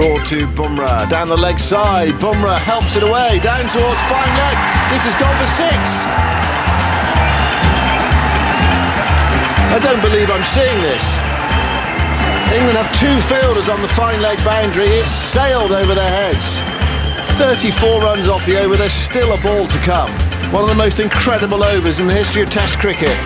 Broad to Bumrah, down the leg side. Bumrah helps it away, down towards fine leg. This has gone for 6. I don't believe I'm seeing this. England have 2 fielders on the fine leg boundary. It's sailed over their heads. 34 runs off the over. There's still a ball to come. One of the most incredible overs in the history of Test cricket.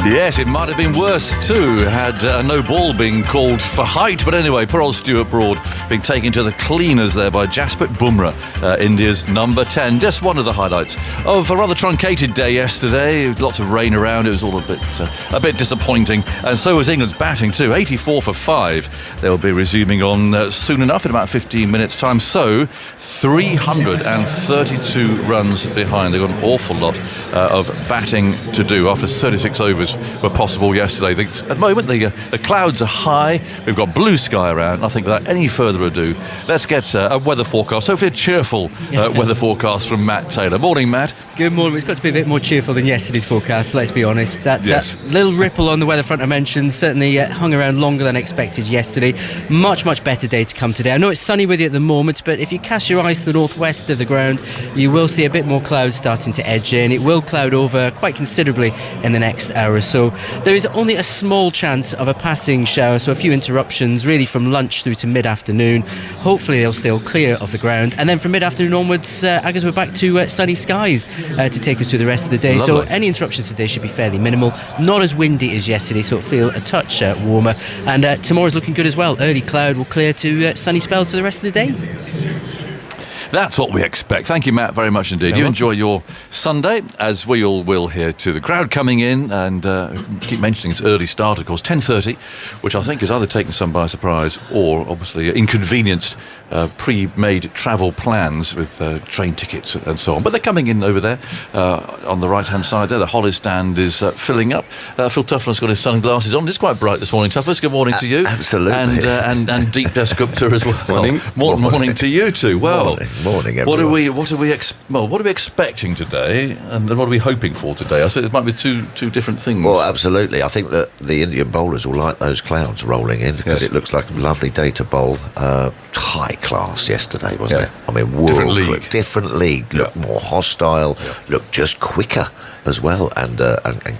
Yes, it might have been worse too had no ball been called for height. But anyway, poor old Stuart Broad being taken to the cleaners there by Jasprit Bumrah, India's number 10. Just one of the highlights of a rather truncated day yesterday. Lots of rain around. It was all a bit disappointing. And so was England's batting too. 84 for 5. They'll be resuming on soon enough in about 15 minutes' time. So 332 runs behind. They've got an awful lot of batting to do after 36 overs were possible yesterday. At the moment, the clouds are high. We've got blue sky around. And I think without any further ado, let's get a weather forecast. Hopefully a cheerful weather forecast from Matt Taylor. Morning, Matt. Good morning. It's got to be a bit more cheerful than yesterday's forecast, let's be honest. That little ripple on the weather front I mentioned certainly hung around longer than expected yesterday. Much better day to come today. I know it's sunny with you at the moment, but if you cast your eyes to the northwest of the ground, you will see a bit more clouds starting to edge in. It will cloud over quite considerably in the next hour or so. There is only a small chance of a passing shower, so a few interruptions really from lunch through to mid-afternoon. Hopefully they'll still clear of the ground, and then from mid-afternoon onwards, I guess we're back to sunny skies to take us through the rest of the day. Lovely. So any interruptions today should be fairly minimal. Not as windy as yesterday, so it'll feel a touch warmer. And tomorrow's looking good as well. Early cloud will clear to sunny spells for the rest of the day. That's what we expect. Thank you, Matt, very much indeed. You enjoy your Sunday, as we all will here too. The crowd coming in, and keep mentioning its early start, of course, 10:30, which I think has either taken some by surprise or obviously inconvenienced pre-made travel plans with train tickets and so on. But they're coming in over there on the right-hand side there. The Hollis stand is filling up. Phil Tuffler's got his sunglasses on. It's quite bright this morning, Tufflers. Good morning to you. Absolutely. And Deep Desk Gupta as well. Morning to you too. Well, morning everyone. What are we expecting today, and what are we hoping for today? I think it might be two different things. Well, absolutely. I think that the Indian bowlers will like those clouds rolling in, because it looks like a lovely day to bowl. High class yesterday, wasn't it? I mean, different league. Looked more hostile. Looked just quicker as well, and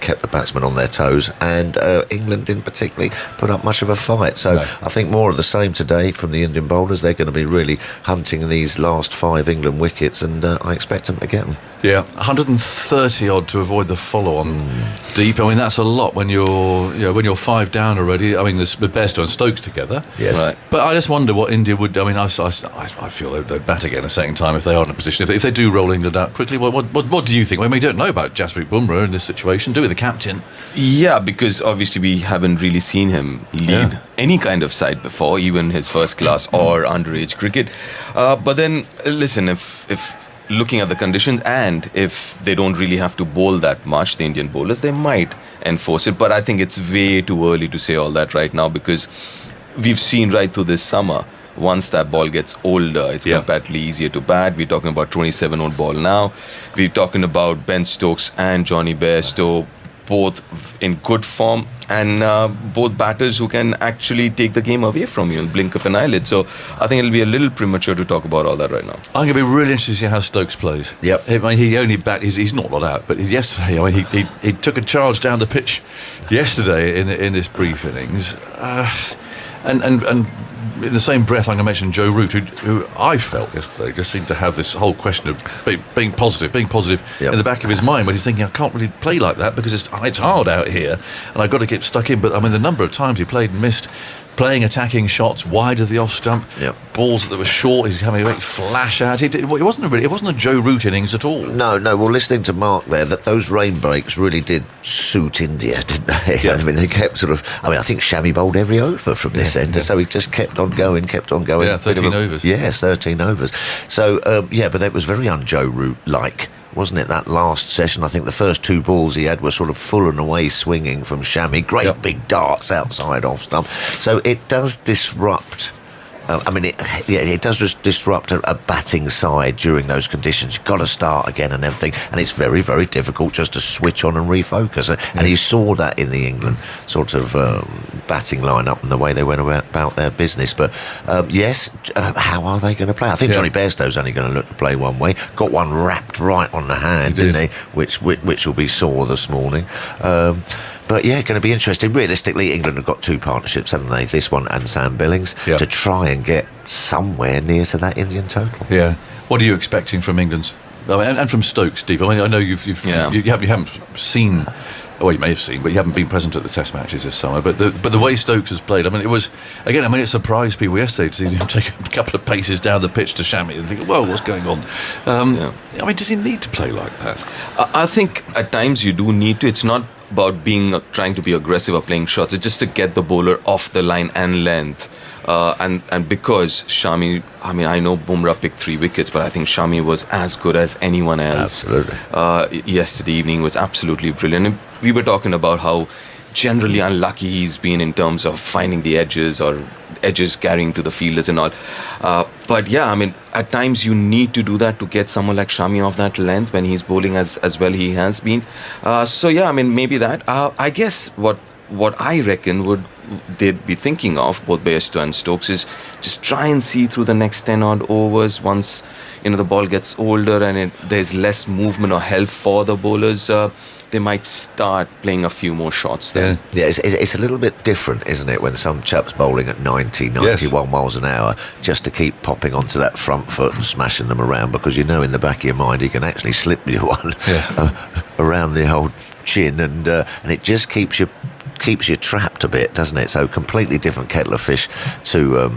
kept the batsmen on their toes. And England didn't particularly put up much of a fight. So I think more of the same today from the Indian bowlers. They're going to be really hunting these last 5 England wickets, and I expect them to get them. Yeah, 130 odd to avoid the follow-on. Deep. I mean, that's a lot when you're 5 down already. I mean, there's Bairstow and Stokes together. Yes. Right. But I just wonder what India would. I mean, I feel they'd bat again a second time if they are in a position. If they do roll England out quickly, what do you think? I mean, we don't know about Jasprit Bumrah in this situation, do we? The captain. Yeah, because obviously we haven't really seen him lead any kind of side before, even his first class or underage cricket. But then, listen, if looking at the conditions, and if they don't really have to bowl that much, the Indian bowlers, they might enforce it. But I think it's way too early to say all that right now, because we've seen right through this summer, once that ball gets older, it's comparatively easier to bat. We're talking about 27 on ball now. We're talking about Ben Stokes and Johnny Bairstow, both in good form, and both batters who can actually take the game away from you in the blink of an eyelid. So I think it'll be a little premature to talk about all that right now. I'm going to be really interested to see how Stokes plays. Yep. I mean, he only he's not out, but yesterday, I mean, he took a charge down the pitch yesterday in this brief innings, and in the same breath, I'm going to mention Joe Root, who I felt yesterday just seemed to have this whole question of being positive in the back of his mind, when he's thinking, I can't really play like that because it's hard out here and I've got to get stuck in. But I mean, the number of times he played and missed, playing attacking shots wide of the off stump, balls that were short, he's having a great flash out. It wasn't a Joe Root innings at all. No. Well, listening to Mark there, that those rain breaks really did suit India, didn't they? Yeah. I mean, they kept I think Shami bowled every over from this end, so he just kept on going. Yeah, 13 overs. Yes, 13 overs. So, but it was very un-Joe Root-like, wasn't it, that last session? I think the first 2 balls he had were sort of full and away swinging from Shami. Great big darts outside off stump. So it does disrupt I mean, it does just disrupt a batting side during those conditions. You've got to start again and everything, and it's very, very difficult just to switch on and refocus. And you saw that in the England sort of batting lineup and the way they went about their business. But yes, how are they going to play? I think Johnny Bairstow's only going to look to play one way. Got one wrapped right on the hand, didn't he? Which will be sore this morning. But yeah, going to be interesting. Realistically, England have got two partnerships, haven't they? This one and Sam Billings, to try and get somewhere near to that Indian total. Yeah. What are you expecting from England's? I mean, and from Stokes, Deep? I mean, I know you haven't seen. Well, you may have seen, but you haven't been present at the Test matches this summer. But the way Stokes has played, I mean, it surprised people yesterday to see him take a couple of paces down the pitch to Shami and think, "Whoa, what's going on?" I mean, does he need to play like that? I think at times you do need to. It's not about trying to be aggressive or playing shots. It's just to get the bowler off the line and length. And because Shami, I mean, I know Bumrah picked 3 wickets, but I think Shami was as good as anyone else. Absolutely. Yesterday evening was absolutely brilliant. And we were talking about how generally unlucky he's been in terms of finding the edges or edges carrying to the fielders and all. But yeah, I mean, at times you need to do that to get someone like Shami off that length when he's bowling as well he has been. So yeah, I mean, maybe that. I guess what I reckon they'd be thinking of, both Bairstow and Stokes, is just try and see through the next 10 odd overs once the ball gets older and there's less movement or help for the bowlers. They might start playing a few more shots then. Yeah, it's a little bit different, isn't it, when some chap's bowling at 91 miles an hour just to keep popping onto that front foot and smashing them around, because in the back of your mind he can actually slip you one around the old chin, and it just keeps you trapped a bit, doesn't it? So completely different kettle of fish to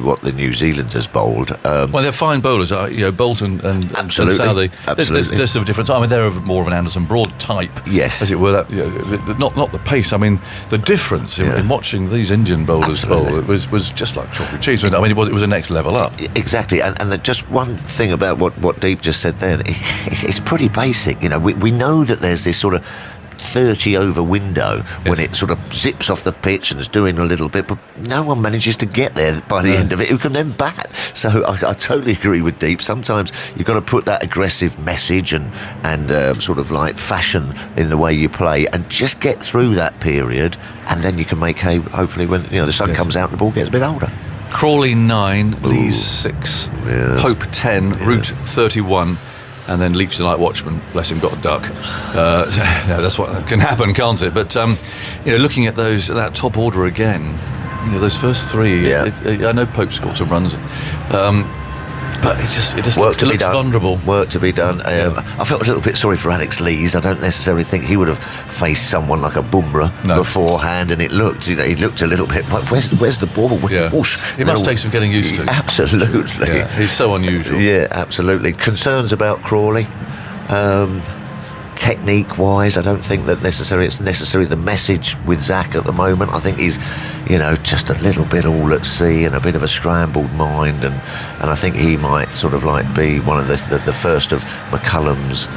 what the New Zealanders bowled. Well, they're fine bowlers, Bolton and Southey. There's some difference. I mean, they're more of an Anderson Broad type, as it were. That, not the pace. I mean, the difference in watching these Indian bowlers bowl was just like chalk and cheese. I mean, it was a next level up. Exactly, and just one thing about what Deep just said then, it's pretty basic. We know that there's this sort of 30 over window when it sort of zips off the pitch and is doing a little bit, but no one manages to get there by the end of it who can then bat. So I totally agree with Deep. Sometimes you've got to put that aggressive message and sort of like fashion in the way you play and just get through that period, and then you can make hay hopefully when the sun comes out and the ball gets a bit older. Crawley 9, Lees 6, Pope 10, Root 31, and then Leach the night watchman, bless him, got a duck. That's what can happen, can't it? But looking at that top order again, those first 3. I know Pope scored some runs, but it just looks vulnerable. Work to be done. I felt a little bit sorry for Alex Lees. I don't necessarily think he would have faced someone like a Bumrah beforehand, and he looked a little bit. Where's the ball? Whoosh. It must take some getting used to. Absolutely. Yeah, he's so unusual. Yeah, absolutely. Concerns about Crawley. Technique-wise, I don't think that it's necessary the message with Zach at the moment. I think he's, just a little bit all at sea and a bit of a scrambled mind, and I think he might sort of like be one of the first of McCullum's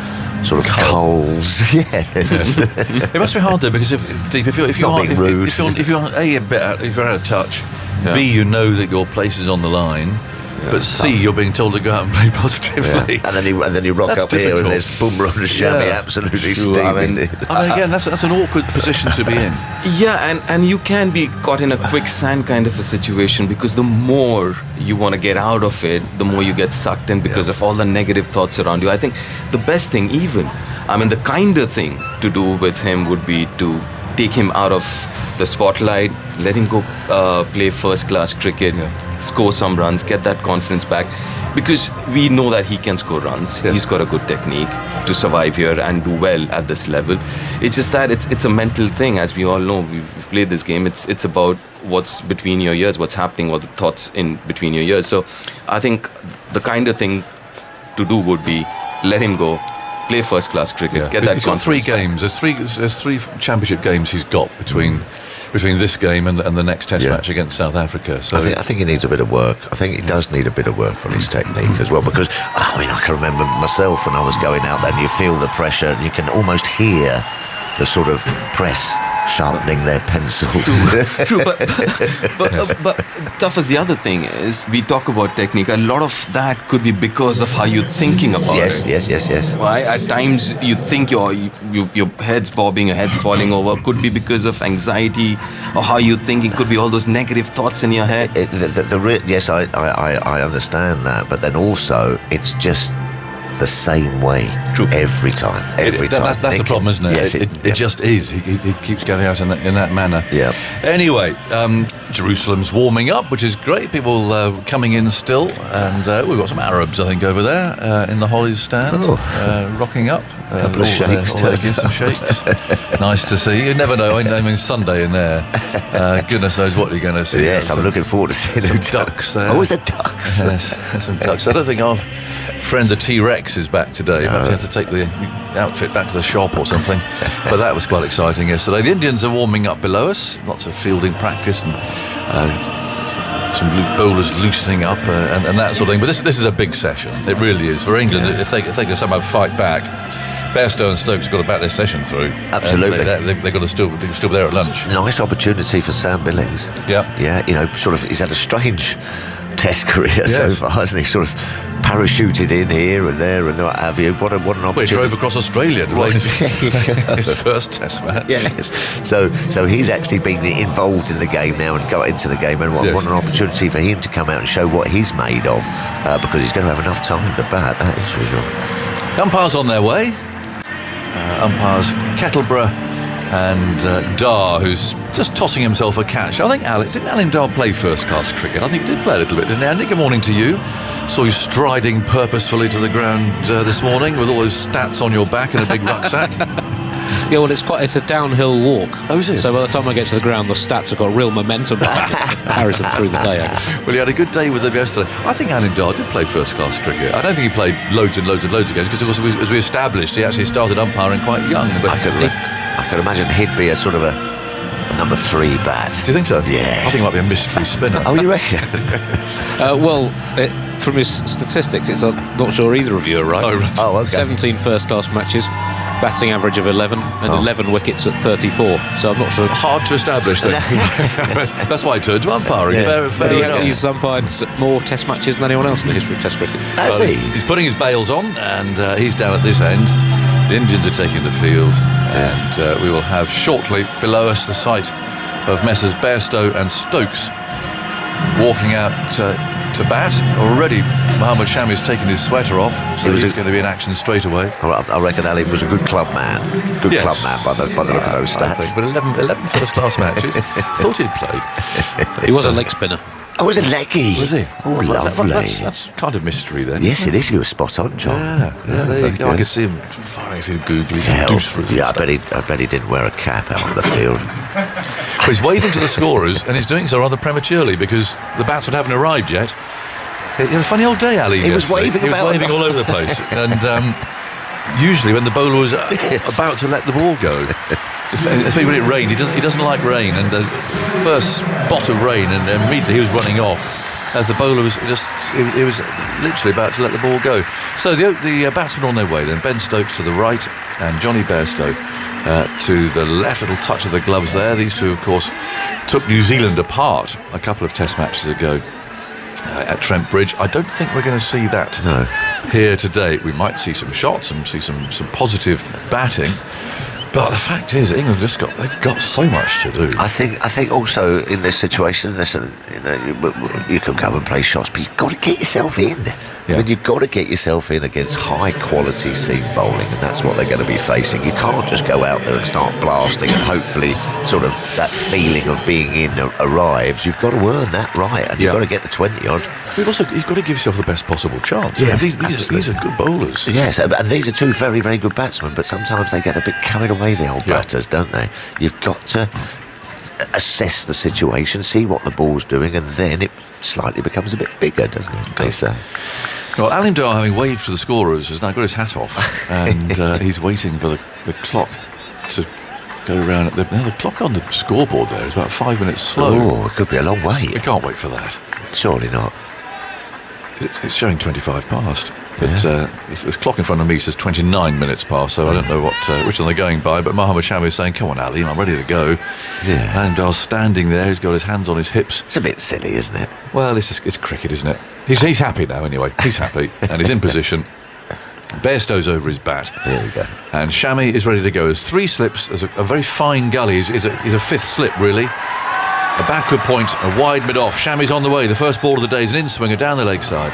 sort of culls. Yes. It must be hard though, because if you're not being rude, if you're out of touch, B, you know that your place is on the line. But C, you're being told to go out and play positively. And then you rock up here and there's Bumrah and Shami absolutely steaming. I mean, again, that's an awkward position to be in. Yeah, and you can be caught in a quicksand kind of a situation, because the more you want to get out of it, the more you get sucked in because of all the negative thoughts around you. I think the best thing, the kinder thing to do with him would be to take him out of the spotlight, let him go play first-class cricket, score some runs, get that confidence back, because we know that he can score runs. He's got a good technique to survive here and do well at this level. It's just that it's a mental thing, as we all know. We've played this game. It's about what's between your ears, what's happening, what the thoughts in between your ears. So I think the kinder thing to do would be let him go, play first-class cricket, get that he's got 3 games. There's 3 championship games he's got between this game and the next Test match against South Africa. So I think he needs a bit of work. I think he does need a bit of work on his technique as well, because I can remember myself when I was going out there, and you feel the pressure, and you can almost hear the sort of press sharpening their pencils. True, but tough as the other thing is, we talk about technique. A lot of that could be because of how you're thinking about it. Yes. Why at times you think your head's bobbing, your head's falling over. Could be because of anxiety or how you think. It could be all those negative thoughts in your head. Yes, I understand that, but then also it's just the same way. True. Every time. That's the problem, isn't it? Yes, it just is. He keeps going out in that manner. Yeah. Anyway, Jerusalem's warming up, which is great. People coming in still, and we've got some Arabs, I think, over there in the Hollies stand, rocking up. A couple of shakes. Some shakes. Nice to see. You never know. I mean, Sunday in there. Goodness knows what you're going to see. Yes, I'm looking forward to seeing some ducks there. Oh, is there ducks? Yes, some ducks. I don't think our friend the T-Rex is back today. Perhaps you have to take the outfit back to the shop or something. But that was quite exciting yesterday. The Indians are warming up below us. Lots of fielding practice and some bowlers loosening up and that sort of thing. But this is a big session. It really is. For England, if they can somehow fight back, Bairstow and Stokes got to back their session through. Absolutely. They've got to still be there at lunch. Nice opportunity for Sam Billings. Yeah, sort of, he's had a strange Test career so far, hasn't he? Sort of parachuted in here and there and what have you. What an opportunity. Well, he drove across Australia to play his first Test match. Yes. So he's actually been involved in the game now and got into the game, and what an opportunity for him to come out and show what he's made of, because he's going to have enough time to bat, that is for sure. Umpires on their way. Umpires Kettleborough and Dar, who's just tossing himself a catch. I think didn't Alan Dar play first-class cricket? I think he did play a little bit, didn't he, Andy? Good morning to you. Saw you striding purposefully to the ground this morning with all those stats on your back and a big rucksack. Yeah, well, it's a downhill walk. Oh, is it? So by the time I get to the ground, the stats have got real momentum behind it. Carries them through the day. Well, he had a good day with them yesterday. I think Alan Dar did play first-class cricket. I don't think he played loads and loads and loads of games, because, of course, as we established, he actually started umpiring quite young. But I could imagine he'd be a sort of a number 3 bat. Do you think so? Yes. I think he might be a mystery spinner. Oh, you reckon? From his statistics, I'm not sure either of you are right. Oh, right. Oh, okay. 17 first-class matches, batting average of 11, and 11 wickets at 34. So I'm not sure. Hard to establish, then. That's why I turned to umpiring. Yeah. Fair enough. He's umpired more Test matches than anyone else in the history of Test cricket. Has he? He's putting his bails on, and he's down at this end. The Indians are taking the field, and we will have shortly below us the sight of Messrs Bairstow and Stokes walking out to bat. Already Mohammad Shami's taken his sweater off, so he's going to be in action straight away. I reckon Ali was a good club man. Club man by the look of those stats. But 11 first-class matches. Thought he'd played. He was a leg spinner. Oh, was it leggy? Was he? Oh, lovely. That's kind of mystery then. Yes, it is. You were spot on, John. Yeah, there you go. I can see him firing a few googlies and deuce routes. Yeah, I bet he didn't wear a cap out on the field. Well, he's waving to the scorers, and he's doing so rather prematurely because the batsmen haven't arrived yet. He had a funny old day, Ali. He was waving all over the place. And usually when the bowler was about to let the ball go, especially when it rained, he doesn't like rain, and the first spot of rain, and immediately he was running off as the bowler was he was literally about to let the ball go. So the batsmen on their way then. Ben Stokes to the right and Johnny Bairstow to the left. Little touch of the gloves there. These two, of course, took New Zealand apart a couple of Test matches ago at Trent Bridge. I don't think we're going to see that here today. We might see some shots and see some positive batting. But the fact is, England they've got so much to do. I think also in this situation, listen, you can come and play shots, but you've got to get yourself in. Yeah. I mean, you've got to get yourself in against high quality seam bowling, and that's what they're going to be facing. You can't just go out there and start blasting and hopefully sort of that feeling of being in arrives. You've got to earn that right, and you've got to get the 20 odd. You've got to give yourself the best possible chance. Yes, these are good bowlers. Yes, and these are two very, very good batsmen, but sometimes they get a bit carried away, the old batters, don't they? You've got to assess the situation, see what the ball's doing, and then it slightly becomes a bit bigger, doesn't it? They say. Well, Alan Dar, having waved to the scorers, has now got his hat off, and he's waiting for the clock to go around. The clock on the scoreboard there is about 5 minutes slow. Oh, it could be a long wait. We can't wait for that. Surely not. It's showing 25 past. But this clock in front of me says 29 minutes past, so I don't know which one they're going by. But Mohammad Shami is saying, "Come on, Ali, I'm ready to go." Yeah. And Dar's standing there. He's got his hands on his hips. It's a bit silly, isn't it? Well, it's cricket, isn't it? He's happy now, anyway. He's happy, and he's in position. Bairstow's over his bat. Here we go. And Shami is ready to go. There's 3 slips. There's a very fine gully. He's a 5th slip, really. A backward point, a wide mid-off. Shami's on the way. The first ball of the day is an in-swinger down the leg side.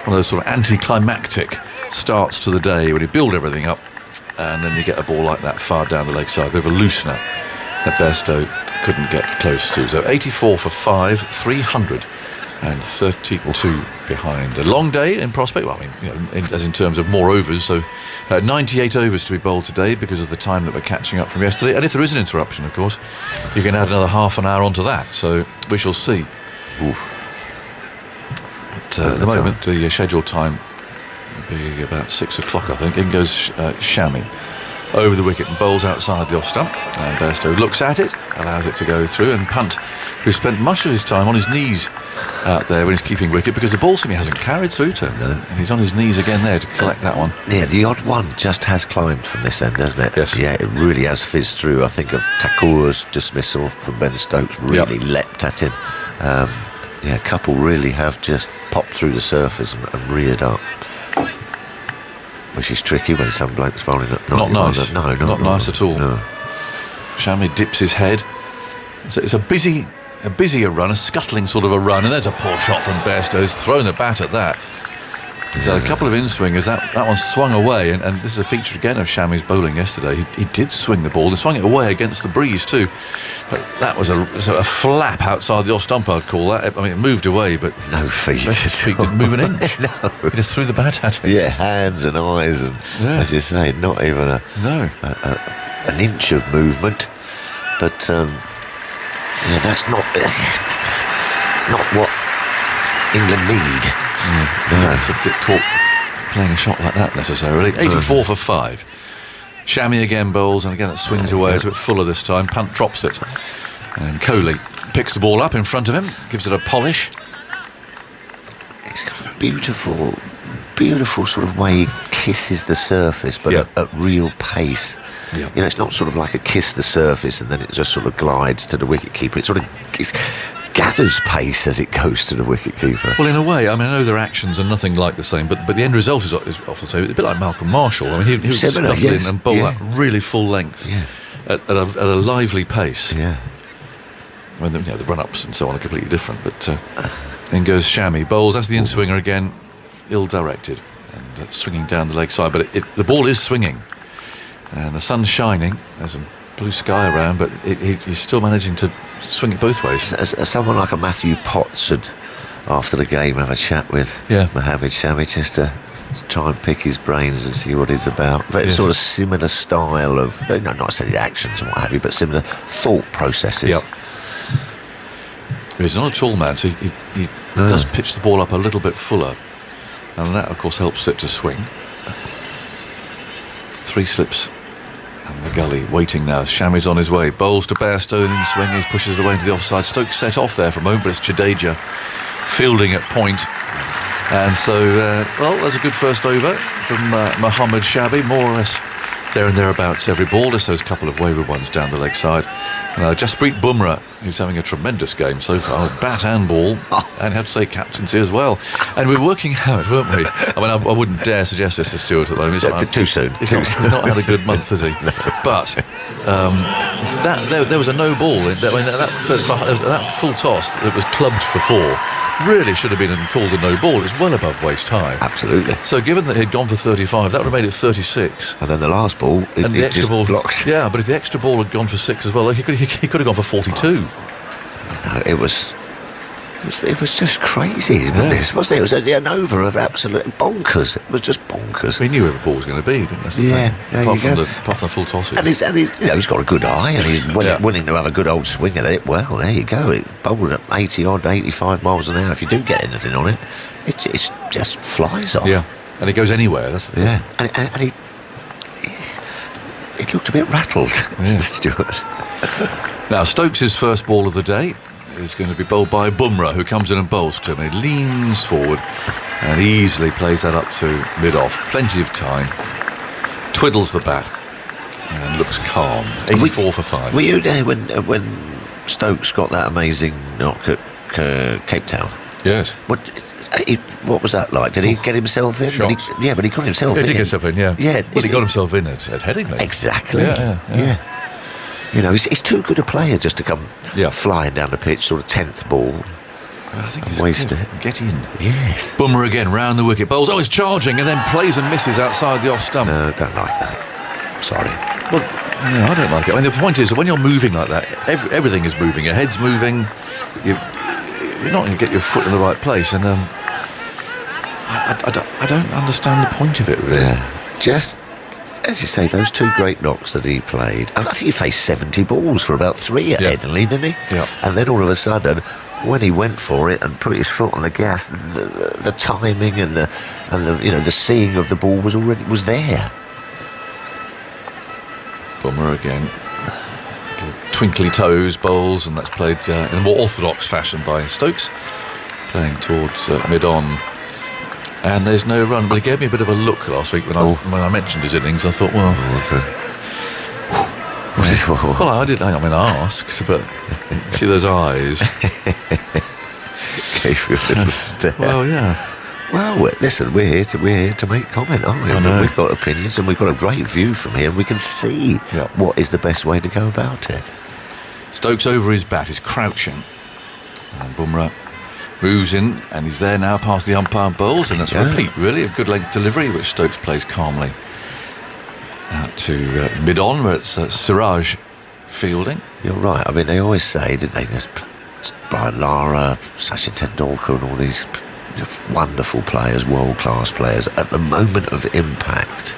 One of those sort of anticlimactic starts to the day when you build everything up and then you get a ball like that far down the leg side. A bit of a loosener that Bairstow couldn't get close to. So 84 for 5, 332 behind. A long day in prospect. Well, I mean, as in terms of more overs. So 98 overs to be bowled today because of the time that we're catching up from yesterday. And if there is an interruption, of course, you can add another half an hour onto that. So we shall see. But at the moment, the scheduled time will be about 6 o'clock, I think. In goes Shami over the wicket and bowls outside the off stump. And Bairstow looks at it, allows it to go through, and Punt, who spent much of his time on his knees out there when he's keeping wicket because the ball simply hasn't carried through to him. No. And he's on his knees again there to collect that one. Yeah, the odd one just has climbed from this end, hasn't it? Yes. Yeah, it really has fizzed through. I think of Thakur's dismissal from Ben Stokes really leapt at him. A couple really have just popped through the surface and reared up. Which is tricky when some bloke's bowling at Not nice. No, not nice at all. No. Shami dips his head. So it's a busier run, a scuttling sort of a run, and there's a poor shot from Bairstow. He's thrown the bat at that. He's had a couple of in-swingers. That one swung away, and this is a feature again of Shami's bowling yesterday. He did swing the ball. He swung it away against the breeze too. But that was a flap outside the off stump, I'd call that. I mean, it moved away, but no feet. His feet didn't move an inch. No. He just threw the bat at it. Yeah, hands and eyes, and as you say, not even an inch of movement. But that's not. It's not what England need. No, to get caught playing a shot like that necessarily. 84 for 5. Shami again bowls, and again it swings away. It's a bit fuller this time. Punt drops it, and Kohli picks the ball up in front of him, gives it a polish. It's got a beautiful sort of way he kisses the surface, but at real pace. Yeah. It's not sort of like a kiss the surface and then it just sort of glides to the wicketkeeper. It sort of gathers pace as it goes to the wicketkeeper. Well, in a way, I mean, I know their actions are nothing like the same, but the end result is off the same. A bit like Malcolm Marshall. I mean, he would scuttle in and bowl that really full length at a lively pace. Yeah. I mean, the run-ups and so on are completely different, but in goes Shami. Bowls, that's the in-swinger again, ill-directed and swinging down the leg side, but the ball is swinging and the sun's shining. There's a blue sky around, but he's still managing to swing it both ways. As someone like a Matthew Potts would, after the game, have a chat with Mohammad Shami just to try and pick his brains and see what he's about. Very sort of similar style of, not necessarily actions and what have you, but similar thought processes. Yep. He's not a tall man, so he does pitch the ball up a little bit fuller, and that of course helps it to swing. 3 slips and the gully waiting now. Shami's on his way, bowls to Bairstow and in swing, he pushes it away into the offside. Stokes set off there for a moment, but it's Jadeja fielding at point. And so there's a good first over from Mohammad Shami, more or less there and thereabouts every ball. Just those couple of wayward ones down the leg side. Jasprit Bumrah, who's having a tremendous game so far, bat and ball, and I have to say captaincy as well. And we're working out, weren't we? I mean, I wouldn't dare suggest this to Stuart at the moment. Too soon. He's not had a good month, has he? No. But there was a no ball. That full toss that was clubbed for 4 really should have been called a no ball. It's well above waist high. Absolutely. So given that he'd gone for 35, that would have made it 36. And then the last ball, the extra ball blocked. Yeah, but if the extra ball had gone for 6 as well, he could have gone for 42. No, it was just crazy, wasn't it? It was an over of absolute bonkers. It was just bonkers. We knew where the ball was going to be, didn't we? Apart from the full tosses. And he's got a good eye, and he's willing to have a good old swing at it. Well, there you go. It bowled at 85 miles an hour. If you do get anything on it, it just flies off. Yeah, and it goes anywhere. That's the thing. And he looked a bit rattled, Stuart. Now, Stokes' first ball of the day. is going to be bowled by Bumrah, who comes in and bowls to him. He leans forward and easily plays that up to mid-off. Plenty of time. Twiddles the bat and looks calm. 84 for 5. Were you there when Stokes got that amazing knock at Cape Town? Yes. What was that like? Did he get himself in? But he got himself in. He did get himself in, yeah. Yeah. Well, he got himself in at Headingley. Exactly. Yeah. You know, he's too good a player just to come Yeah. flying down the pitch, sort of 10th ball. I think and he's waste good. it. Get in. Yes. Bumrah again, round the wicket. Bowls. He's charging and then plays and misses outside the off stump. No, don't like that. Sorry. Well, no, I don't like it. I mean, the point is that when you're moving like that, everything is moving. Your head's moving. You're not going to get your foot in the right place. And I don't understand the point of it, really. Yeah. Just, as you say, those 2 great knocks that he played. And I think he faced 70 balls for about 3 at Headingley, didn't he? Yeah. And then all of a sudden, when he went for it and put his foot on the gas, the timing and the seeing of the ball was there. Bumrah again. Little twinkly toes bowls, and that's played in a more orthodox fashion by Stokes, playing towards mid-on. And there's no run, but he gave me a bit of a look last week when I mentioned his innings. I thought, well, I asked, but see those eyes. Gave you a little stare. Well, yeah. Well, listen, we're here to make comment, aren't we? I know. We've got opinions and we've got a great view from here, and we can see what is the best way to go about it. Stokes over his bat is crouching, and Bumrah moves in, and he's there now past the umpire bowls, and that's a repeat, really, a good length delivery, which Stokes plays calmly out to mid-on, where it's Siraj fielding. You're right. I mean, they always say, didn't they? Brian Lara, Sachin Tendulkar, and all these wonderful players, world-class players, at the moment of impact,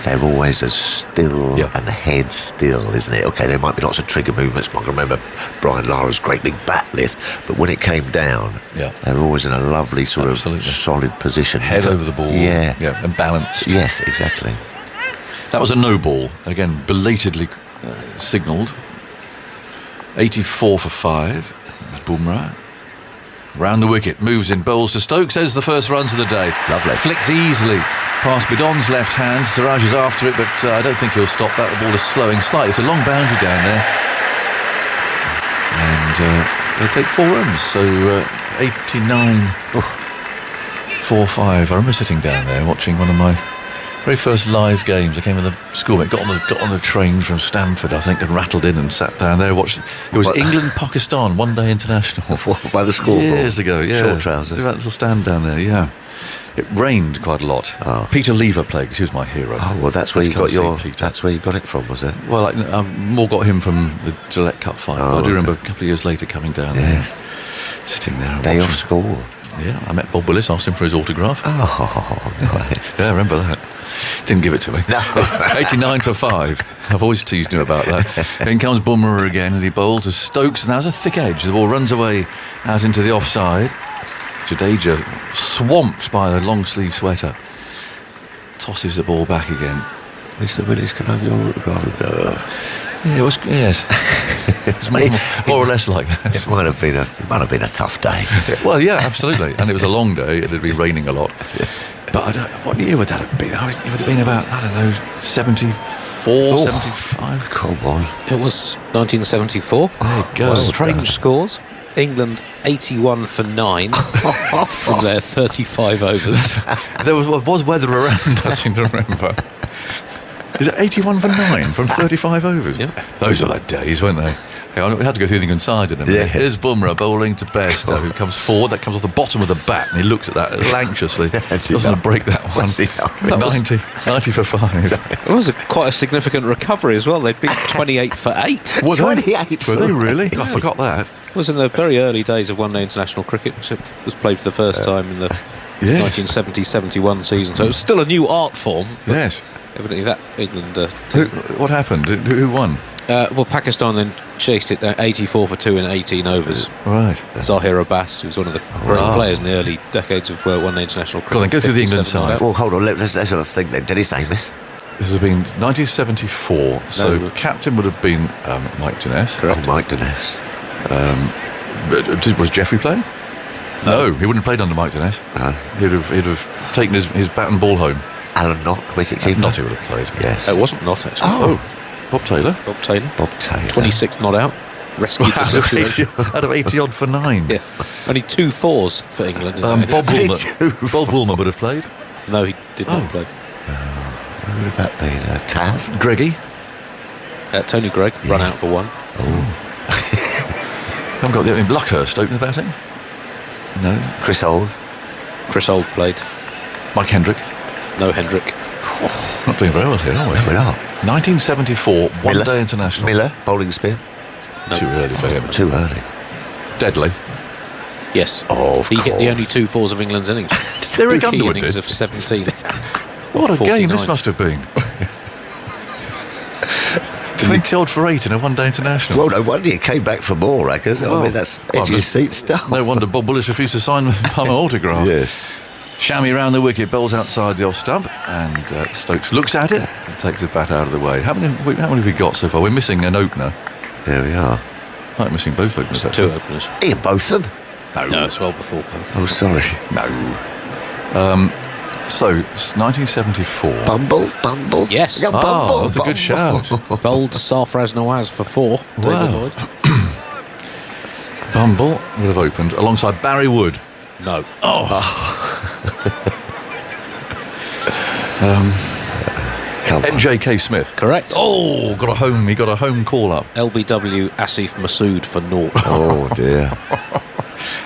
they're always as still and head still, isn't it? Okay, there might be lots of trigger movements. I can remember Brian Lara's great big bat lift, but when it came down, they were always in a lovely sort of solid position. Head over the ball. Yeah, and balanced. Yes, exactly. That was a no ball. Again, belatedly signalled. 84 for 5. Bumrah. Round the wicket, moves in, bowls to Stokes. There's the first runs of the day. Lovely. Flicked easily past Bidon's left hand. Siraj is after it, but I don't think he'll stop that. The ball is slowing slightly. It's a long boundary down there. And they take 4 runs. So 89 4-5. I remember sitting down there watching one of my very first live games. I came with a schoolmate, got on the train from Stamford, I think, and rattled in and sat down there watching. It was England-Pakistan one-day international. By the scoreboard? Years ago, yeah. Short trousers. That little stand down there, yeah. It rained quite a lot. Oh. Peter Lever played, because he was my hero. Oh, well, that's where you got That's where you got it from, was it? Well, I more got him from the Gillette Cup final. I do remember a couple of years later coming down there, sitting there and Day watching. off school. Yeah, I met Bob Willis, asked him for his autograph. Oh, nice. Yeah, I remember that. Didn't give it to me. No. 89 for 5. I've always teased him about that. In comes Bumrah again, and he bowls to Stokes, and that's a thick edge. The ball runs away out into the offside. Jadeja swamped by a long sleeve sweater. Tosses the ball back again. Mr. Willis, can I have your autograph? Yeah, it was, yes. It's more or less like that. It might have been a tough day. Well, yeah, absolutely. And it was a long day. It had been raining a lot. But what year would that have been? It would have been about, I don't know, 74, 75. Come on. It was 1974. There you go. Strange scores. England 81 for 9 from their 35 overs. There was weather around, I seem to remember. Is it 81 for 9 from 35 overs? Yeah. Those were the days, weren't they? We had to go through the England side in a minute. Yeah. Here's Bumrah bowling to Bairstow, who comes forward. That comes off the bottom of the bat, and he looks at that a little anxiously. Doesn't want to break that one. 90 for 5. It was quite a significant recovery as well. They'd been 28 for 8. Were 28 Were they really? I forgot that. It was in the very early days of one-day international cricket. It was played for the first time in the 1970-71 season. So it was still a new art form. Yes. Evidently that England... What happened? Who won? Well, Pakistan then chased it 84 for 2 in 18 overs. Right. Zahir Abbas, who was one of the great players in the early decades of one-day international cricket. Go on, go through the England side. Well, hold on, let's have a think then. Did he say this? This has been 1974, so captain would have been Mike Dines. Correct. Oh, Mike Dines. Was Jeffrey playing? No, he wouldn't have played under Mike Dennis. No. He'd have taken his bat and ball home. Alan Knott, wicket-keeper. Knott he would have played. Yes. It wasn't not actually. Oh, Bob Taylor. Bob Taylor. Bob Taylor. 26 not out. Rescued the situation. Out of 80 odd for 9. Yeah. Only 2 4s for England. Bob Woolmer would have played. No, he did not play. Who would that be? Tav? Greggy. Tony Gregg, run out for 1. Haven't got the Luckhurst open the batting. No. Chris Old? Chris Old played. Mike Hendrick. No Hendrick. Not doing very well here, are we? We're not. 1974, one-day international. Miller, bowling spin. No. Too early for him. Too early. Deadly. Yes. Oh, of he hit the course. only 2 4s of England's innings. Eric 2 key Underwood innings did. of 17. What a 49. game this must have been. 20 odd for 8 in a one-day international. Well, no wonder you came back for more, Rackers. I mean, that's edge of your seat stuff. No wonder Bob Willis refused to sign my autograph. Yes. Shammy round the wicket, bowls outside the off stump, and Stokes looks at it and takes the bat out of the way. How many have we got so far? We're missing an opener. There we are. We're missing both openers. 2 actually. openers. Ian Botham? No, it's well before both. Oh, sorry. No. So, it's 1974. Bumble? Yes. Yeah, Bumble. That's a good shout. Bowled Sarfraz Nawaz for 4. David Wow. Lloyd. Bumble would have opened alongside Barry Wood. No. Come on. MJK Smith. Correct. Oh, he got a home call up. LBW Asif Masood for 0. Oh, dear.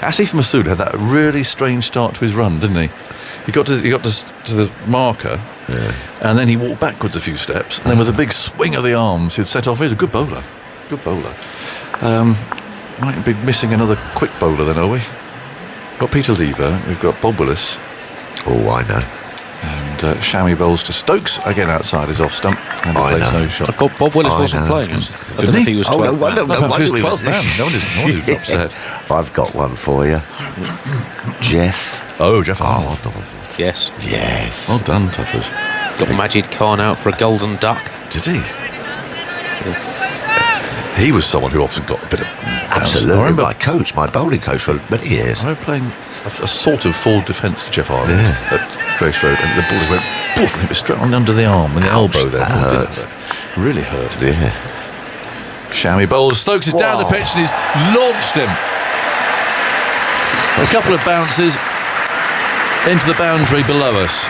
Asif Masood had that really strange start to his run, didn't he? He got to the marker, and then he walked backwards a few steps, and then with a big swing of the arms, he'd set off. He's a good bowler. Good bowler. Might be missing another quick bowler then, are we? We've got Peter Lever, we've got Bob Willis, Oh, I know. and Shammy bowls to Stokes, again outside his off stump, and he I plays know. no shot. Bob Willis I wasn't know. playing. I don't Didn't know if he? he was Oh, 12th no man. wonder. No, wonder he was he 12th man. No one is upset. I've got one for you. Jeff. Oh, Jeff Arnold. Yes. Yes. Well done, Tuffers. Got Majid Khan out for a golden duck. Did he? He was someone who often got a bit of bounce. Absolutely. I remember My coach, my bowling coach for many years. I remember playing a sort of forward defence to Jeff Arnold at Grace Road, and the balls went poof, and it was straight on under the arm and the elbow there. that hurts. Really hurt. Yeah. Shammy bowls. Stokes is down the pitch and he's launched him. A couple of bounces into the boundary below us.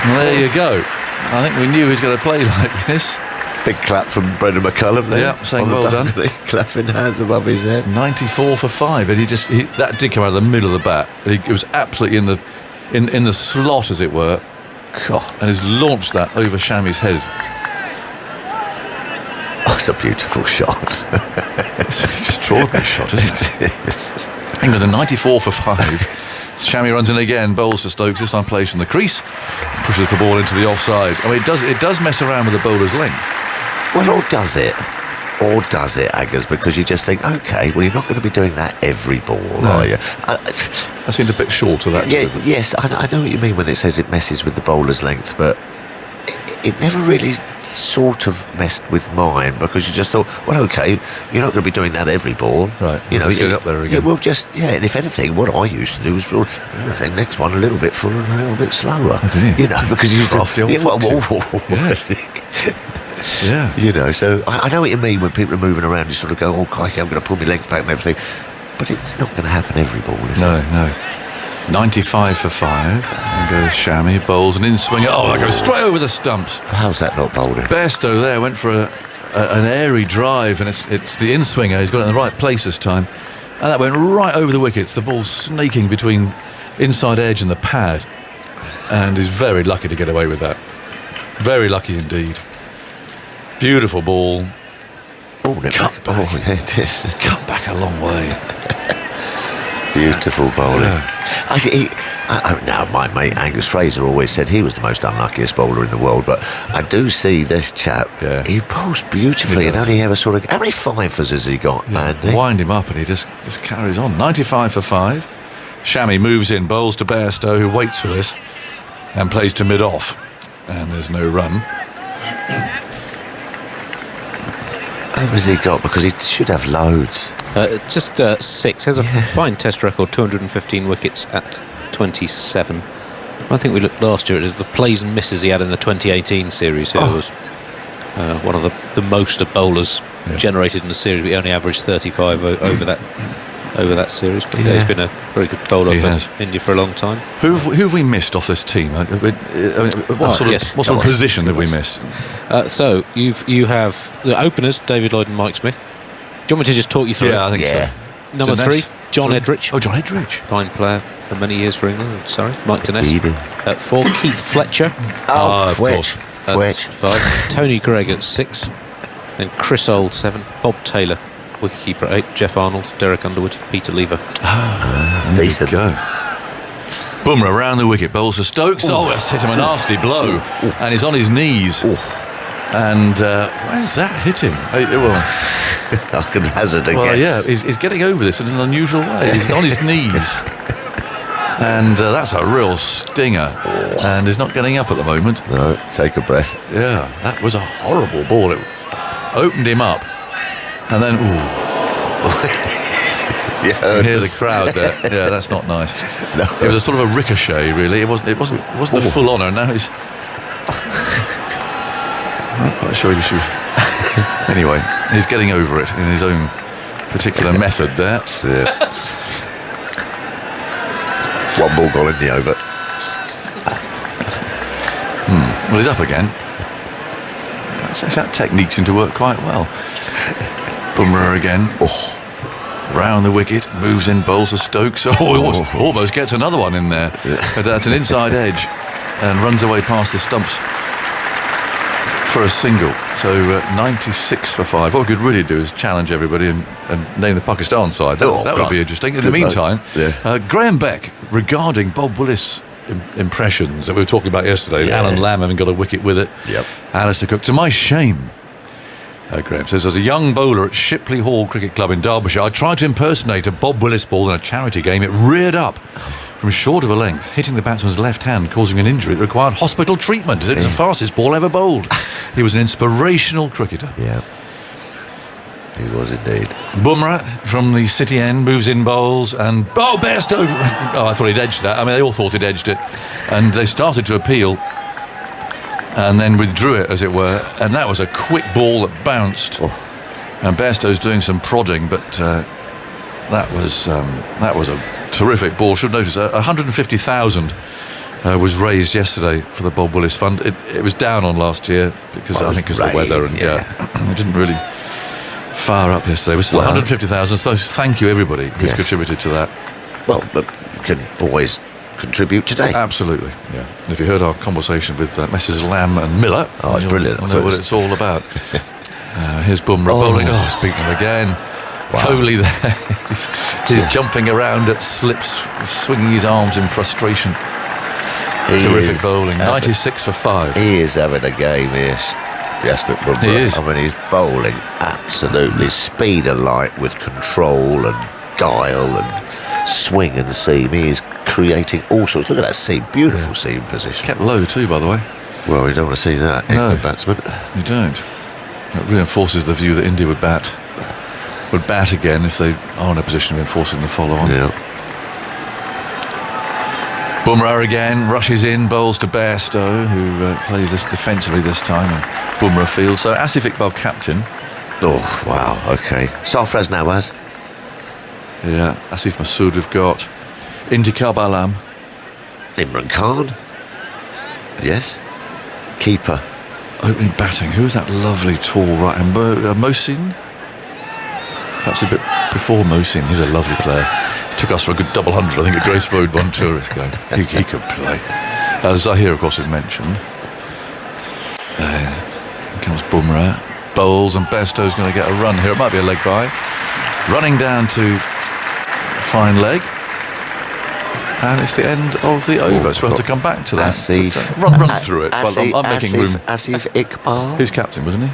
And there you go. I think we knew he was going to play like this. Big clap from Brendan McCullum there. Yeah, saying on the well done. balcony, clapping hands above his head. 94 for 5, and that did come out of the middle of the bat. It was absolutely in the slot, as it were, God, and has launched that over Shammy's head. oh, it's a beautiful shot. It's an extraordinary shot, isn't it? England are 94 for 5. Shammy runs in again, bowls to Stokes, this time plays from the crease, pushes the ball into the offside. I mean, it does mess around with the bowler's length. Well, or does it, Aggers? Because you just think, okay, well, you're not going to be doing that every ball, are you? That seemed a bit short of that. Yes, I know what you mean when it says it messes with the bowler's length, but it never really sort of messed with mine, because you just thought, well, okay, you're not going to be doing that every ball, Right, You know, let's get it up there again. Yeah, well, and if anything, what I used to do was, well, I think next one a little bit fuller and a little bit slower. Oh, did you? You know, because you used to, Crafty old foxy. Yes. Yeah. You know, so I know what you mean when people are moving around. You sort of go, oh, crikey, I'm going to pull my legs back and everything. But it's not going to happen every ball, is it? No. 95 for 5. And goes Shammy, bowls an in-swinger. Oh, that goes straight over the stumps. How's that not bowling? Bairstow there went for an airy drive, and it's the in-swinger. He's got it in the right place this time. And that went right over the wickets. The ball's snaking between inside edge and the pad. And he's very lucky to get away with that. Very lucky indeed. Beautiful ball. Oh, Cut back. Oh, yeah, it is. Cut back a long way. Beautiful bowling. Yeah. Now, my mate Angus Fraser always said he was the most unluckiest bowler in the world, but I do see this chap. Yeah. He bowls beautifully, He and does. only ever sort of. How many fifers has he got, man? Wind him up and he just carries on. 95 for 5. Shammy moves in, bowls to Bairstow, who waits for this and plays to mid-off. And there's no run. How has he got? Because he should have loads. Just 6. He has a fine test record, 215 wickets at 27. I think we looked last year at the plays and misses he had in the 2018 series. It was one of the most of bowlers generated in the series. We only averaged 35 over that series. But he's been a very good bowler for India for a long time. Who have we missed off this team? What sort of position have we missed? So you have the openers, David Lloyd and Mike Smith. Do you want me to just talk you through it? Yeah, I think so. Number 3, John Edrich. Oh, John Edrich. Fine player for many years for England. Sorry, Mike Dines. At 4, Keith Fletcher. Of course. At 5, Tony Gregg at 6. Then Chris Old 7, Bob Taylor, wicketkeeper at 8, Jeff Arnold, Derek Underwood, Peter Lever. Decent. Go. Bumrah around the wicket, bowls for Stokes. Oh, that's hit him a nasty blow, and he's on his knees. And where's that hit him? I can hazard a guess. Yeah, he's getting over this in an unusual way. He's on his knees. And that's a real stinger. And he's not getting up at the moment. No, take a breath. Yeah, that was a horrible ball. It opened him up. And then, you hear the crowd there. Yeah, that's not nice. No. It was a sort of a ricochet, really. It wasn't a full honour. Now he's... I'm not quite sure you should... Anyway, he's getting over it in his own particular method there. Yeah. One ball gone in the over. Well, he's up again. That technique seemed to work quite well. Bumrah again. Round the wicket, moves in, bowls to Stokes. Almost gets another one in there. But that's an inside edge and runs away past the stumps for a single. So 96 for 5. What we could really do is challenge everybody and name the Pakistan side. That would be interesting. In the meantime, Graham Beck, regarding Bob Willis impressions that we were talking about yesterday, Alan Lamb having got a wicket with it, Alistair Cook, to my shame, Graham says, as a young bowler at Shipley Hall Cricket Club in Derbyshire, I tried to impersonate a Bob Willis ball in a charity game. It reared up from short of a length, hitting the batsman's left hand, causing an injury that required hospital treatment. It was the fastest ball ever bowled. He was an inspirational cricketer. Yeah, he was indeed. Bumrah from the City end moves in, bowls, and Bairstow. I thought he'd edged that. I mean, they all thought he'd edged it, and they started to appeal, and then withdrew it, as it were. And that was a quick ball that bounced, and Bairstow's doing some prodding, but that was a terrific ball. Should notice 150,000 was raised yesterday for the Bob Willis Fund. It was down on last year because I think because of the weather, and it didn't really fire up yesterday. It was still 150,000. So thank you everybody who's contributed to that. Well, but you can always contribute today. Absolutely, yeah. And if you heard our conversation with Messrs. Lamb and Miller, it's brilliant. You'll know what it's all about. Here's Bumrah bowling. He's beaten him again. Wow. Kohli there, he's jumping around at slips, swinging his arms in frustration. Terrific bowling. 96 for 5. He is having a game here, Jasprit Bumrah. He is. I mean, he's bowling absolutely speed alight with control and guile and swing and seam. He is creating all sorts. Look at that seam, beautiful seam position. Kept low too, by the way. Well, you don't want to see that, England batsman. You don't. That reinforces the view that India would bat again if they are in a position of enforcing the follow-on. Yeah. Bumrah again rushes in, bowls to Bairstow, who plays this defensively this time, and Bumrah fields. So Asif Iqbal captain. Oh wow, okay. Sarfraz Nawaz. Yeah, Asif Masood we've got. Intikab Alam. Imran Khan. Yes. Keeper. Opening batting. Who's that lovely tall right hand? Mohsin? Perhaps a bit before Mohsin. He's a lovely player. He took us for a good double hundred, I think, at Grace Road one tourist game. He could play. As Zahir, of course, had mentioned. Here comes Bumrah. Bowls, and Bairstow's going to get a run here. It might be a leg by. Running down to fine leg. And it's the end of the over. So we'll have to come back to that. Asif. Run through it. Well, I'm making room. Asif Iqbal. Who's captain, wasn't he?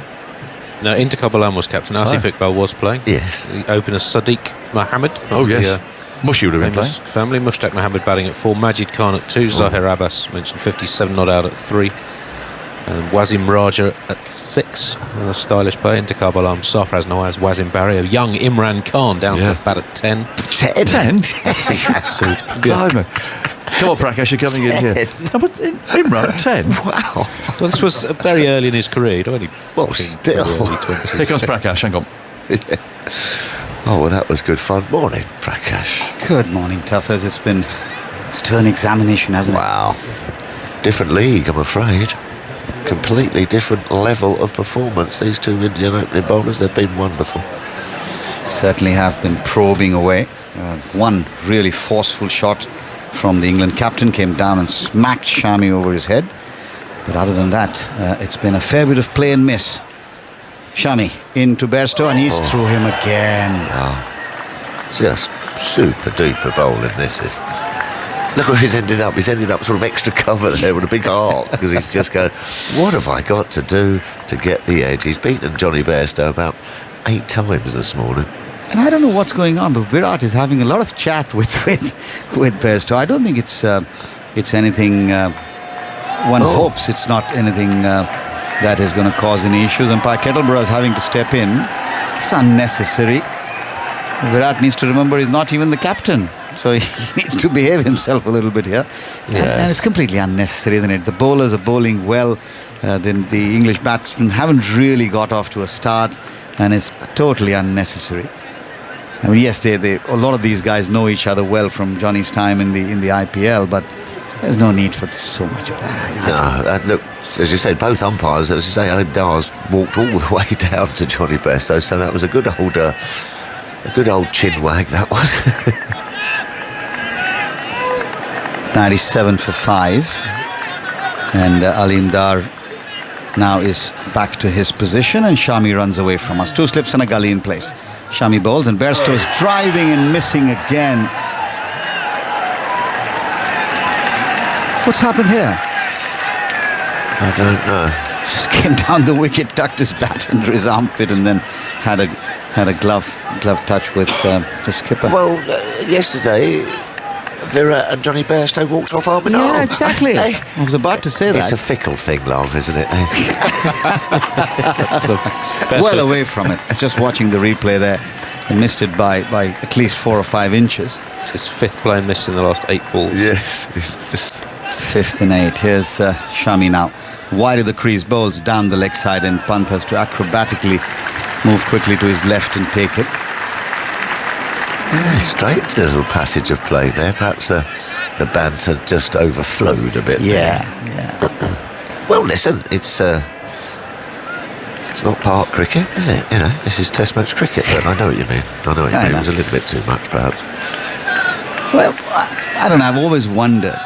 No, Intikab Alam was captain. Asif Iqbal was playing. Yes. The opener Sadiq Mohammed. Oh, yes. Mushy would have been playing. Family. Mushtaq Mohammed batting at 4. Majid Khan at 2. Zahir Abbas mentioned 57 not out at 3. And Wasim Raja at 6, a stylish play into Karbalam Safraz Nawaz, Wasim Barry, a young Imran Khan down to bat at 10. 10? Blimey. Come on, Prakash, you're coming in here. No, but Imran, 10? Wow. Well, this was very early in his career. He'd only still. early 20s. Here comes Prakash, hang on. Oh, well, that was good fun. Morning, Prakash. Good morning, Tuffers. It's been a stern examination, hasn't it? Wow. Different league, I'm afraid. Completely different level of performance. These two Indian opening bowlers, they've been wonderful. Certainly have been probing away. One really forceful shot from the England captain came down and smacked Shami over his head. But other than that, it's been a fair bit of play and miss. Shami into Bairstow, and he's through him again. Wow. Just super duper bowling this is. Look where he's ended up. He's ended up sort of extra cover there with a big arc because he's just going, what have I got to do to get the edge? He's beaten Johnny Bairstow about 8 times this morning. And I don't know what's going on, but Virat is having a lot of chat with Bairstow. I don't think it's anything. One hopes it's not anything that is going to cause any issues. And Kettleborough is having to step in. It's unnecessary. Virat needs to remember he's not even the captain, so he needs to behave himself a little bit here. And it's completely unnecessary, isn't it? The bowlers are bowling well. Then the English batsmen haven't really got off to a start, and it's totally unnecessary. I mean, yes, a lot of these guys know each other well from Johnny's time in the IPL, but there's no need for so much of that. No, look, as you said, both umpires, as you say, Alim Dar's walked all the way down to Johnny Bairstow, so that was a good old chin wag, that was. 97 for 5, and Alim Dar now is back to his position, and Shami runs away from us. 2 slips and a gully in place. Shami bowls, and Bairstow is driving and missing again. What's happened here? I don't know. Just came down the wicket, tucked his bat under his armpit, and then had a glove touch with the skipper. Well, yesterday, Virat and Johnny Bairstow walked off arm in arm. Yeah, exactly. I was about to say that. It's a fickle thing, love, isn't it? Well away from it. Just watching the replay there, and missed it by at least 4 or 5 inches. It's his 5th play and miss in the last 8 balls. Yes, it's just 5th and 8. Here's Shami now. Wide of the crease, bowls down the leg side, and Pant has to acrobatically move quickly to his left and take it. Yeah, strange little passage of play there. Perhaps the banter just overflowed a bit. Yeah. Well, listen, it's not park cricket, is it? You know, this is Test match cricket. But I know what you mean. It was a little bit too much, perhaps. Well, I don't know. I've always wondered.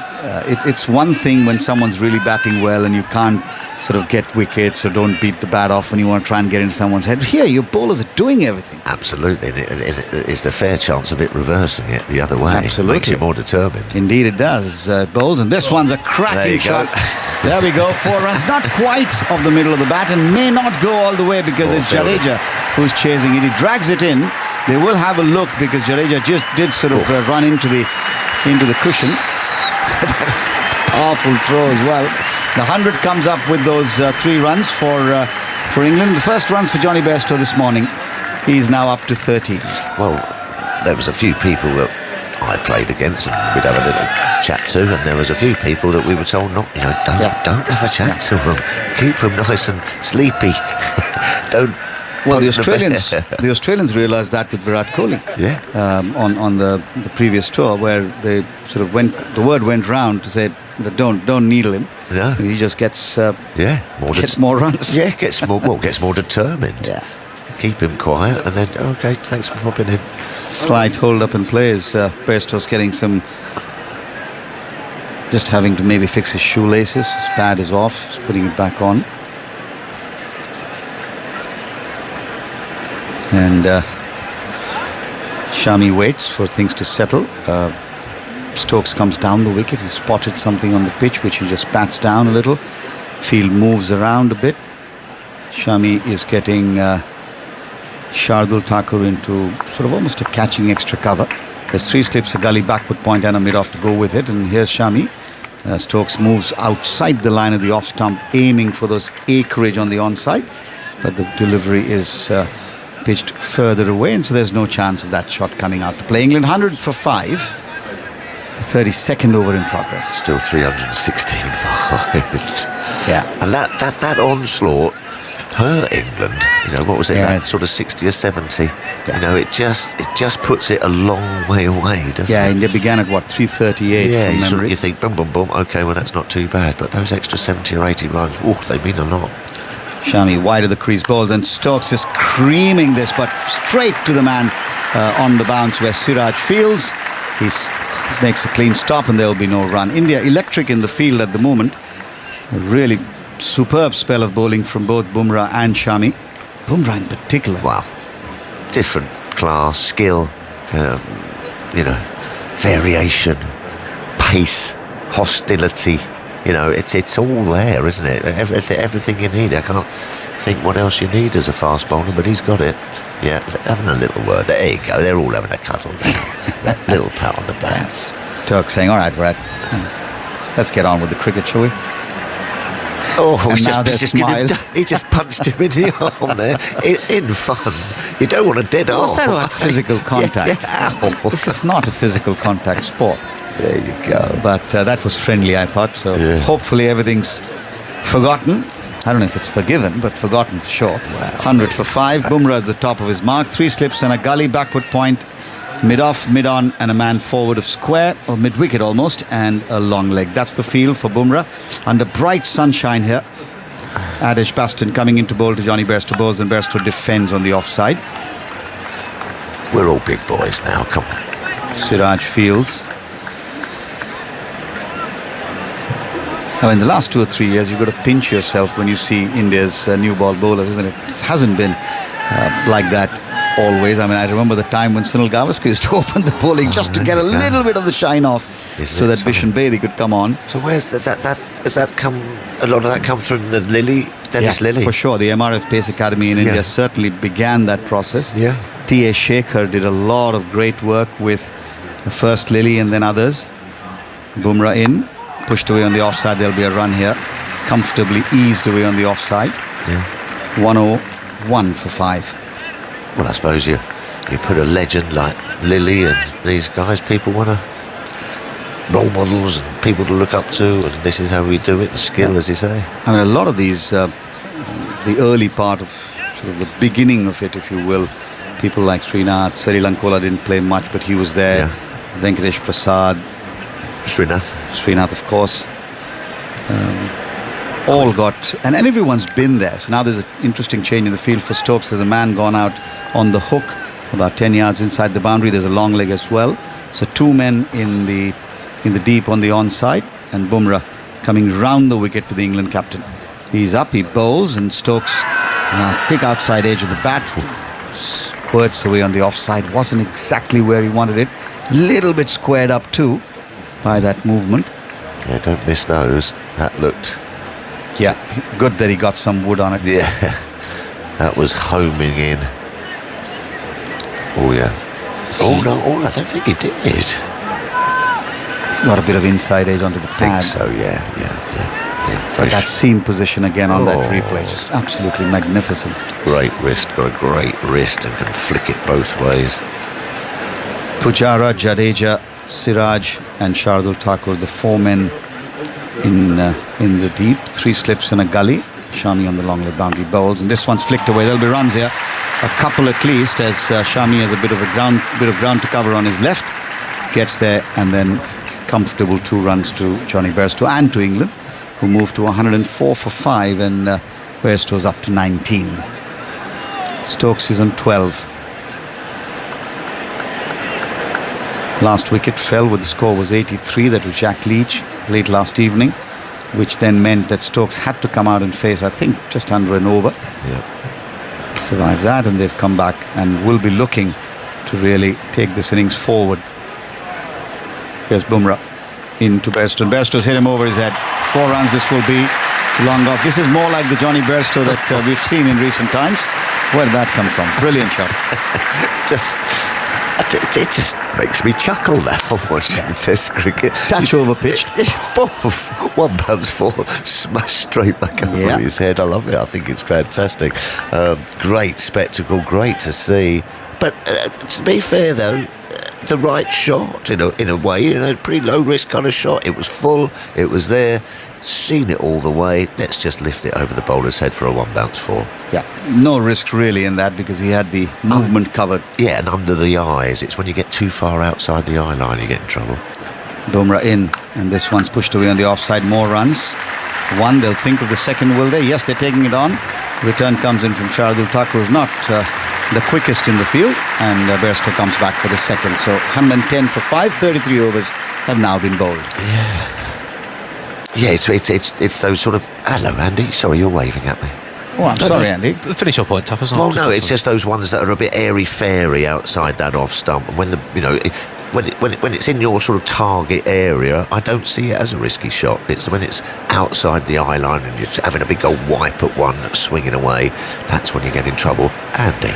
It's one thing when someone's really batting well and you can't sort of get wickets or don't beat the bat off when you want to try and get in someone's head. Here, your bowlers are doing everything. Absolutely. It's the fair chance of it reversing it the other way. Absolutely. It makes you more determined. Indeed it does. Bowls, and this one's a cracking shot. There we go. 4 runs. Not quite off the middle of the bat, and may not go all the way because it's Jadeja who's chasing it. He drags it in. They will have a look because Jadeja just did sort of run into the cushion. That was a powerful throw as well. The 100 comes up with those 3 runs for England. The first runs for Johnny Bairstow this morning. He's now up to 30. Well, there was a few people that I played against and we'd have a little chat to, and there was a few people that we were told not, don't have a chat to them. Keep them nice and sleepy. Don't. Well, the Australians realised that with Virat Kohli. Yeah. On the previous tour, where they sort of the word went round to say that don't needle him. No. He just gets more runs. Yeah, gets more determined. Yeah. Keep him quiet, and then okay, thanks for popping in. Slight hold up in play as Bairstow's getting some. Just having to maybe fix his shoelaces. His pad is off. He's putting it back on. And Shami waits for things to settle. Stokes comes down the wicket. He spotted something on the pitch, which he just bats down a little. Field moves around a bit. Shami is getting Shardul Thakur into sort of almost a catching extra cover. There's 3 slips, a gully, backward point and a mid-off to go with it. And here's Shami. Stokes moves outside the line of the off stump, aiming for those acreage on the onside, but the delivery is pitched further away, and so there's no chance of that shot coming out to play. England 100 for 5. 32nd over in progress. Still 316 behind. Yeah. And that onslaught hurt England. What was it? Yeah. That sort of 60 or 70. Yeah. It just puts it a long way away, doesn't it? Yeah, India began at 338 Yeah, from memory. you think, boom, boom, boom, okay, well, that's not too bad. But those extra 70 or 80 runs, they mean a lot. Shami wide of the crease balls, and Stokes is creaming this, but straight to the man on the bounce where Siraj fields. He makes a clean stop, and there will be no run. India electric in the field at the moment. A really superb spell of bowling from both Bumrah and Shami. Bumrah in particular. Wow. Different class, skill, variation, pace, hostility. It's all there, isn't it? Everything you need. I can't think what else you need as a fast bowler, but he's got it. Yeah, having a little word. There you go. They're all having a cuddle there. That little pat on the back. Turk saying, all right, Brad, let's get on with the cricket, shall we? Oh, he just punched him in the arm there. In fun. You don't want a dead arm. What's that about physical contact? Yeah. This is not a physical contact sport. There you go. But that was friendly, I thought. So hopefully everything's forgotten. I don't know if it's forgiven, but forgotten for sure. Wow. 100 for 5. Bumrah at the top of his mark. 3 slips and a gully backward point. Mid-off, mid-on, and a man forward of square, or mid-wicket almost, and a long leg. That's the field for Bumrah. Under bright sunshine here. Adesh Baston coming into bowl to Johnny Bairstow bowls, and Bairstow defends on the offside. We're all big boys now, come on. Siraj fields. Now, in the last 2 or 3 years, you've got to pinch yourself when you see India's new ball bowlers, isn't it? It hasn't been like that always. I mean, I remember the time when Sunil Gavaskar used to open the bowling just to get a little bit of the shine off, so that Bishan Bedi could come on. So where's has that come? A lot of that come from the Dennis Lilly? For sure. The MRF Pace Academy in India certainly began that process. Yeah. T.A. Shekhar did a lot of great work with first Lilly and then others. Bumrah in. Pushed away on the offside. There'll be a run here. Comfortably eased away on the offside. Yeah. 101 for 5. Well, I suppose you put a legend like Lilly and these guys, people want to role models and people to look up to, and this is how we do it, skill, as you say. I mean, a lot of these, the early part of sort of the beginning of it, if you will, people like Srinath, Srilankola didn't play much, but he was there. Yeah. Venkatesh Prasad. Srinath, of course. All got, and everyone's been there. So now there's an interesting change in the field for Stokes. There's a man gone out on the hook, about 10 yards inside the boundary. There's a long leg as well. So 2 men in the deep on the onside, and Bumrah coming round the wicket to the England captain. He's up, he bowls, and Stokes, thick outside edge of the bat, squirts away on the offside. Wasn't exactly where he wanted it. Little bit squared up too by that movement. Yeah, don't miss those. That looked... Yeah, good that he got some wood on it. Yeah, that was homing in. Oh, yeah. Oh, no, I don't think he did. Got a bit of inside edge onto the pad. I think so, yeah. But that seam position again on that replay, just absolutely magnificent. Great wrist, got a great wrist and can flick it both ways. Pujara, Jadeja, Siraj and Shardul Thakur, the 4 men in the deep. 3 slips and a gully. Shami on the long leg boundary bowls, and this one's flicked away. There'll be runs here, a couple at least, as Shami has a bit of ground to cover on his left, gets there, and then comfortable 2 runs to Johnny Bairstow and to England, who moved to 104 for 5, and Bairstow's up to 19. Stokes is on 12. Last wicket fell with the score was 83. That was Jack Leach late last evening, which then meant that Stokes had to come out and face, I think, just under an over. Yeah. Survive that, and they've come back and will be looking to really take this innings forward. Here's Bumrah into Bairstow, and Bairstow's hit him over his head. 4 runs, this will be long off. This is more like the Johnny Bairstow that we've seen in recent times. Where did that come from? Brilliant shot. Just It just makes me chuckle now watching Test cricket. Touch over pitched. One bounce four, smashed straight back over his head. I love it. I think it's fantastic. Great spectacle, great to see. But to be fair, though, the right shot in a way, pretty low risk kind of shot. It was full, it was there, seen it all the way. Let's just lift it over the bowler's head for a one bounce four. Yeah, no risk really in that because he had the movement covered. Yeah, and under the eyes. It's when you get too far outside the eye line you get in trouble. Bumrah in, and this one's pushed away on the offside. More runs. One, they'll think of the second, will they? Yes, they're taking it on. Return comes in from Shardul Thakur, who's not the quickest in the field, and Bairstow comes back for the second. So 110 for 5, 33 overs have now been bowled. Yeah, it's those sort of... Hello, Andy. Sorry, you're waving at me. Oh, I'm sorry, Andy. Finish your point, Tuffers. Well, no, it's just those ones that are a bit airy-fairy outside that off stump. And when when it's in your sort of target area, I don't see it as a risky shot. It's when it's outside the eye line and you're having a big old wipe at one that's swinging away. That's when you get in trouble. Andy.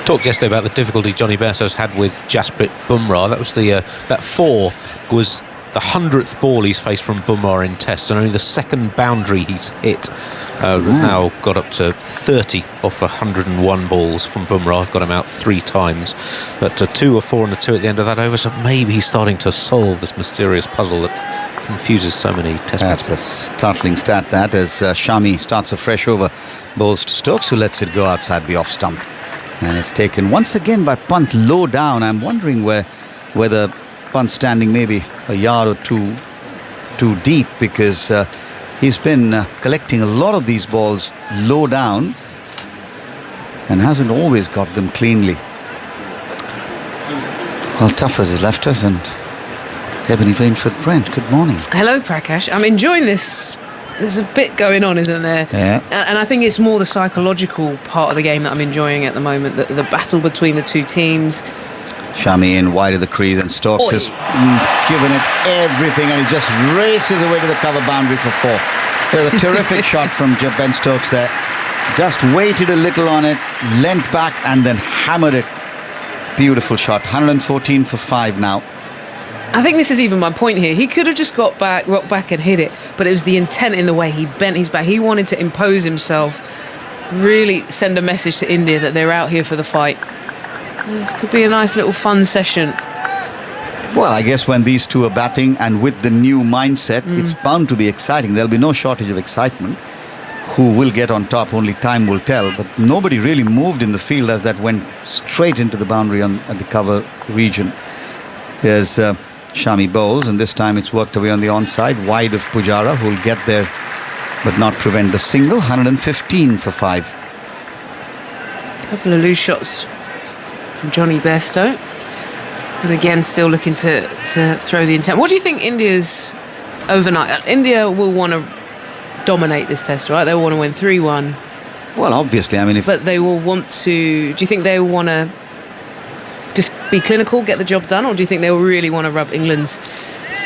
Talked yesterday about the difficulty Johnny Bairstow's had with Jasprit Bumrah. That was that 4 was the 100th ball he's faced from Bumrah in Tests, and only the second boundary he's hit. Now got up to 30 off 101 balls from Bumrah. Got him out 3 times, but 2 or 4 and a 2 at the end of that over. So maybe he's starting to solve this mysterious puzzle that confuses so many Test That's batsmen. a startling stat, that, as Shami starts a fresh over, bowls to Stokes, who lets it go outside the off stump, and it's taken once again by Pant low down. I'm wondering whether Pant standing maybe a yard or two too deep, because he's been collecting a lot of these balls low down and hasn't always got them cleanly. Well, Tuffers has left us, and Ebony Vainford Brent, good morning. Hello, Prakash. I'm enjoying this. There's a bit going on, isn't there? Yeah. And I think it's more the psychological part of the game that I'm enjoying at the moment, the battle between the two teams. Shami in wide of the crease, and Stokes has given it everything, and he just races away to the cover boundary for 4. There's a terrific shot from Ben Stokes there. Just waited a little on it, leant back, and then hammered it. Beautiful shot. 114 for 5 now. I think this is even my point here. He could have just rocked back and hit it, but it was the intent in the way he bent his back. He wanted to impose himself, really send a message to India that they're out here for the fight. This could be a nice little fun session. Well, I guess when these two are batting and with the new mindset, it's bound to be exciting. There'll be no shortage of excitement. Who will get on top, only time will tell. But nobody really moved in the field as that went straight into the boundary at the cover region. Here's Shami bowls, and this time it's worked away on the onside, wide of Pujara, who will get there but not prevent the single. 115 for 5. A couple of loose shots from Johnny Bairstow, but again still looking to throw the intent. What do you think India's overnight? India will want to dominate this test, right? They will want to win 3-1. Well, obviously, I mean, but they will want to. Do you think they will want to just be clinical, get the job done, or do you think they will really want to rub England's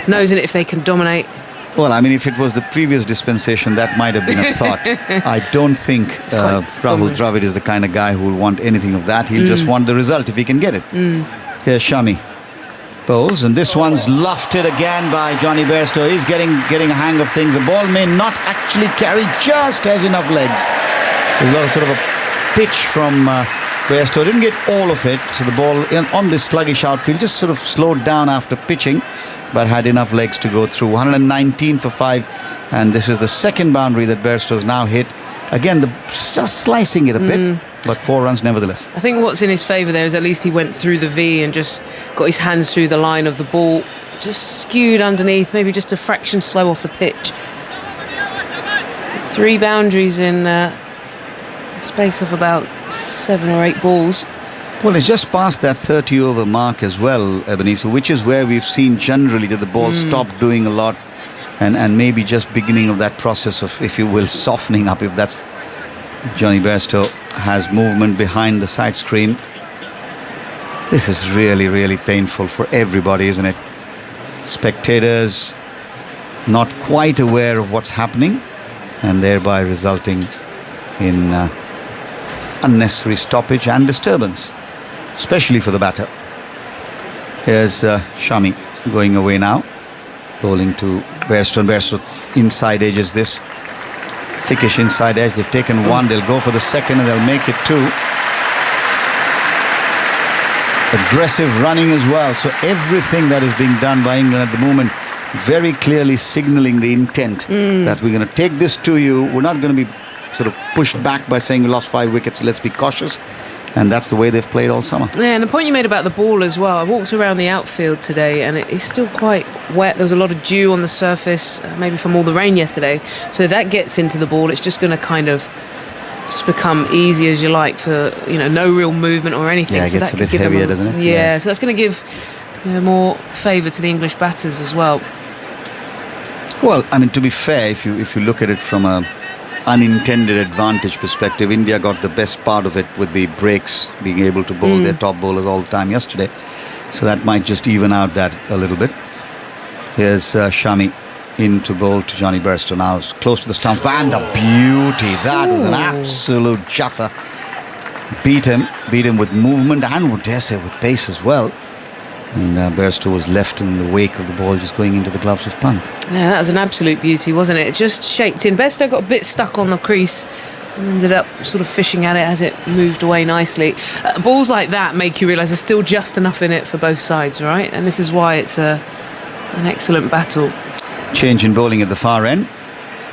nose in it if they can dominate? Well, I mean, if it was the previous dispensation, that might have been a thought. I don't think Rahul Dravid is the kind of guy who will want anything of that. He'll just want the result if he can get it. Here's Shami bowls, and this one's lofted again by Johnny Bairstow. He's getting a hang of things. The ball may not actually carry, just has enough legs. There's a lot of sort of a pitch from Bairstow. Didn't get all of it, so the ball on this sluggish outfield just sort of slowed down after pitching, but had enough legs to go through. 119 for 5, and this is the second boundary that Bairstow's now hit. Again, just slicing it a bit, but 4 runs nevertheless. I think what's in his favour there is at least he went through the V and just got his hands through the line of the ball, just skewed underneath, maybe just a fraction slow off the pitch. 3 boundaries in the space of about 7 or 8 balls. Well, it's just past that 30 over mark as well, Ebenezer, which is where we've seen generally that the ball stopped doing a lot, and maybe just beginning of that process of, if you will, softening up, if that's Johnny Bairstow has movement behind the side screen. This is really, really painful for everybody, isn't it? Spectators not quite aware of what's happening, and thereby resulting in unnecessary stoppage and disturbance. especially for the batter. Here's Shami going away now, bowling to Bairstow. And Bairstow inside edge is this. Thickish inside edge. They've taken one, they'll go for the second and they'll make it two. Aggressive running as well. So everything that is being done by England at the moment, very clearly signalling the intent that we're going to take this to you. We're not going to be sort of pushed back by saying we lost 5 wickets, let's be cautious. And that's the way they've played all summer. Yeah, and the point you made about the ball as well. I walked around the outfield today and it's still quite wet. There was a lot of dew on the surface, maybe from all the rain yesterday. So if that gets into the ball, it's just going to kind of just become easy as you like for, no real movement or anything. Yeah, it so gets that a bit could give heavier, them doesn't it? Yeah, so that's going to give more favour to the English batters as well. Well, I mean, to be fair, if you look at it from a unintended advantage perspective, India got the best part of it with the breaks, being able to bowl their top bowlers all the time yesterday. So that might just even out that a little bit. Here's Shami in to bowl to Johnny Bairstow. Now it's close to the stump, and a beauty. That was an absolute jaffa. Beat him with movement and, would dare say, with pace as well. And Bairstow was left in the wake of the ball, just going into the gloves of Pant. Yeah, that was an absolute beauty, wasn't it? It just shaped in. Bairstow got a bit stuck on the crease and ended up sort of fishing at it as it moved away nicely. Balls like that make you realise there's still just enough in it for both sides, right? And this is why it's an excellent battle. Change in bowling at the far end.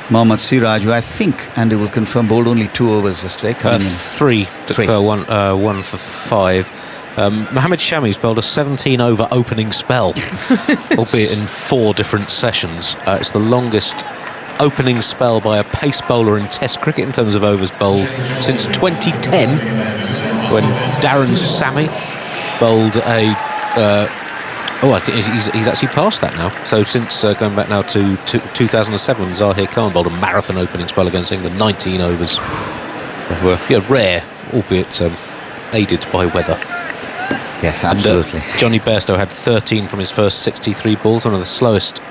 Mohammad Siraj, who I think Andy will confirm, bowled only 2 overs yesterday. Three. One for 5. Mohammad Shami's bowled a 17-over opening spell, albeit in 4 different sessions. It's the longest opening spell by a pace bowler in Test cricket in terms of overs bowled since 2010, when Darren Sammy bowled I think he's actually passed that now. So since going back now to 2007, when Zahir Khan bowled a marathon opening spell against England, 19 overs. Were rare, albeit aided by weather. Yes, absolutely. And, Johnny Bairstow had 13 from his first 63 balls, one of the slowest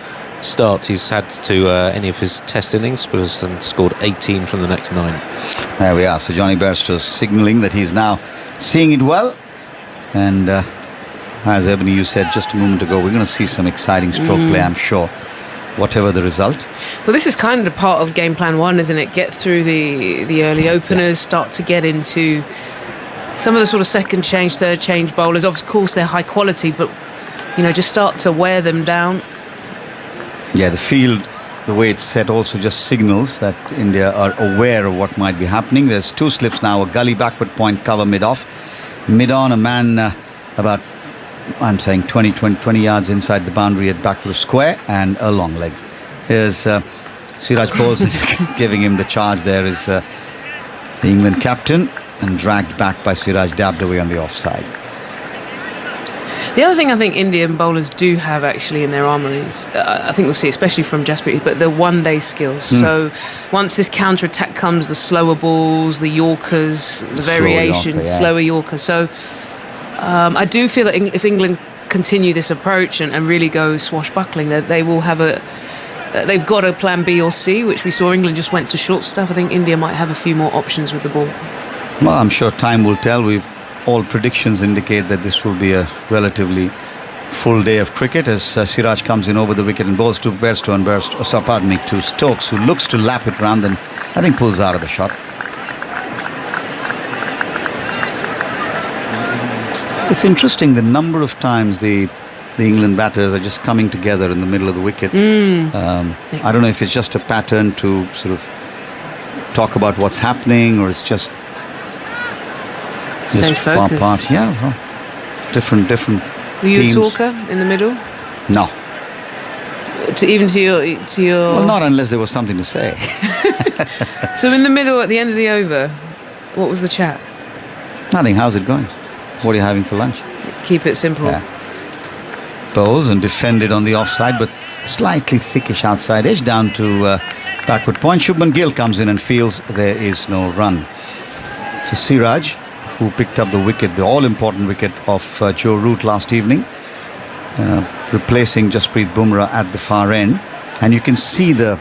starts he's had to any of his Test innings, but has scored 18 from the next 9. There we are. So Johnny Bairstow signalling that he's now seeing it well. And as Ebony, you said just a moment ago, we're going to see some exciting stroke play, I'm sure, whatever the result. Well, this is kind of part of game plan 1, isn't it? Get through the early openers, start to get into some of the sort of second change, third change bowlers. Of course, they're high quality, but, just start to wear them down. Yeah, the field, the way it's set also just signals that India are aware of what might be happening. There's 2 slips now, a gully backward point cover mid-off. Mid-on, a man about, I'm saying 20 yards inside the boundary at backward square, and a long leg. Here's Siraj bowls, giving him the charge. There is the England captain, and dragged back by Siraj, dabbed away on the offside. The other thing I think Indian bowlers do have actually in their armour is, I think we'll see, especially from Jasprit, but the one-day skills. So once this counter-attack comes, the slower balls, the Yorkers, the variation, slower Yorker. So I do feel that if England continue this approach and really go swashbuckling, that they will have they've got a plan B or C, which we saw England just went to short stuff. I think India might have a few more options with the ball. Well, I'm sure time will tell. All predictions indicate that this will be a relatively full day of cricket as Siraj comes in over the wicket and bowls to Bairstow and to Stokes, who looks to lap it round and I think pulls out of the shot. It's interesting the number of times the England batters are just coming together in the middle of the wicket. I don't know if it's just a pattern to sort of talk about what's happening, or it's just stay focused. Different Were you teams. a talker in the middle? No. To your. Well, not unless there was something to say. So in the middle, at the end of the over, what was the chat? Nothing. How's it going? What are you having for lunch? Keep it simple. Yeah. Bowls and defended on the offside, but slightly thickish outside edge down to backward point. Shubman Gill comes in and feels there is no run. So Siraj, who picked up the wicket, the all-important wicket of Joe Root last evening, replacing Jasprit Bumrah at the far end. And you can see the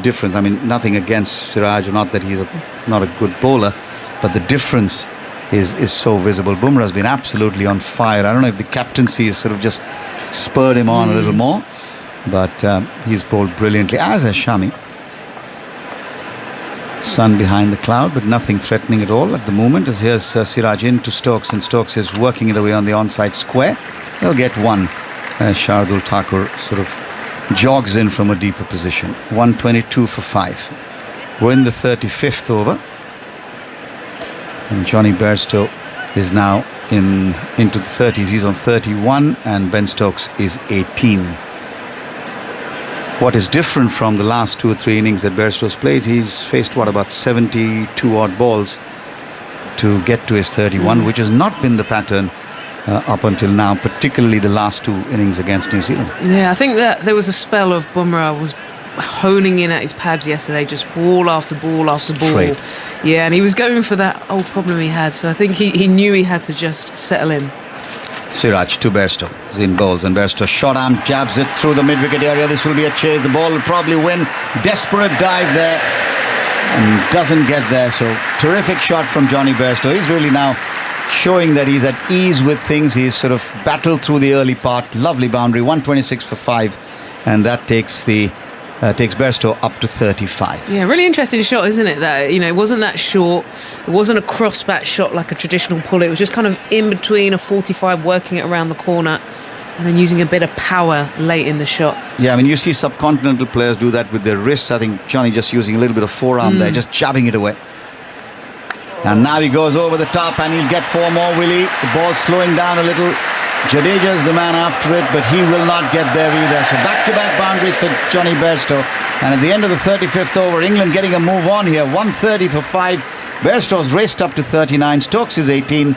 difference. I mean, nothing against Siraj, or not that he's not a good bowler, but the difference is so visible. Bumrah's been absolutely on fire. I don't know if the captaincy has sort of just spurred him on a little more, but he's bowled brilliantly, as has Shami. Sun behind the cloud, but nothing threatening at all at the moment. As here's Siraj into Stokes, and Stokes is working it away on the onside square. They'll get one. Shardul Thakur sort of jogs in from a deeper position. 122 for 5. We're in the 35th over, and Johnny Bairstow is now into the 30s. He's on 31, and Ben Stokes is 18. What is different from the last 2 or 3 innings that Bairstow's played, he's faced about 72 odd balls to get to his 31, which has not been the pattern up until now, particularly the last 2 innings against New Zealand. Yeah, I think that there was a spell of Bumrah was honing in at his pads yesterday, just ball after ball after Straight. ball. Yeah, and he was going for that old problem he had, so I think he knew he had to just settle in. Siraj to Bairstow. He's in bowls, and Bairstow short arm jabs it through the mid-wicket area. This will be a chase. The ball will probably win. Desperate dive there, and doesn't get there. So terrific shot from Johnny Bairstow. He's really now showing that he's at ease with things. He's sort of battled through the early part. Lovely boundary, 126 for 5, and that takes Bairstow up to 35. Yeah, really interesting shot, isn't it? That, it wasn't that short. It wasn't a cross-bat shot like a traditional pull. It was just kind of in between a 45, working it around the corner, and then using a bit of power late in the shot. Yeah, I mean, you see subcontinental players do that with their wrists. I think Johnny just using a little bit of forearm there, just jabbing it away. And now he goes over the top, and he'll get 4 more, will he? The ball's slowing down a little. Jadeja's the man after it, but he will not get there either. So back-to-back boundaries for Johnny Bairstow. And at the end of the 35th over, England getting a move on here. 130 for 5. Bairstow's raced up to 39. Stokes is 18.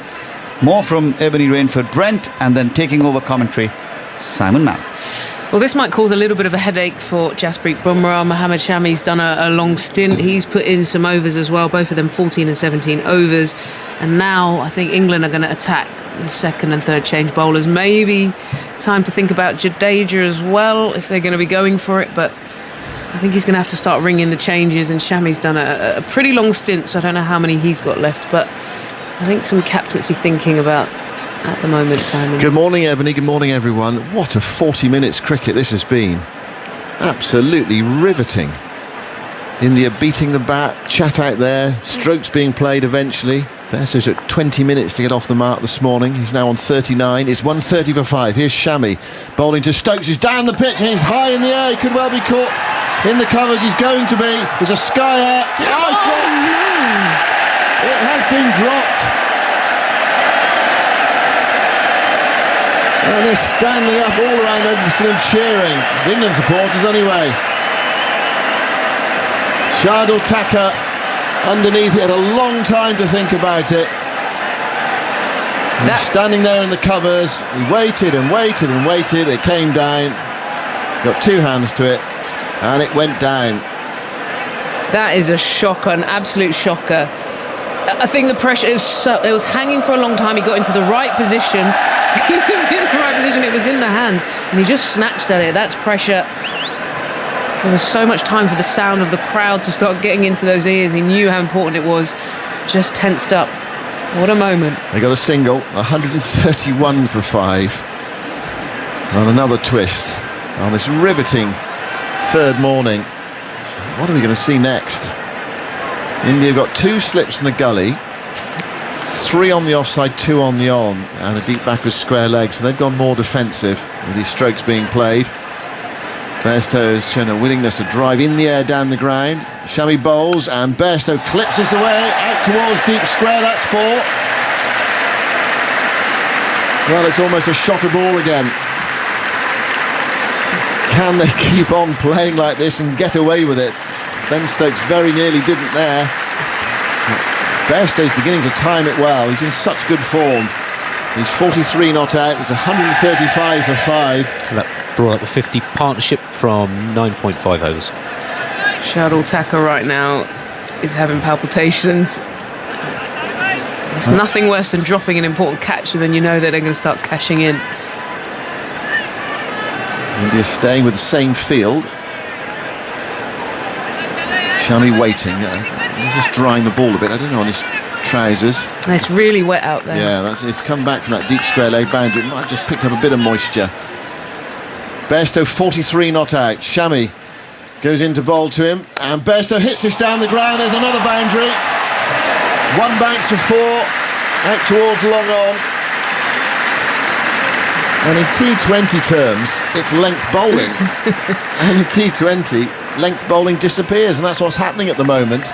More from Ebony Rainford Brent, and then taking over commentary, Simon Mann. Well, this might cause a little bit of a headache for Jasprit Bumrah. Mohammad Shami's done a long stint. He's put in some overs as well, both of them 14 and 17 overs. And now I think England are going to attack the second and third change bowlers. Maybe time to think about Jadeja as well, if they're going to be going for it. But I think he's going to have to start ringing the changes. And Shami's done a pretty long stint, so I don't know how many he's got left. But I think some captaincy thinking about at the moment, Simon. Good morning, Ebony. Good morning, everyone. What a 40 minutes cricket this has been. Absolutely riveting. India beating the bat, chat out there, strokes being played eventually. Bairstow took 20 minutes to get off the mark this morning. He's now on 39. It's 130 for 5. Here's Shami bowling to Stokes, who's down the pitch and he's high in the air. He could well be caught in the covers. He's going to be. There's a sky air. Oh, dropped. No. It has been dropped. And they're standing up all around Edgbaston and cheering. The England supporters anyway. Shardul Thakur underneath. He had a long time to think about it. And standing there in the covers, he waited and waited and waited. It came down. Got 2 hands to it, and it went down. That is a shocker, an absolute shocker. I think the pressure, it was hanging for a long time. He got into the right position. He was in the right position. It was in the hands, and he just snatched at it. That's pressure. There was so much time for the sound of the crowd to start getting into those ears. He knew how important it was. Just tensed up. What a moment. They got a single, 131 for 5. On another twist on this riveting third morning. What are we going to see next? India got 2 slips in the gully, 3 on the offside, 2 on the on, and a deep backward square leg. So they've gone more defensive with these strokes being played. Bairstow has shown a willingness to drive in the air down the ground. Shami bowls, and Bairstow clips this away out towards deep square. That's 4. Well, it's almost a shotter ball again. Can they keep on playing like this and get away with it? Ben Stokes very nearly didn't there. Bairstow's beginning to time it well. He's in such good form. He's 43 not out. It's 135 for 5. That brought up the 50 partnership from 9.5 overs. Shardul Thakur right now is having palpitations. There's nothing worse than dropping an important catch, and then you know that they're going to start cashing in. India's staying with the same field. Shami waiting. He's just drying the ball a bit. I don't know on his trousers. It's really wet out there. Yeah, it's come back from that deep square leg boundary. It might have just picked up a bit of moisture. Bairstow 43 not out. Shami goes in to bowl to him, and Bairstow hits this down the ground. There's another boundary. One bounce for 4, out towards long on. And in T20 terms, it's length bowling. And in T20, length bowling disappears, and that's what's happening at the moment.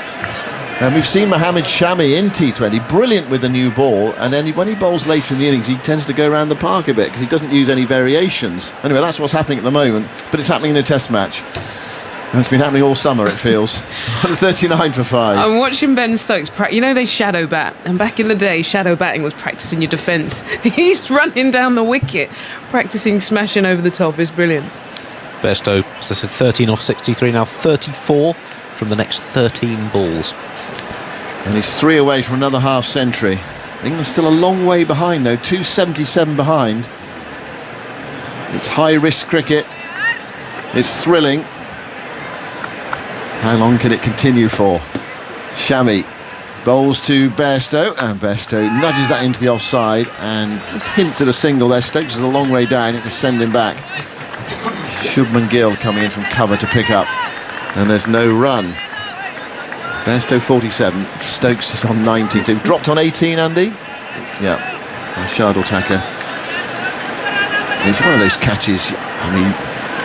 And we've seen Mohammad Shami in T20, brilliant with the new ball, and then when he bowls later in the innings, he tends to go around the park a bit because he doesn't use any variations. Anyway, that's what's happening at the moment, but it's happening in a test match. And it's been happening all summer, it feels. 39 for 5. I'm watching Ben Stokes they shadow bat, and back in the day, shadow batting was practicing your defence. He's running down the wicket, practicing smashing over the top. It's brilliant. Bairstow, as I said, 13 off 63, now 34 from the next 13 balls. And he's 3 away from another half century. England's still a long way behind though, 277 behind. It's high risk cricket. It's thrilling. How long can it continue for? Shami bowls to Bairstow, and Bairstow nudges that into the offside and just hints at a single there. Stokes is a long way down, it to send him back. Shubman Gill coming in from cover to pick up, and there's no run. Bairstow 47, Stokes is on 19, so dropped on 18, Andy? Yeah, Shardul Thakur. It's one of those catches, I mean,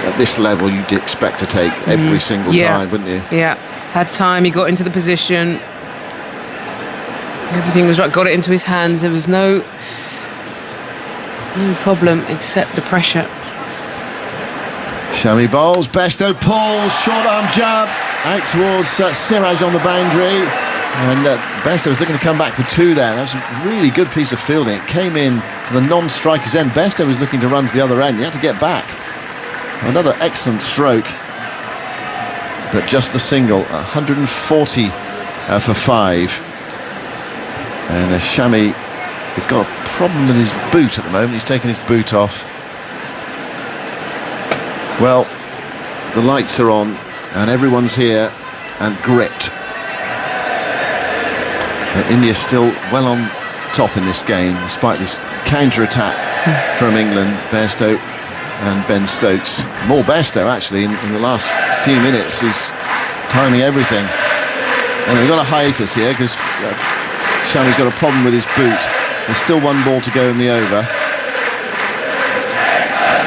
at this level you'd expect to take every single time, wouldn't you? Yeah, had time, he got into the position. Everything was right, got it into his hands. There was no problem except the pressure. Shami bowls, Bairstow pulls, short arm jab out towards Siraj on the boundary, and Bairstow was looking to come back for 2 there. That was a really good piece of fielding. It came in to the non-striker's end. Bairstow was looking to run to the other end. He had to get back. Another excellent stroke, but just the single. 140 for 5. And Shami has got a problem with his boot at the moment. He's taken his boot off. Well, the lights are on and everyone's here and gripped. India's still well on top in this game despite this counter-attack from England. Bairstow and Ben Stokes. More Bairstow actually in the last few minutes. He's timing everything. And we've got a hiatus here because Shami's got a problem with his boot. There's still 1 ball to go in the over.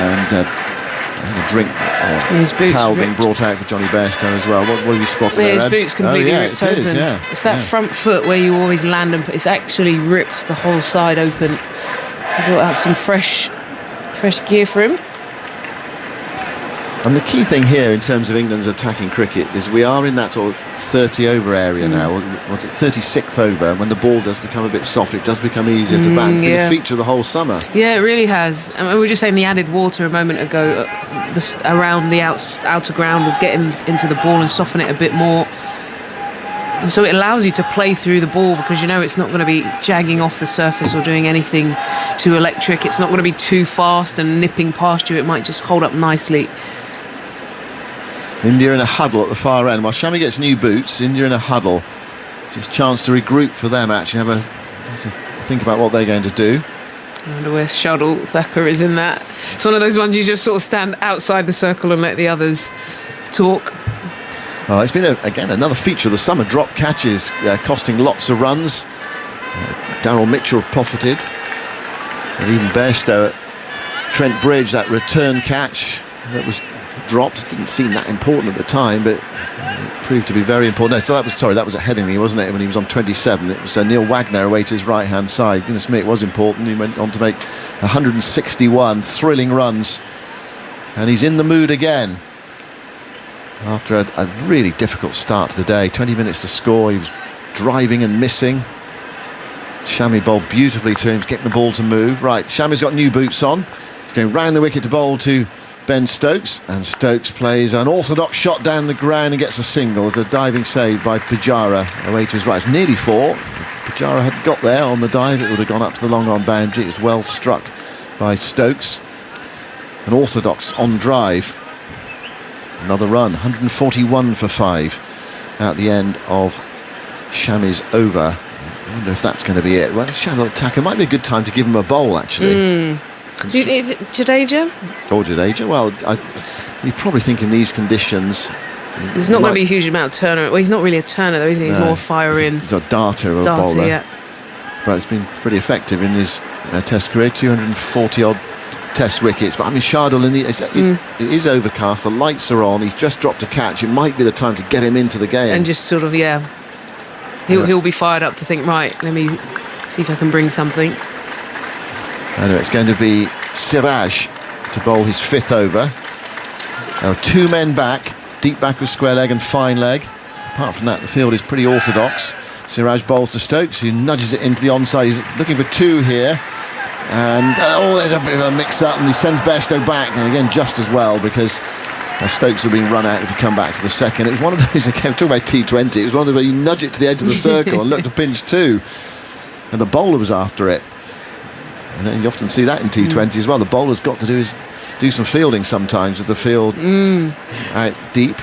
And a drink or towel being brought out for Johnny Bairstow as well. What have you spotted there, his Ebs? boot's completely ripped open. It's that front foot where you always land and it's actually ripped the whole side open. I brought out some fresh gear for him. And the key thing here in terms of England's attacking cricket is we are in that sort of 30 over area now, or what's it, 36th over. When the ball does become a bit softer, it does become easier to bat. It's been a feature the whole summer. Yeah, it really has. I mean, we were just saying the added water a moment ago around the outer ground would get into the ball and soften it a bit more. And so it allows you to play through the ball because you know it's not going to be jagging off the surface or doing anything too electric. It's not going to be too fast and nipping past you. It might just hold up nicely. India in a huddle at the far end. While Shami gets new boots, India in a huddle. Just a chance to regroup for them, actually. Have to think about what they're going to do. I wonder where Shardul Thakur is in that. It's one of those ones you just sort of stand outside the circle and let the others talk. Well, it's been, again, another feature of the summer. Drop catches costing lots of runs. Daryl Mitchell profited. And even Bairstow at Trent Bridge, that return catch that was dropped. Didn't seem that important at the time, but it proved to be very important. No, that was at Headingley, wasn't it, when he was on 27. It was Neil Wagner away to his right-hand side. Goodness me, it was important. He went on to make 161 thrilling runs, and he's in the mood again after a really difficult start to the day. 20 minutes to score. He was driving and missing. Shami bowled beautifully to him, getting the ball to move. Right, Shami's got new boots on. He's going round the wicket to bowl to Ben Stokes, and Stokes plays an orthodox shot down the ground and gets a single. It's a diving save by Pujara away to his right. It's nearly 4. Pujara had got there on the dive. It would have gone up to the long on boundary. It was well struck by Stokes. An orthodox on drive. Another run, 141 for 5 at the end of Shami's over. I wonder if that's going to be it. Well, Shadal attacker might be a good time to give him a bowl, actually. Do you think Jadeja? Or Jadeja? Well, you probably think in these conditions... There's not going to be a huge amount of turner. Well, he's not really a turner, though, is he? He's more fire in. He's a darter of a bowler. Yeah. But it's been pretty effective in his Test career, 240-odd Test wickets. But I mean, Shardul, it is overcast, the lights are on, he's just dropped a catch. It might be the time to get him into the game. And just sort of, he'll be fired up to think, right, let me see if I can bring something. Anyway, it's going to be Siraj to bowl his 5th over. There are 2 men back, deep back with square leg and fine leg. Apart from that, the field is pretty orthodox. Siraj bowls to Stokes, who nudges it into the onside. He's looking for 2 here. And, there's a bit of a mix-up, and he sends Bairstow back. And again, just as well, because Stokes have been run out if you come back for the second. It was one of those, again, talking about T20, it was one of those where you nudge it to the edge of the circle and look to pinch 2. And the bowler was after it. And then you often see that in T20 as well. The bowler's got to do some fielding sometimes with the field out deep.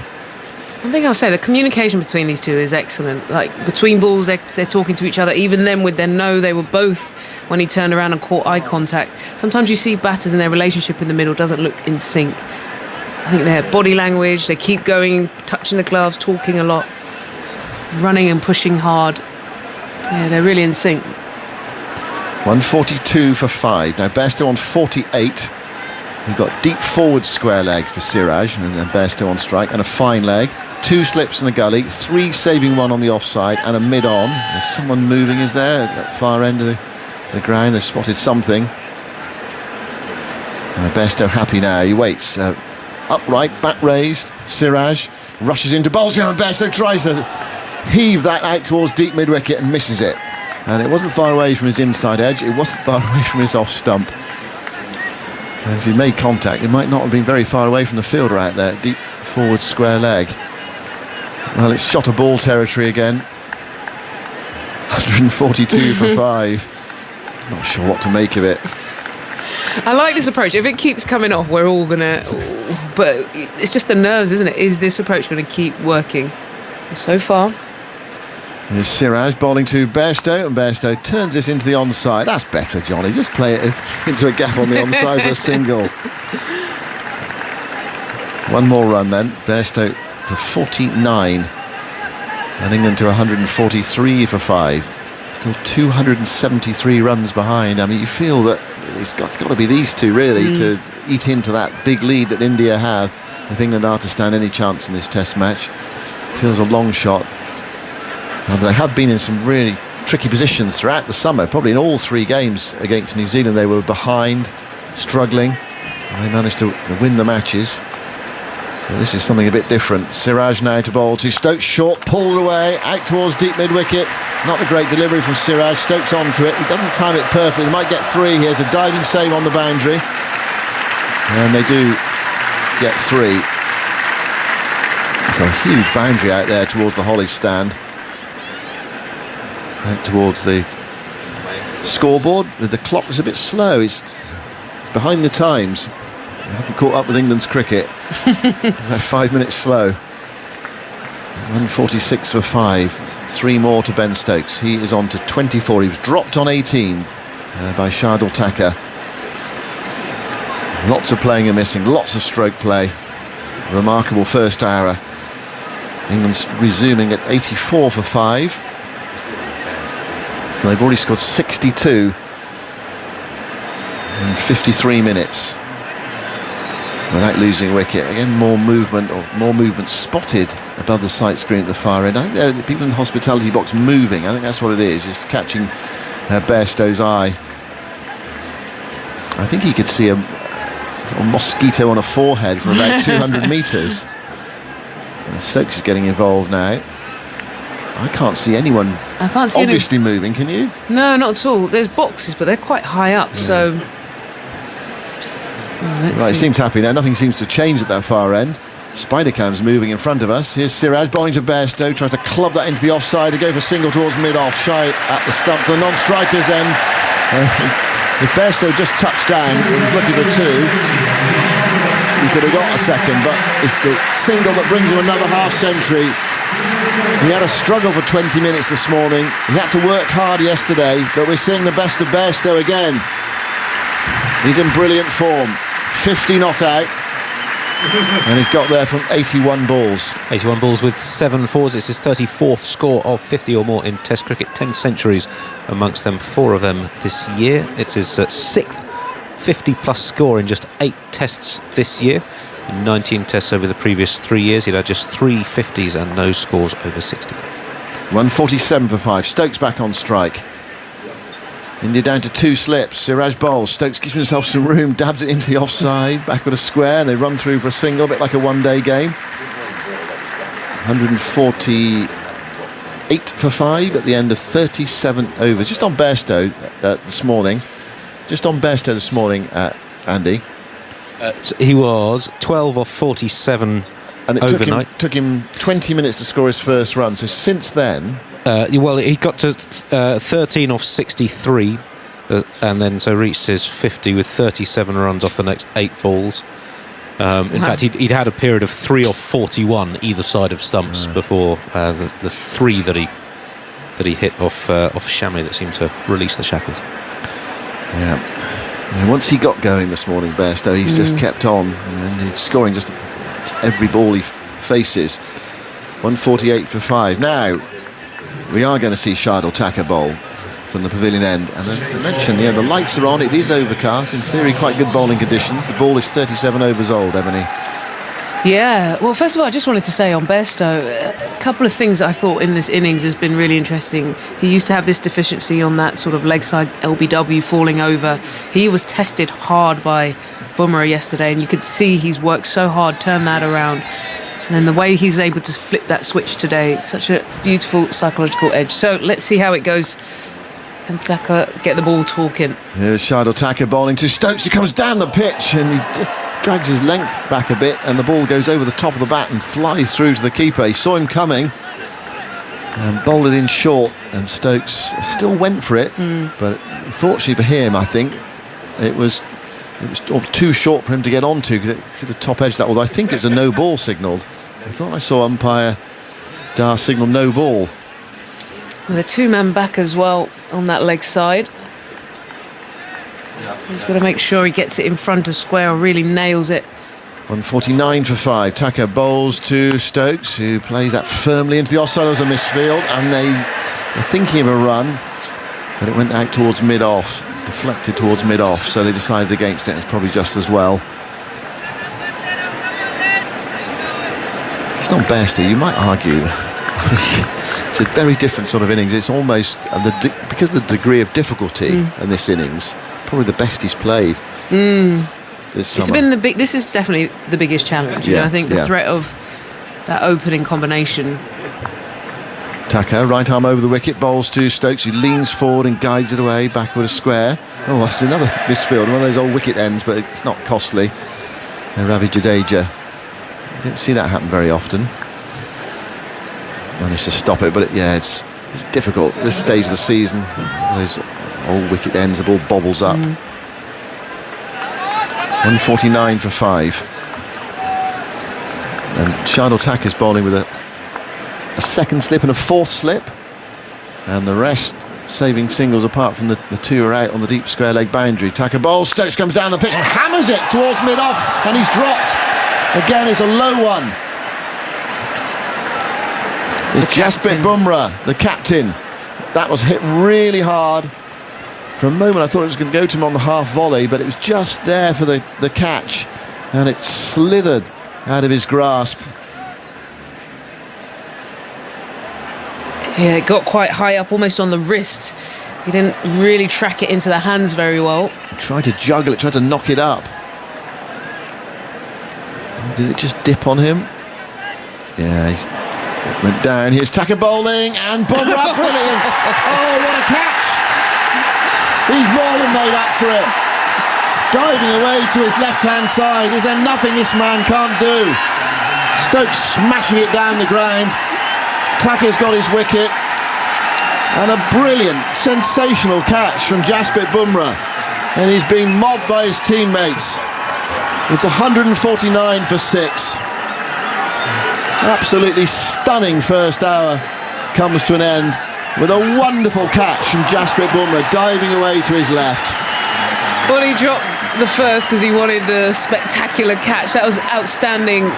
One thing I'll say, the communication between these two is excellent. Like, between balls, they're talking to each other. Even then, with their no, they were both, when he turned around and caught eye contact. Sometimes you see batters and their relationship in the middle doesn't look in sync. I think their body language, they keep going, touching the gloves, talking a lot, running and pushing hard. Yeah, they're really in sync. 142 for 5. Now, Bairstow on 48. You've got deep forward square leg for Siraj, and then Bairstow on strike, and a fine leg. 2 slips in the gully, 3 saving one on the offside, and a mid-on. There's someone moving, is there, at that far end of the ground? They've spotted something. Bairstow happy now. He waits. Upright, back raised. Siraj rushes into bowl, and Bairstow tries to heave that out towards deep mid-wicket and misses it. And it wasn't far away from his inside edge. It wasn't far away from his off stump. And if he made contact, it might not have been very far away from the fielder out there. Deep forward square leg. Well, it's shot a ball territory again. 142 for 5. Not sure what to make of it. I like this approach. If it keeps coming off, we're all going to... But it's just the nerves, isn't it? Is this approach going to keep working? So far... There's Siraj bowling to Bairstow, and Bairstow turns this into the onside. That's better, Johnny. Just play it into a gap on the onside for a single. 1 more run then. Bairstow to 49. And England to 143 for 5. Still 273 runs behind. I mean, you feel that it's got to be these two, really, to eat into that big lead that India have if England are to stand any chance in this Test match. Feels a long shot. They have been in some really tricky positions throughout the summer. Probably in all 3 games against New Zealand they were behind, struggling, and they managed to win the matches. But this is something a bit different. Siraj now to bowl to Stokes, short, pulled away, out towards deep mid-wicket. Not a great delivery from Siraj. Stokes onto it. He doesn't time it perfectly. They might get 3. Here's a diving save on the boundary. And they do get 3. It's a huge boundary out there towards the Hollies stand. Out towards the scoreboard. The clock is a bit slow. It's behind the times. It hasn't caught up with England's cricket. About 5 minutes slow. 146 for 5. 3 more to Ben Stokes. He is on to 24. He was dropped on 18 by Shardul Thakur. Lots of playing and missing. Lots of stroke play. Remarkable first hour. England's resuming at 84 for 5. So they've already scored 62 in 53 minutes without losing a wicket. Again, more movement spotted above the sight screen at the far end. I think there are people in the hospitality box moving. I think that's what it is. It's catching Bairstow's eye. I think he could see a mosquito on a forehead from about 200 metres. Stokes is getting involved now. I can't see anyone obviously moving, can you? No, not at all. There's boxes, but they're quite high up, so... Right, he seems happy now. Nothing seems to change at that far end. Spider-Cam's moving in front of us. Here's Siraj bowling to Bairstow, tries to club that into the offside. They go for single towards mid-off, shy at the stump for the non-strikers end. If Bairstow just touched down, he's looking for 2. He could have got a second, but it's the single that brings him another half-century. He had a struggle for 20 minutes this morning. He had to work hard yesterday, but we're seeing the best of Bairstow again. He's in brilliant form. 50 not out. And he's got there from 81 balls. 81 balls with 7 fours. It's his 34th score of 50 or more in Test cricket. 10 centuries amongst them, 4 of them this year. It's his 6th 50-plus score in just 8 tests this year. In 19 tests over the previous 3 years, he'd had just 3 50s and no scores over 60. 147 for 5. Stokes back on strike. India down to 2 slips. Siraj bowls. Stokes gives himself some room, dabs it into the offside, back with a square, and they run through for a single, a bit like a one-day game. 148 for 5 at the end of 37 overs. Just on Bairstow this morning. Andy. He was 12 off 47 and it overnight. took him 20 minutes to score his first run. So since then... well, he got to 13 off 63 and then so reached his 50 with 37 runs off the next 8 balls. In fact, he'd had a period of 3 off 41 either side of stumps before the 3 that he hit off Shami that seemed to release the shackles. Yeah. Once he got going this morning, Bairstow, he's just kept on, and he's scoring just every ball he faces. 148 for 5. Now, we are going to see Shardul Thakur bowl from the pavilion end. And I mentioned, the lights are on, it is overcast, in theory quite good bowling conditions. The ball is 37 overs old, Ebony. Yeah, well, first of all, I just wanted to say on Bairstow, a couple of things I thought in this innings has been really interesting. He used to have this deficiency on that sort of leg side LBW falling over. He was tested hard by Bumrah yesterday, and you could see he's worked so hard, turn that around. And then the way he's able to flip that switch today, such a beautiful psychological edge. So let's see how it goes. Can Thakur get the ball talking? Here's Shardul Thakur bowling to Stokes, who comes down the pitch and he just drags his length back a bit, and the ball goes over the top of the bat and flies through to the keeper. He saw him coming and bowled it in short, and Stokes still went for it, but fortunately for him, I think it was too short for him to get onto, because it could have top edged that. Although I think it was a no ball signalled. I thought I saw umpire Dar signal no ball. Well, they're 2-man back as well on that leg side. So he's got to make sure he gets it in front of square or really nails it. 149 for 5. Thakur bowls to Stokes, who plays that firmly into the offside. There was a misfield, and they were thinking of a run, but it went out towards mid-off, deflected towards mid-off, so they decided against it. It's probably just as well. It's not Bairstow, you might argue. It's a very different sort of innings. It's almost, because of the degree of difficulty in this innings, probably the best he's played this summer. It's been this is definitely the biggest challenge. I think the threat of that opening combination. Thakur, right arm over the wicket, bowls to Stokes, who leans forward and guides it away, backward a square. Oh, that's another misfield, one of those old wicket ends, but it's not costly. And Ravi Jadeja, you don't see that happen very often. Managed to stop it, but it's difficult at this stage of the season. Those old wicket ends, the ball bobbles up. 149 for 5. And Shardul Thakur is bowling with a second slip and a fourth slip, and the rest saving singles apart from the 2 are out on the deep square leg boundary. Thakur bowls, Stokes comes down the pitch and hammers it towards mid-off, and he's dropped. Again, it's a low one. It's Jasprit Bumrah, the captain. That was hit really hard. For a moment I thought it was going to go to him on the half volley, but it was just there for the catch, and it slithered out of his grasp. Yeah, it got quite high up, almost on the wrist. He didn't really track it into the hands very well. He tried to juggle it, tried to knock it up. Did it just dip on him? Yeah, it went down. Here's Thakur bowling, and Bumrah, brilliant! Oh, what a catch! He's more than made up for it. Diving away to his left-hand side. Is there nothing this man can't do? Stokes smashing it down the ground. Thakur's got his wicket. And a brilliant, sensational catch from Jasprit Bumrah. And he's being mobbed by his teammates. It's 149 for 6. Absolutely stunning first hour comes to an end with a wonderful catch from Jasprit Bumrah diving away to his left. Well, he dropped the first because he wanted the spectacular catch. That was outstanding.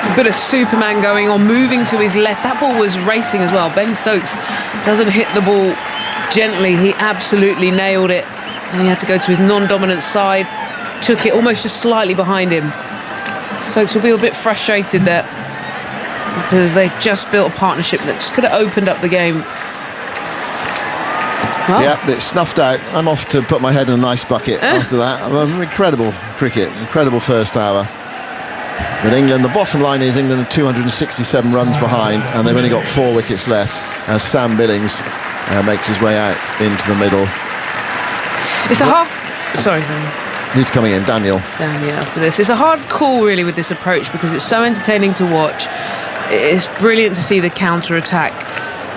A bit of Superman going on, moving to his left. That ball was racing as well. Ben Stokes doesn't hit the ball gently. He absolutely nailed it. And he had to go to his non-dominant side. Took it almost just slightly behind him. Stokes will be a bit frustrated there because they just built a partnership that just could have opened up the game. Well, yeah, it's snuffed out. I'm off to put my head in a nice bucket after that. Incredible cricket, incredible first hour. But England, the bottom line is England are 267 runs behind, and they've only got 4 wickets left as Sam Billings makes his way out into the middle. It's a hard... Sorry. Who's coming in? Daniel after this. It's a hard call really with this approach because it's so entertaining to watch. It's brilliant to see the counter-attack.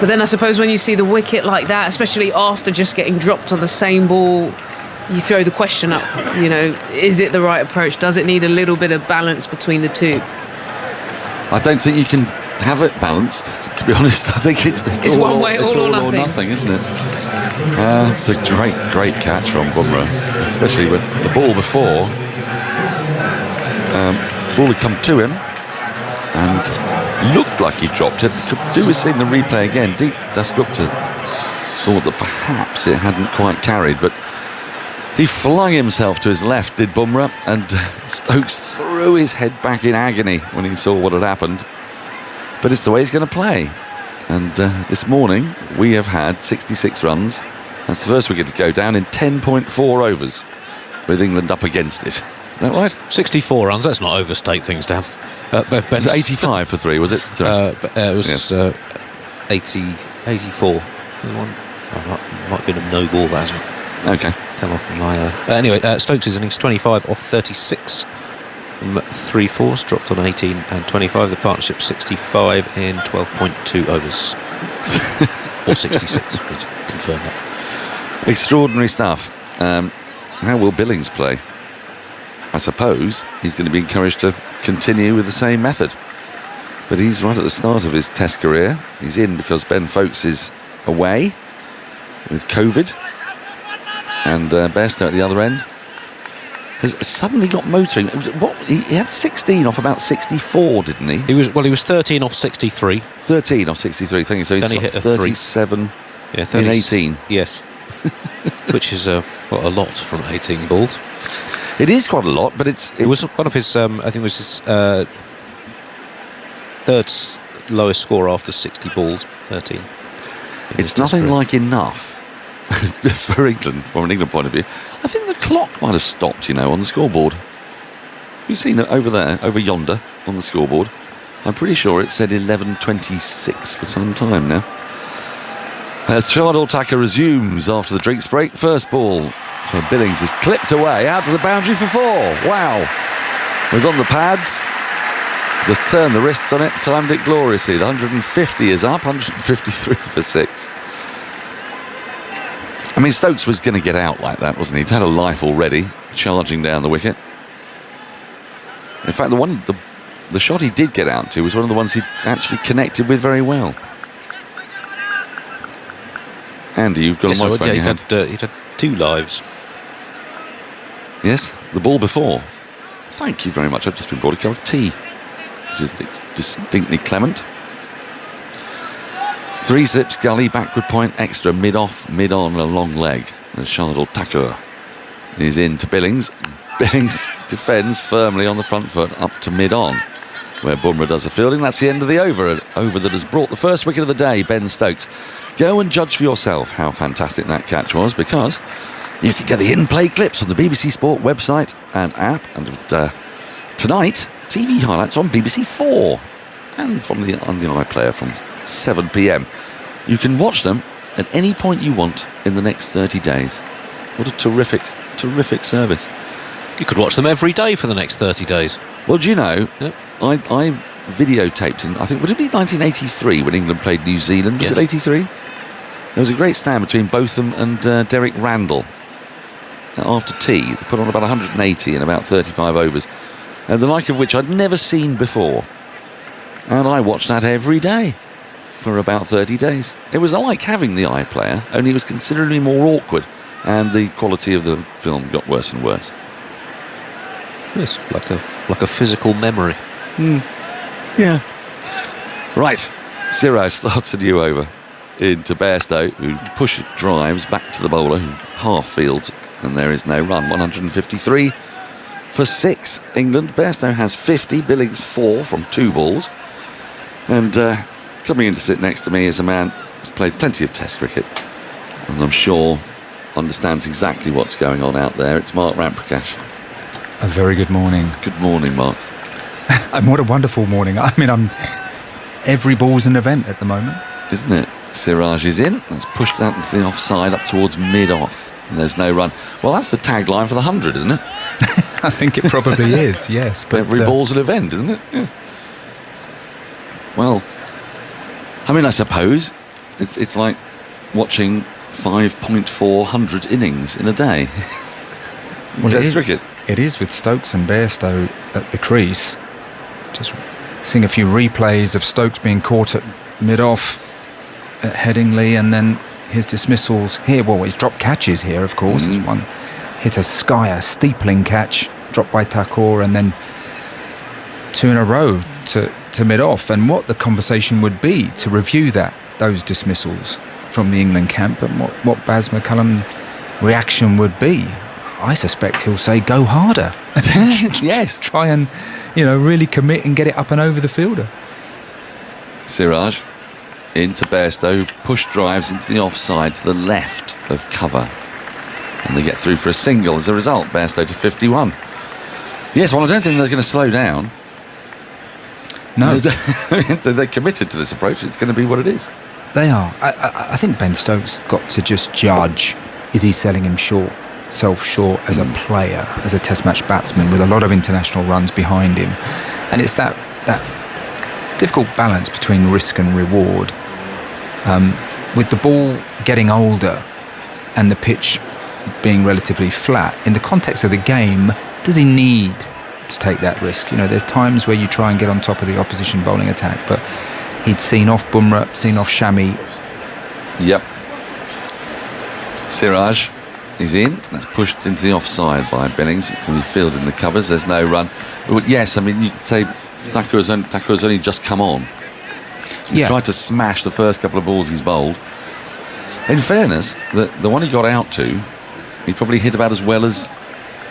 But then I suppose when you see the wicket like that, especially after just getting dropped on the same ball, you throw the question up, is it the right approach? Does it need a little bit of balance between the two? I don't think you can have it balanced, to be honest. I think it's all, one way, it's all or nothing, isn't it? It's a great catch from Bumrah, especially with the ball before. Ball had come to him and looked like he dropped it. Could do with seeing the replay again. Deep Dasgupta thought that perhaps it hadn't quite carried, but he flung himself to his left, did Bumrah, and Stokes threw his head back in agony when he saw what had happened. But it's the way he's going to play. And this morning, we have had 66 runs. That's the first wicket to go down in 10.4 overs, with England up against it. Is that right? 64 runs, let's not overstate things, Dan. It was 85 for 3, was it? Sorry. It was 84. Might have been a no ball, that hasn't it? Okay. Come off my... anyway, Stokes' innings 25 off 36 from 3 fours, dropped on 18 and 25. The partnership 65 in 12.2 overs. Or 66, please confirm that. Extraordinary stuff. How will Billings play? I suppose he's going to be encouraged to continue with the same method. But he's right at the start of his Test career. He's in because Ben Foakes is away with COVID. And Bairstow at the other end has suddenly got motoring. He had 16 off about 64, didn't he? He was 13 off 63. 13 off 63, thank you. So he's Then he hit a 37 in 18. Yes. Which is a lot from 18 balls. It is quite a lot, but it was one of his, I think it was his third lowest score after 60 balls, 13. It's nothing like enough for England, from an England point of view. I think the clock might have stopped, on the scoreboard. You've seen it over there, over yonder, on the scoreboard. I'm pretty sure it said 11:26 for some time now. As Shardul Thakur resumes after the drinks break, first ball for Billings is clipped away out to the boundary for 4. Wow. It was on the pads. Just turned the wrists on it, timed it gloriously. The 150 is up, 153 for 6. I mean, Stokes was going to get out like that, wasn't he? He'd had a life already, charging down the wicket. In fact, the shot he did get out to was one of the ones he actually connected with very well. Andy, you've got a microphone in your hand. He'd had 2 lives. Yes, the ball before. Thank you very much. I've just been brought a cup of tea, which is distinctly clement. 3 slips, gully, backward point, extra, mid-off, mid-on, a long leg. And Shardul Thakur is in to Billings. Billings defends firmly on the front foot up to mid-on, where Bumrah does the fielding. That's the end of the over that has brought the first wicket of the day, Ben Stokes. Go and judge for yourself how fantastic that catch was, because you can get the in-play clips on the BBC Sport website and app, and tonight, TV highlights on BBC 4 and on the iPlayer from 7 p.m. You can watch them at any point you want in the next 30 days. What a terrific service. You could watch them every day for the next 30 days. Well, do you know, Yep. I videotaped in, I think, would it be 1983 when England played New Zealand? Was Yes. it 83? There was a great stand between Botham and Derek Randall after tea. They put on about 180 in about 35 overs, the like of which I'd never seen before. And I watched that every day for about 30 days. It was like having the iPlayer, only it was considerably more awkward, and the quality of the film got worse and worse. Yes, like a physical memory. Yeah. Right, Ciro starts a new over into Bairstow, who push drives back to the bowler, who half fields, and there is no run. 153 for 6. England. Bairstow has 50, Billings 4 from 2 balls. And coming in to sit next to me is a man who's played plenty of Test cricket, and I'm sure understands exactly what's going on out there. It's Mark Ramprakash. A very good morning. Good morning, Mark. And what a wonderful morning. I mean, every ball's an event at the moment. Isn't it? Siraj is in. That's pushed out into the offside up towards mid-off. And there's no run. Well, that's the tagline for the 100, isn't it? I think it probably is, yes. But every ball's an event, isn't it? Yeah. Well, I mean, I suppose it's like watching 5.400 innings in a day. Well, Test cricket. It is with Stokes and Bairstow at the crease. Just seeing a few replays of Stokes being caught at mid-off at Headingley, and then his dismissals here. Well, he's dropped catches here, of course. There's one hit a steepling catch, dropped by Thakur, and then 2 in a row to mid-off. And what the conversation would be to review those dismissals from the England camp, and what Baz McCullum reaction would be. I suspect he'll say, go harder. Yes. Try and, really commit and get it up and over the fielder. Siraj into Bairstow, push drives into the offside to the left of cover. And they get through for a single as a result. Bairstow to 51. Yes, well, I don't think they're going to slow down. No. They're committed to this approach. It's going to be what it is. They are. I think Ben Stokes got to just judge, is he selling himself short as a player, as a Test match batsman with a lot of international runs behind him. And it's that difficult balance between risk and reward. With the ball getting older and the pitch being relatively flat, in the context of the game, does he need to take that risk? There's times where you try and get on top of the opposition bowling attack, but he'd seen off Bumrah, seen off Shami. Yep. Siraj is in. That's pushed into the offside by Billings. It's going to be fielded in the covers. There's no run. Well, yes, I mean, you could say Thakur's only just come on. He's tried to smash the first couple of balls he's bowled. In fairness, the one he got out to, he probably hit about as well as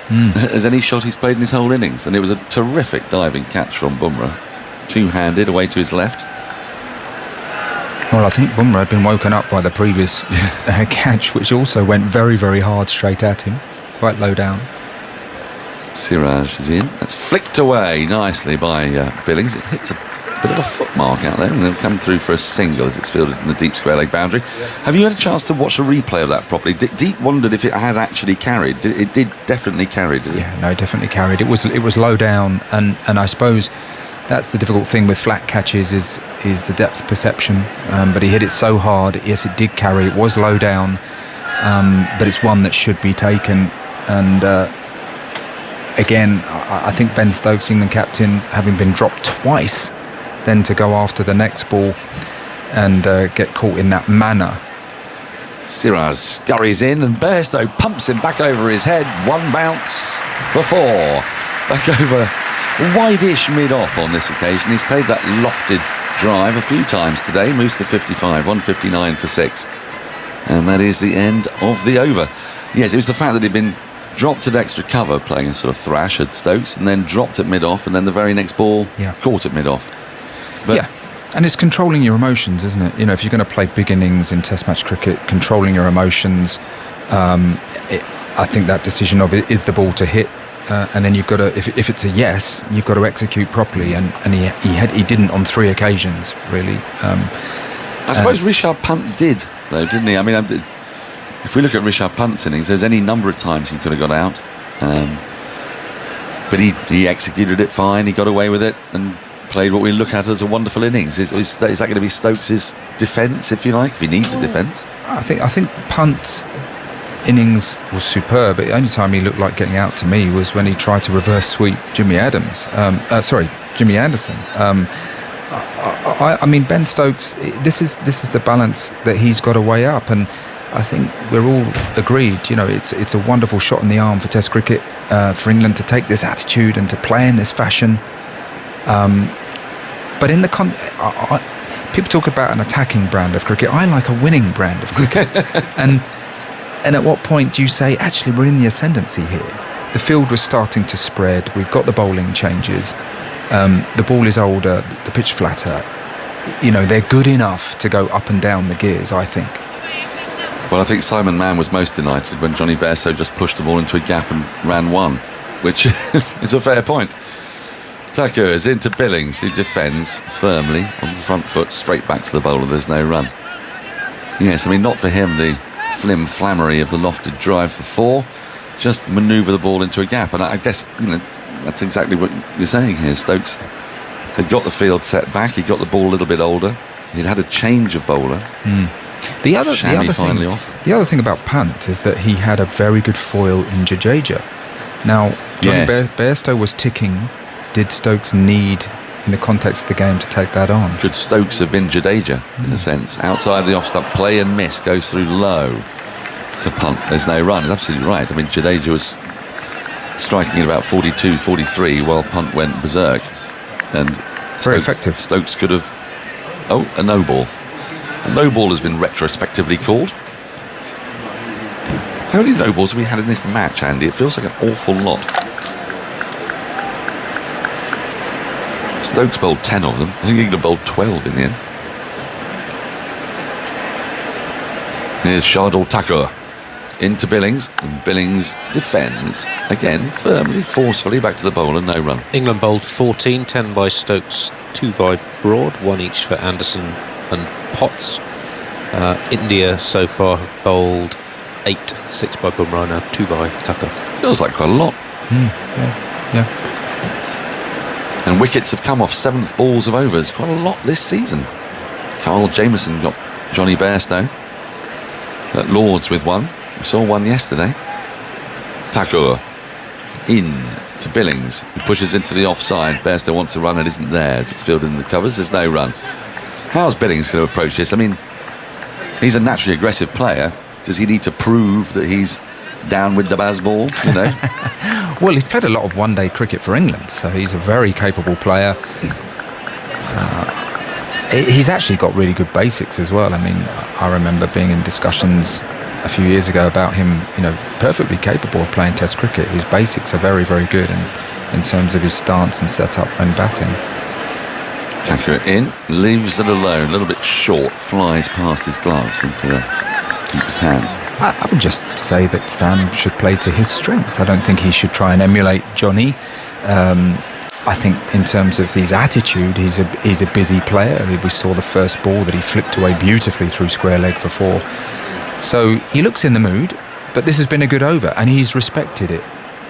any shot he's played in his whole innings. And it was a terrific diving catch from Bumrah. Two-handed away to his left. Well, I think Bumrah had been woken up by the previous catch, which also went very, very hard straight at him, quite low down. Siraj is in. That's flicked away nicely by Billings. It hits a bit of a foot mark out there, and they'll come through for a single as it's fielded in the deep square leg boundary. Have you had a chance to watch a replay of that properly? Deep wondered if it has actually carried. It did definitely carry, did it? Yeah, no, definitely carried. It was low down, and I suppose that's the difficult thing with flat catches is the depth perception. But he hit it so hard. Yes, it did carry. It was low down, but it's one that should be taken. And again, I think Ben Stokes, England captain, having been dropped twice, then to go after the next ball and get caught in that manner. Siraj scurries in and Bairstow pumps him back over his head. One bounce for 4. Back over wide-ish mid-off on this occasion. He's played that lofted drive a few times today. Moves to 55, 159 for 6. And that is the end of the over. Yes, it was the fact that he'd been dropped at extra cover playing a sort of thrash at Stokes, and then dropped at mid-off, and then the very next ball caught at mid-off. But and it's controlling your emotions, isn't it? If you're going to play big innings in Test match cricket, controlling your emotions, I think that decision of it is the ball to hit, and then you've got to, if it's a yes, you've got to execute properly, and he didn't on 3 occasions really. I suppose Rishabh Pant did though, didn't he? I mean, if we look at Rishabh Pant's innings, there's any number of times he could have got out, but he executed it fine. He got away with it and played what we look at as a wonderful innings. Is that going to be Stokes' defence, if you like, if he needs a defence? I think Pant's innings was superb. The only time he looked like getting out to me was when he tried to reverse sweep Jimmy Anderson. I mean, Ben Stokes, this is the balance that he's got to weigh up, and I think we're all agreed. You know, it's a wonderful shot in the arm for Test cricket for England to take this attitude and to play in this fashion. But in the people talk about an attacking brand of cricket. I like a winning brand of cricket, and at what point do you say, actually, we're in the ascendancy here? The field was starting to spread. We've got the bowling changes. The ball is older. The pitch flatter. You know, they're good enough to go up and down the gears, I think. Well, I think Simon Mann was most delighted when Johnny Bairstow just pushed the ball into a gap and ran one, which is a fair point. Tucker is into Billings, who defends firmly on the front foot, straight back to the bowler. There's no run. Yes, I mean, not for him the flim-flammery of the lofted drive for 4, just manoeuvre the ball into a gap. And I guess, you know, that's exactly what you're saying here. Stokes had got the field set back, he got the ball a little bit older, he'd had a change of bowler. The other thing about Pant is that he had a very good foil in Jadeja. Now, Johnny Bairstow was ticking. Did Stokes need, in the context of the game, to take that on? Could Stokes have been Jadeja, in a sense? Outside the off-stump, play and miss, goes through low to punt. There's no run. It's absolutely right. I mean, Jadeja was striking at about 42, 43 while punt went berserk. And very effective. Stokes could have... Oh, a no ball. A no ball has been retrospectively called. How many no balls have we had in this match, Andy? It feels like an awful lot. Stokes bowled 10 of them. I think England bowled 12 in the end. Here's Shardul Thakur into Billings, and Billings defends again firmly, forcefully back to the bowler. No run. England bowled 14, 10 by Stokes, 2 by Broad, 1 each for Anderson and Potts. India so far have bowled 8, 6 by Bumrah, now 2 by Thakur. Feels like quite a lot. Yeah. And wickets have come off 7th balls of overs. Quite a lot this season. Carl Jamieson got Johnny Bairstow at Lords with 1. We saw 1 yesterday. Thakur in to Billings, who pushes into the offside. Bairstow wants a run, it isn't there as it's fielded in the covers. There's no run. How's Billings going to approach this? I mean, he's a naturally aggressive player. Does he need to prove that he's down with the Bazball, you know? Well, he's played a lot of one-day cricket for England, so he's a very capable player. He's actually got really good basics as well. I mean, I remember being in discussions a few years ago about him, you know, perfectly capable of playing Test cricket. His basics are very, very good in terms of his stance and setup and batting. Thakur in, leaves it alone, a little bit short, flies past his gloves into the keeper's hand. I would just say that Sam should play to his strength. I don't think he should try and emulate Johnny. I think in terms of his attitude, he's a busy player. We saw the first ball that he flicked away beautifully through square leg for 4. So he looks in the mood, but this has been a good over, and he's respected it.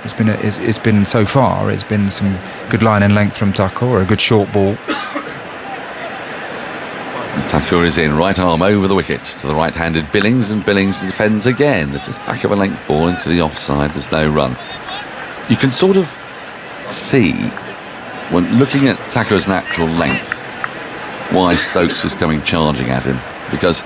It's been so far. It's been some good line and length from Thakur, a good short ball. Thakur is in, right arm over the wicket to the right-handed Billings, and Billings defends again. Just back of a length ball into the offside. There's no run. You can sort of see, when looking at Thakur's natural length, why Stokes was coming charging at him, because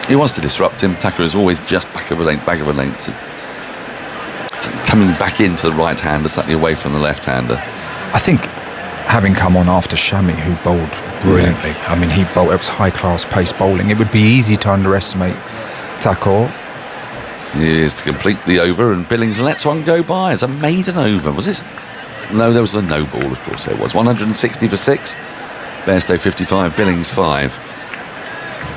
he wants to disrupt him. Thakur is always just back of a length. So coming back into the right-hander, slightly away from the left-hander. I think having come on after Shami, who bowled brilliantly. I mean, it was high-class pace bowling. It would be easy to underestimate Thakur. He is to complete the over, and Billings lets one go by. It's a maiden over, was it? No, there was the no ball, of course there was. 160 for 6. Bairstow 55, Billings 5.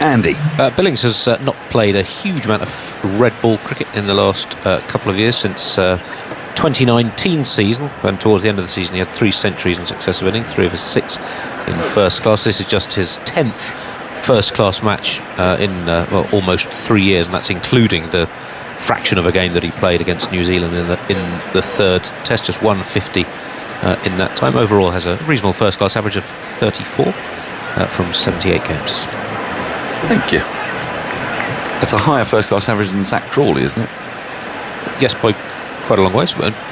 Andy. Billings has not played a huge amount of red ball cricket in the last couple of years, since 2019 season, when towards the end of the season he had 3 centuries in successive innings, 3 of his 6 in first class. This is just his 10th first class match in almost 3 years, and that's including the fraction of a game that he played against New Zealand in the 3rd test. Just 150 in that time. Overall has a reasonable first class average of 34 from 78 games. Thank you. That's a higher first class average than Zach Crawley, isn't it? Yes, by quite a long way.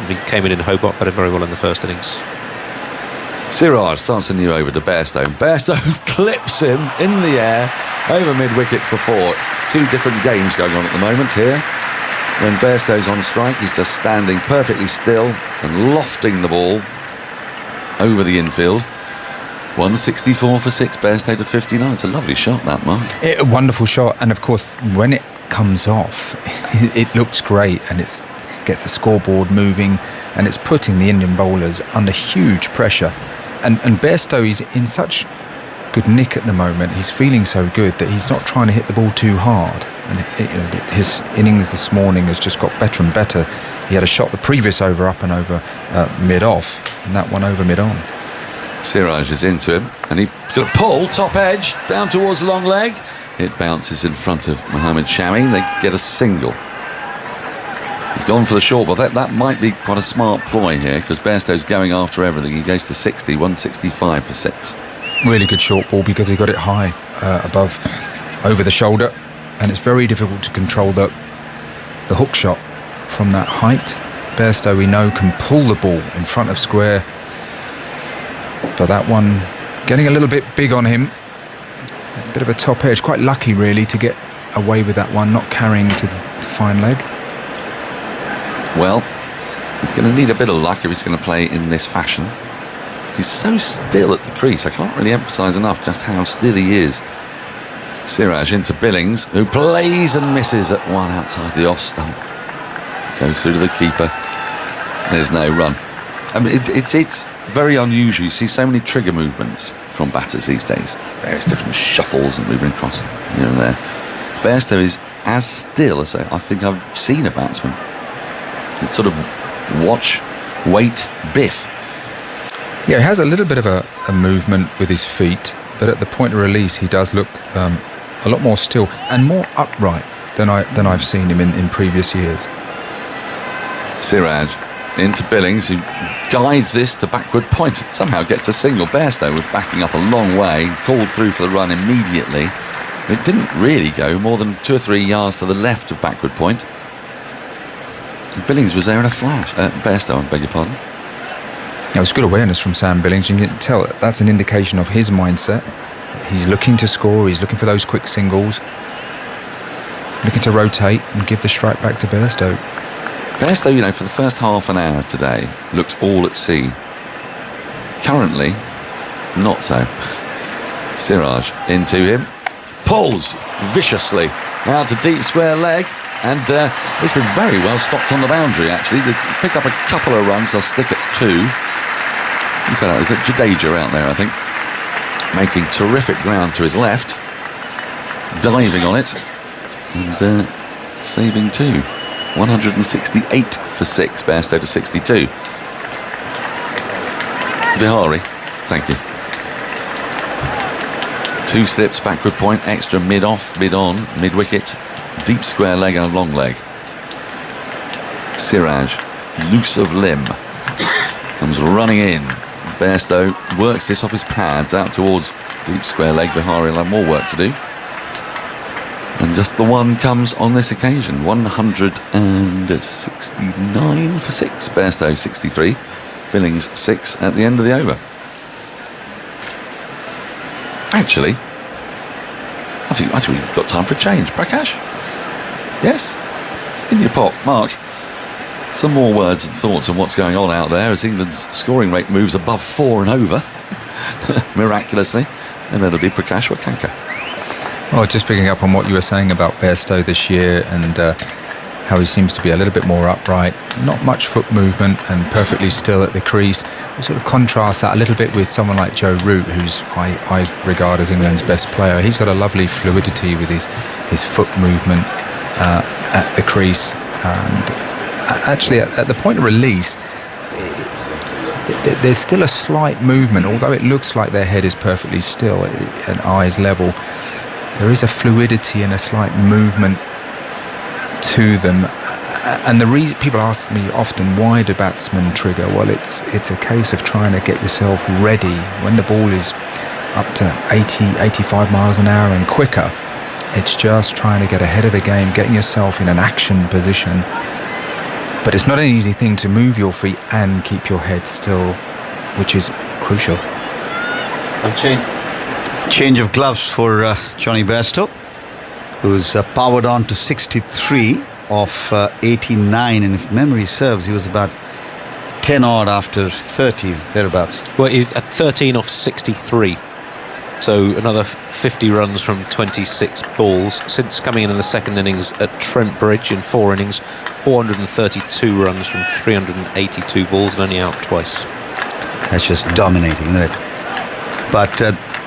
He came in Hobart, played very well in the first innings. Siraj starts a new over to Bairstow. Bairstow clips him in the air over mid-wicket for 4. It's 2 different games going on at the moment here. When Bairstow's on strike, he's just standing perfectly still and lofting the ball over the infield. 164 for 6, Bairstow to 59. It's a lovely shot, that, Mark. A wonderful shot, and of course, when it comes off, it looks great, and it gets the scoreboard moving, and it's putting the Indian bowlers under huge pressure. And Bairstow is in such good nick at the moment. He's feeling so good that he's not trying to hit the ball too hard. And his innings this morning has just got better and better. He had a shot the previous over up and over mid-off, and that one over mid-on. Siraj is into him, and he's going to pull top edge down towards the long leg. It bounces in front of Mohammad Shami. They get a single. He's gone for the short ball. That might be quite a smart ploy here, because Bairstow's going after everything. He goes to 60, 165 for 6. Really good short ball because he got it high above, over the shoulder, and it's very difficult to control the hook shot from that height. Bairstow, we know, can pull the ball in front of square, but that one getting a little bit big on him. A bit of a top edge. Quite lucky, really, to get away with that one, not carrying to fine leg. Well, he's going to need a bit of luck if he's going to play in this fashion. He's so still at the crease. I can't really emphasise enough just how still he is. Siraj into Billings, who plays and misses at one outside the off stump. Goes through to the keeper. There's no run. I mean, it's very unusual. You see so many trigger movements from batters these days. Various different shuffles and moving across here and there. Bairstow is as still as I think I've seen a batsman. It's sort of watch, wait, biff. Yeah, he has a little bit of a movement with his feet, but at the point of release he does look a lot more still and more upright than I've seen him in previous years. Siraj into Billings, who guides this to backward point. Somehow gets a single. Bairstow was backing up a long way, called through for the run immediately. It didn't really go more than 2 or 3 yards to the left of backward point. And Billings was there in a flash. Bairstow, I beg your pardon. That was good awareness from Sam Billings. You can tell that's an indication of his mindset. He's looking to score. He's looking for those quick singles, looking to rotate and give the strike back to Bairstow. Bairstow, for the first half an hour today, looked all at sea. Currently, not so. Siraj into him, pulls viciously out to deep square leg, and it's been very well stopped on the boundary, actually. They pick up a couple of runs. They'll stick at 2. Is it Jadeja out there, I think, making terrific ground to his left, diving on it, and saving 2. 168 for 6, Bairstow to 62. Vihari, thank you. 2 slips, backward point, extra mid-off, mid-on, mid-wicket, deep square leg and a long leg. Siraj, loose of limb, comes running in. Bairstow works this off his pads out towards deep square leg. Vihari will have more work to do. And just the one comes on this occasion. 169 for 6. Bairstow 63. Billings 6 at the end of the over. Actually, I think we've got time for a change. Prakash? Yes? In your pot. Mark, some more words and thoughts on what's going on out there as England's scoring rate moves above 4 and over, miraculously. And then it'll be Prakash Wakanka. Well, just picking up on what you were saying about Bairstow this year and how he seems to be a little bit more upright, not much foot movement and perfectly still at the crease. We sort of contrast that a little bit with someone like Joe Root, who's I regard as England's best player. He's got a lovely fluidity with his foot movement at the crease, and actually at the point of release there's still a slight movement, although it looks like their head is perfectly still and eyes level. There is a fluidity and a slight movement to them. And people ask me often, why do batsmen trigger? Well, it's a case of trying to get yourself ready when the ball is up to 80, 85 miles an hour and quicker. It's just trying to get ahead of the game, getting yourself in an action position. But it's not an easy thing to move your feet and keep your head still, which is crucial. A change of gloves for Johnny Bairstow, who's powered on to 63 of 89, and if memory serves, he was about 10 odd after 30, thereabouts. Well, he's at 13 off 63. So another 50 runs from 26 balls. Since coming in the second innings at Trent Bridge in 4 innings, 432 runs from 382 balls and only out twice. That's just dominating, isn't it? But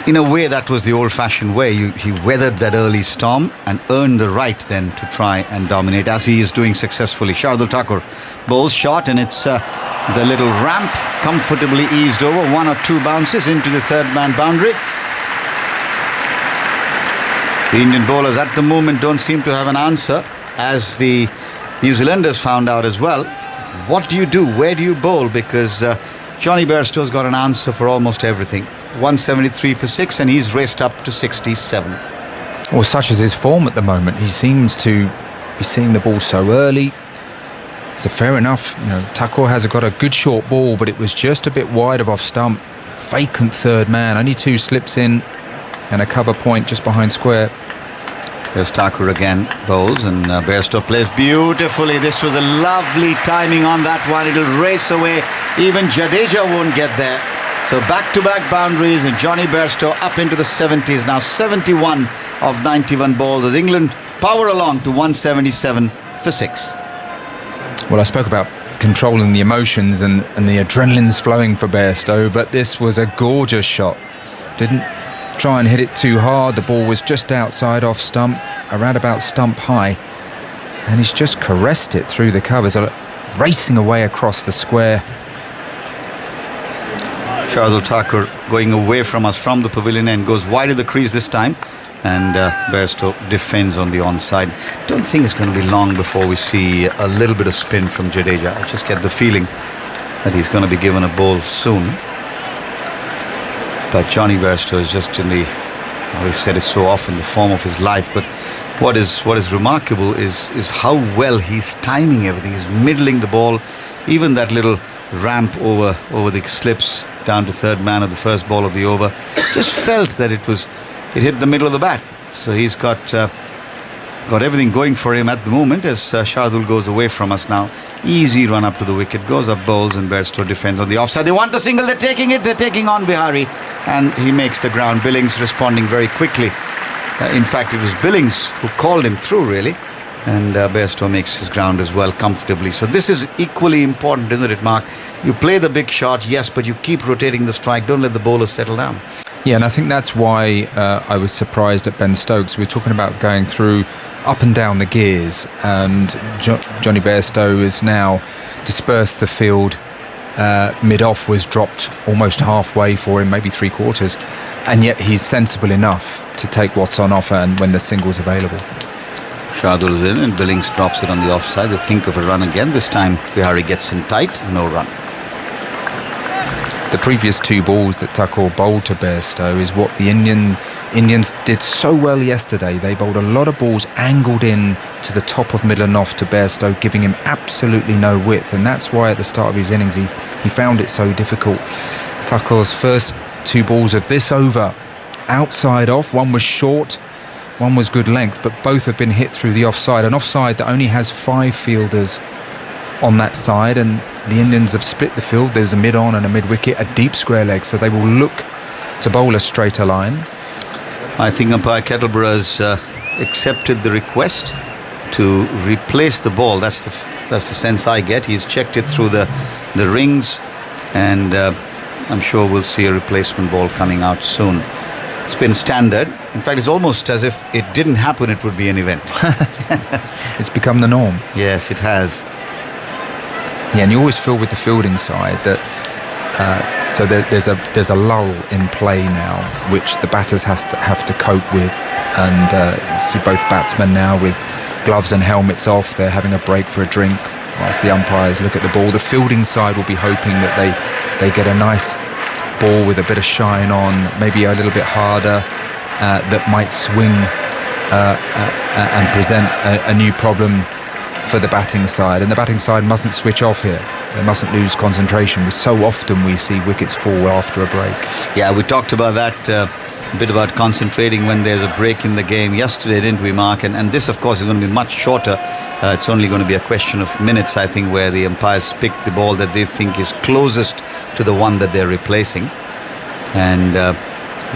in a way, that was the old-fashioned way. He weathered that early storm and earned the right then to try and dominate, as he is doing successfully. Shardul Thakur bowls shot, and it's the little ramp comfortably eased over. 1 or 2 bounces into the third-man boundary. The Indian bowlers at the moment don't seem to have an answer, as the New Zealanders found out as well. What do you do? Where do you bowl? Because Johnny Bairstow's got an answer for almost everything. 173 for 6, and he's raced up to 67. Well, such is his form at the moment. He seems to be seeing the ball so early. So fair enough. Thakur has got a good short ball, but it was just a bit wide of off stump. Vacant third man. Only 2 slips in and a cover point just behind square. There's Thakur again, bowls, and Bairstow plays beautifully. This was a lovely timing on that one. It'll race away. Even Jadeja won't get there. So back-to-back boundaries, and Johnny Bairstow up into the 70s now. 71 of 91 balls as England power along to 177 for 6. Well, I spoke about controlling the emotions and the adrenaline's flowing for Bairstow, but this was a gorgeous shot. Didn't try and hit it too hard. The ball was just outside off stump, around about stump high, and he's just caressed it through the covers, racing away across the square. Shardul Thakur going away from us from the pavilion end, goes wide of the crease this time, and Bairstow defends on the onside. Don't think it's going to be long before we see a little bit of spin from Jadeja. I just get the feeling that he's going to be given a ball soon. But Johnny Bairstow is just in the, we've said it so often, the form of his life. But what is remarkable is how well he's timing everything. He's middling the ball, even that little ramp over the slips down to third man of the first ball of the over. Just felt that it hit the middle of the bat. So he's got everything going for him at the moment as Shardul goes away from us now. Easy run up to the wicket, goes up bowls, and Bairstow defends on the offside. They want the single, they're taking it, they're taking on Bihari, and he makes the ground. Billings responding very quickly. In fact, it was Billings who called him through, really, and Bairstow makes his ground as well comfortably. So this is equally important, isn't it, Mark? You play the big shot, yes, but you keep rotating the strike. Don't let the bowlers settle down. Yeah, and I think that's why I was surprised at Ben Stokes. We're talking about going through up and down the gears, and Johnny Bairstow has now dispersed the field. Mid-off was dropped almost halfway for him, maybe 3/4, and yet he's sensible enough to take what's on offer and when the single's available. Shardul is in, and Billings drops it on the offside. They think of a run again. This time Bihari gets in tight, no run. The previous 2 balls that Thakur bowled to Bairstow is what the Indians did so well yesterday. They bowled a lot of balls angled in to the top of middle and off to Bairstow, giving him absolutely no width, and that's why at the start of his innings he found it so difficult. Thakur's first 2 balls of this over, outside off, one was short, one was good length, but both have been hit through the offside, an offside that only has 5 fielders on that side, and the Indians have split the field. There's a mid-on and a mid-wicket, a deep square leg, so they will look to bowl a straighter line. I think umpire Kettleborough has accepted the request to replace the ball. That's the sense I get. He's checked it through the rings, and I'm sure we'll see a replacement ball coming out soon. It's been standard. In fact, it's almost as if it didn't happen, it would be an event. It's become the norm. Yes, it has. Yeah, and you always feel with the fielding side that so there's a lull in play now, which the batters have to cope with, and you see both batsmen now with gloves and helmets off. They're having a break for a drink whilst the umpires look at the ball. The fielding side will be hoping that they get a nice ball with a bit of shine on, maybe a little bit harder, that might swing and present a new problem for the batting side, and the batting side mustn't switch off here. They mustn't lose concentration. So often we see wickets fall after a break. Yeah, we talked about that a bit about concentrating when there's a break in the game yesterday, didn't we, Mark? And this, of course, is going to be much shorter. It's only going to be a question of minutes, I think, where the umpires pick the ball that they think is closest to the one that they're replacing. And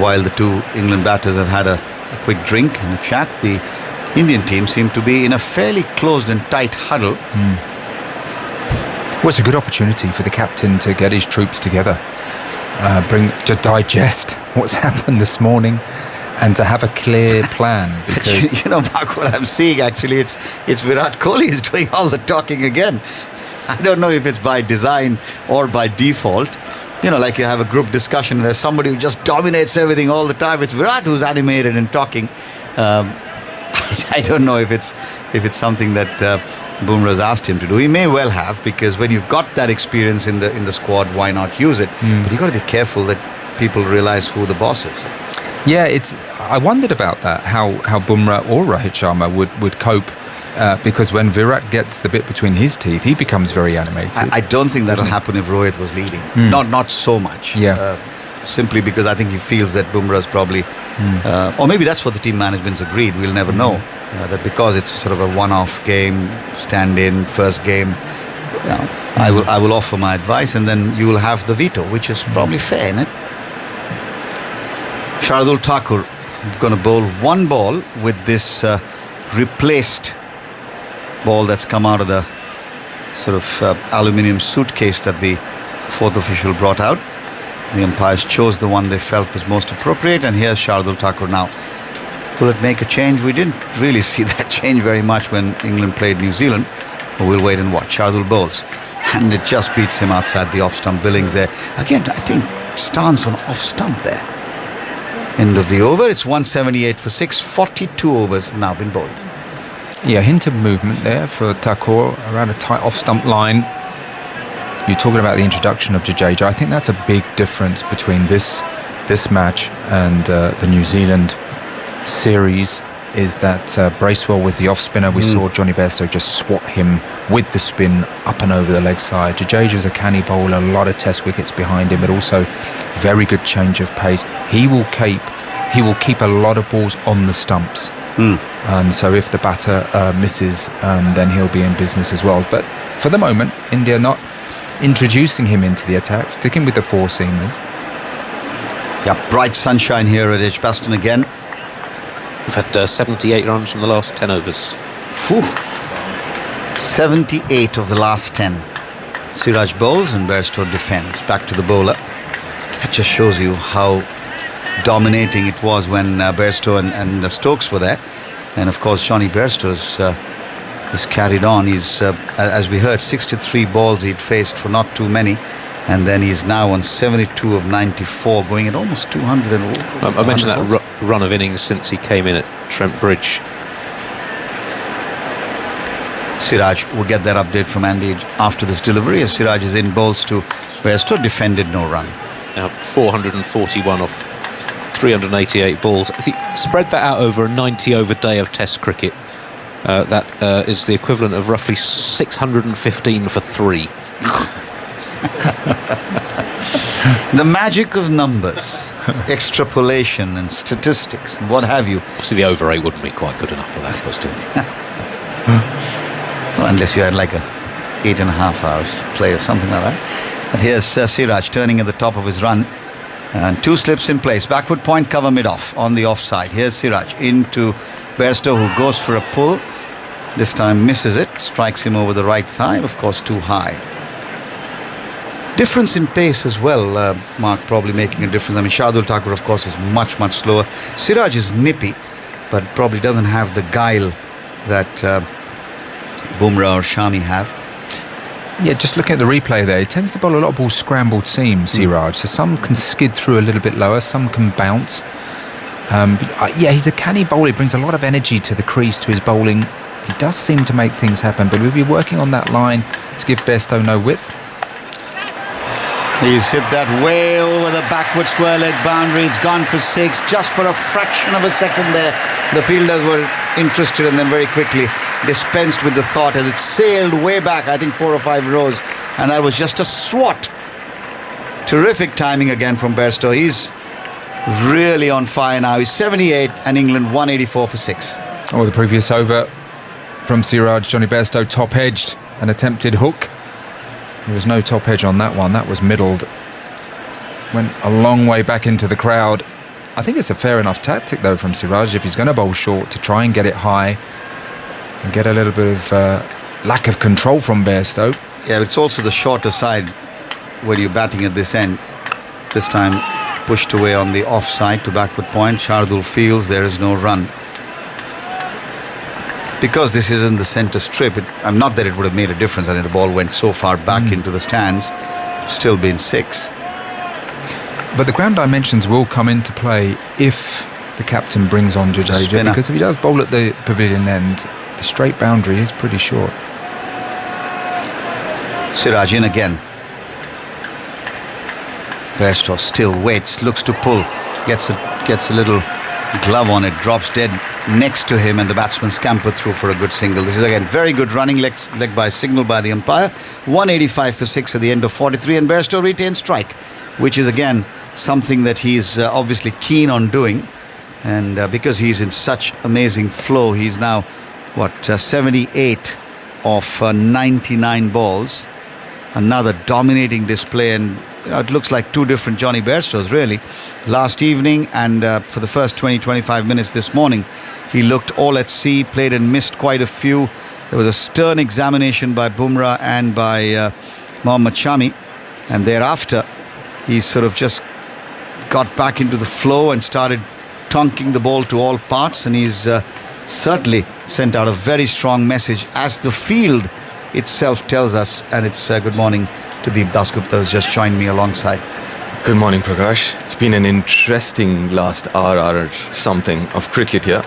while the two England batters have had a quick drink and a chat, the Indian team seem to be in a fairly closed and tight huddle. Well, it's a good opportunity for the captain to get his troops together, to digest what's happened this morning, and to have a clear plan. Because Mark, what I'm seeing actually, it's Virat Kohli is doing all the talking again. I don't know if it's by design or by default. Like you have a group discussion and there's somebody who just dominates everything all the time. It's Virat who's animated and talking. I don't know if it's something that Bumrah's asked him to do. He may well have, because when you've got that experience in the squad, why not use it? But you've got to be careful that people realise who the boss is. Yeah, I wondered about that, how Bumrah or Rohit Sharma would cope, because when Virat gets the bit between his teeth, he becomes very animated. I don't think that'll happen if Rohit was leading. Not so much. Yeah. Simply because I think he feels that Bumrah's probably, or maybe that's what the team management's agreed. We'll never know. That because it's sort of a one-off game, stand-in, first game, I will offer my advice, and then you will have the veto, which is probably fair, isn't it? Shardul Thakur going to bowl one ball with this replaced ball that's come out of the sort of aluminium suitcase that the fourth official brought out. The umpires chose the one they felt was most appropriate, and here's Shardul Thakur now. Will it make a change? We didn't really see that change very much when England played New Zealand, but we'll wait and watch. Shardul bowls, and it just beats him outside the off-stump billings there. Again, I think stance on off-stump there. End of the over. It's 178 for 6. 42 overs have now been bowled. Yeah, hint of movement there for Thakur around a tight off-stump line. You're talking about the introduction of Jadeja. I think that's a big difference between this match and the New Zealand series, is that Bairstow was the off-spinner. We saw Johnny Bairstow just swat him with the spin up and over the leg side. Jadeja's a canny bowler, a lot of test wickets behind him, but also very good change of pace. He will keep a lot of balls on the stumps. And so if the batter misses, then he'll be in business as well. But for the moment, India not introducing him into the attack, sticking with the four-seamers. Yeah, bright sunshine here at Edgbaston again. We've had 78 runs from the last 10 overs. 78 of the last 10. Siraj bowls and Bairstow defends. Back to the bowler. That just shows you how dominating it was when Bairstow and Stokes were there. And of course, Johnny Bairstow is carried on. He's, as we heard, 63 balls he'd faced for not too many. And then he's now on 72 of 94, going at almost 200. I mentioned that run of innings since he came in at Trent Bridge. Siraj, we'll get that update from Andy after this delivery, as Siraj is in, bowls to Bairstow, defended, no run. Now 441 off 388 balls. If you spread that out over a 90-over day of Test cricket, that is the equivalent of roughly 615 for 3. The magic of numbers, extrapolation and statistics, and what have you. Obviously the over 8 wouldn't be quite good enough for that, but still. Well, unless you had like a 8.5 hours play or something like that. But here's Siraj turning at the top of his run, and 2 slips in place. Backward point cover mid-off on the offside. Here's Siraj into Bairstow, who goes for a pull. This time misses it, strikes him over the right thigh, of course too high. Difference in pace as well, Mark, probably making a difference. I mean, Shardul Thakur, of course, is much, much slower. Siraj is nippy, but probably doesn't have the guile that Bumrah or Shami have. Yeah, just looking at the replay there, he tends to bowl a lot of balls scrambled seam, Siraj. So some can skid through a little bit lower, some can bounce. Yeah, he's a canny bowler. He brings a lot of energy to the crease, to his bowling. He does seem to make things happen, but we'll be working on that line to give Bairstow no width. He's hit that way over the backward square leg boundary. It's gone for 6, just for a fraction of a second there. The fielders were interested and then very quickly dispensed with the thought as it sailed way back, I think 4 or 5 rows And that was just a swat. Terrific timing again from Bairstow. He's really on fire now. He's 78 and England 184 for 6. Oh, the previous over from Siraj, Johnny Bairstow top-edged an attempted hook. There was no top edge on that one. That was middled. Went a long way back into the crowd. I think it's a fair enough tactic, though, from Siraj, if he's going to bowl short, to try and get it high and get a little bit of lack of control from Bairstow. Yeah, but it's also the shorter side when you're batting at this end. This time pushed away on the offside to backward point. Shardul feels there is no run. Because this isn't the centre strip, I'm not that it would have made a difference. I think the ball went so far back into the stands, still been 6. But the ground dimensions will come into play if the captain brings on Jadeja, because if he does bowl at the pavilion end, the straight boundary is pretty short. Siraj in again. Bairstow still waits, looks to pull, gets a little glove on it, drops dead next to him, and the batsman scampered through for a good single. This is again very good running, leg by signal by the umpire. 185 for 6 at the end of 43, and Bairstow retains strike, which is again something that he's obviously keen on doing, and because he's in such amazing flow, he's now 78 of 99 balls. Another dominating display, and it looks like two different Johnny Bairstows really. Last evening and for the first 20-25 minutes this morning, he looked all at sea, played and missed quite a few. There was a stern examination by Bumrah and by Mohammad Shami, and thereafter he sort of just got back into the flow and started tonking the ball to all parts, and he's certainly sent out a very strong message, as the field itself tells us. And it's good morning to Deep Dasgupta, who's just joined me alongside. Good morning, Prakash. It's been an interesting last hour or something of cricket here.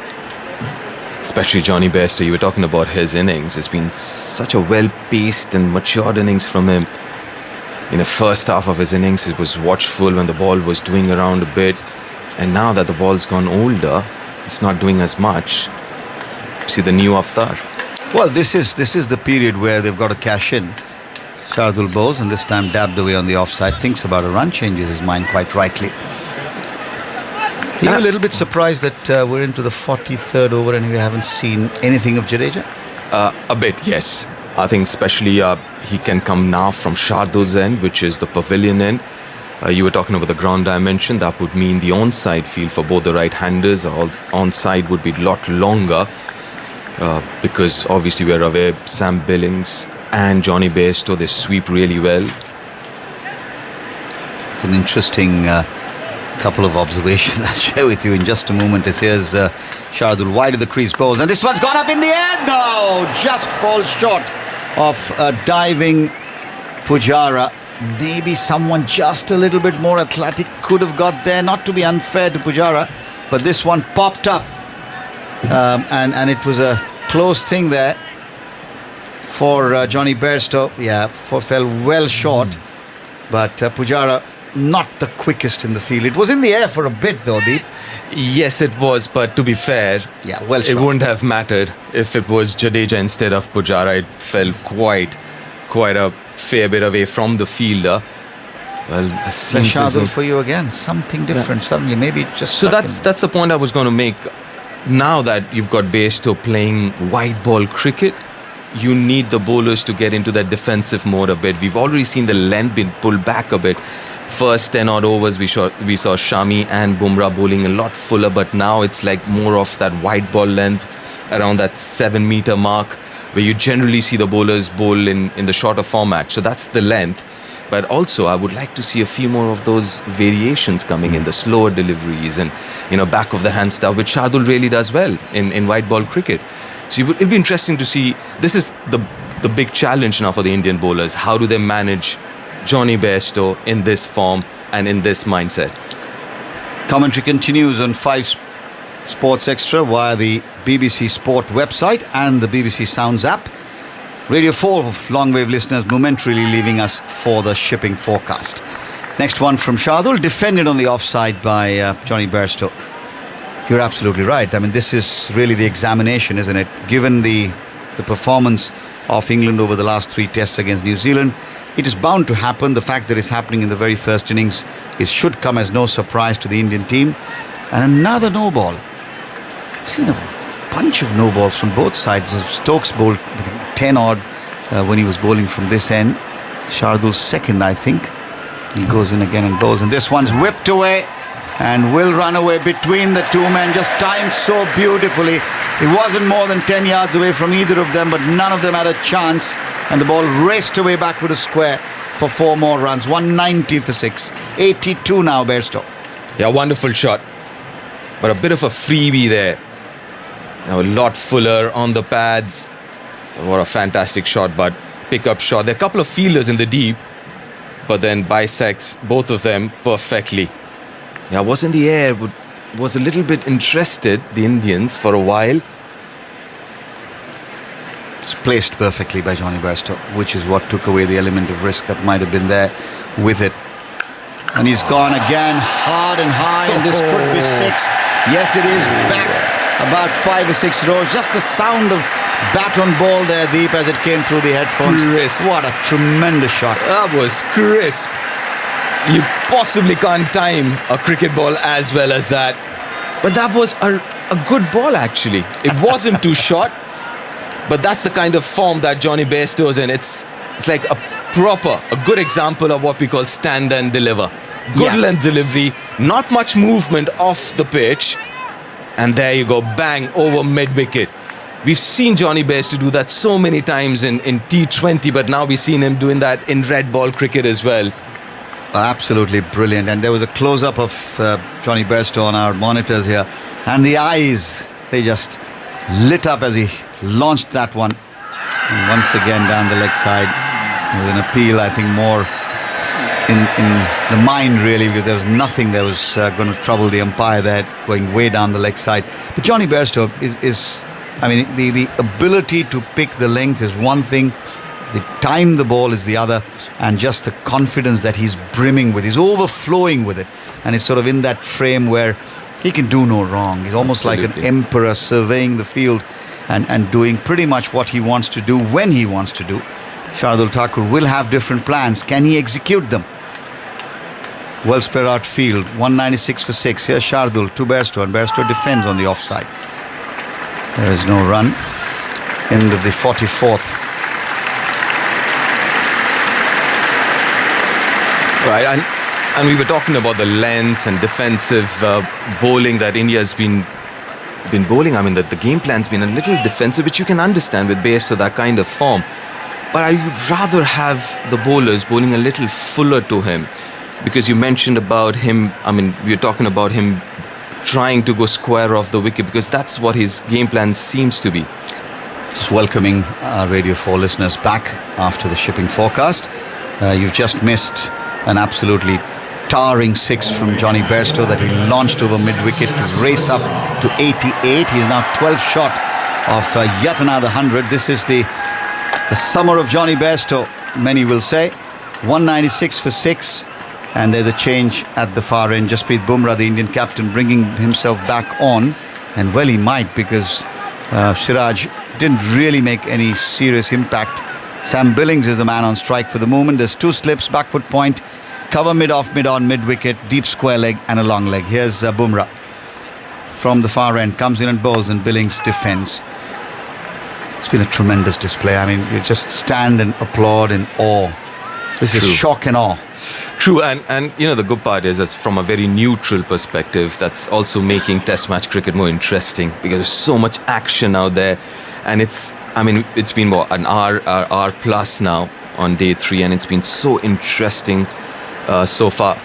Especially Johnny Bairstow, you were talking about his innings. It's been such a well-paced and matured innings from him. In the first half of his innings, it was watchful when the ball was doing around a bit. And now that the ball's gone older, it's not doing as much. See the new Avatar. Well, this is the period where they've got to cash in. Shardul bowls, and this time dabbed away on the offside. Thinks about a run, changes his mind quite rightly. Are you a little bit surprised that we're into the 43rd over and we haven't seen anything of Jadeja? A bit, yes. I think especially he can come now from Shardul's end, which is the pavilion end. You were talking about the ground dimension. That would mean the onside field for both the right-handers. Onside would be a lot longer because obviously we're aware Sam Billings and Johnny Bairstow, they sweep really well. It's an interesting couple of observations I'll share with you in just a moment. Here's Shardul wide of the crease bowls, and this one's gone up in the air. No, just falls short of diving Pujara. Maybe someone just a little bit more athletic could have got there, not to be unfair to Pujara, but this one popped up, and it was a close thing there for Johnny Bairstow. Yeah, fell well short, but Pujara not the quickest in the field. It was in the air for a bit though, Deep. Yes, it was, but to be fair, it wouldn't have mattered if it was Jadeja instead of Pujara. It fell quite a fair bit away from the fielder. Well, Shardul for you again, something different suddenly, maybe just so that's the point I was going to make. Now that you've got Bairstow playing white ball cricket, you need the bowlers to get into that defensive mode a bit. We've already seen the length being pulled back a bit. First 10 odd overs we saw Shami and Bumrah bowling a lot fuller, but now it's like more of that white ball length around that 7 meter mark, where you generally see the bowlers bowl in the shorter format. So that's the length. But also I would like to see a few more of those variations coming in, the slower deliveries and back of the hand stuff, which Shardul really does well in white ball cricket. So it'd be interesting to see. This is the big challenge now for the Indian bowlers. How do they manage Johnny Bairstow in this form and in this mindset? Commentary continues on 5 Sports Extra via the BBC Sport website and the BBC Sounds app. Radio 4 long-wave listeners momentarily leaving us for the shipping forecast. Next one from Shardul, defended on the offside by Johnny Bairstow. You're absolutely right. I mean, this is really the examination, isn't it? Given the performance of England over the last 3 tests against New Zealand, it is bound to happen. The fact that it's happening in the very first innings should come as no surprise to the Indian team. And another no ball. I've seen a bunch of no balls from both sides. Stokes bowled 10 odd when he was bowling from this end. Shardul's second, I think. He goes in again and bowls, and this one's whipped away and will run away between the two men, just timed so beautifully. It wasn't more than 10 yards away from either of them, but none of them had a chance, and the ball raced away back with a square for 4 more runs. 190 for 6. 82 now, Bairstow. Yeah, wonderful shot, but a bit of a freebie there. Now a lot fuller on the pads. What a fantastic shot, but pick-up shot. There are a couple of fielders in the deep, but then bisects both of them perfectly. Yeah, was in the air, but was a little bit interested, the Indians, for a while. It's placed perfectly by Johnny Bairstow, which is what took away the element of risk that might have been there with it. And he's gone again, hard and high, and this could be 6. Yes, it is back about 5 or 6 rows. Just the sound of bat on ball there, Deep, as it came through the headphones. Crisp. What a tremendous shot. That was crisp. You possibly can't time a cricket ball as well as that. But that was a good ball, actually. It wasn't too short, but that's the kind of form that Johnny Bairstow's in. It's like a good example of what we call stand and deliver. Good length delivery, not much movement off the pitch, and there you go, bang, over mid-wicket. We've seen Johnny Bairstow do that so many times in T20, but now we've seen him doing that in red ball cricket as well. Absolutely brilliant. And there was a close-up of Johnny Bairstow on our monitors here, and the eyes, they just lit up as he launched that one. And once again down the leg side. It was an appeal, I think, more in the mind, really, because there was nothing that was going to trouble the umpire there, going way down the leg side. But Johnny Bairstow is I mean, the ability to pick the length is one thing, the time the ball is the other, and just the confidence that he's brimming with. He's overflowing with it, and he's sort of in that frame where he can do no wrong. He's almost like an emperor surveying the field and doing pretty much what he wants to do when he wants to do. Shardul Thakur will have different plans. Can he execute them? Well spread out field, 196 for 6. Here's Shardul to Bairstow, and Bairstow defends on the offside. There is no run. End of the 44th. Right, and we were talking about the lengths and defensive bowling that India's been bowling. I mean, the game plan's been a little defensive, which you can understand with Bairstow, that kind of form. But I would rather have the bowlers bowling a little fuller to him, because you mentioned about him. I mean, we were talking about him trying to go square off the wicket, because that's what his game plan seems to be. Just welcoming our Radio 4 listeners back after the shipping forecast. You've just missed an absolutely towering 6 from Johnny Bairstow that he launched over mid-wicket to race up to 88. He is now 12 short of yet another 100. This is the summer of Johnny Bairstow, many will say. 196 for 6. And there's a change at the far end. Jasprit Bumrah, the Indian captain, bringing himself back on. And well, he might, because Siraj didn't really make any serious impact. Sam Billings is the man on strike for the moment. There's 2 slips, backward point, cover mid-off, mid-on, mid-wicket, deep square leg and a long leg. Here's Bumrah from the far end, comes in and bowls, and Billings defends. It's been a tremendous display. I mean, you just stand and applaud in awe. This is shock and awe. True, and you know, the good part is, as from a very neutral perspective, that's also making Test match cricket more interesting, because there's so much action out there, and it's been what, an hour plus now on day 3, and it's been so interesting so far.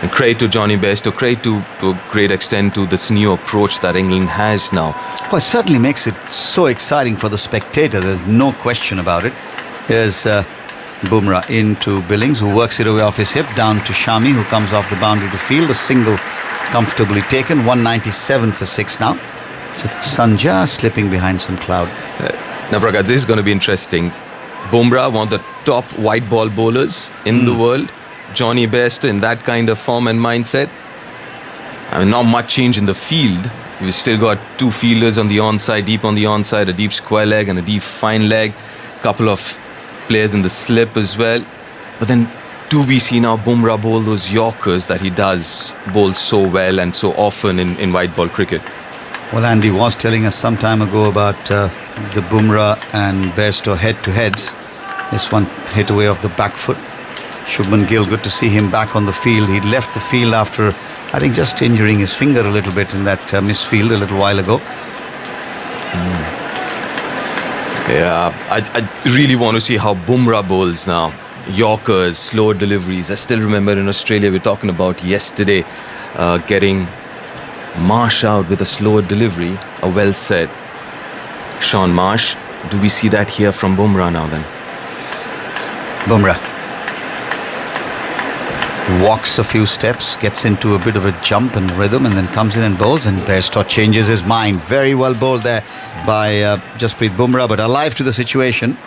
And credit to Johnny Bairstow, credit to a great extent to this new approach that England has now. Well, it certainly makes it so exciting for the spectator. There's no question about it. Here's Bumrah into Billings, who works it away off his hip, down to Shami, who comes off the boundary to field. A single comfortably taken. 197 for 6 now. Sanja slipping behind some cloud. Now, Prakash, this is going to be interesting. Bumrah, one of the top white ball bowlers in the world. Johnny Bairstow in that kind of form and mindset. I mean, not much change in the field. We've still got 2 fielders on the onside, deep on the onside, a deep square leg and a deep fine leg. Couple of players in the slip as well. But then do we see now Bumrah bowl those Yorkers that he does bowl so well and so often in white ball cricket? Well, Andy was telling us some time ago about the Bumrah and Bairstow head-to-heads. This one hit away off the back foot. Shubman Gill, good to see him back on the field. He left the field after, I think, just injuring his finger a little bit in that misfield a little while ago. Yeah, I really want to see how Bumrah bowls now. Yorkers, slower deliveries. I still remember in Australia we were talking about yesterday getting Marsh out with a slower delivery, a well said Sean Marsh. Do we see that here from Bumrah now then? Bumrah walks a few steps, gets into a bit of a jump and rhythm, and then comes in and bowls, and Bairstow changes his mind. Very well bowled there by Jasprit Bumrah, but alive to the situation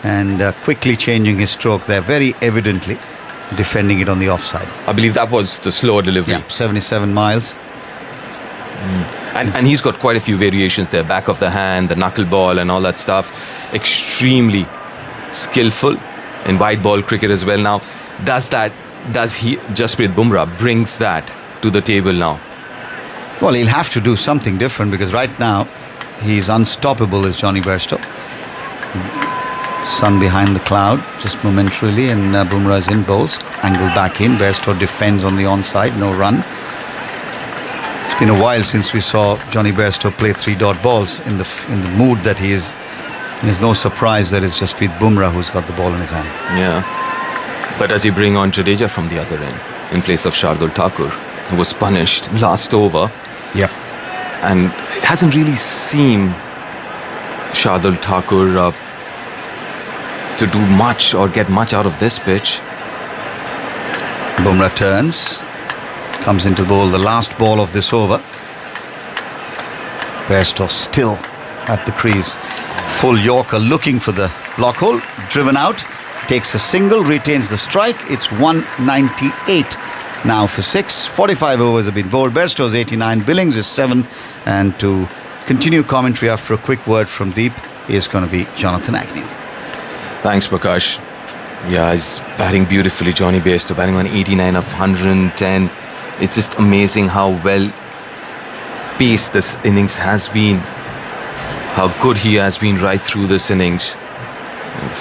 and quickly changing his stroke there, very evidently defending it on the offside. I believe that was the slower delivery. Yeah, 77 miles. And he's got quite a few variations there, back of the hand, the knuckleball and all that stuff. Extremely skillful in white ball cricket as well. Now, Jasprit Bumrah brings that to the table now? Well, he'll have to do something different, because right now he's unstoppable as Johnny Bairstow. Sun behind the cloud just momentarily, and Bumrah is in bowls, angled back in. Bairstow defends on the onside, no run. It's been a while since we saw Johnny Bairstow play 3-dot balls in the mood that he is. And it's no surprise that it's Jasprit Bumrah who's got the ball in his hand. Yeah. But does he bring on Jadeja from the other end in place of Shardul Thakur, who was punished last over? Yep. And it hasn't really seemed Shardul Thakur to do much or get much out of this pitch. Bumrah turns, comes into the ball, the last ball of this over. Bairstow still at the crease. Full Yorker looking for the block hole, driven out, takes a single, retains the strike. It's 198 now for 6. 45 overs have been bowled. Bairstow's 89, Billings is 7. And to continue commentary after a quick word from Deep is going to be Jonathan Agnew. Thanks, Prakash. Yeah, he's batting beautifully, Johnny Bairstow, batting on 89 of 110. It's just amazing how well paced this innings has been, how good he has been right through this innings.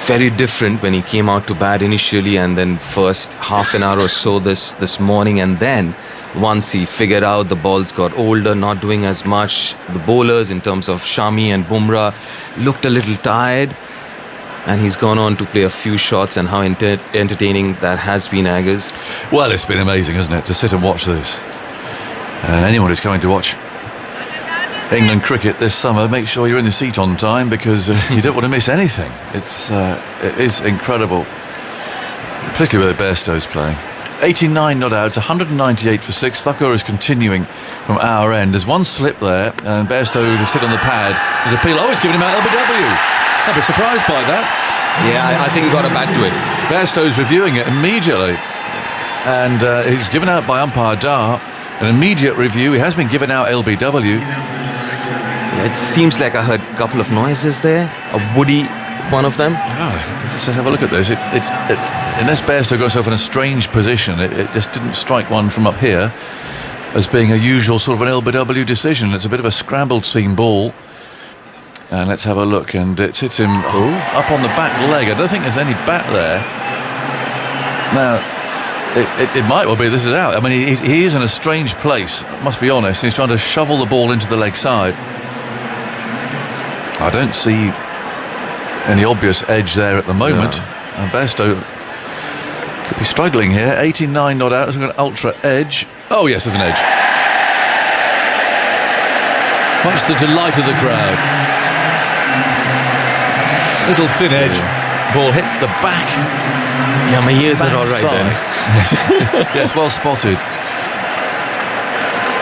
Very different when he came out to bat initially, and then first half an hour or so this morning, and then once he figured out the balls got older, not doing as much, the bowlers in terms of Shami and Bumrah looked a little tired, and he's gone on to play a few shots, and how entertaining that has been, Aggers. Well, it's been amazing, hasn't it, to sit and watch this. And anyone who's coming to watch England cricket this summer, make sure you're in the seat on time, because you don't want to miss anything. It is incredible, particularly where Bairstow's playing. 89 not out, 198 for 6. Thakur is continuing from our end. There's one slip there, and Bairstow to sit on the pad. There's a peel. Oh, he's giving him out LBW. I'd be surprised by that. Yeah, I think he got a bat to it. Bairstow's reviewing it immediately, and he's given out by umpire Dar. An immediate review. He has been given out LBW. It seems like I heard a couple of noises there. A woody one of them. Just have a look at this. Unless Bairstow got himself in a strange position, it just didn't strike one from up here as being a usual sort of an LBW decision. It's a bit of a scrambled seam ball. And let's have a look. And it hits him up on the back leg. I don't think there's any bat there. Now, it might well be this is out. I mean, he is in a strange place, I must be honest. He's trying to shovel the ball into the leg side. I don't see any obvious edge there at the moment. And Bairstow could be struggling here. 89 not out. It's got an ultra edge. Oh yes, there's an edge. Much to the delight of the crowd. Little thin edge. Ball hit the back. Yeah, my ears are all right then. Yes, well spotted.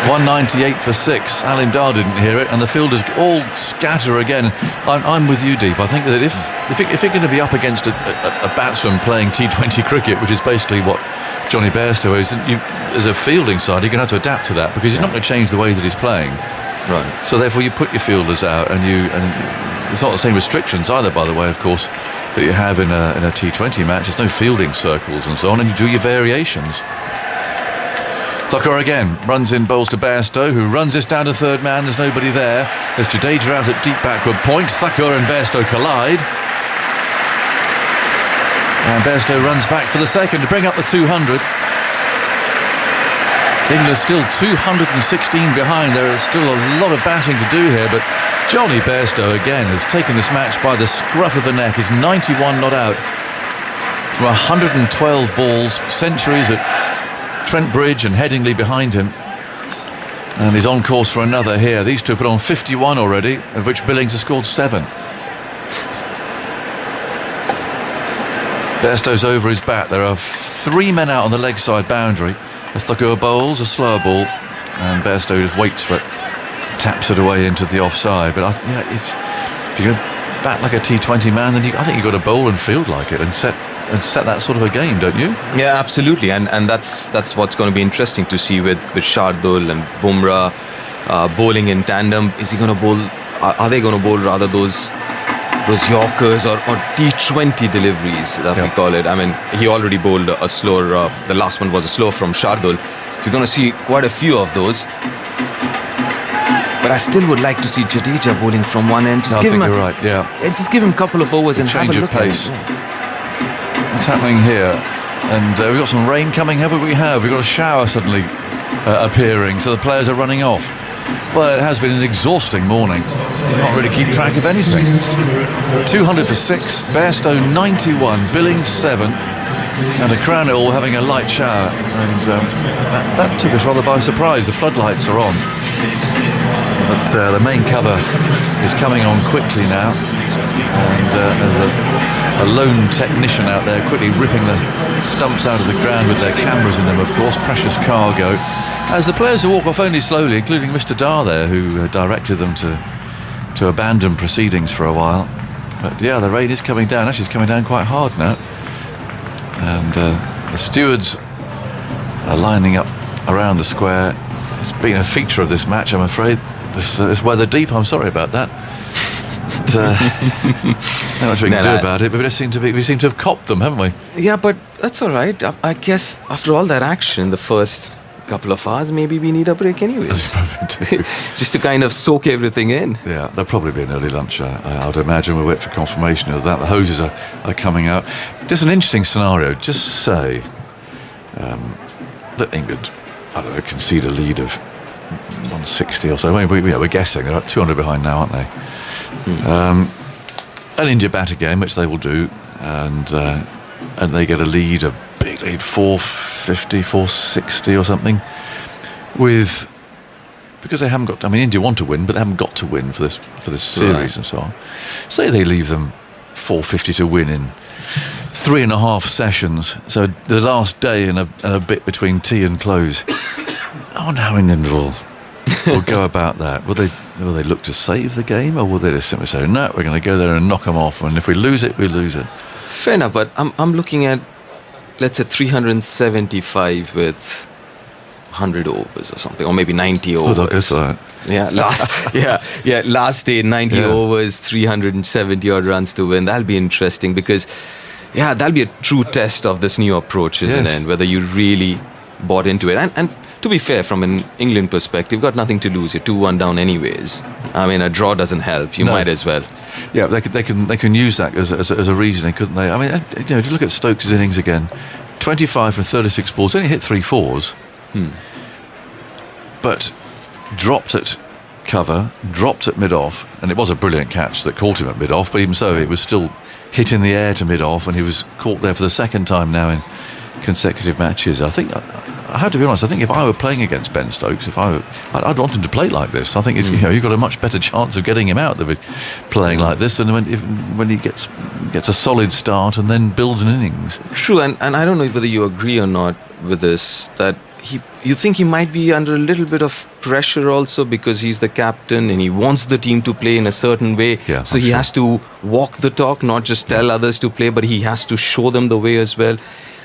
198 for 6. Alim Dar didn't hear it, and the fielders all scatter again. I'm with you, Deep. I think that if you're going to be up against a batsman playing T20 cricket, which is basically what Johnny Bairstow is, as a fielding side, you're going to have to adapt to that, because he's not going to change the way that he's playing. Right. So therefore, you put your fielders out, and It's not the same restrictions either, by the way, of course, that you have in a T20 match. There's no fielding circles and so on, and you do your variations. Thakur again runs in, bowls to Bairstow, who runs this down to third man. There's nobody there. There's Jadeja out at deep backward point. Thakur and Bairstow collide. And Bairstow runs back for the second to bring up the 200. England still 216 behind. There is still a lot of batting to do here, but Johnny Bairstow again has taken this match by the scruff of the neck. He's 91 not out from 112 balls, centuries at Trent Bridge and Headingley behind him, and he's on course for another here. These two have put on 51 already, of which Billings has scored 7. Bairstow's over his bat. There are 3 men out on the leg side boundary as Thakur bowls a slower ball, and Bairstow just waits for it, taps it away into the offside. But if you're going to bat like a T20 man, then I think you've got to bowl and field like it and set that sort of a game, don't you? Yeah, absolutely, and that's what's going to be interesting to see with Shardul and Bumrah bowling in tandem. Is he going to bowl? Are they going to bowl rather those Yorkers or T20 deliveries that we call it? I mean, he already bowled a slower. The last one was a slow from Shardul. You're going to see quite a few of those. But I still would like to see Jadeja bowling from one end. I think you're right. Yeah, just give him a couple of overs and have a look at it. What's happening here? And we've got some rain coming, haven't we? We've got a shower suddenly appearing, so the players are running off. Well, it has been an exhausting morning. You can't really keep track of anything. 200 for 6, Bairstow 91, Billings 7, and to crown it all, having a light shower. And that took us rather by surprise. The floodlights are on. But the main cover is coming on quickly now. And there's a lone technician out there quickly ripping the stumps out of the ground with their cameras in them, of course, precious cargo. As the players walk off only slowly, including Mr. Dar there, who directed them to abandon proceedings for a while. But yeah, the rain is coming down. Actually, it's coming down quite hard now. And the stewards are lining up around the square. It's been a feature of this match, I'm afraid. This weather deep, I'm sorry about that. Not much we can do about it, but we seem to have copped them, haven't we? Yeah, but that's all right. I guess after all that action, the first couple of hours, maybe we need a break anyways. Just to kind of soak everything in. Yeah, there'll probably be an early lunch. I'd imagine we'll wait for confirmation of that. The hoses are coming out. Just an interesting scenario. Just say that England, I don't know, concede a lead of 160 or so. I mean, we're guessing. They're about 200 behind now, aren't they? An India bat again, which they will do, and they get a lead, a big lead, 450, 460 or something, because they haven't got. I mean, India want to win, but they haven't got to win for this series and so on. Say they leave them 450 to win in 3.5 sessions. So the last day and a bit between tea and close. I wonder how England will go about that. Will they look to save the game, or will they just simply say, no, we're going to go there and knock them off, and if we lose it, we lose it? Fair enough, but I'm looking at, let's say, 375 with 100 overs or something, or maybe 90 overs. Oh, that's that. Yeah, last day 90 overs, 370 odd runs to win. That'll be interesting because, that'll be a true test of this new approach, isn't it? Whether you really bought into it. And to be fair, from an England perspective, you've got nothing to lose. You're 2-1 down anyways. I mean, a draw doesn't help. You might as well. Yeah, they can use that as a reasoning, couldn't they? I mean, if you look at Stokes' innings again, 25 from 36 balls, only hit 3 fours, but dropped at cover, dropped at mid-off, and it was a brilliant catch that caught him at mid-off, but even so, it was still hit in the air to mid-off, and he was caught there for the second time now in consecutive matches. I think, I have to be honest, I think if I were playing against Ben Stokes, I'd want him to play like this. I think you've got a much better chance of getting him out than playing like this than when he gets a solid start and then builds an innings. True, and I don't know whether you agree or not with this, that you think he might be under a little bit of pressure also because he's the captain and he wants the team to play in a certain way. Yeah, so he has to walk the talk, not just tell others to play, but he has to show them the way as well.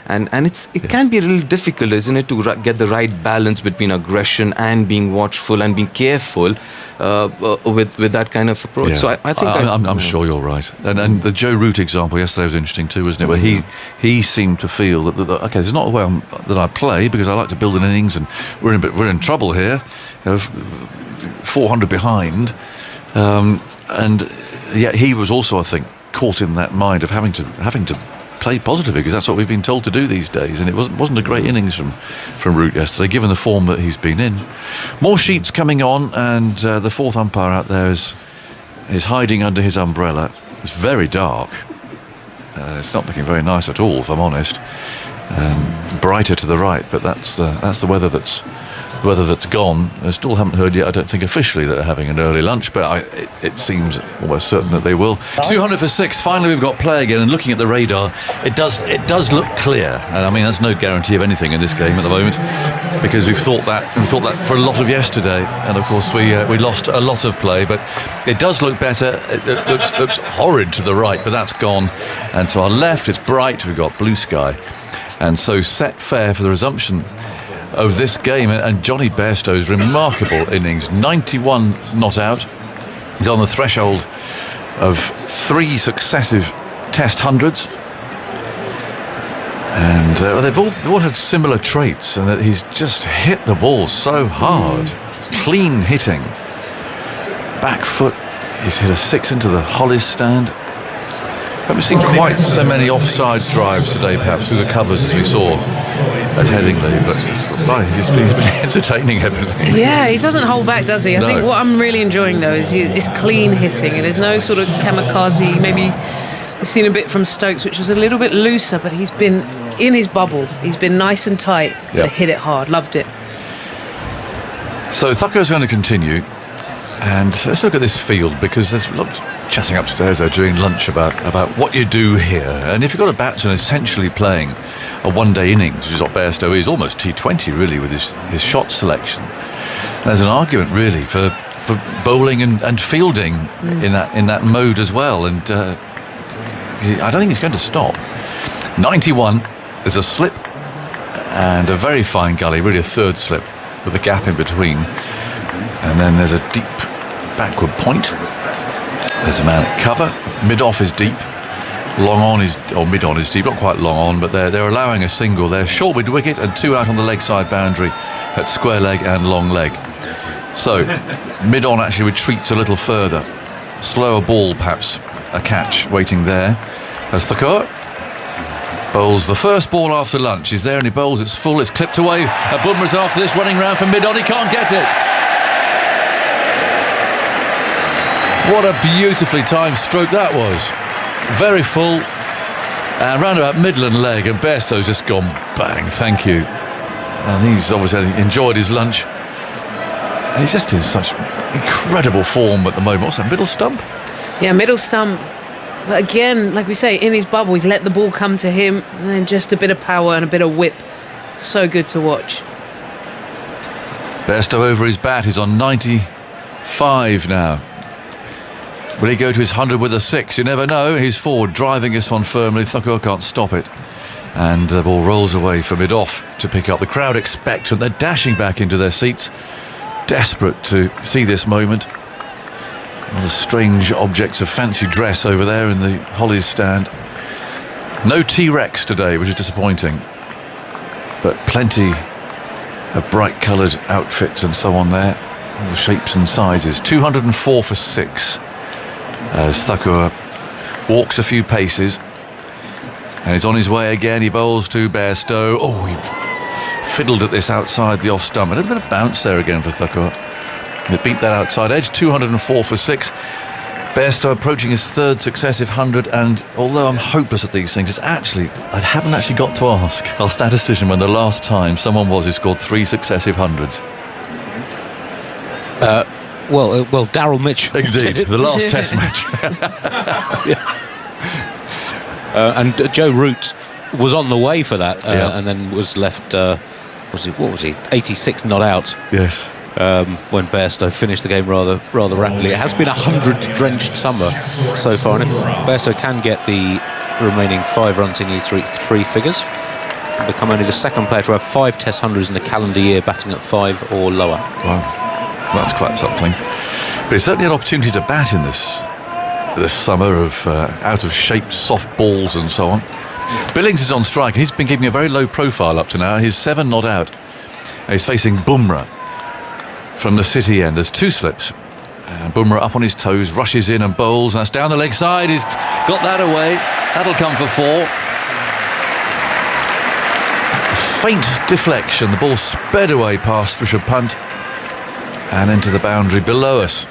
And it can be a little difficult, isn't it, to get the right balance between aggression and being watchful and being careful with that kind of approach. So I think I'm sure you're right. And the Joe Root example yesterday was interesting too, wasn't it? Where he seemed to feel that okay, there's not a way that I play because I like to build an innings, and we're in trouble here, 400 behind, and yet he was also, I think, caught in that mind of having to play positively, because that's what we've been told to do these days, and it wasn't a great innings from Root yesterday, given the form that he's been in. More sheets coming on, and the fourth umpire out there is hiding under his umbrella. It's very dark. It's not looking very nice at all, if I'm honest. Brighter to the right, but that's the weather that's gone. I still haven't heard yet, I don't think officially, that they're having an early lunch, but it seems almost certain that they will. 200 for 6, finally we've got play again, and looking at the radar, it does look clear. And I mean, there's no guarantee of anything in this game at the moment, because we've thought that for a lot of yesterday, and of course we lost a lot of play, but it does look better. It looks horrid to the right, but that's gone, and to our left it's bright, we've got blue sky, and so set fair for the resumption of this game. And Johnny Bairstow's remarkable innings, 91 not out. He's on the threshold of 3 successive Test hundreds, and they've all had similar traits, and that he's just hit the ball so hard. Clean hitting, back foot. He's hit a 6 into the Hollis stand. Haven't seen quite so many offside drives today, perhaps, through the covers as we saw at Headingley, but he's been entertaining everything. Yeah, he doesn't hold back, does he? I think what I'm really enjoying, though, is his clean hitting. There's no sort of kamikaze. Maybe we've seen a bit from Stokes, which was a little bit looser, but he's been in his bubble. He's been nice and tight, but hit it hard. Loved it. So Thakko's going to continue, and let's look at this field, because there's lots chatting upstairs there during lunch about what you do here. And if you've got a batsman essentially playing a one-day innings, which is what Bairstow is, almost T20 really, with his shot selection, there's an argument really for bowling and fielding in that mode as well. And I don't think he's going to stop. 91, there's a slip and a very fine gully, really a third slip with a gap in between, and then there's a deep backward point. There's a man at cover. Mid-off is deep. Mid-on is deep. Not quite long on, but they're allowing a single. They're short mid wicket and 2 out on the leg side boundary at square leg and long leg. So mid-on actually retreats a little further. Slower ball, perhaps a catch waiting there. As Thakur bowls the first ball after lunch. He's there and he bowls. It's full. It's clipped away. Bumrah's after this, running round for mid-on. He can't get it. What a beautifully timed stroke that was. Very full, and round about Midland leg, and Bairstow's just gone bang, thank you. I think he's obviously enjoyed his lunch, and he's just in such incredible form at the moment. What's that, middle stump? Yeah, middle stump. But again, like we say, in his bubble, he's let the ball come to him, and then just a bit of power and a bit of whip. So good to watch. Bairstow over his bat. He's on 95 now. Will he go to his 100 with a 6? You never know. He's forward, driving this one firmly. Thakur can't stop it. And the ball rolls away for mid-off to pick up. The crowd expectant. They're dashing back into their seats, desperate to see this moment. All the strange objects of fancy dress over there in the Hollies stand. No T-Rex today, which is disappointing. But plenty of bright coloured outfits and so on there. All shapes and sizes. 204 for 6. As Thakur walks a few paces, and he's on his way again. He bowls to Bairstow. Oh, he fiddled at this outside the off stump. A little bit of bounce there again for Thakur. They beat that outside edge. 204 for 6. Bairstow approaching his 3rd successive 100, and although I'm hopeless at these things, I haven't actually got to ask our statistician when the last time someone was who scored 3 successive 100s. Well, Daryl Mitchell. Indeed, the last Test match. And Joe Root was on the way for that, and then was left. What was he? 86 not out. Yes. When Bairstow finished the game rather rapidly. It has been a 100 summer so far, and if Bairstow can get the remaining 5 runs in these three figures, become only the second player to have 5 Test hundreds in a calendar year batting at 5 or lower. Wow, that's quite something. But he's certainly an opportunity to bat in this summer of out of shape soft balls and so on. Billings is on strike, and he's been keeping a very low profile up to now. He's 7 not out. And he's facing Bumrah from the City end. There's 2 slips. Bumrah up on his toes, rushes in and bowls, and that's down the leg side. He's got that away. That'll come for 4. Faint deflection. The ball sped away past Rishabh Pant and into the boundary below us.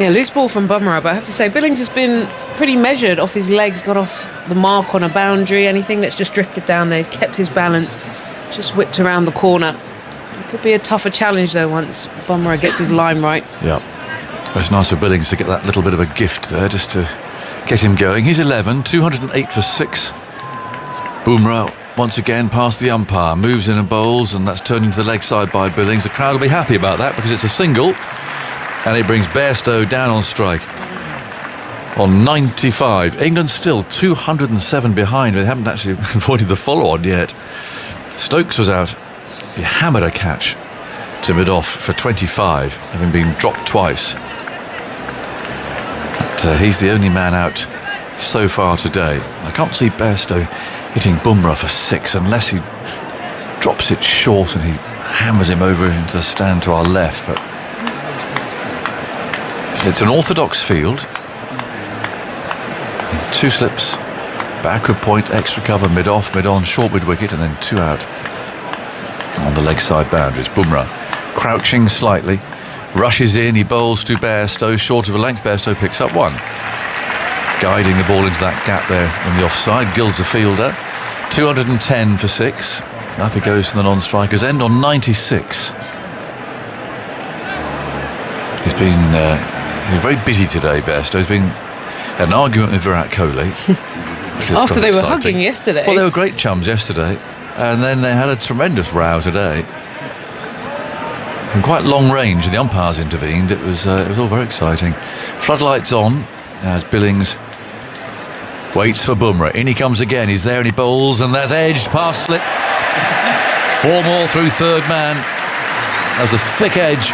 Yeah, loose ball from Bumrah, but I have to say Billings has been pretty measured off his legs, got off the mark on a boundary. Anything that's just drifted down there, he's kept his balance, just whipped around the corner. It could be a tougher challenge though once Bumrah gets his line right. Yeah, it's nice for Billings to get that little bit of a gift there just to get him going. He's 11, 208 for 6. Bumrah once again past the umpire, moves in and bowls, and that's turned into the leg side by Billings. The crowd will be happy about that because it's a single. And it brings Bairstow down on strike on 95. England still 207 behind. They haven't actually avoided the follow-on yet. Stokes was out. He hammered a catch to mid-off for 25, having been dropped twice. But he's the only man out so far today. I can't see Bairstow hitting Bumrah for 6 unless he drops it short and he hammers him over into the stand to our left. But it's an orthodox field with 2 slips, backward point, extra cover, mid-off, mid-on, short mid-wicket, and then 2 out on the leg side boundaries. Bumrah crouching slightly, rushes in, he bowls to Bairstow, short of a length. Bairstow picks up 1, guiding the ball into that gap there in the offside. Gills the fielder, 210 for 6. Up he goes to the non-strikers end on 96. He's been very busy today, Bairstow. He's had an argument with Virat Kohli. After they were hugging yesterday. Well, they were great chums yesterday, and then they had a tremendous row today. From quite long range, the umpires intervened. It was all very exciting. Floodlights on as Billings waits for Bumrah. In he comes again. He's there and he bowls, and that's edged past slip. 4 more through third man. That was a thick edge,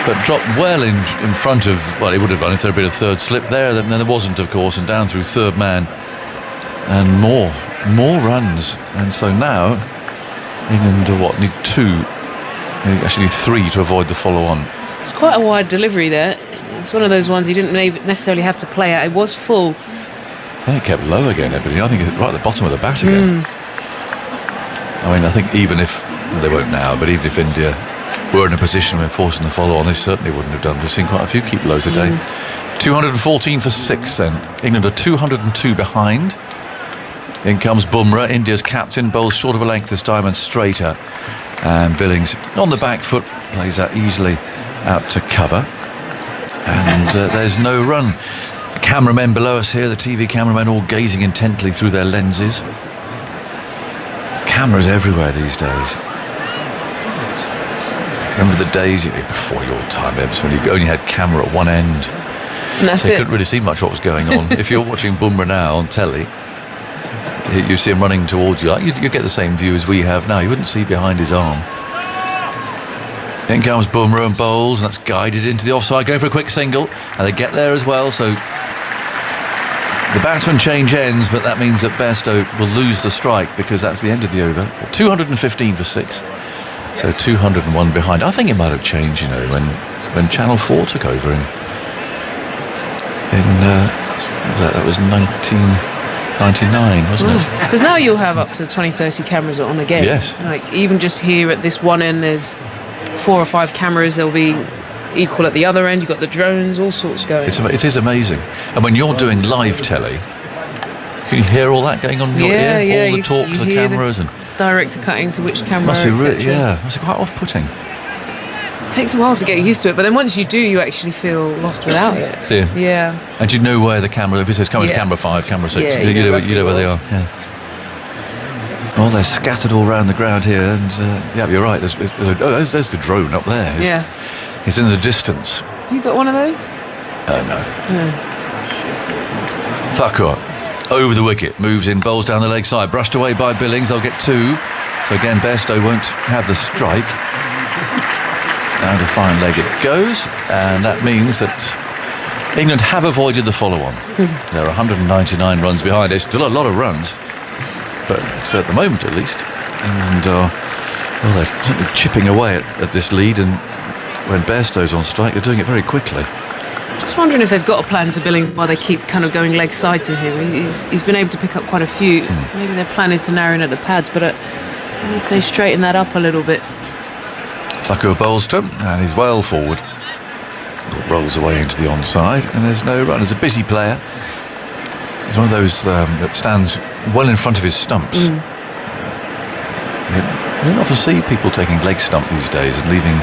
but dropped well in front of, well, he would have done if there had been a third slip there. Then there wasn't, of course, and down through third man. And more runs. And so now England need 2. They actually need 3 to avoid the follow-on. It's quite a wide delivery there. It's one of those ones he didn't necessarily have to play out. It was full. I think it kept low again, Ebony. I think it's right at the bottom of the bat again. I mean, I think even if, they won't now, but even if India were in a position where forcing the follow-on, they certainly wouldn't have done. We've seen quite a few keep low today. 214 for 6 then. England are 202 behind. In comes Bumrah, India's captain, bowls short of a length this time and straighter. And Billings on the back foot, plays that easily out to cover. And there's no run. The cameramen below us here, the TV cameramen, all gazing intently through their lenses. Cameras everywhere these days. Remember the days before your time, Ebbs, when you only had camera at one end. And that's so you it. couldn't really see much what was going on. If you're watching Bumrah now on telly, you see him running towards you. You get the same view as we have now. You wouldn't see behind his arm. In comes Bumrah and bowls, and that's guided into the offside, going for a quick single, and they get there as well. So the batsmen change ends, but that means that Bairstow will lose the strike because that's the end of the over. 215 for 6. So 201 behind. I think it might have changed, when Channel 4 took over that was 1999, wasn't it? Because now you'll have up to 20, 30 cameras on again. Yes. Like even just here at this one end, there's 4 or 5 cameras. There'll be equal at the other end. You've got the drones, all sorts going. It is amazing. And when you're doing live telly, can you hear all that going on in your ear? All the talk to the cameras and director cutting to which camera. Must be really, must be quite off-putting. It takes a while to get used to it, but then once you do, you actually feel lost without it. Do you? Yeah. And you know where the camera, if it says camera 5, camera 6, you know where they are. Yeah. Well, they're scattered all around the ground here, and you're right. There's the drone up there. It's in the distance. You got one of those? No. Thakur over the wicket, moves in, bowls down the leg side, brushed away by Billings. They'll get 2. So again, Bairstow won't have the strike. Down to fine leg it goes, and that means that England have avoided the follow-on. They're 199 runs behind. It's still a lot of runs, but at the moment, at least, England are they're certainly chipping away at this lead. And when Bairstow's on strike, they're doing it very quickly. Just wondering if they've got a plan to Billings while they keep kind of going leg side to him. He's been able to pick up quite a few. Maybe their plan is to narrow in at the pads, but if they straighten that up a little bit. Thakur bowls to him, and he's well forward. Rolls away into the onside, and there's no run. He's a busy player. He's one of those that stands well in front of his stumps. You don't often see people taking leg stump these days and leaving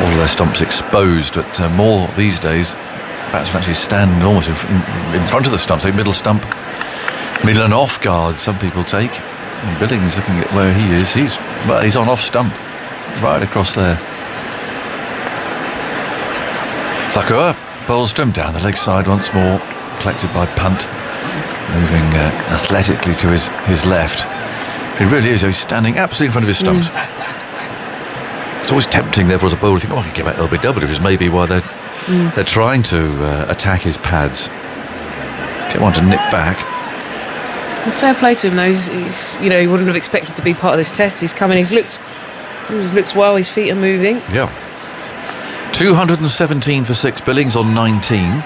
all of their stumps exposed, but more these days, batsmen actually stand almost in front of the stump, say middle stump, middle and off guard. Some people take, and Billings, looking at where he is, he's on off stump, right across there. Thakur bowls to him down the leg side once more, collected by Punt, moving athletically to his left. He really is. He's standing absolutely in front of his stumps. It's always tempting, therefore, as a bowler to think, I can get back LBW, which is maybe why they're trying to attack his pads. Get one to nip back. Well, fair play to him, though. He's he wouldn't have expected to be part of this test. He's come in. He's looked well. His feet are moving. Yeah. 217 for 6. Billings on 19.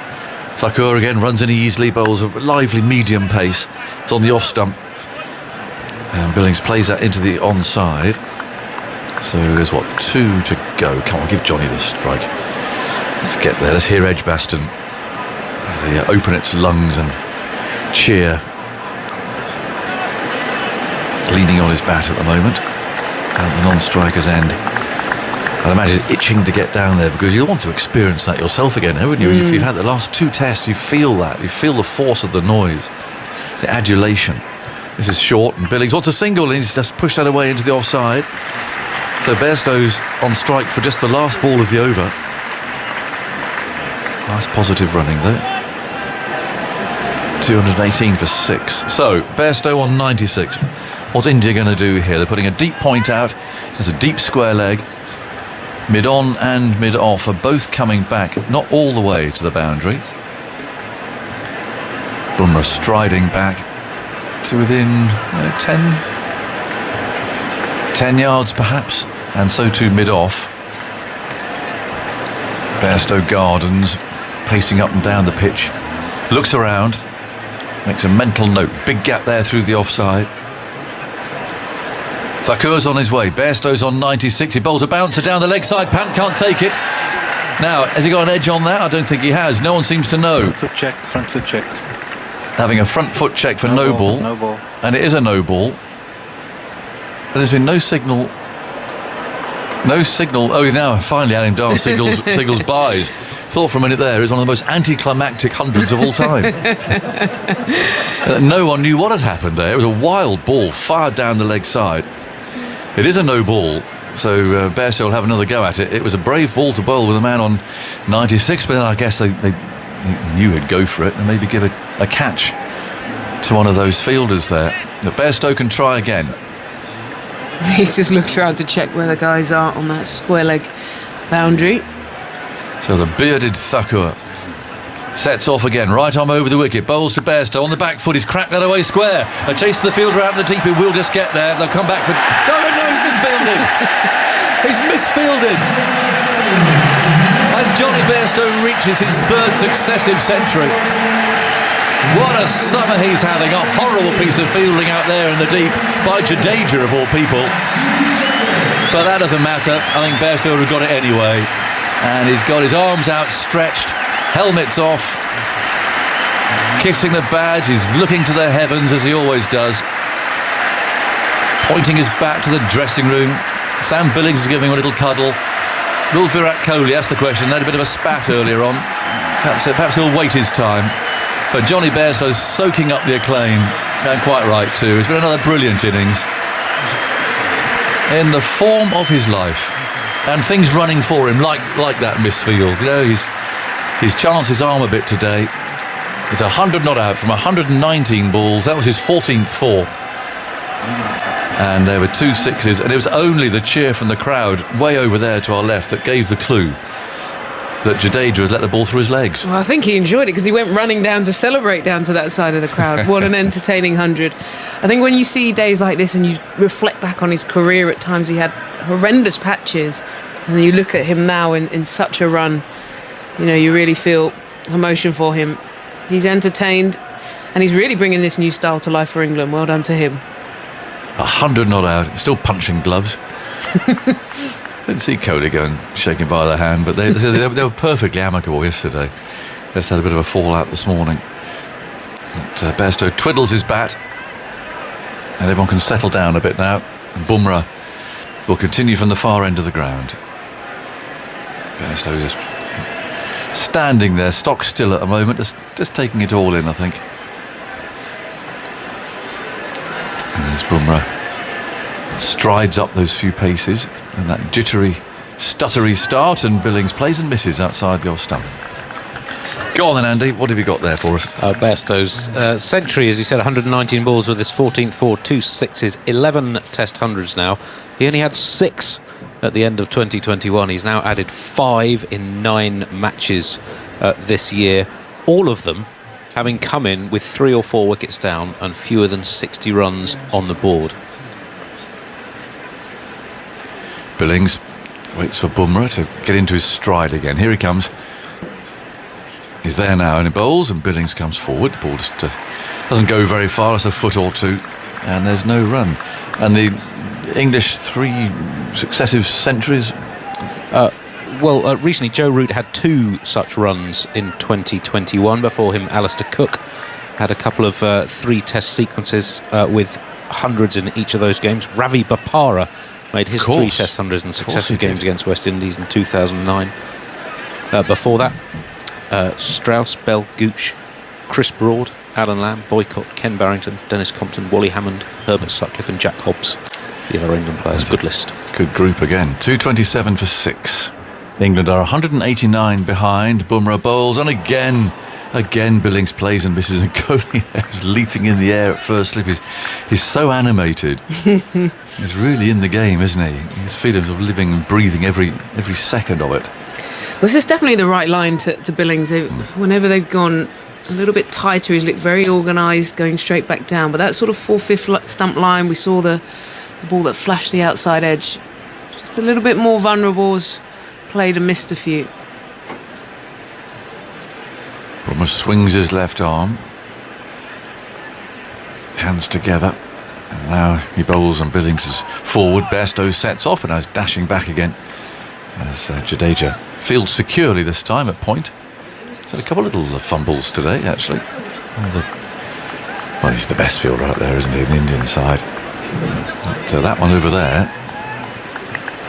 Thakur again runs in easily, bowls a lively medium pace. It's on the off stump. And Billings plays that into the onside. So there's 2 to go. Come on, give Johnny the strike. Let's get there. Let's hear Edgbaston open its lungs and cheer. He's leaning on his bat at the moment, down at the non-striker's end. I'd imagine itching to get down there, because you want to experience that yourself again, haven't you? If you've had the last 2 tests, you feel that. You feel the force of the noise, the adulation. This is short, and Billings wants a single, and he's just pushed that away into the offside. So Bairstow's on strike for just the last ball of the over. Nice positive running, though. 218 for 6. So Bairstow on 96. What's India going to do here? They're putting a deep point out. There's a deep square leg. Mid-on and mid-off are both coming back, not all the way to the boundary. Bumrah striding back to within 10 yards perhaps, and so too mid-off. Bairstow Gardens pacing up and down the pitch, looks around, makes a mental note. Big gap there through the offside. Thakur's on his way. Bairstow's on 96. He bowls a bouncer down the leg side. Pant can't take it. Now, has he got an edge on that? I don't think he has. No one seems to know. Front foot check. Having a front foot check for no ball. No ball. And it is a no ball. But there's been no signal. No signal. Oh, now finally Adam Dar signals buys. Thought for a minute there, it was one of the most anticlimactic hundreds of all time. No one knew what had happened there. It was a wild ball fired down the leg side. It is a no ball, so Bairstow will have another go at it. It was a brave ball to bowl with a man on 96, but then I guess they knew he'd go for it and maybe give a catch to one of those fielders there. But Bairstow can try again. He's just looked around to check where the guys are on that square leg boundary. So the bearded Thakur sets off again, right arm over the wicket, bowls to Bairstow on the back foot. He's cracked that away square. A chase to the fielder out in the deep. He will just get there. They'll come back for. No, he's misfielded. He's misfielded. And Johnny Bairstow reaches his 3rd successive century. What a summer he's having. A horrible piece of fielding out there in the deep by Jadeja of all people. But that doesn't matter. I think Bairstow would have got it anyway. And he's got his arms outstretched, helmet's off, kissing the badge. He's looking to the heavens as he always does, pointing his back to the dressing room. Sam Billings is giving him a little cuddle. Will Virat Kohli, that's the question. They had a bit of a spat earlier on. Perhaps he'll wait his time. But Johnny Bairstow's soaking up the acclaim, and quite right too. It's been another brilliant innings in the form of his life. And things running for him, like that misfield. He's chanced his arm a bit today. It's 100 not out from 119 balls. That was his 14th four. And there were 2 sixes, and it was only the cheer from the crowd way over there to our left that gave the clue that Jadeja had let the ball through his legs. Well, I think he enjoyed it because he went running down to celebrate down to that side of the crowd. What an entertaining 100. I think when you see days like this and you reflect back on his career, at times he had horrendous patches, and then you look at him now in such a run, you know, you really feel emotion for him. He's entertained, and he's really bringing this new style to life for England. Well done to him. 100 not out, still punching gloves. Didn't see Kohli go and shake him by the hand, but they were perfectly amicable yesterday. They just had a bit of a fallout this morning. But, Bairstow twiddles his bat, and everyone can settle down a bit now. And Bumrah will continue from the far end of the ground. Bairstow just standing there, stock still at the moment, just taking it all in, I think. And there's Bumrah. Strides up those few paces, and that jittery, stuttery start, and Billings plays and misses outside the off stump. Go on then, Andy, what have you got there for us? Bairstow's century, as you said, 119 balls with his 14th four, 2 sixes, 11 test hundreds now. He only had 6 at the end of 2021. He's now added 5 in 9 matches this year, all of them having come in with 3 or 4 wickets down and fewer than 60 runs on the board. Billings waits for Bumrah to get into his stride again. Here he comes. He's there now, and he bowls, and Billings comes forward. The ball just doesn't go very far, it's a foot or two, and there's no run. And the English 3 successive centuries. Recently Joe Root had 2 such runs in 2021. Before him, Alistair Cook had a couple of 3 test sequences with hundreds in each of those games. Ravi Bopara made his 3 test hundreds in successive games against West Indies in 2009. Before that, Strauss, Bell, Gooch, Chris Broad, Alan Lamb, Boycott, Ken Barrington, Dennis Compton, Wally Hammond, Herbert Sutcliffe and Jack Hobbs. The other England players. Good list. Good group again. 227 for 6. England are 189 behind. Bumrah bowls, and again Billings plays and misses, and Kohli is leaping in the air at first slip. He's so animated. He's really in the game, isn't he? He's feeling of living and breathing every second of it. Well, this is definitely the right line to Billings. Whenever they've gone a little bit tighter, he's looked very organised, going straight back down. But that sort of 4/5 stump line, we saw the ball that flashed the outside edge. Just a little bit more vulnerable, played and missed a few. Bumrah swings his left arm, hands together, and now he bowls and Billings is forward. Bairstow sets off and now is dashing back again as Jadeja fields securely this time at point. He's had a couple of little fumbles today, actually. Well, he's the best fielder out there, isn't he, in the Indian side? But that one over there,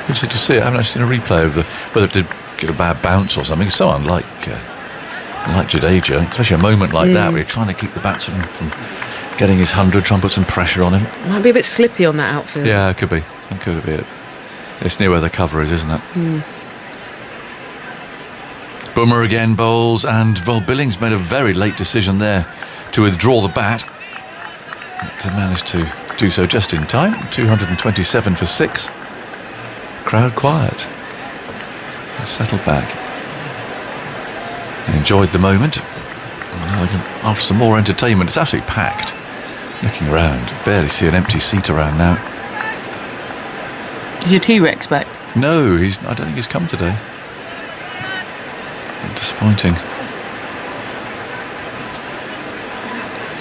interesting to see it. I haven't actually seen a replay of whether it did get a bad bounce or something. So unlike Jadeja, especially a moment like that where you're trying to keep the batsman from getting his 100, trying to put some pressure on him. Might be a bit slippy on that outfield. Yeah, it could be. That could be it. It's near where the cover is, isn't it? Bumrah again bowls, and Billings made a very late decision there to withdraw the bat. But managed to do so just in time. 227 for 6. Crowd quiet. They settled back. They enjoyed the moment. Now they can offer some more entertainment. It's absolutely packed. Looking around, barely see an empty seat around now. Is your T-Rex back? No, I don't think he's come today. Disappointing.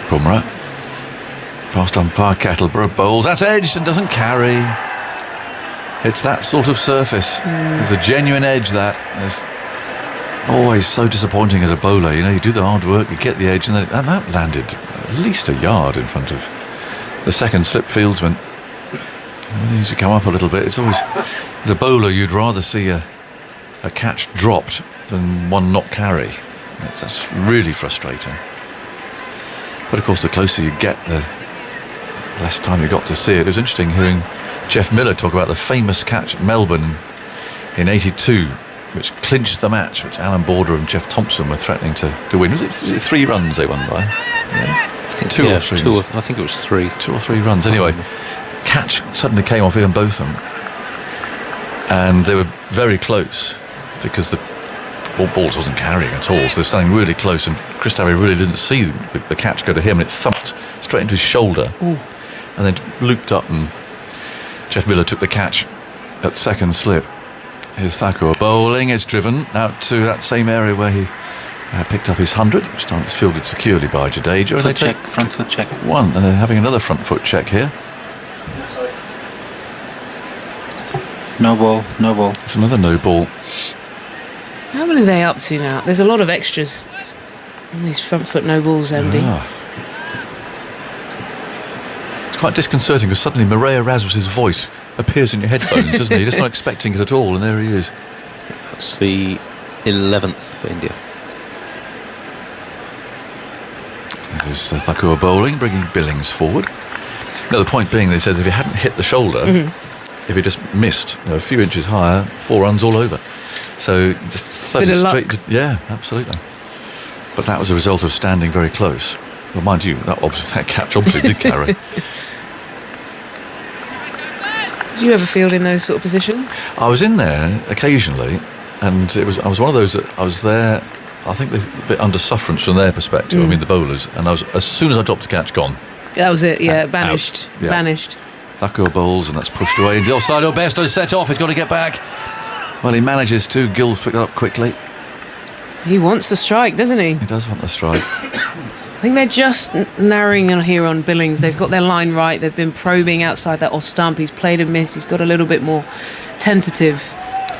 Bumrah. Past umpire Kettleborough bowls. That's edged and doesn't carry. It's that sort of surface. There's a genuine edge that. There's always so disappointing as a bowler. You know, you do the hard work, you get the edge, and that landed at least a yard in front of the second slip fieldsman. It needs to come up a little bit. It's always, as a bowler, you'd rather see a catch dropped than one not carry. That's really frustrating. But of course, the closer you get, the less time you got to see it. It was interesting hearing Jeff Miller talk about the famous catch at Melbourne in '82 which clinched the match, which Alan Border and Jeff Thompson were threatening to win. Was it 3 runs they won by? I think 2 or 3. I think it was 3. 2 or 3 runs. Anyway, catch suddenly came off Ian Botham, and they were very close because the Balls wasn't carrying at all, so they're standing really close, and Chris Darry really didn't see the catch go to him, and it thumped straight into his shoulder. Ooh. And then looped up, and Jeff Miller took the catch at second slip. Here's Thakur bowling. It's driven out to that same area where he picked up his 100, which time it's fielded securely by Jadeja. Front foot check. One, and they're having another front foot check here. No ball. It's another no ball. How many are they up to now? There's a lot of extras on these front foot no balls, Andy. It's quite disconcerting because suddenly Murray Erasmus's voice appears in your headphones, doesn't he? You're just not expecting it at all, and there he is. That's the 11th for India. There's Thakur bowling, bringing Billings forward. Now, the point being, they said if he hadn't hit the shoulder, if he just missed a few inches higher, 4 runs all over. So just thudded straight to, yeah, absolutely. But that was a result of standing very close. Well, mind you, that catch obviously did carry. Did you ever field in those sort of positions? I was in there occasionally, and I was one of those that I was there, I think a bit under sufferance from their perspective, I mean the bowlers, and as soon as I dropped the catch, gone. That was it, yeah, banished. Yeah. Banished. Thakur bowls, and that's pushed away in the offside. Bairstow set off, he's got to get back. Well, he manages to. Gill pick it up quickly. He wants the strike, doesn't he? He does want the strike. I think they're just narrowing on here on Billings. They've got their line right. They've been probing outside that off stump. He's played and missed. He's got a little bit more tentative.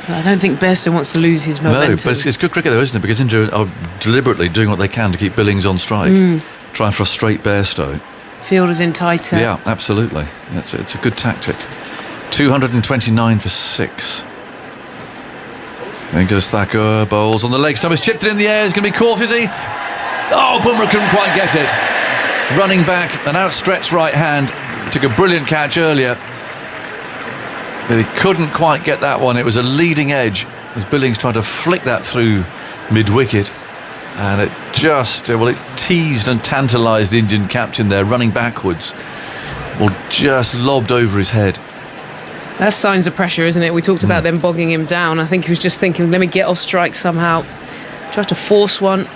But I don't think Bairstow wants to lose his momentum. No, but it's good cricket though, isn't it? Because India are deliberately doing what they can to keep Billings on strike. Try and frustrate Bairstow. Fielders in tighter. Yeah, absolutely. It's a good tactic. 229 for 6. Then goes Thakur, bowls on the leg stump. He's chipped it in the air. He's going to be caught, is he? Oh, Bumrah couldn't quite get it. Running back, an outstretched right hand. He took a brilliant catch earlier, but he couldn't quite get that one. It was a leading edge as Billings tried to flick that through mid-wicket. And it just, it teased and tantalised the Indian captain there, running backwards. Well, just lobbed over his head. That's signs of pressure, isn't it? We talked about them bogging him down. I think he was just thinking, let me get off strike somehow. Tried to force one.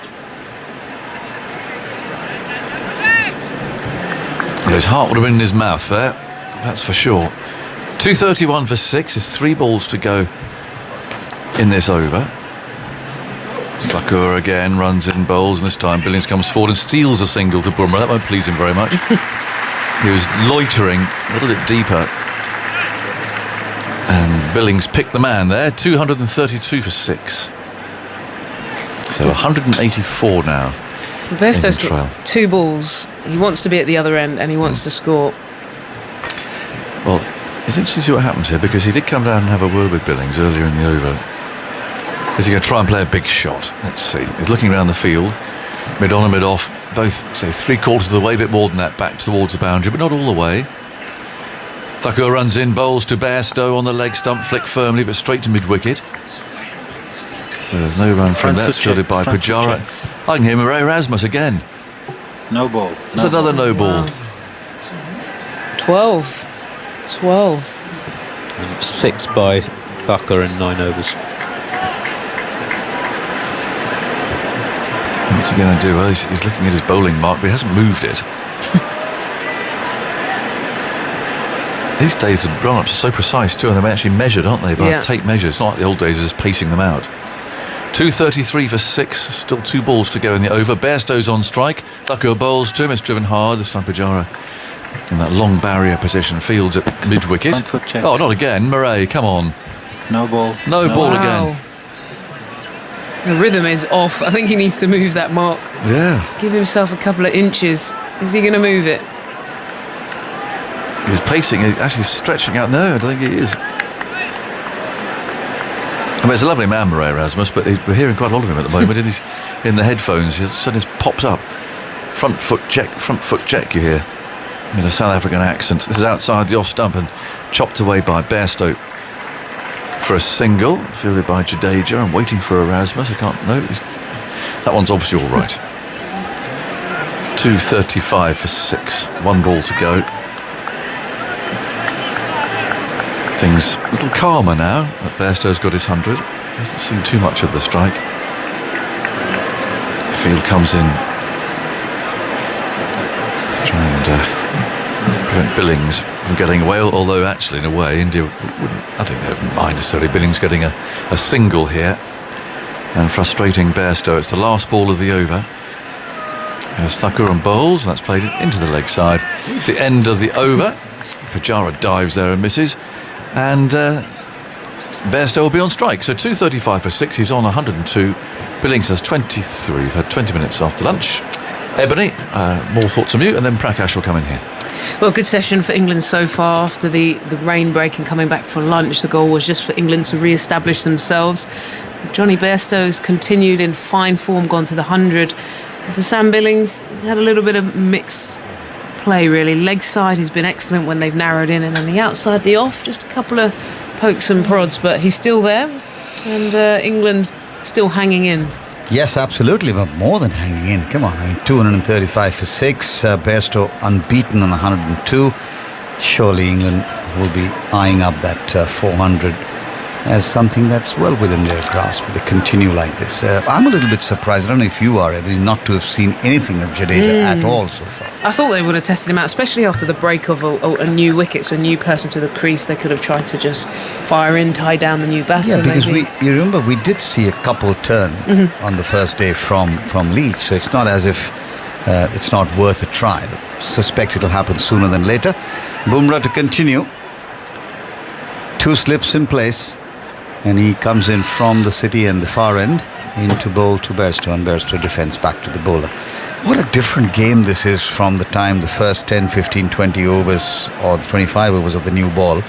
Well, his heart would have been in his mouth there, that's for sure. 231 for 6, there's 3 balls to go in this over. Thakur again runs in, bowls, and this time Billings comes forward and steals a single to Bumrah. That won't please him very much. He was loitering a little bit deeper. And Billings picked the man there, 232 for 6. So 184 now. Bairstow's got 2 balls. He wants to be at the other end and he wants to score. Well, it's interesting to see what happens here because he did come down and have a word with Billings earlier in the over. Is he going to try and play a big shot? Let's see. He's looking around the field, mid on and mid off, both, say, 3/4 of the way, a bit more than that, back towards the boundary, but not all the way. Thakur runs in, bowls to Bairstow on the leg stump, flick firmly, but straight to mid-wicket. So there's no run from that, fielded by Pujara. I can hear Murray Erasmus again. No ball. There's another no ball. 12. 12. And 6 by Thakur in 9 overs. What's he going to do? Well, he's looking at his bowling mark, but he hasn't moved it. These days the run-ups are so precise too, and they're actually measured, aren't they, by tape measures. It's not like the old days of just pacing them out. 233 for 6, still 2 balls to go in the over. Bairstow's on strike. Thakur bowls to him, it's driven hard. This time Pujara in that long barrier position, fields at mid-wicket. Oh, not again, Murray, come on. No ball. No ball again. The rhythm is off. I think he needs to move that mark. Yeah. Give himself a couple of inches. Is he going to move it? He's pacing, he's actually stretching out. No, I don't think he is. I mean, it's a lovely man, Murray Erasmus, but we're hearing quite a lot of him at the moment in the headphones. He suddenly pops up. Front foot check, you hear, in a South African accent. This is outside the off stump and chopped away by Bairstow for a single, fielded by Jadeja, and waiting for Erasmus. I can't know. That one's obviously all right. 2:35 for 6. 1 ball to go. Things a little calmer now that Bairstow's got his 100. He hasn't seen too much of the strike. Field comes in to try and prevent Billings from getting away, although actually in a way India wouldn't, I don't know, mind necessarily Billings getting a single here and frustrating Bairstow. It's the last ball of the over. Thakur and bowls, and that's played into the leg side. It's the end of the over. Pujara dives there and misses, and Bairstow will be on strike. So 2:35 for 6. He's on 102. Billings has 23. We've had 20 minutes after lunch. Ebony, more thoughts from you, and then Prakash will come in here. Well, good session for England so far after the rain break and coming back for lunch. The goal was just for England to re-establish themselves. Johnny Bairstow's continued in fine form, gone to the 100. And for Sam Billings, he's had a little bit of mixed play, really. Leg side, he's been excellent when they've narrowed in, and then the outside, the off, just a couple of pokes and prods, but he's still there, and England still hanging in. Yes, absolutely, but more than hanging in. Come on, 235 for 6. Bairstow unbeaten on 102. Surely England will be eyeing up that 400 as something that's well within their grasp if they continue like this. I'm a little bit surprised, I don't know if you are, Eddie, not to have seen anything of Jadeja at all so far. I thought they would have tested him out, especially after the break of a new wicket, so a new person to the crease. They could have tried to just fire in, tie down the new batter. Yeah, because maybe. you remember we did see a couple turn on the first day from Leach, so it's not as if it's not worth a try. But suspect it'll happen sooner than later. Bumrah to continue. 2 slips in place, and he comes in from the city and the far end into bowl to Bairstow, and Bairstow defends back to the bowler. What a different game this is from the time the first 10, 15, 20 overs or 25 overs of the new ball,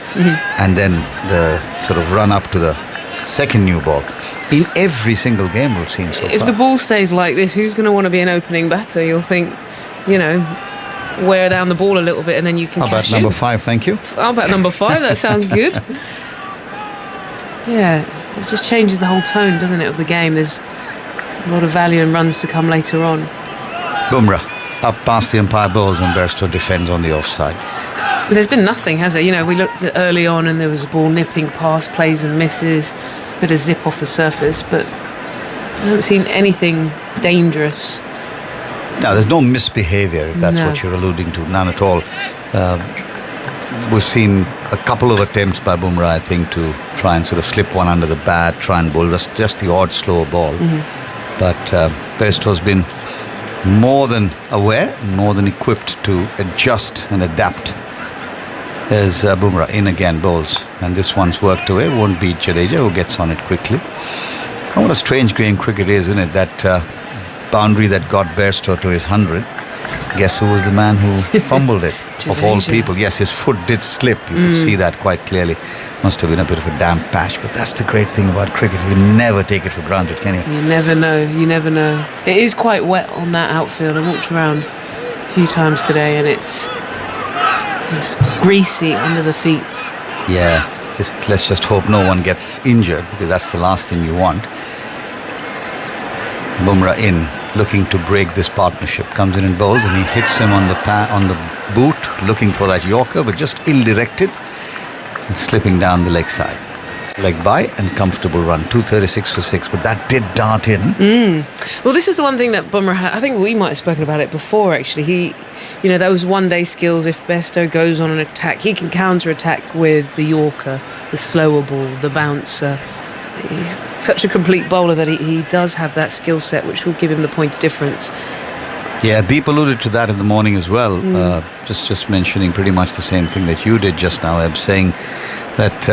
and then the sort of run up to the second new ball. In every single game we've seen so far. If the ball stays like this, who's going to want to be an opening batter? You'll think, wear down the ball a little bit, and then you can How cash about number in. 5, thank you? How about number 5? That sounds good. Yeah, it just changes the whole tone, doesn't it, of the game. There's a lot of value and runs to come later on. Bumrah up past the umpire bowls, and Bairstow defends on the offside. But there's been nothing, has it? We looked at early on and there was a ball nipping past, plays and misses, bit of zip off the surface, but I haven't seen anything dangerous. No, there's no misbehaviour, if that's what you're alluding to. None at all. We've seen a couple of attempts by Bumrah, I think, to try and sort of slip one under the bat, try and bowl just the odd slower ball. But Bairstow's been more than aware, more than equipped to adjust and adapt as Bumrah in again bowls. And this one's worked away, won't beat Jadeja, who gets on it quickly. Oh, what a strange game cricket is, isn't it? That boundary that got Bairstow to his 100. Guess who was the man who fumbled it? Of all people. Yes, his foot did slip. You could see that quite clearly. Must have been a bit of a damp patch. But that's the great thing about cricket. You never take it for granted, can you? You never know. You never know. It is quite wet on that outfield. I walked around a few times today, and it's greasy under the feet. Yeah. Let's just hope no one gets injured, because that's the last thing you want. Bumrah in, looking to break this partnership. Comes in and bowls, and he hits him on the boot, looking for that Yorker, but just ill-directed and slipping down the leg side. Leg by and comfortable run. 236 for 6, but that did dart in. Well, this is the one thing that Bumrah had. I think we might have spoken about it before, actually. He, those one-day skills, if Bairstow goes on an attack, he can counter-attack with the Yorker, the slower ball, the bouncer. He's such a complete bowler that he does have that skill set, which will give him the point of difference. Yeah, Deep alluded to that in the morning as well. Just mentioning pretty much the same thing that you did just now, Eb, saying that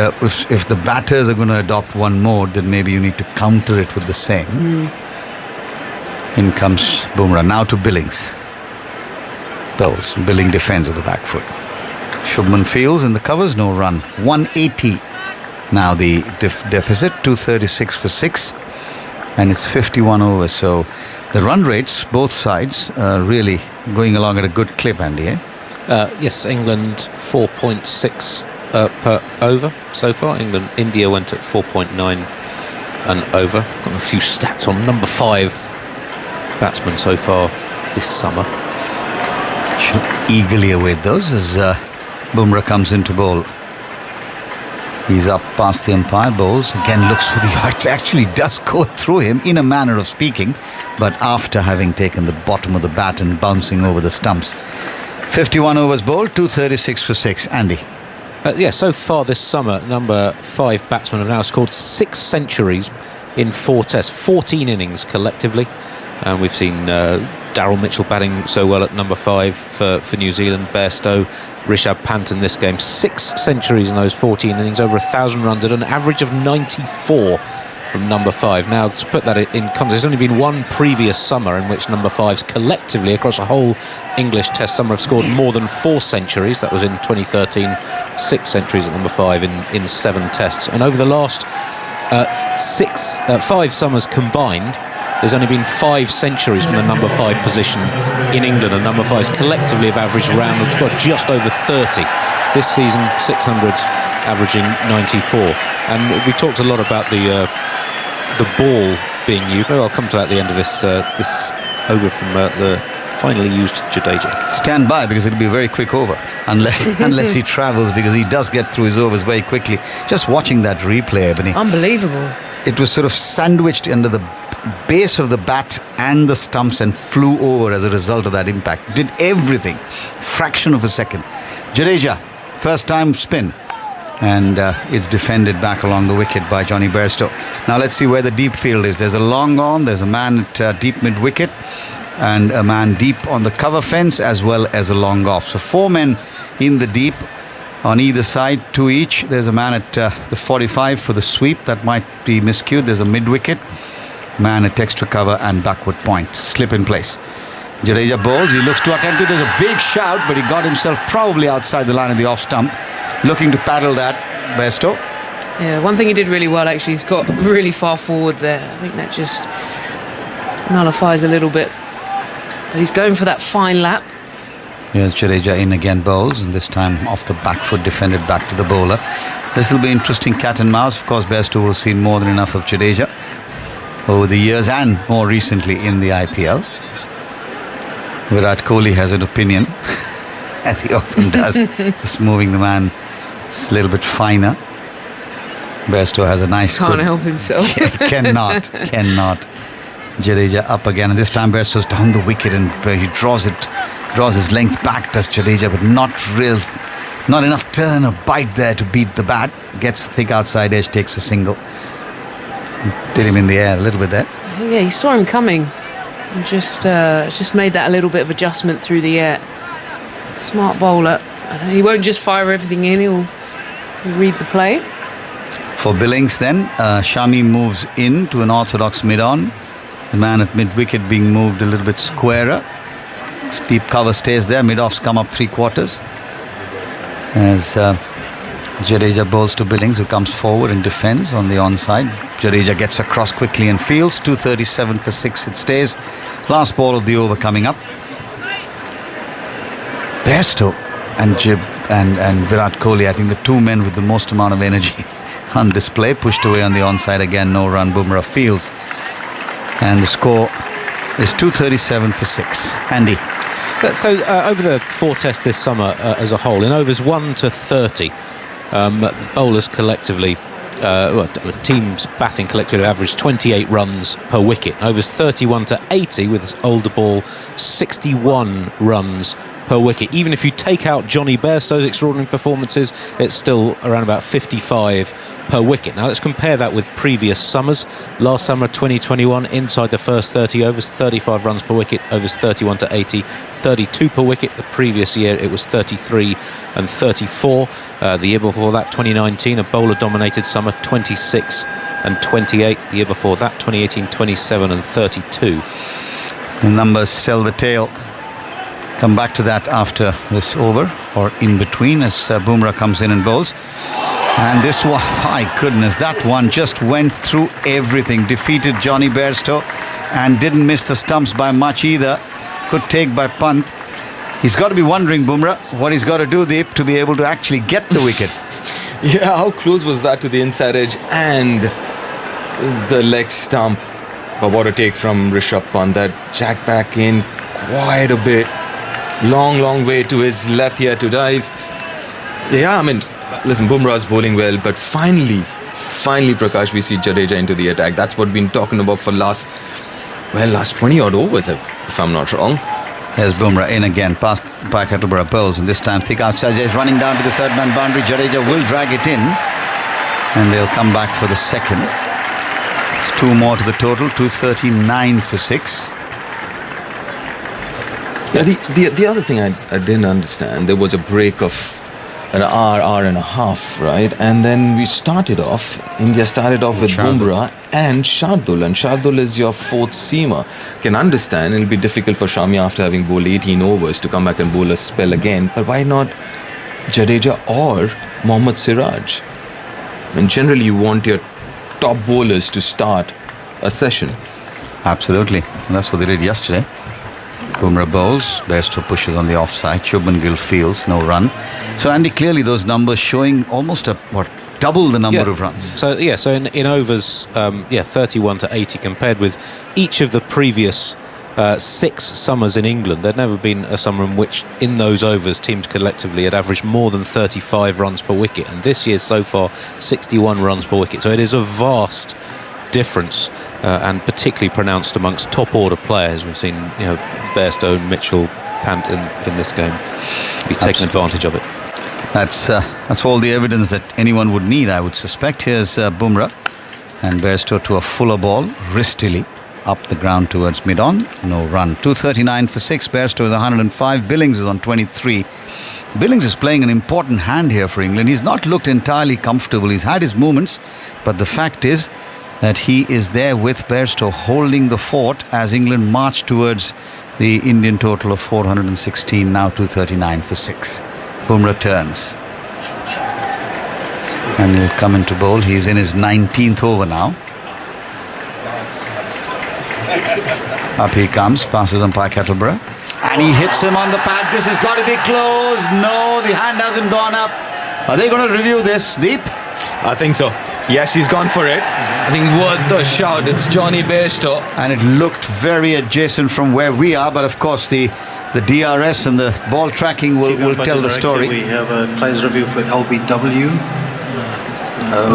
if the batters are going to adopt one mode, then maybe you need to counter it with the same. In comes Bumrah. Now to Billings. Bowls. Billing defends with the back foot. Shubman fields in the covers, no run. 180. Now the deficit, 236 for 6, and it's 51 overs. So the run rates, both sides, really going along at a good clip, Andy, eh? Yes, England 4.6 per over so far. India went at 4.9 and over. Got a few stats on number 5 batsman so far this summer. Should eagerly await those as Bumrah comes into bowl. He's up past the umpire, bowls, again looks for the it actually does go through him in a manner of speaking, but after having taken the bottom of the bat and bouncing over the stumps. 51 overs bowled, 236 for 6. Andy. So far this summer, number 5 batsmen have now scored 6 centuries in 4 tests, 14 innings collectively. And we've seen Daryl Mitchell batting so well at number 5 for New Zealand, Bairstow, Rishabh Pant in this game. 6 centuries in those 14 innings, over 1,000 runs at an average of 94 from number 5. Now, to put that in context, there's only been one previous summer in which number 5s collectively across a whole English test summer have scored more than 4 centuries. That was in 2013, 6 centuries at number 5 in 7 tests. And over the last 5 summers combined, there's only been 5 centuries from the number 5 position in England, and number 5s collectively have averaged around just over 30. This season, 600s, averaging 94. And we talked a lot about the ball being used. Maybe I'll come to that at the end of this over from the finally used Jadeja. Stand by, because it'll be a very quick over unless he travels, because he does get through his overs very quickly. Just watching that replay, Ebony, unbelievable. It was sort of sandwiched under the base of the bat and the stumps and flew over as a result of that impact. Did everything, fraction of a second. Jadeja, first time spin, and it's defended back along the wicket by Johnny Bairstow. Now let's see where the deep field is. There's a long on, there's a man at deep mid wicket, and a man deep on the cover fence, as well as a long off. So 4 men in the deep on either side, 2 each. There's a man at the 45 for the sweep. That might be miscued. There's a mid wicket man at extra cover and backward point. Slip in place. Jadeja bowls. He looks too attentive. There's a big shout, but he got himself probably outside the line of the off stump. Looking to paddle that, Bairstow. Yeah, one thing he did really well, actually, he's got really far forward there. I think that just nullifies a little bit. But he's going for that fine lap. Here's Jadeja in again, bowls, and this time off the back foot, defended back to the bowler. This will be interesting cat and mouse. Of course, Bairstow will have seen more than enough of Jadeja over the years and more recently in the IPL. Virat Kohli has an opinion, as he often does, just moving the man a little bit finer. Bairstow has a nice... Can't help himself. Cannot. Jadeja up again, and this time Bairstow's down the wicket, and he draws his length back, does Jadeja, but not enough turn or bite there to beat the bat. Gets thick outside edge, takes a single. Did him in the air a little bit there. Yeah, he saw him coming and just made that a little bit of adjustment through the air. Smart bowler. He won't just fire everything in, he'll read the play. For Billings then, Shami moves in to an orthodox mid-on. The man at mid-wicket being moved a little bit squarer. Deep cover stays there. Mid-offs come up 3/4. As Jadeja bowls to Billings, who comes forward and defends on the onside. Jadeja gets across quickly and fields. 237 for 6 it stays. Last ball of the over coming up. Bairstow and Virat Kohli, I think the 2 men with the most amount of energy on display. Pushed away on the onside again, no run. Bumrah fields. And the score is 237 for 6. Andy. So over the 4 tests this summer as a whole, in overs 1 to 30, bowlers collectively, teams batting collectively averaged 28 runs per wicket. Overs 31 to 80 with this older ball, 61 runs per wicket. Even if you take out Johnny Bairstow's extraordinary performances, it's still around about 55 per wicket. Now let's compare that with previous summers. Last summer, 2021, inside the first 30 overs, 35 runs per wicket. Overs 31 to 80, 32 per wicket. The previous year it was 33 and 34. The year before that, 2019, a bowler-dominated summer, 26 and 28. The year before that, 2018, 27 and 32. The numbers tell the tale. Come back to that after this over, or in between, as Bumrah comes in and bowls. And this one, my goodness, that one just went through everything. Defeated Johnny Bairstow and didn't miss the stumps by much either. Could take by punt. He's got to be wondering, Bumrah, what he's got to do, Deep, to be able to actually get the wicket. Yeah, how close was that to the inside edge and the leg stump? But what a take from Rishabh Pant. That jack back in quite a bit. Long way to his left here to dive. Yeah, I mean, listen, Bumrah's bowling well, but finally, Prakash, we see Jadeja into the attack. That's what we've been talking about for last 20 odd overs, if I'm not wrong. There's Bumrah in again, past by Kettleborough bowls, and this time thick outside is running down to the third man boundary. Jadeja will drag it in, and they'll come back for the second. It's 2 more to the total, 239 for 6. Yeah, the other thing I didn't understand, there was a break of an hour and a half, right? And then India started off with Bumrah and Shardul. And Shardul is your fourth seamer. Can understand it'll be difficult for Shami after having bowled 18 overs to come back and bowl a spell again. But why not Jadeja or Mohammad Siraj? I mean, generally you want your top bowlers to start a session. Absolutely. And that's what they did yesterday. Bumrah bowls, Bairstow pushes on the offside, Shubman Gill fields, no run. So Andy, clearly those numbers showing almost double the number of runs. So in overs, 31 to 80 compared with each of the previous 6 summers in England. There'd never been a summer in which in those overs teams collectively had averaged more than 35 runs per wicket, and this year so far 61 runs per wicket. So it is a vast difference, and particularly pronounced amongst top order players. We've seen Bairstow, Mitchell, Pant in this game. He's taken advantage of it. That's all the evidence that anyone would need, I would suspect. Here's Bumrah and Bairstow to a fuller ball, wristily up the ground towards mid-on. No run. 239 for 6. Bairstow is 105. Billings is on 23. Billings is playing an important hand here for England. He's not looked entirely comfortable. He's had his moments, but the fact is that he is there with Bairstow holding the fort as England march towards the Indian total of 416, now 239 for 6. Bumrah turns. And he'll come into bowl. He's in his 19th over now. Up he comes, passes umpire Kettleborough. And he hits him on the pad. This has got to be close. No, the hand hasn't gone up. Are they going to review this, Deep? I think so. Yes, he's gone for it. I think what the shout. It's Johnny Bairstow. And it looked very adjacent from where we are, but of course the DRS and the ball tracking will tell the story. We have a players review for LBW.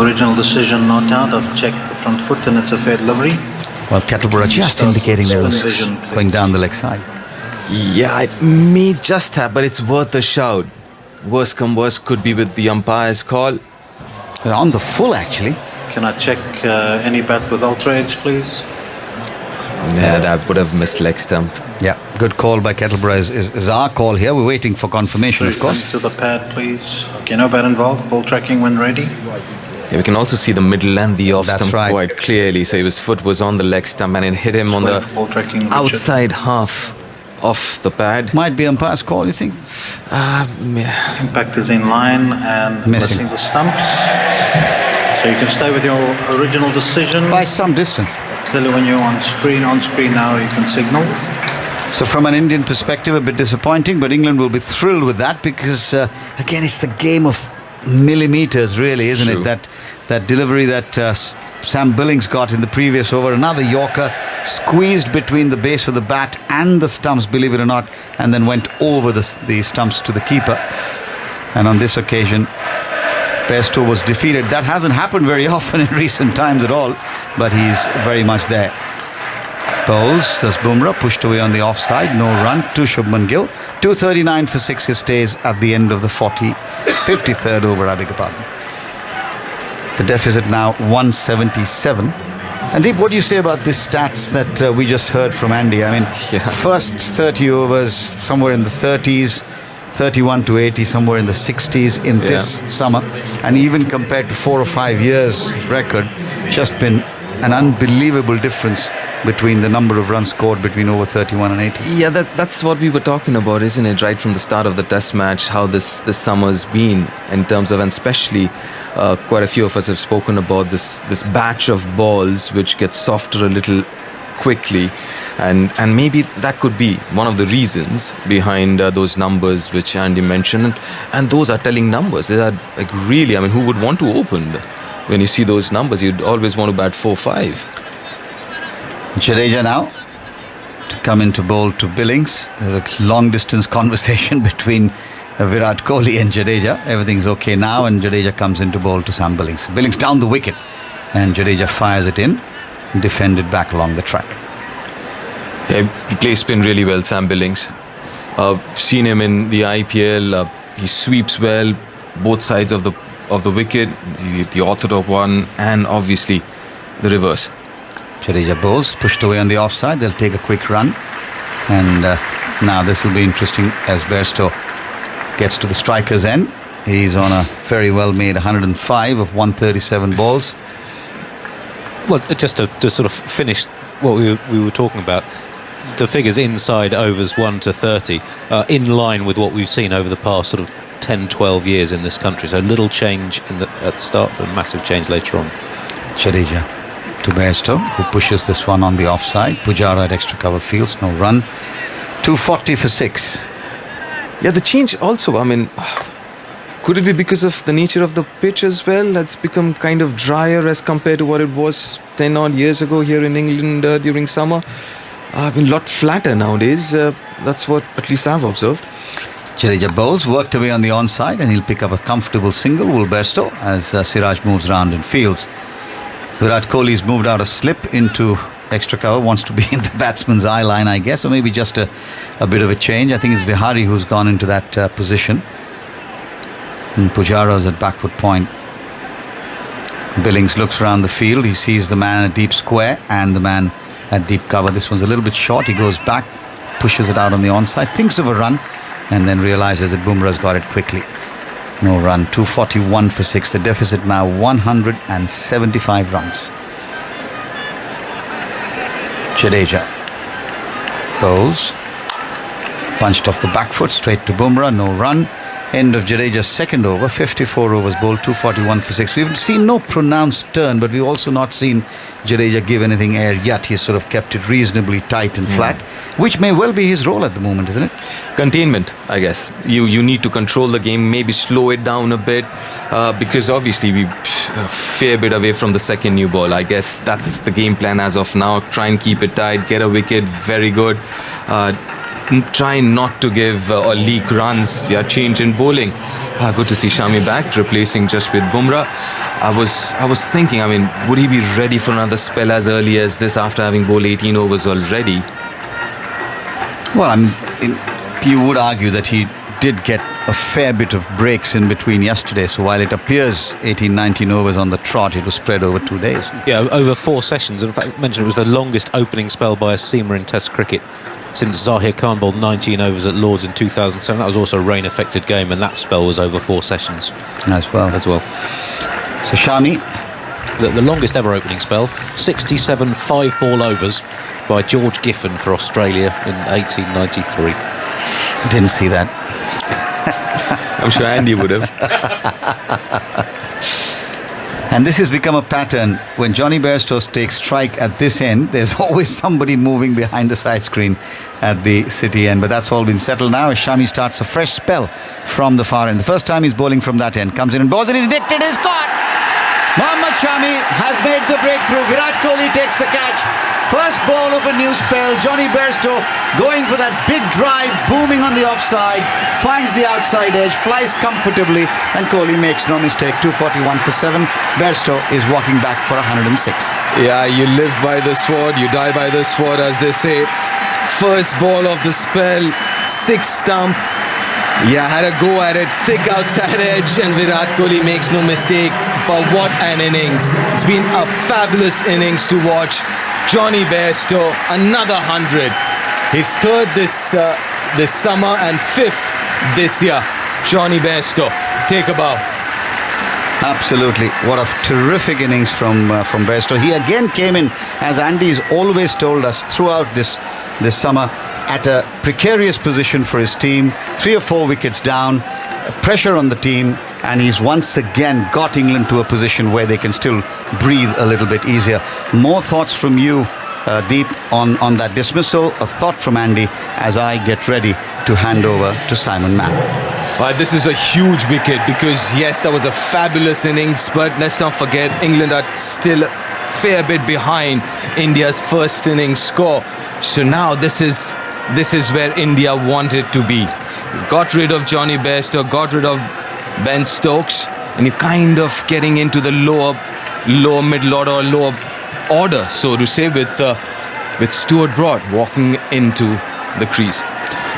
Original decision not out. I've checked the front foot and it's a fair delivery. Well, Kettleborough just indicating there was going down the leg side. Yeah, it may just have, but it's worth a shout. Worst come worst could be with the umpire's call. On the full, actually. Can I check any bat with ultra edge, please? Yeah, that would have missed leg stump. Yeah, good call by Kettleborough is our call here. We're waiting for confirmation, of course. To the pad, please. Okay, no bat involved. Ball tracking when ready. Yeah, we can also see the middle and the off stump right. quite clearly. So his foot was on the leg stump and it hit him on the outside half of the pad. Might be umpire's call, you think? Yeah. Impact is in line and missing the stumps. So you can stay with your original decision. By some distance. Clearly when you're on screen now you can signal. So from an Indian perspective, a bit disappointing, but England will be thrilled with that because, again, it's the game of millimetres, really, isn't it? That delivery that Sam Billings got in the previous over, another Yorker squeezed between the base of the bat and the stumps, believe it or not, and then went over the stumps to the keeper. And on this occasion, Bairstow was defeated. That hasn't happened very often in recent times at all, but he's very much there. Bowls, there's Bumrah pushed away on the offside, no run to Shubman Gill. 239 for 6, he stays at the end of the 53rd over, I beg your pardon. The deficit now 177. And Deep, what do you say about this stats that we just heard from Andy? I mean, first 30 overs, somewhere in the 30s, 31 to 80, somewhere in the 60s in this summer. And even compared to 4 or 5 years record, just been an unbelievable difference between the number of runs scored between over 31 and 80. Yeah, that's what we were talking about, isn't it? Right from the start of the test match, how this summer's been in terms of, and especially quite a few of us have spoken about this batch of balls which get softer a little quickly. And maybe that could be one of the reasons behind those numbers which Andy mentioned. And those are telling numbers. They are like really, I mean, who would want to open when you see those numbers? You'd always want to bat 4-5. Jadeja now to come into bowl to Billings. There's a long distance conversation between Virat Kohli and Jadeja. Everything's okay now, and Jadeja comes into bowl to Sam Billings. Billings down the wicket, and Jadeja fires it in, defended back along the track. Yeah, he plays spin really well, Sam Billings. Seen him in the IPL. He sweeps well, both sides of the wicket, the orthodox one, and obviously the reverse. Jadeja bowls, pushed away on the offside. They'll take a quick run, and now this will be interesting as Bairstow gets to the striker's end. He's on a very well made 105 of 137 balls. Well, just to sort of finish what we were talking about, the figures inside overs 1 to 30 are in line with what we've seen over the past sort of 10-12 years in this country. So little change at the start, but massive change later on. Jadeja to Bairstow, who pushes this one on the offside. Pujara at extra cover fields, no run. 240 for 6. Yeah, the change also, I mean, could it be because of the nature of the pitch as well? That's become kind of drier as compared to what it was 10 odd years ago here in England during summer. I mean, a lot flatter nowadays. That's what at least I've observed. Jadeja bowls, worked away on the onside, and he'll pick up a comfortable single, will Bairstow, as Siraj moves round and fields. Virat Kohli's moved out a slip into extra cover, wants to be in the batsman's eye line, I guess, or maybe just a bit of a change. I think it's Vihari who's gone into that position. And Pujara's at backward point. Billings looks around the field. He sees the man at deep square and the man at deep cover. This one's a little bit short. He goes back, pushes it out on the onside, thinks of a run, and then realizes that Bumrah's got it quickly. No run. 241 for 6. The deficit now 175 runs. Jadeja bowls, punched off the back foot straight to Bumrah, no run. End of Jadeja's second over, 54 overs bowled, 241 for 6. We've seen no pronounced turn, but we've also not seen Jadeja give anything air yet. He's sort of kept it reasonably tight and flat, which may well be his role at the moment, isn't it? Containment, I guess. You need to control the game, maybe slow it down a bit, because obviously we a fair bit away from the second new ball. I guess that's the game plan as of now. Try and keep it tight, get a wicket, very good. Try not to give or leak runs. Yeah, change in bowling. Good to see Shami back, replacing just with Bumrah. I was thinking, I mean, would he be ready for another spell as early as this after having bowled 18 overs already? Well, you would argue that he did get a fair bit of breaks in between yesterday. So while it appears 18-19 overs on the trot, it was spread over 2 days. Yeah, over 4 sessions. In fact, I mentioned it was the longest opening spell by a seamer in Test cricket since Zahir Khan bowled 19 overs at Lords in 2007. That was also a rain-affected game, and that spell was over 4 sessions as well. So Shami, the longest ever opening spell, 67 5-ball overs by George Giffen for Australia in 1893. Didn't see that. I'm sure Andy would have. And this has become a pattern. When Johnny Bairstow takes strike at this end, there's always somebody moving behind the side screen at the City end. But that's all been settled now as Shami starts a fresh spell from the far end. The first time he's bowling from that end. Comes in and bowls, and he's nicked it, is caught! Mohammad Shami has made the breakthrough. Virat Kohli takes the catch. First ball of a new spell. Johnny Bairstow going for that big drive, booming on the offside, finds the outside edge, flies comfortably, and Kohli makes no mistake. 241 for 7. Bairstow is walking back for 106. Yeah, you live by the sword, you die by the sword, as they say. First ball of the spell, 6 stump. Yeah, had a go at it, thick outside edge, and Virat Kohli makes no mistake. But what an innings. It's been a fabulous innings to watch. Johnny Bairstow, another 100. His third this summer and 5th this year. Johnny Bairstow, take a bow. Absolutely. What a terrific innings from Bairstow. He again came in, as Andy's always told us throughout this summer, at a precarious position for his team. 3 or 4 wickets down, pressure on the team, and he's once again got England to a position where they can still breathe a little bit easier. More thoughts from you deep on that dismissal. A thought from Andy as I get ready to hand over to Simon Mann. This is a huge wicket because, yes, that was a fabulous innings, but let's not forget England are still a fair bit behind India's first innings score. So now this is where India wanted to be. Got rid of Johnny Bairstow, got rid of Ben Stokes, and you're kind of getting into the lower middle order or lower order, so to say, with Stuart Broad walking into the crease.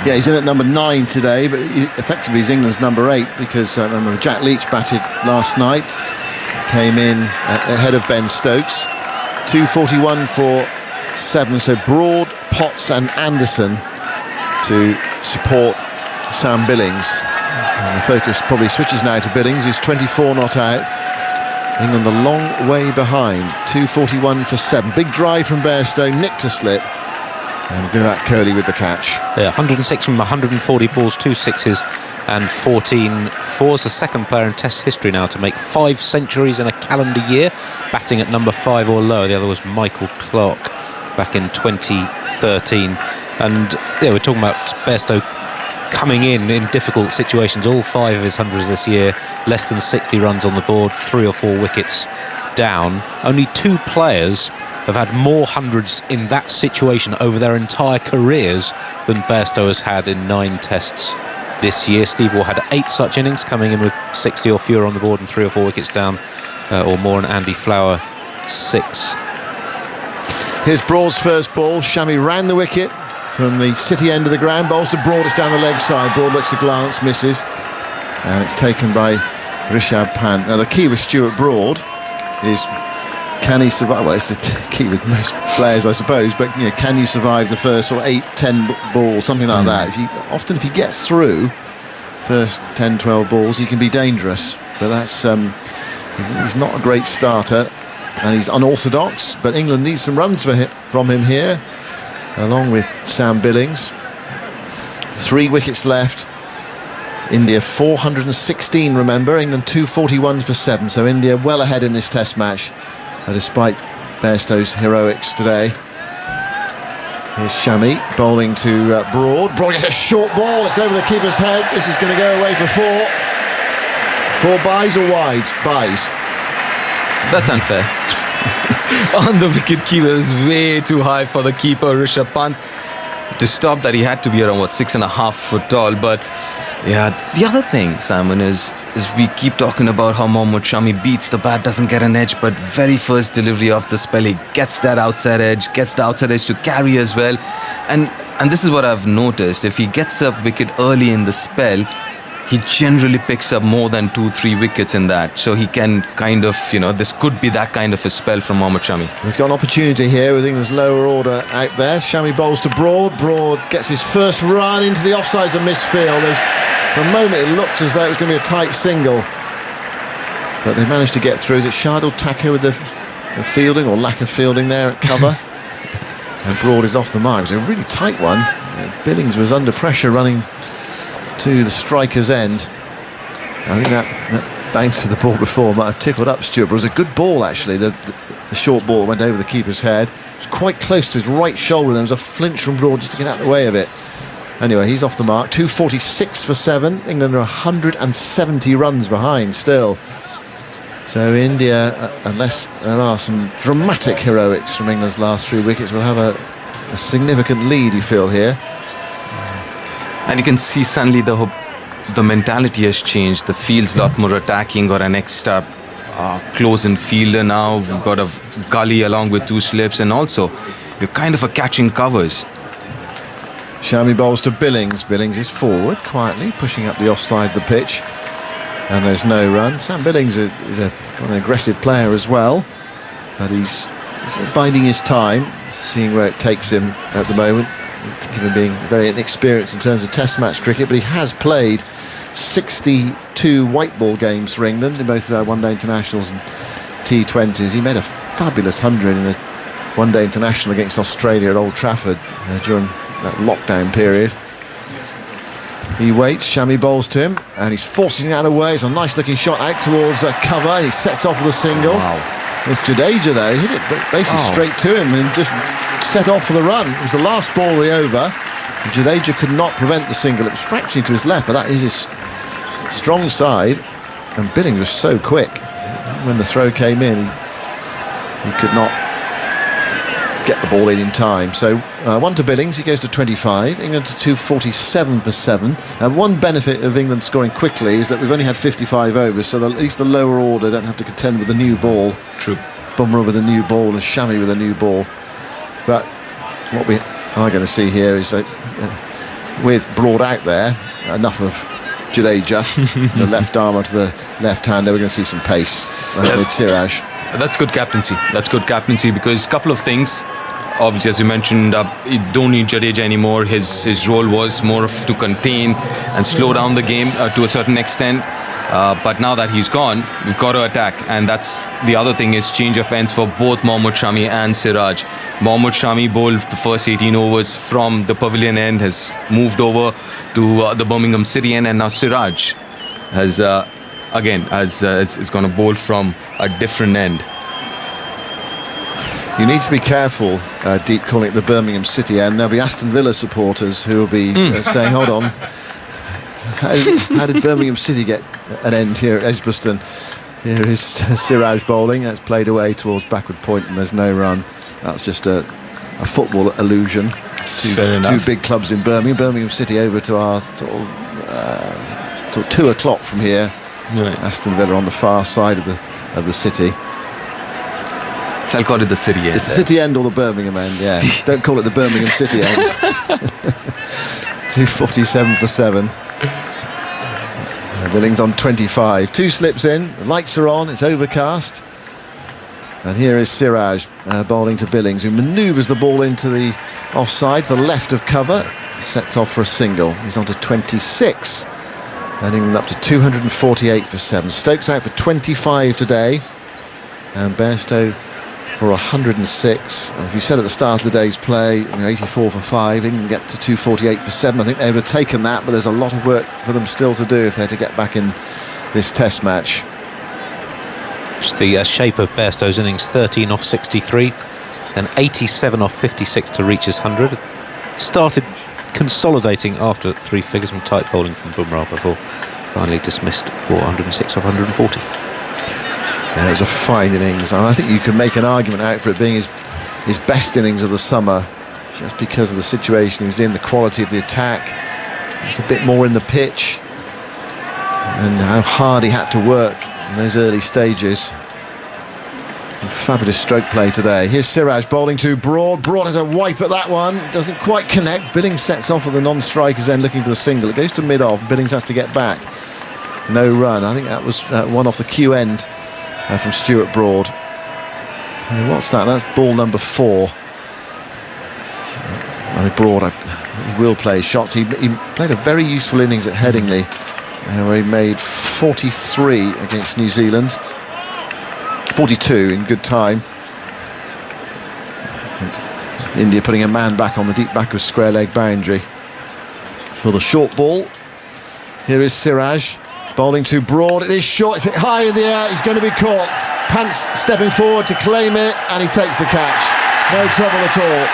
Yeah, he's in at number 9 today, but effectively he's England's number 8 because remember Jack Leach batted last night, came in ahead of Ben Stokes. 241 for 7, so Broad, Potts and Anderson to support Sam Billings. And the focus probably switches now to Billings, who's 24 not out. England a long way behind. 241 for 7. Big drive from Bairstow, nicked a slip. And Virat Kohli with the catch. Yeah, 106 from 140 balls, 2 sixes and 14 fours. The second player in Test history now to make 5 centuries in a calendar year, batting at number 5 or lower. The other was Michael Clarke back in 2013. And yeah, we're talking about Bairstow coming in difficult situations. All 5 of his hundreds this year, less than 60 runs on the board, 3 or 4 wickets down. Only 2 players have had more hundreds in that situation over their entire careers than Bairstow has had in 9 tests this year. Steve Waugh had 8 such innings, coming in with 60 or fewer on the board and 3 or 4 wickets down or more, and Andy Flower 6. Here's Broad's first ball. Shami ran the wicket from the city end of the ground, bowls to Broad, it's down the leg side. Broad looks to glance, misses, and it's taken by Rishabh Pant. Now the key with Stuart Broad is, can he survive? Well, it's the key with most players, I suppose, but can you survive the first or 8-10 balls, something like that? If he gets through first 10-12 balls, he can be dangerous. But that's he's not a great starter, and he's unorthodox. But England needs some runs from him here, along with Sam Billings. 3 wickets left. India 416, remember. England 241 for 7. So India well ahead in this Test match, despite Bairstow's heroics today. Here's Shami bowling to Broad. Broad gets a short ball. It's over the keeper's head. This is going to go away for 4. 4 buys or wides? Buys. That's unfair. On the wicket keeper is way too high for the keeper, Rishabh Pant. To stop that, he had to be around 6.5 foot tall. But yeah, the other thing, Simon, is we keep talking about how Mohammad Shami beats the bat, doesn't get an edge, but very first delivery of the spell, he gets that outside edge, gets the outside edge to carry as well. And this is what I've noticed. If he gets a wicket early in the spell, he generally picks up more than 2-3 wickets in that. So he can kind of, this could be that kind of a spell from Mohammad Shami. He's got an opportunity here with England's lower order out there. Shami bowls to Broad. Broad gets his first run into the offsides and misfield. For a moment it looked as though it was going to be a tight single, but they managed to get through. Is it Shardul Thakur with the fielding or lack of fielding there at cover? And Broad is off the mark. It was a really tight one. Billings was under pressure running to the striker's end. I think that bounce to the ball before might have tickled up Stuart, but it was a good ball actually. The short ball went over the keeper's head. It was quite close to his right shoulder. There was a flinch from Broad just to get out of the way of it. Anyway, he's off the mark. 246 for 7. England are 170 runs behind still. So India, unless there are some dramatic heroics from England's last 3 wickets, will have a significant lead, you feel, here. And you can see suddenly the mentality has changed. The field's a lot more attacking, got an extra close-in fielder now. We've got a gully along with 2 slips, and also we're kind of catching covers. Shami bowls to Billings. Billings is forward quietly, pushing up the offside of the pitch, and there's no run. Sam Billings is an aggressive player as well, but he's biding his time, seeing where it takes him at the moment. Think of him being very inexperienced in terms of Test match cricket, but he has played 62 white ball games for England in both one-day internationals and T20s. He made a fabulous 100 in a one-day international against Australia at Old Trafford during that lockdown period. He waits, Shami bowls to him, and he's forcing that away. It's a nice looking shot out towards cover. He sets off with a single. Wow. There's Jadeja there. He hit it basically straight to him and just set off for the run. It was the last ball of the over. And Jadeja could not prevent the single. It was fractioning to his left, but that is his strong side. And Billings was so quick. When the throw came in, he could not get the ball in time. So 1 to Billings, he goes to 25. England to 247 for 7. One benefit of England scoring quickly is that we've only had 55 overs, so at least the lower order don't have to contend with a new ball. True. Bumrah with a new ball and Shami with a new ball. But what we are going to see here is that with Broad out there, enough of Jadeja, the left armour to the left hander, we're going to see some pace with Siraj. That's good captaincy. Because a couple of things. Obviously, as you mentioned, you don't need Jadeja anymore. His role was more of to contain and slow down the game to a certain extent. But now that he's gone, we've got to attack. And that's the other thing is change of ends for both Mohammad Shami and Siraj. Mohammad Shami bowled the first 18 overs from the Pavilion end, has moved over to the Birmingham City end, and now Siraj has is going to bowl from a different end. You need to be careful, Deep, calling it the Birmingham City end. There'll be Aston Villa supporters who will be saying, hold on, how did Birmingham City get an end here at Edgbaston? Here is Siraj bowling. That's played away towards backward point and there's no run. That's just a football illusion. Two big clubs in Birmingham. Birmingham City over to our sort of 2 o'clock from here. Right. Aston Villa on the far side of the city. So I'll call it the City end. It's the City end or the Birmingham end, yeah. Don't call it the Birmingham City end. 247 for 7. Billings on 25. 2 slips in, the lights are on, it's overcast. And here is Siraj bowling to Billings, who manoeuvres the ball into the offside, to the left of cover, sets off for a single. He's on to 26. And England up to 248 for 7. Stokes out for 25 today. And Bairstow for 106. And if you said at the start of the day's play, 84 for 5, England get to 248 for 7. I think they would have taken that, but there's a lot of work for them still to do if they're to get back in this Test match. It's the shape of Bairstow's innings: 13 off 63, then 87 off 56 to reach his 100. Started consolidating after 3 figures from tight bowling from Bumrah before finally dismissed for 106 off 140. Yeah, it was a fine innings, and I think you can make an argument out for it being his best innings of the summer, just because of the situation he was in, the quality of the attack. It's a bit more in the pitch, and how hard he had to work in those early stages. Some fabulous stroke play today. Here's Siraj bowling to Broad. Broad has a wipe at that one, doesn't quite connect. Billings sets off with the non-strikers end looking for the single. It goes to mid-off. Billings has to get back. No run. I think that was one off the cue end from Stuart Broad. So what's that? That's ball number 4. Broad, he will play shots. He played a very useful innings at Headingley, where he made 43 against New Zealand. 42 in good time. And India putting a man back on the deep back of square leg boundary for the short ball. Here is Siraj bowling to Broad. It is short, it's hit high in the air, he's going to be caught. Pants stepping forward to claim it, and he takes the catch. No trouble at all.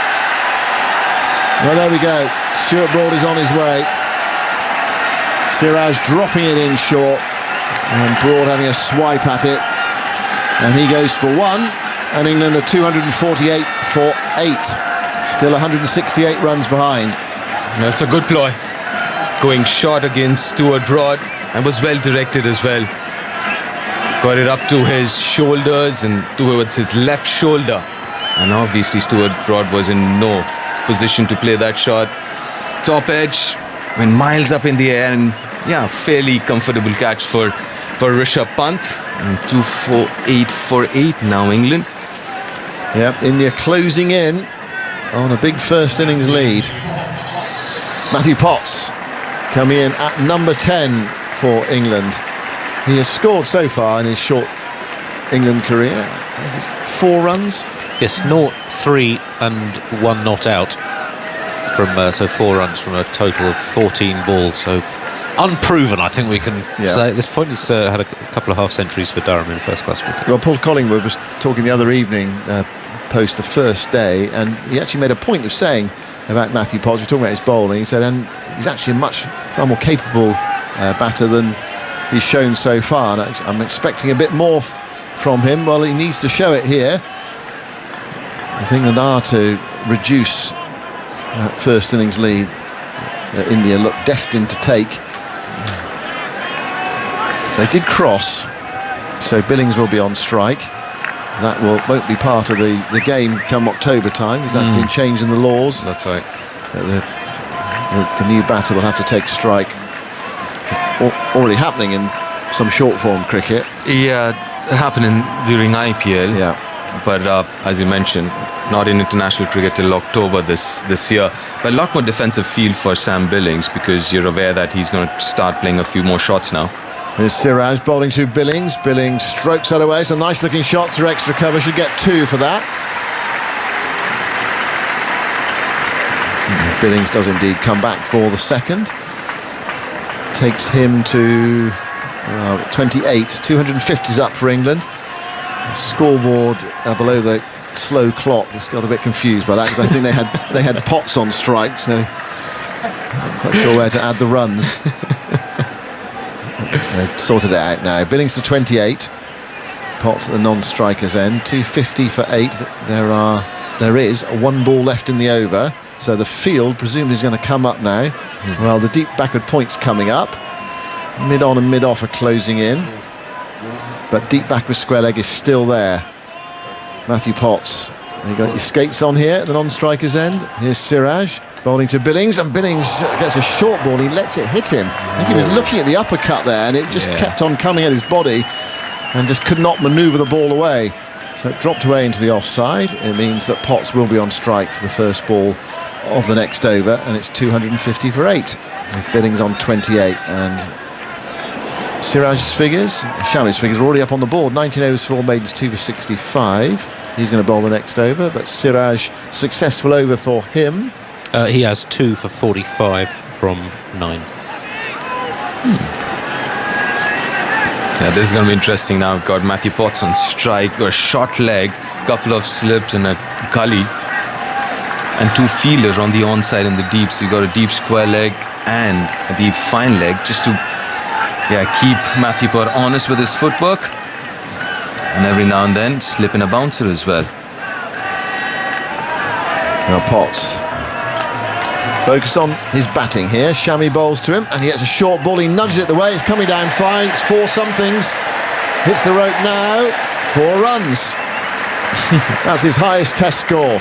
Well, there we go. Stuart Broad is on his way. Siraj dropping it in short, and Broad having a swipe at it. And he goes for 1, and England are 248 for 8. Still 168 runs behind. That's a good ploy. Going short against Stuart Broad, and was well directed as well. Got it up to his shoulders and towards his left shoulder. And obviously Stuart Broad was in no position to play that shot. Top edge, went miles up in the air, and fairly comfortable catch for Rishabh Pant. And 248 for 8 now England. Yep, India closing in on a big first innings lead. Matthew Potts coming in at number 10 for England. He has scored so far in his short England career. I think it's 4 runs. Yes, 0, 3 and 1 not out from so 4 runs from a total of 14 balls. So unproven, I think we can say at this point. He's had a couple of half centuries for Durham in first-class cricket. Well, Paul Collingwood was talking the other evening post the first day, and he actually made a point of saying about Matthew Potts, we're talking about his bowling, he said, and he's actually a far more capable batter than he's shown so far, and I'm expecting a bit more from him. Well, he needs to show it here. If England are to reduce that first innings lead that India look destined to take. They did cross, so Billings will be on strike. That won't be part of the game come October time, because that's been changed in the laws. That's right. The new batter will have to take strike. It's already happening in some short form cricket. Yeah, happening during IPL. Yeah. But as you mentioned, not in international cricket till October this year. But a lot more defensive feel for Sam Billings, because you're aware that he's going to start playing a few more shots now. There's Siraj bowling to Billings. Billings strokes that away. It's a nice looking shot through extra cover. Should get 2 for that. Billings does indeed come back for the second. Takes him to 28. 250s up for England. The scoreboard below the slow clock just got a bit confused by that, because I think they had Potts on strike, so I'm not quite sure where to add the runs. They've sorted it out now. Billings to 28. Potts at the non-striker's end. 250 for 8. There is 1 ball left in the over, so the field presumably is going to come up now. Well, the deep backward point's coming up. Mid-on and mid-off are closing in, but deep backward square leg is still there. Matthew Potts, you got your skates on here at the non-striker's end. Here's Siraj bowling to Billings, and Billings gets a short ball. He lets it hit him. I think he was looking at the uppercut there, and it just kept on coming at his body and just could not manoeuvre the ball away. So it dropped away into the offside. It means that Potts will be on strike for the first ball of the next over, and it's 250 for 8 with Billings on 28. And Siraj's figures, Shami's figures are already up on the board. 19 overs, 4 maidens, 2 for 65. He's going to bowl the next over, but Siraj, successful over for him. He has 2 for 45 from 9. Yeah, this is going to be interesting now. We've got Matthew Potts on strike, got a short leg, couple of slips and a gully, and 2 fielders on the onside and the deep. So you've got a deep square leg and a deep fine leg, just to keep Matthew Potts honest with his footwork, and every now and then slip in a bouncer as well. Now Potts focus on his batting here. Shami bowls to him, and he gets a short ball. He nudges it away. It's coming down fine. It's 4 somethings. Hits the rope now. 4 runs. That's his highest test score.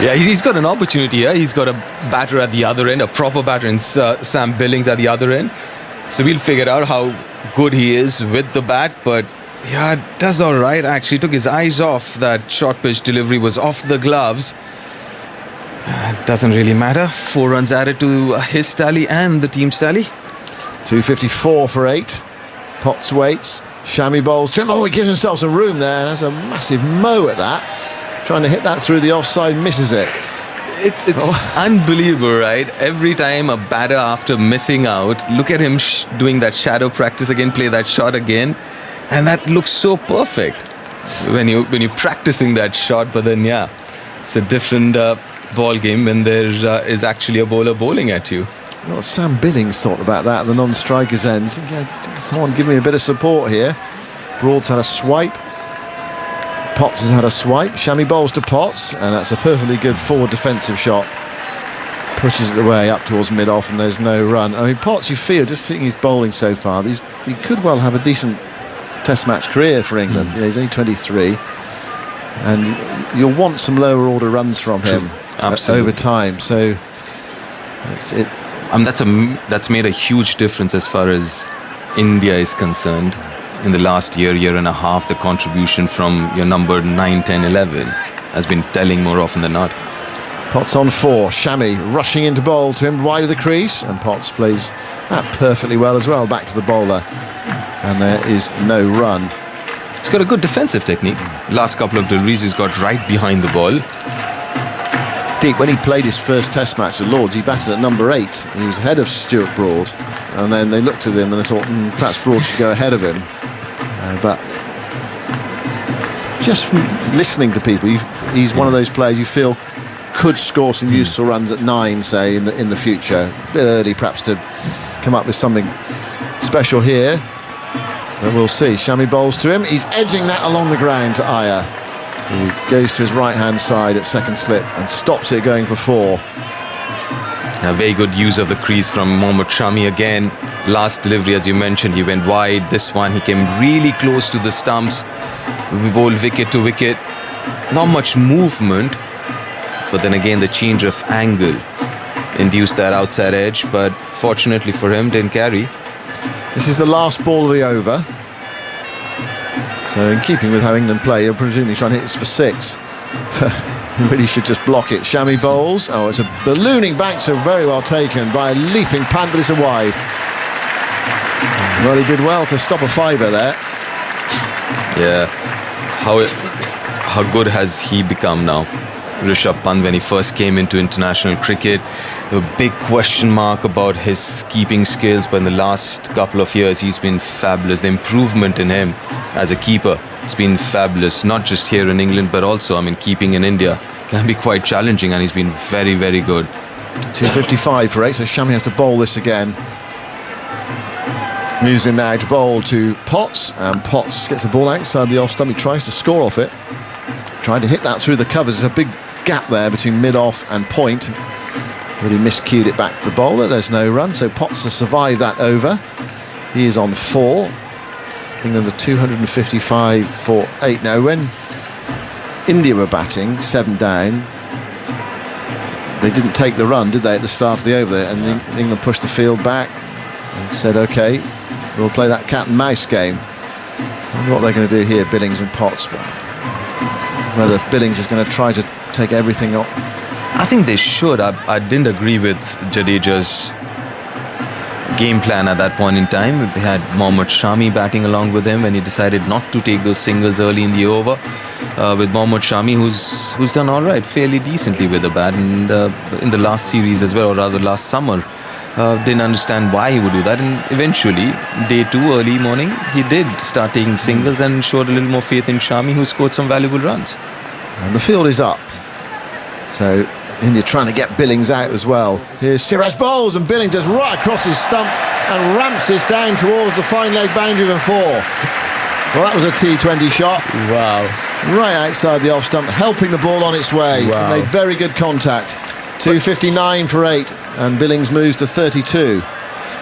Yeah, he's got an opportunity here. He's got a batter at the other end, a proper batter in Sam Billings at the other end. So we'll figure out how good he is with the bat. But yeah, that's all right. Actually took his eyes off that short pitch delivery, was off the gloves. Doesn't really matter. 4 runs added to his tally and the team's tally. 254 for 8. Potts waits. Shami bowls to him. Oh, he gives himself some room there. That's a massive mow at that. Trying to hit that through the offside, misses it. It's unbelievable, right? Every time a batter, after missing out, look at him doing that shadow practice again, play that shot again, and that looks so perfect when you're practicing that shot. But then, it's a different ball game when there is actually a bowler bowling at you. Well, Sam Billings thought about that at the non-striker's end. Someone give me a bit of support here. Broad's had a swipe. Potts has had a swipe. Shami bowls to Potts, and that's a perfectly good forward defensive shot. Pushes it away up towards mid-off, and there's no run. I mean, Potts, you feel, just seeing his bowling so far, he could well have a decent Test match career for England. He's only 23, and you'll want some lower order runs from him over time. So that's made a huge difference as far as India is concerned. In the last year and a half, the contribution from your number 9, 10, 11 has been telling more often than not. Potts on 4. Shami rushing into bowl to him wide of the crease, and Potts plays that perfectly well as well, back to the bowler, and there is no run. He's got a good defensive technique. Last couple of deliveries, he's got right behind the ball. deep. When he played his first Test match at Lords, he batted at number 8. He was ahead of Stuart Broad, and then they looked at him and they thought, perhaps Broad should go ahead of him. But just from listening to people, he's one of those players you feel could score some useful runs at 9, say, in the future. A bit early, perhaps, to come up with something special here. But we'll see. Shami bowls to him. He's edging that along the ground to Iyer, who goes to his right-hand side at second slip and stops it going for 4. A very good use of the crease from Mohammad Shami again. Last delivery, as you mentioned, he went wide. This one, he came really close to the stumps. We bowled wicket to wicket. Not much movement, but then again the change of angle induced that outside edge, but fortunately for him, didn't carry. This is the last ball of the over. So in keeping with how England play, you're presumably trying to hit this for 6. Really should just block it. Shami bowls. Oh, it's a ballooning back, so very well taken by a leaping pant, but it's a wide. Well, he did well to stop a fiver there. Yeah. How good has he become now? Rishabh Pant, when he first came into international cricket, there was a big question mark about his keeping skills, but in the last couple of years he's been fabulous. The improvement in him as a keeper has been fabulous, not just here in England but also, keeping in India can be quite challenging, and he's been very, very good. 255 for 8, so Shami has to bowl this again. Moves in now to bowl to Potts, and Potts gets a ball outside the off stump. He tries to score off it, tried to hit that through the covers. There's a big gap there between mid-off and point, but he miscued it back to the bowler. There's no run, so Potts has survived that over. He is on 4. England are 255 for 8. Now, when India were batting 7 down, they didn't take the run, did they, at the start of the over there? And England pushed the field back and said, OK, we'll play that cat and mouse game. I wonder what they're going to do here, Billings and Potts. Whether Billings is going to try to take everything up. I think they should. I didn't agree with Jadeja's game plan at that point in time. We had Mohammad Shami batting along with him, and he decided not to take those singles early in the over. With Mohammad Shami, who's done all right, fairly decently with the bat, and in the last series as well, or rather last summer, didn't understand why he would do that, and eventually, day 2, early morning, he did start taking singles and showed a little more faith in Shami, who scored some valuable runs. And the field is up, so India trying to get Billings out as well. Here's Siraj bowls, and Billings just right across his stump and ramps this down towards the fine leg boundary for 4. Well, that was a T20 shot. Wow. Right outside the off stump, helping the ball on its way. Wow. Made very good contact. 259 for 8, and Billings moves to 32.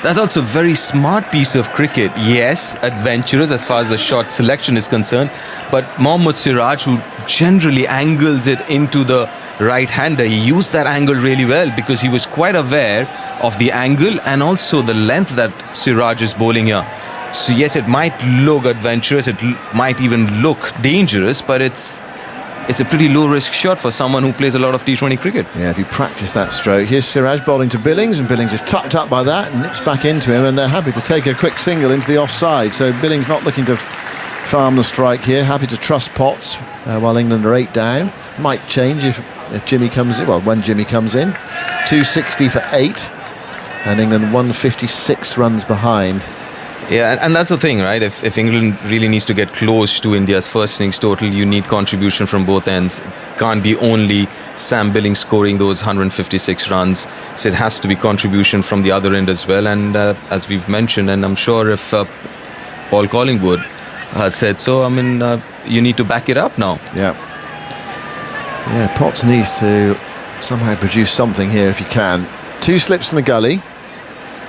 That's also a very smart piece of cricket. Yes, adventurous as far as the shot selection is concerned, but Mohammad Siraj, who generally angles it into the right-hander, he used that angle really well because he was quite aware of the angle and also the length that Siraj is bowling here. So yes, it might look adventurous, it might even look dangerous, but it's a pretty low-risk shot for someone who plays a lot of T20 cricket. Yeah, if you practice that stroke. Here's Siraj bowling to Billings, and Billings is tucked up by that and nips back into him, and they're happy to take a quick single into the offside. So Billings not looking to farm the strike here, happy to trust Potts while England are 8 down. Might change if Jimmy comes in, well, when Jimmy comes in. 260 for 8, and England 156 runs behind. Yeah, and that's the thing, right? If England really needs to get close to India's first innings total, you need contribution from both ends. It can't be only Sam Billings scoring those 156 runs. So it has to be contribution from the other end as well. And as we've mentioned, and I'm sure if Paul Collingwood has said so, you need to back it up now. Yeah, Potts needs to somehow produce something here if he can. 2 slips in the gully.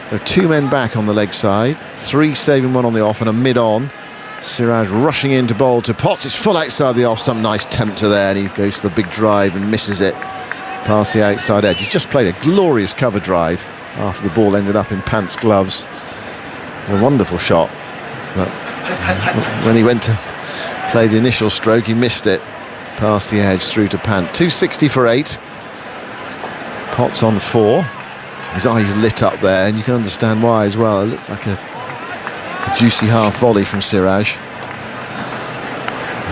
There are 2 men back on the leg side, 3 saving, 1 on the off, and a mid-on. Siraj rushing in to bowl to Potts. It's full outside the off stump. Nice tempter there, and he goes to the big drive and misses it past the outside edge. He just played a glorious cover drive after the ball ended up in Pant's gloves. It was a wonderful shot, but when he went to play the initial stroke, he missed it past the edge through to Pant. 260 for 8. Potts on 4. His eyes lit up there, and you can understand why as well. It looked like a juicy half volley from Siraj.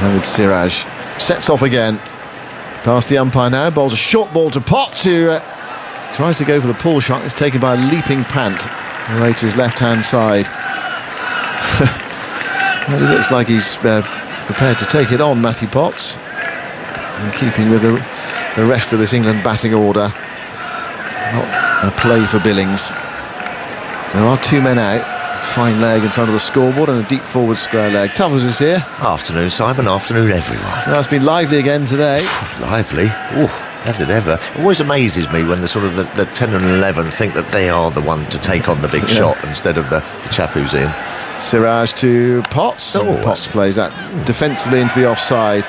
And with Siraj, sets off again. Past the umpire now, bowls a short ball to Potts, who tries to go for the pull shot. It's taken by a leaping pant away to his left-hand side. Well, it looks like he's prepared to take it on, Matthew Potts, in keeping with the rest of this England batting order. Not a play for Billings. There are 2 men out. Fine leg in front of the scoreboard and a deep forward square leg. Tuffles is here. Afternoon, Simon. Afternoon, everyone. Well, it's been lively again today. Lively. Ooh, as it ever. It always amazes me when the 10 and 11 think that they are the one to take on the big shot instead of the chap who's in. Siraj to Potts. Potts plays that defensively into the offside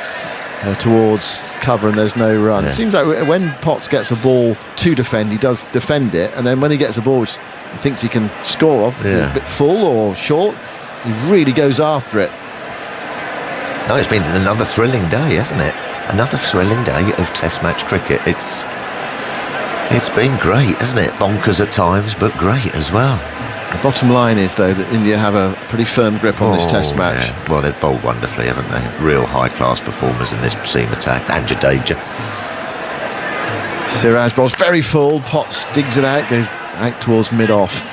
towards cover, and there's no run. It seems like when Potts gets a ball to defend, he does defend it, and then when he gets a ball which he thinks he can score off, a bit full or short, he really goes after it. No, it's been another thrilling day, hasn't it? Another thrilling day of Test match cricket. It's been great, hasn't it? Bonkers at times, but great as well. The bottom line is, though, that India have a pretty firm grip on this Test match. Yeah. Well, they've bowled wonderfully, haven't they? Real high-class performers in this seam attack. And Jadeja. Siraj bowls very full. Potts digs it out, goes out towards mid-off,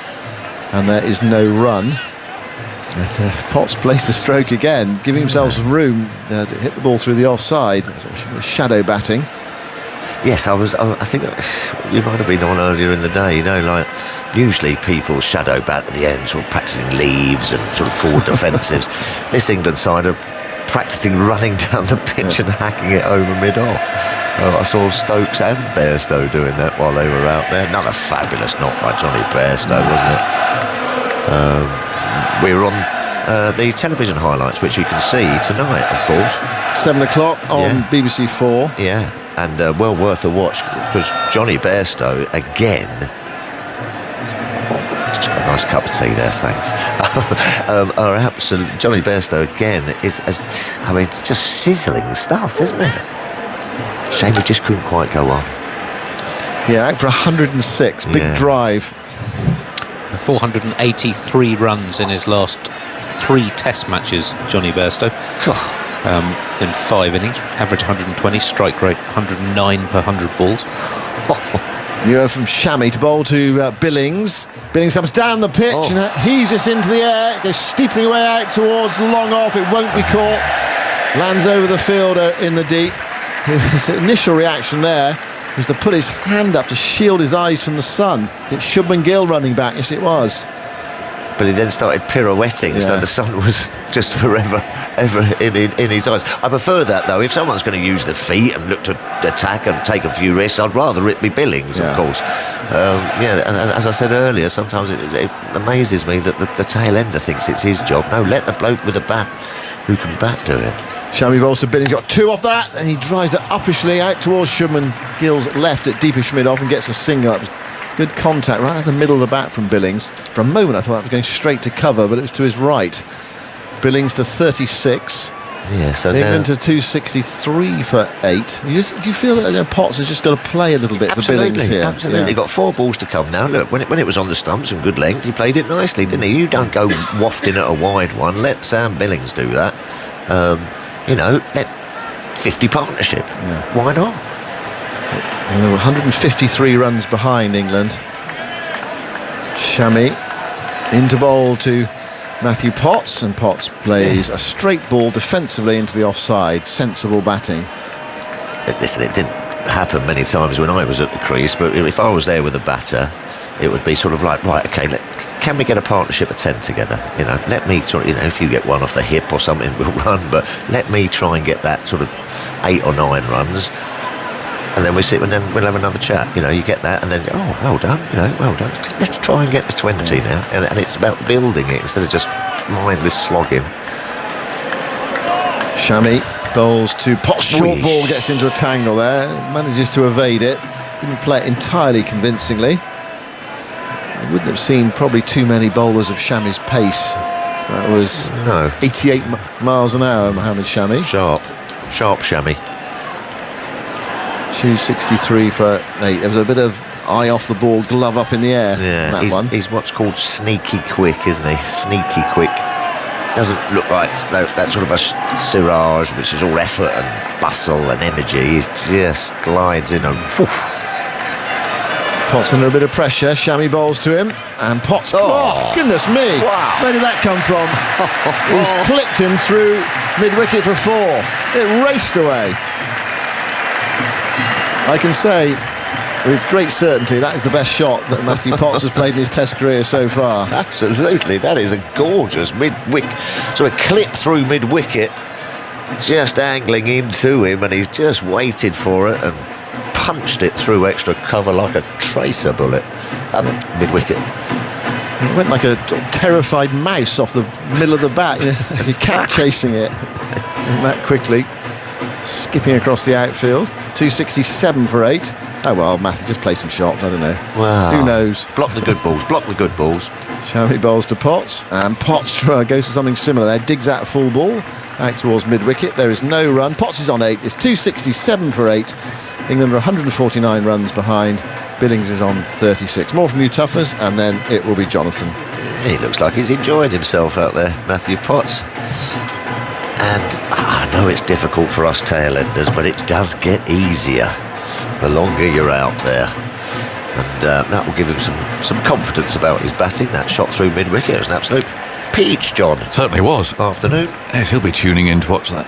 and there is no run. And Potts plays the stroke again, giving himself some room to hit the ball through the offside. Shadow batting. Yes, I think you might have been on earlier in the day, like usually people shadow bat at the end, sort of practising leaves and sort of forward defensives. This England side are practising running down the pitch and hacking it over mid-off. I saw Stokes and Bairstow doing that while they were out there. Another fabulous knock by Johnny Bairstow, wasn't it? We're on the television highlights, which you can see tonight, of course. 7 o'clock on BBC 4. Yeah, and well worth a watch, because Johnny Bairstow again. Just got a nice cup of tea there, thanks. Our absolute Johnny Bairstow again is just sizzling stuff, isn't it? Shame he just couldn't quite go on. Yeah, out for 106, big drive. 483 runs in his last 3 Test matches, Johnny Bairstow. In 5 innings, average 120, strike rate 109 per 100 balls. Newer from Shami to bowl to Billings. Billings comes down the pitch and heaves this into the air, goes steepling away out towards long off. It won't be caught. Lands over the fielder in the deep. His initial reaction there was to put his hand up to shield his eyes from the sun. It's Shubman Gill running back. Yes, it was. But he then started pirouetting, so the sun was just forever ever in his eyes. I prefer that, though. If someone's going to use the feet and look to attack and take a few risks, I'd rather it be Billings, of course. As I said earlier, sometimes it amazes me that the tail ender thinks it's his job. No, let the bloke with a bat who can bat do it. Shami bowls to Billings, got 2 off that, and he drives it uppishly out towards Shubman Gill's left at deepish mid-off and gets a single. That was good contact right at the middle of the bat from Billings. For a moment I thought that was going straight to cover, but it was to his right. Billings to 36. Yeah, so England to 263 for 8. Do you feel that Potts has just got to play a little bit for Billings here? Absolutely. Got 4 balls to come now. Look, when it was on the stumps and good length, he played it nicely, didn't he? You don't go wafting at a wide one. Let Sam Billings do that. Let 50 partnership. Yeah. Why not? And there were 153 runs behind England. Shami into bowl to Matthew Potts, and Potts plays a straight ball defensively into the offside. Sensible batting. Listen, it didn't happen many times when I was at the crease, but if I was there with a batter, it would be sort of like, right, okay, can we get a partnership of 10 together? Let me sort of, if you get one off the hip or something, we'll run, but let me try and get that sort of 8 or 9 runs. And then we'll have another chat. You get that, and then well done. Well done. Let's try and get to 20 now, and it's about building it instead of just mindless slogging. Shami bowls to Potts. Short ball gets into a tangle there, manages to evade it. Didn't play it entirely convincingly. I wouldn't have seen probably too many bowlers of Shami's pace. That was 88 miles an hour, Mohammed Shami. Sharp Shami. 263 for 8. There was a bit of eye off the ball, glove up in the air. Yeah, he's what's called sneaky quick, isn't he? Sneaky quick. Doesn't look like that sort of a Siraj, which is all effort and bustle and energy. He just glides in and whoosh. Potts under a bit of pressure. Shami bowls to him, and Potts. Oh, goodness me! Wow. Where did that come from? He's clipped him through mid-wicket for 4. It raced away. I can say with great certainty that is the best shot that Matthew Potts has played in his Test career so far. Absolutely, that is a gorgeous mid-wicket, sort of clip through mid-wicket, just angling into him, and he's just waited for it and punched it through extra cover like a tracer bullet. Mid-wicket. It went like a sort of terrified mouse off the middle of the bat. You cat chasing it that quickly, skipping across the outfield. 267 for 8. Oh well, Matthew, just play some shots. I don't know. Wow. Who knows? Block the good balls. Block the good balls. Shami bowls to Potts, and Potts goes for something similar there. Digs out full ball out towards mid-wicket. There is no run. Potts is on 8. It's 267 for 8. England are 149 runs behind. Billings is on 36. More from you, Tuffers, and then it will be Jonathan. He looks like he's enjoyed himself out there, Matthew Potts. And I know it's difficult for us tail-enders, but it does get easier the longer you're out there. And that will give him some confidence about his batting. That shot through mid-wicket was an absolute peach, John. Certainly was. Afternoon. Yes, he'll be tuning in to watch that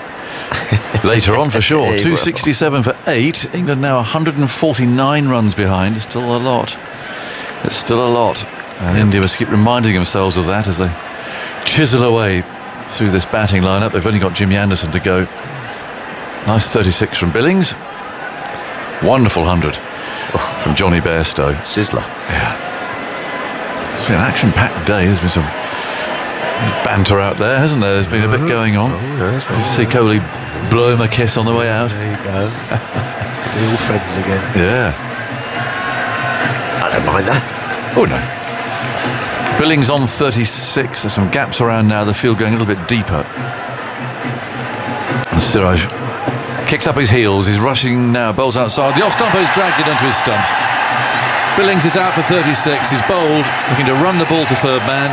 later on for sure. 267 for 8. England now 149 runs behind. It's still a lot. It's still a lot. And India must keep reminding themselves of that as they chisel away through this batting lineup. They've only got Jimmy Anderson to go. Nice 36 from Billings. Wonderful 100 from Johnny Bairstow. Sizzler. Yeah. It's been an action-packed day. There's been some banter out there, hasn't there? There's been a bit going on. Did you see Kohli blow him a kiss on the way out? There you go. We're all friends again. Yeah. I don't mind that. Oh, no. Billings on 36. There's some gaps around now. The field going a little bit deeper. And Siraj kicks up his heels. He's rushing now. Bowls outside. The off-stumper's dragged it onto his stumps. Billings is out for 36. He's bowled, looking to run the ball to third man.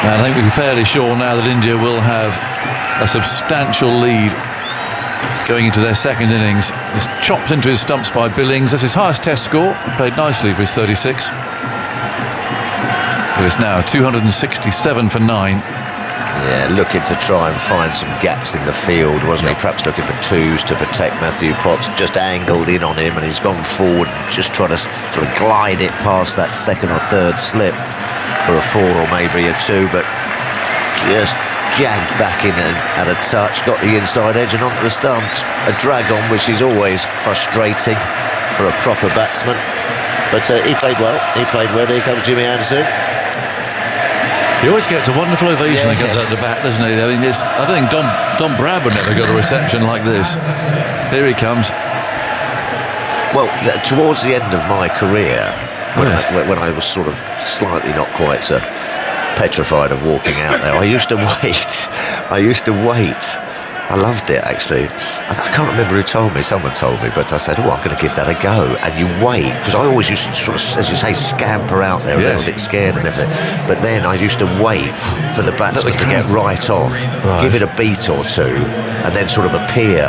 And I think we can be fairly sure now that India will have a substantial lead going into their second innings. This chopped into his stumps by Billings. That's his highest Test score. He played nicely for his 36. It's now 267 for 9. Yeah, looking to try and find some gaps in the field, wasn't he? Perhaps looking for twos to protect Matthew Potts. Just angled in on him, and he's gone forward and just trying to sort of glide it past that second or third slip for a 4 or maybe a 2, but just jagged back in and at a touch, got the inside edge and onto the stumps. A drag on, which is always frustrating for a proper batsman. But he played well. He played well. Here comes Jimmy Anderson. He always gets a wonderful ovation when he comes out the bat, doesn't he? I mean, I don't think Don Bradman never got a reception like this. Here he comes. Well, towards the end of my career, when I was sort of slightly not quite so petrified of walking out there, I used to wait. I loved it, actually. I can't remember who told me. Someone told me, but I said, I'm going to give that a go. And you wait, because I always used to sort of, as you say, scamper out there a little bit scared and everything. But then I used to wait for the batsman to get right off, give it a beat or two, and then sort of appear,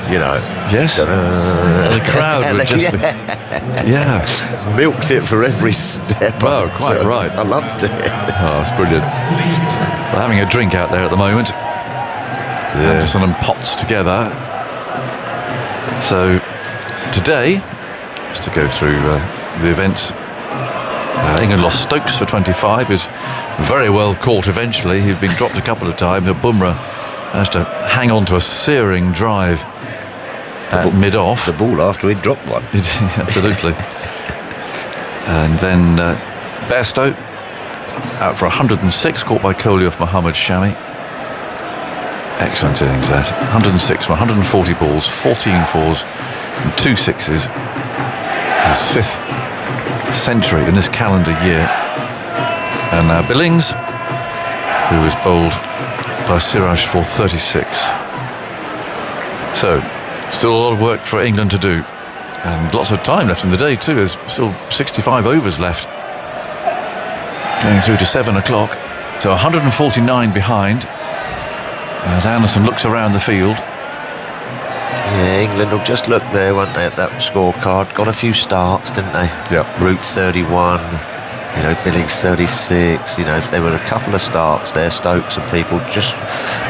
you know. Yes. The crowd would just be... Yeah. Milked it for every step. Oh, quite right. I loved it. Oh, it's brilliant. We're having a drink out there at the moment. Anderson and Potts together. So today, just to go through the events, England lost Stokes for 25, who's very well caught eventually. He'd been dropped a couple of times, but Bumrah managed to hang on to a searing drive at mid-off. The ball after he'd dropped one. Absolutely. And then Bairstow out for 106, caught by Kohli off Mohammad Shami. Excellent innings that. 106 from 140 balls, 14 fours and 2 sixes. His 5th century in this calendar year. And now Billings, who was bowled by Siraj for 36. So, still a lot of work for England to do. And lots of time left in the day too. There's still 65 overs left. Going through to 7 o'clock. So 149 behind. As Anderson looks around the field. Yeah, England will just look there, won't they, at that scorecard? Got a few starts, didn't they? Yeah. Root 31, Billings 36. There were a couple of starts there. Stokes and people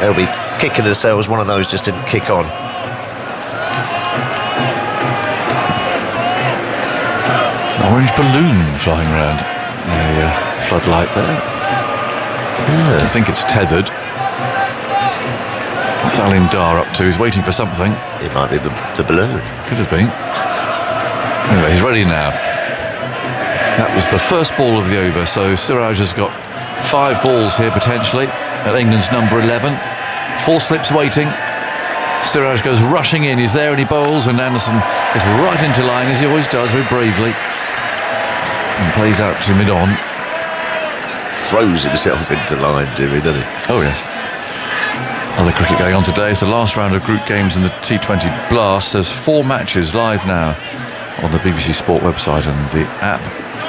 they'll be kicking themselves. One of those just didn't kick on. An orange balloon flying around the floodlight there. Yeah. I think it's tethered. What's Alim Dar up to? He's waiting for something. It might be the balloon. Could have been. Anyway, he's ready now. That was the first ball of the over, so Siraj has got 5 balls here potentially at England's number 11. 4 slips waiting. Siraj goes rushing in. He's there and he bowls, and Anderson gets right into line as he always does, very bravely, and plays out to mid-on. Throws himself into line, Jimmy, doesn't he? Oh yes. Other cricket going on today. It's the last round of group games in the T20 Blast. There's 4 matches live now on the BBC Sport website and the app.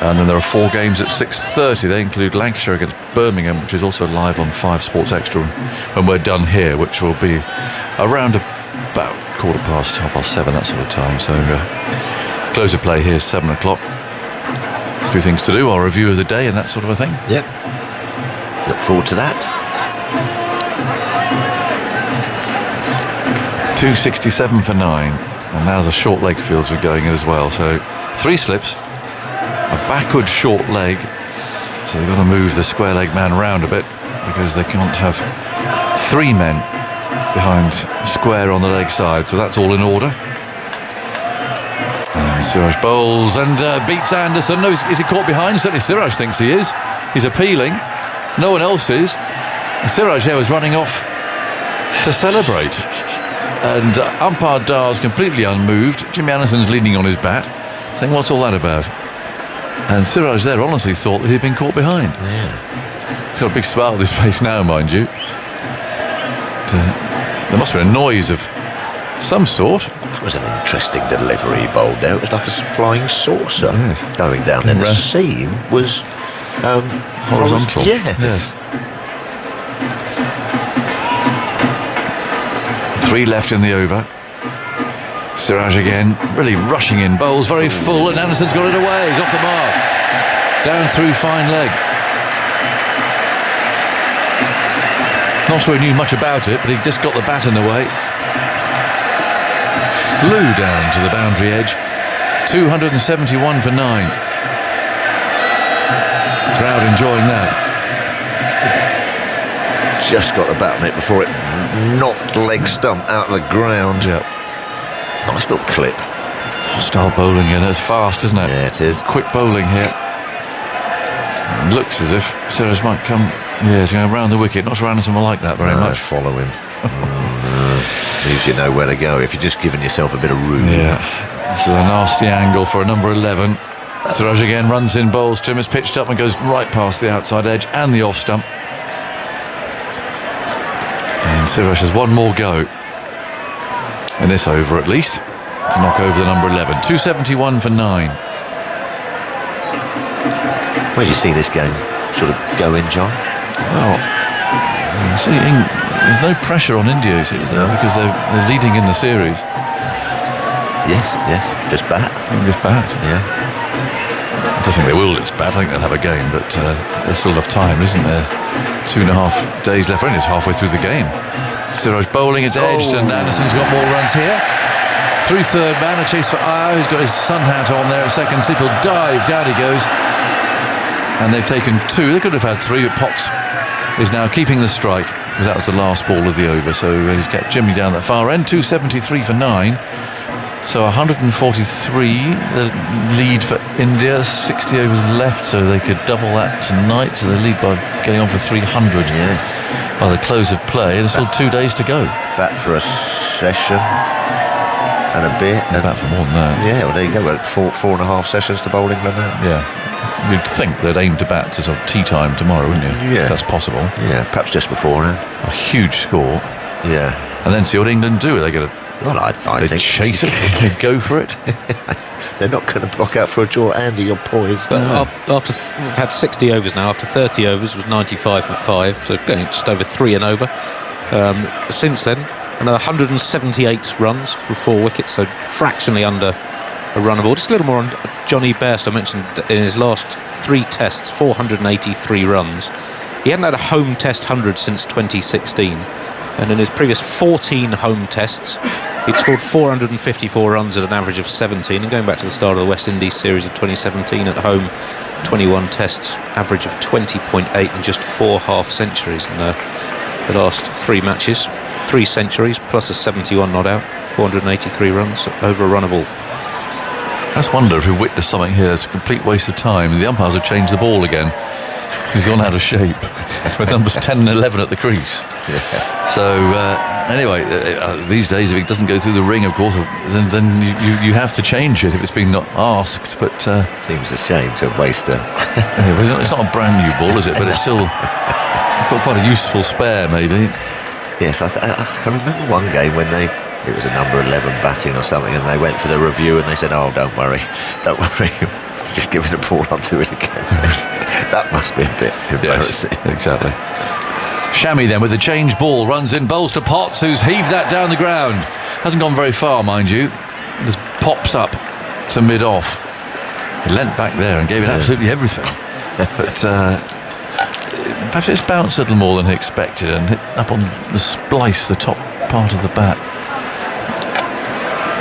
And then there are 4 games at 6:30. They include Lancashire against Birmingham, which is also live on 5 Sports Extra when we're done here, which will be around about 7:15, that sort of time. So close of play here is 7 o'clock. A few things to do, our review of the day and that sort of a thing. Yep. Look forward to that. 267 for 9, and now the short leg fields are going in as well. So 3 slips, a backward short leg, so they've got to move the square leg man round a bit because they can't have 3 men behind square on the leg side, so that's all in order. And Siraj bowls and beats Anderson. No, is he caught behind? Certainly Siraj thinks he is. He's appealing, no one else is, and Siraj here was running off to celebrate. And umpire Dar's completely unmoved. Jimmy Anderson's leaning on his bat, saying, "What's all that about?" And Siraj there honestly thought that he'd been caught behind. Yeah. He's got a big smile on his face now, mind you. There must have been a noise of some sort. That was an interesting delivery he bowled there. It was like a flying saucer going down there. The seam was horizontal. Yes. 3 left in the over. Siraj again, really rushing in. Bowls very full, and Anderson's got it away. He's off the mark. Down through fine leg. Not sure he knew much about it, but he just got the bat in the way. Flew down to the boundary edge. 271 for 9. Crowd enjoying that. Just got the bat on it before it knocked the leg stump out of the ground. Yep. Nice little clip. Hostile bowling in. It's fast, isn't it? Yeah, it is. Quick bowling here. It looks as if Siraj might come. Yeah, he's going around the wicket. Not sure Anderson will like that very much. Follow him. Leaves you know where to go if you're just giving yourself a bit of room. Yeah. This is a nasty angle for a number 11. Siraj again runs in, bowls to him, is pitched up and goes right past the outside edge and the off stump. And Siraj has one more go in this over at least to knock over the number 11. 271 for 9. Where do you see this game sort of going, John? Well, see, there's no pressure on India, you see, because they're leading in the series. Yes, just bat. I think it's bat. Yeah. I don't think they will just bat. I think they'll have a game, but there's still enough time, isn't there? 2.5 days left. Only it's halfway through the game. Siraj bowling, it's edged, and Anderson's got more runs here. Through third man, a chase for Iyer, who's got his sun hat on there at second slip. He'll dive, down he goes. And they've taken 2. They could have had 3, but Potts is now keeping the strike because that was the last ball of the over. So he's kept Jimmy down that far end. 273 for 9. So 143, the lead for India. 60 overs left, so they could double that tonight. So they lead by getting on for 300 by the close of play. There's still 2 days to go. Bat for a session and a bit. And bat for more than that. Yeah, well, there you go. 4.5 sessions to bowl England now. Yeah. You'd think they'd aim to bat to sort of tea time tomorrow, wouldn't you? Yeah. That's possible. Yeah, perhaps just beforehand. A huge score. Yeah. And then see what England do. They get a... Well, I they think chase it. They go for it. They're not going to block out for a draw. Andy, you're poised. But after we've had 60 overs now. After 30 overs was 95 for 5, so going just over 3 and over. Since then, another 178 runs for 4 wickets, so fractionally under a run of ball. Just a little more on Johnny Bairstow. I mentioned in his last 3 tests, 483 runs. He hadn't had a home test 100 since 2016, and in his previous 14 home tests, he'd scored 454 runs at an average of 17. And going back to the start of the West Indies series of 2017 at home, 21 tests, average of 20.8 and just 4 half centuries in the last 3 matches. 3 centuries plus a 71 not out, 483 runs over a run of ball. I just wonder if we've witnessed something here that's a complete waste of time. The umpires have changed the ball again because he's gone out of shape with numbers 10 and 11 at the crease. Yeah. So anyway, these days if it doesn't go through the ring, of course, then you have to change it if it's been not asked. But seems a shame to waste a. It's not a brand new ball, is it? But it's still got quite a useful spare, maybe. Yes, I can remember one game when it was a number 11 batting or something, and they went for the review and they said, "Oh, don't worry, just give it a ball, I'll do it again." That must be a bit embarrassing. Yes, exactly. Shami then with the change ball runs in, bowls to Potts, who's heaved that down the ground. Hasn't gone very far, mind you. It just pops up to mid-off. He leant back there and gave it absolutely everything. But perhaps it's bounced a little more than he expected and hit up on the splice, the top part of the bat.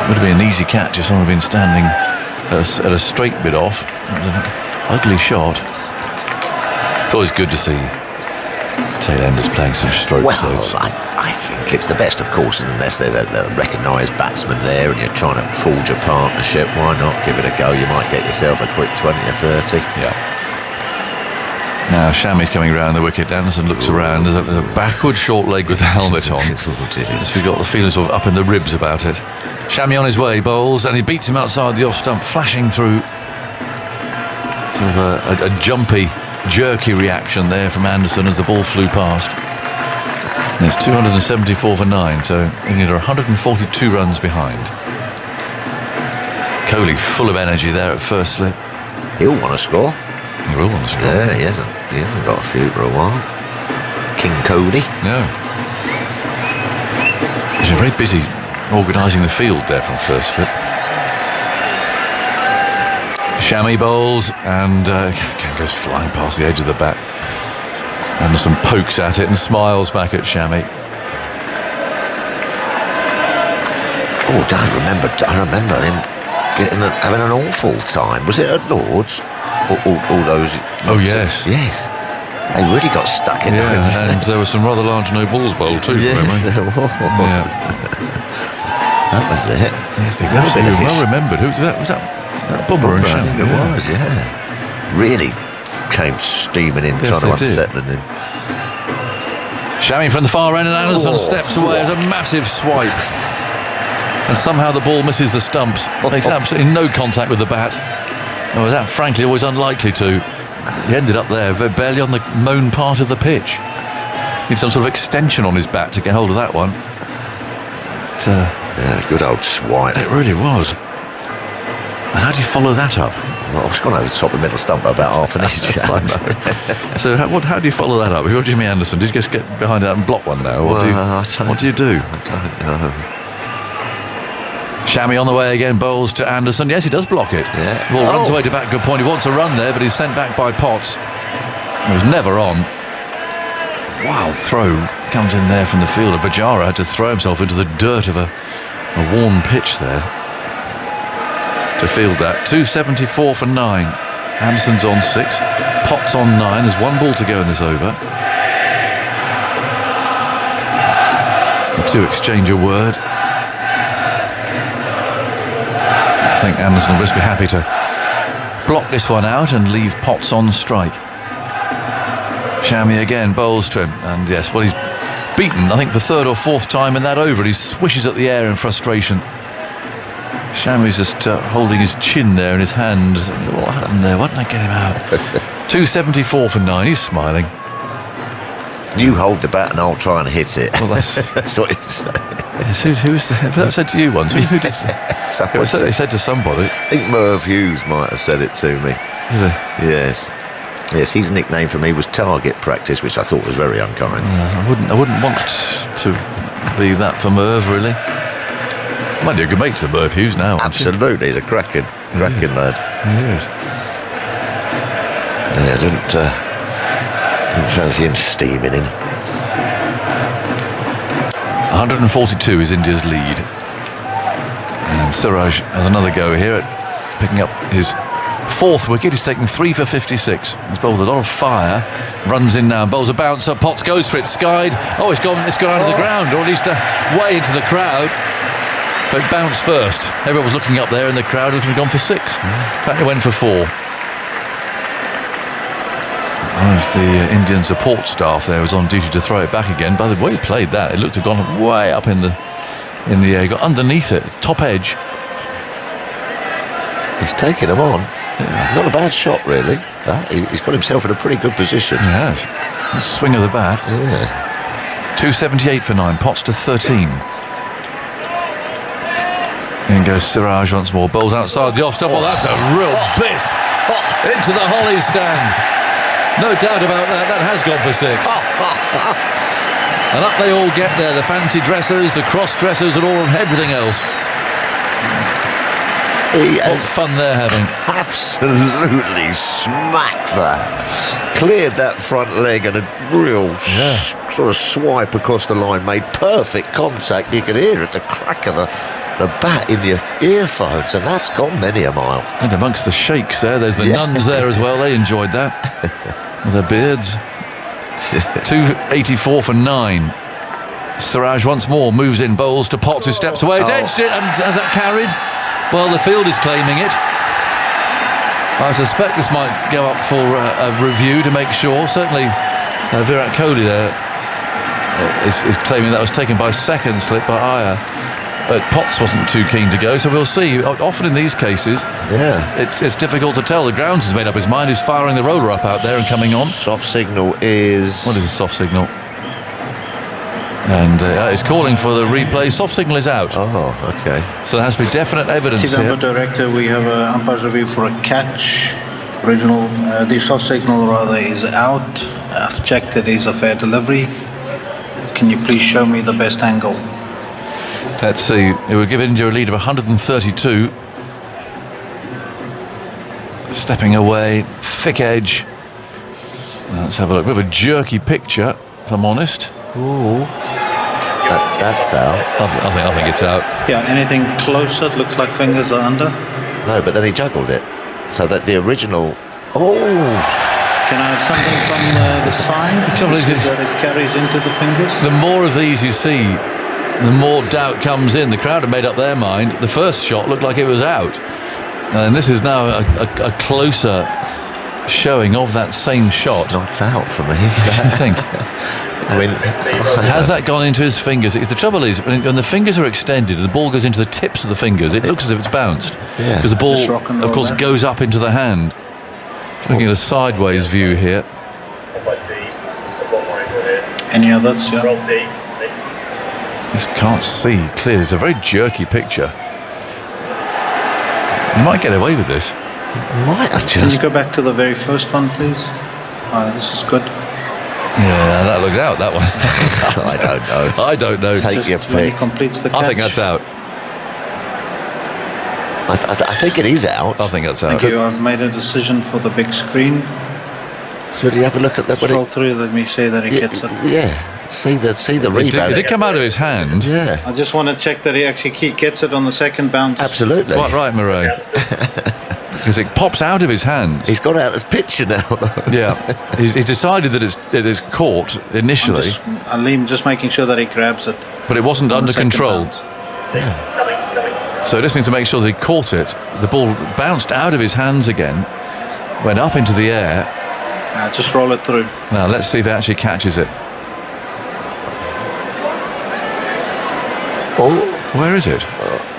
Would have been an easy catch if someone had been standing at a straight bit off. Ugly shot. It's always good to see tail-enders playing some strokes. Well, I think it's the best, of course, unless there's a recognised batsman there and you're trying to forge a partnership. Why not give it a go? You might get yourself a quick 20 or 30. Yeah. Now Shami's coming round the wicket. Anderson looks around. There's a backward short leg with the helmet on. So he's got the feeling sort of up in the ribs about it. Shami on his way, bowls, and he beats him outside the off stump, flashing through. Sort of a jumpy, jerky reaction there from Anderson as the ball flew past. And it's 274 for 9, so England are 142 runs behind. Kohli full of energy there at first slip. He'll want to score. He will want to score. Yeah, he hasn't got a few for a while. King Kohli. No. He's been very busy organising the field there from first slip. Shami bowls and again goes flying past the edge of the bat. Anderson pokes at it and smiles back at Shami. Oh, I remember him having an awful time. Was it at Lord's? All those. Oh yes, yes. They really got stuck in there. Yeah, and there were some rather large no balls bowled too. Yes, there was. Yeah. That was it. Yes, well remembered. Who was that? Bummer and Shami. I think it was. Yeah. Really came steaming in, trying to unsettle him. Shami from the far end, and Anderson steps away as a massive swipe. And somehow the ball misses the stumps. Makes absolutely no contact with the bat. And was that frankly always unlikely to. He ended up there, barely on the mown part of the pitch. Need some sort of extension on his bat to get hold of that one. But, yeah, good old swipe. It really was. How do you follow that up? Well, it's gone over the top of the middle stump about half an inch. So how do you follow that up? If you're Jimmy Anderson, did you just get behind it and block one now? What do you do? I don't know. Shami on the way again, bowls to Anderson. Yes, he does block it. Yeah. Ball runs away to bat. Good point. He wants a run there, but he's sent back by Potts. It was never on. Wild throw comes in there from the fielder. Pujara had to throw himself into the dirt of a worn pitch there to field that. 274 for 9. Anderson's on 6. Potts on 9. There's one ball to go in this over. The two exchange a word. I think Anderson will just be happy to block this one out and leave Potts on strike. Shami again bowls to him, and yes, well, he's beaten, I think, for third or fourth time in that over. He swishes at the air in frustration. Shami's just holding his chin there in his hands. What happened there? Why didn't I get him out? 274 for 9. He's smiling. You hold the bat and I'll try and hit it. Well, that's what it's. Yes, who's that said to you once? Who did say? He said to somebody. I think Merv Hughes might have said it to me. Yes. Yes, his nickname for me was Target Practice, which I thought was very unkind. I wouldn't want to be that for Merv, really. Might be a good mate to Merv Hughes now. Absolutely, he's a cracking lad. Yes. Yeah, didn't fancy him steaming in. 142 is India's lead. And Siraj has another go here at picking up his 4th wicket. He's taken 3 for 56. He's bowled with a lot of fire. Runs in now, bowls a bouncer. Potts goes for it, skied. Oh, it's gone out of the ground, or at least way into the crowd. But it bounced first. Everyone was looking up there in the crowd. It would have gone for 6. In fact, it went for 4. As the Indian support staff there was on duty to throw it back again. By the way he played that, it looked to have gone way up in the air. He got underneath it, top edge. He's taken him on. Yeah. Not a bad shot, really. He's got himself in a pretty good position. He has. Swing of the bat. Yeah. 278 for 9. Potts to 13. In goes Siraj once more. Bowls outside the off stump. Oh, that's a real biff into the Holly stand. No doubt about that. That has gone for 6. And up they all get there. The fancy dressers, the cross dressers, and everything else. What fun they're having. Absolutely smacked that. Cleared that front leg and a real sort of swipe across the line. Made perfect contact. You could hear it, the crack of the bat in your earphones, and that's gone many a mile. And amongst the sheikhs there's the nuns there as well. They enjoyed that. With their beards. 284 for 9. Siraj once more moves in, bowls to Potts, who steps away. It's edged it, and has that carried? Well, the field is claiming it. I suspect this might go up for a review to make sure. Certainly Virat Kohli there is claiming that was taken by second slip by Iyer. But Potts wasn't too keen to go, so we'll see. Often in these cases, it's difficult to tell. The grounds has made up his mind. He's firing the roller up out there and coming on. Soft signal is... What is a soft signal? And it's calling for the replay. Soft signal is out. Oh, okay. So there has to be definite evidence Chief here. Umpire Director, we have an umpire's review for a catch. The soft signal rather is out. I've checked it is a fair delivery. Can you please show me the best angle? Let's see. It would give India a lead of 132. Stepping away, thick edge. Let's have a look. A bit of a jerky picture, if I'm honest. Ooh. That's out. I think it's out. Yeah, anything closer? It looks like fingers are under. No, but then he juggled it. So that the original... Oh! Can I have something from the side? The trouble is that it carries into the fingers? The more of these you see, the more doubt comes in. The crowd have made up their mind. The first shot looked like it was out. And this is now a closer showing of that same shot. It's not out for me. I think. I mean, has that gone into his fingers? The trouble is, when the fingers are extended and the ball goes into the tips of the fingers, it looks as if it's bounced. Yeah. Because the ball, of course, goes up into the hand. Looking at a sideways view here. Any others? Yeah. Just can't see clearly. It's a very jerky picture. You might get away with this. Might have Can you go back to the very first one, please? This is good. Yeah, that looks out, that one. I don't know. Take your pick. Completes the catch. I think that's out. I think it is out. I think that's out. Thank you. I've made a decision for the big screen. Should you have a look at that? Scroll through. Let me say that he gets it. Yeah. See the rebound. It did come out of his hand. Yeah. I just want to check that he gets it on the second bounce. Absolutely. Quite right, Murray. Because it pops out of his hand. He's got out as pitcher now. Yeah. He's decided that it is caught initially. I'm just making sure that he grabs it. But it wasn't under control. Yeah. So just need to make sure that he caught it. The ball bounced out of his hands again, went up into the air. Just roll it through. Now let's see if it actually catches it. Oh, where is it?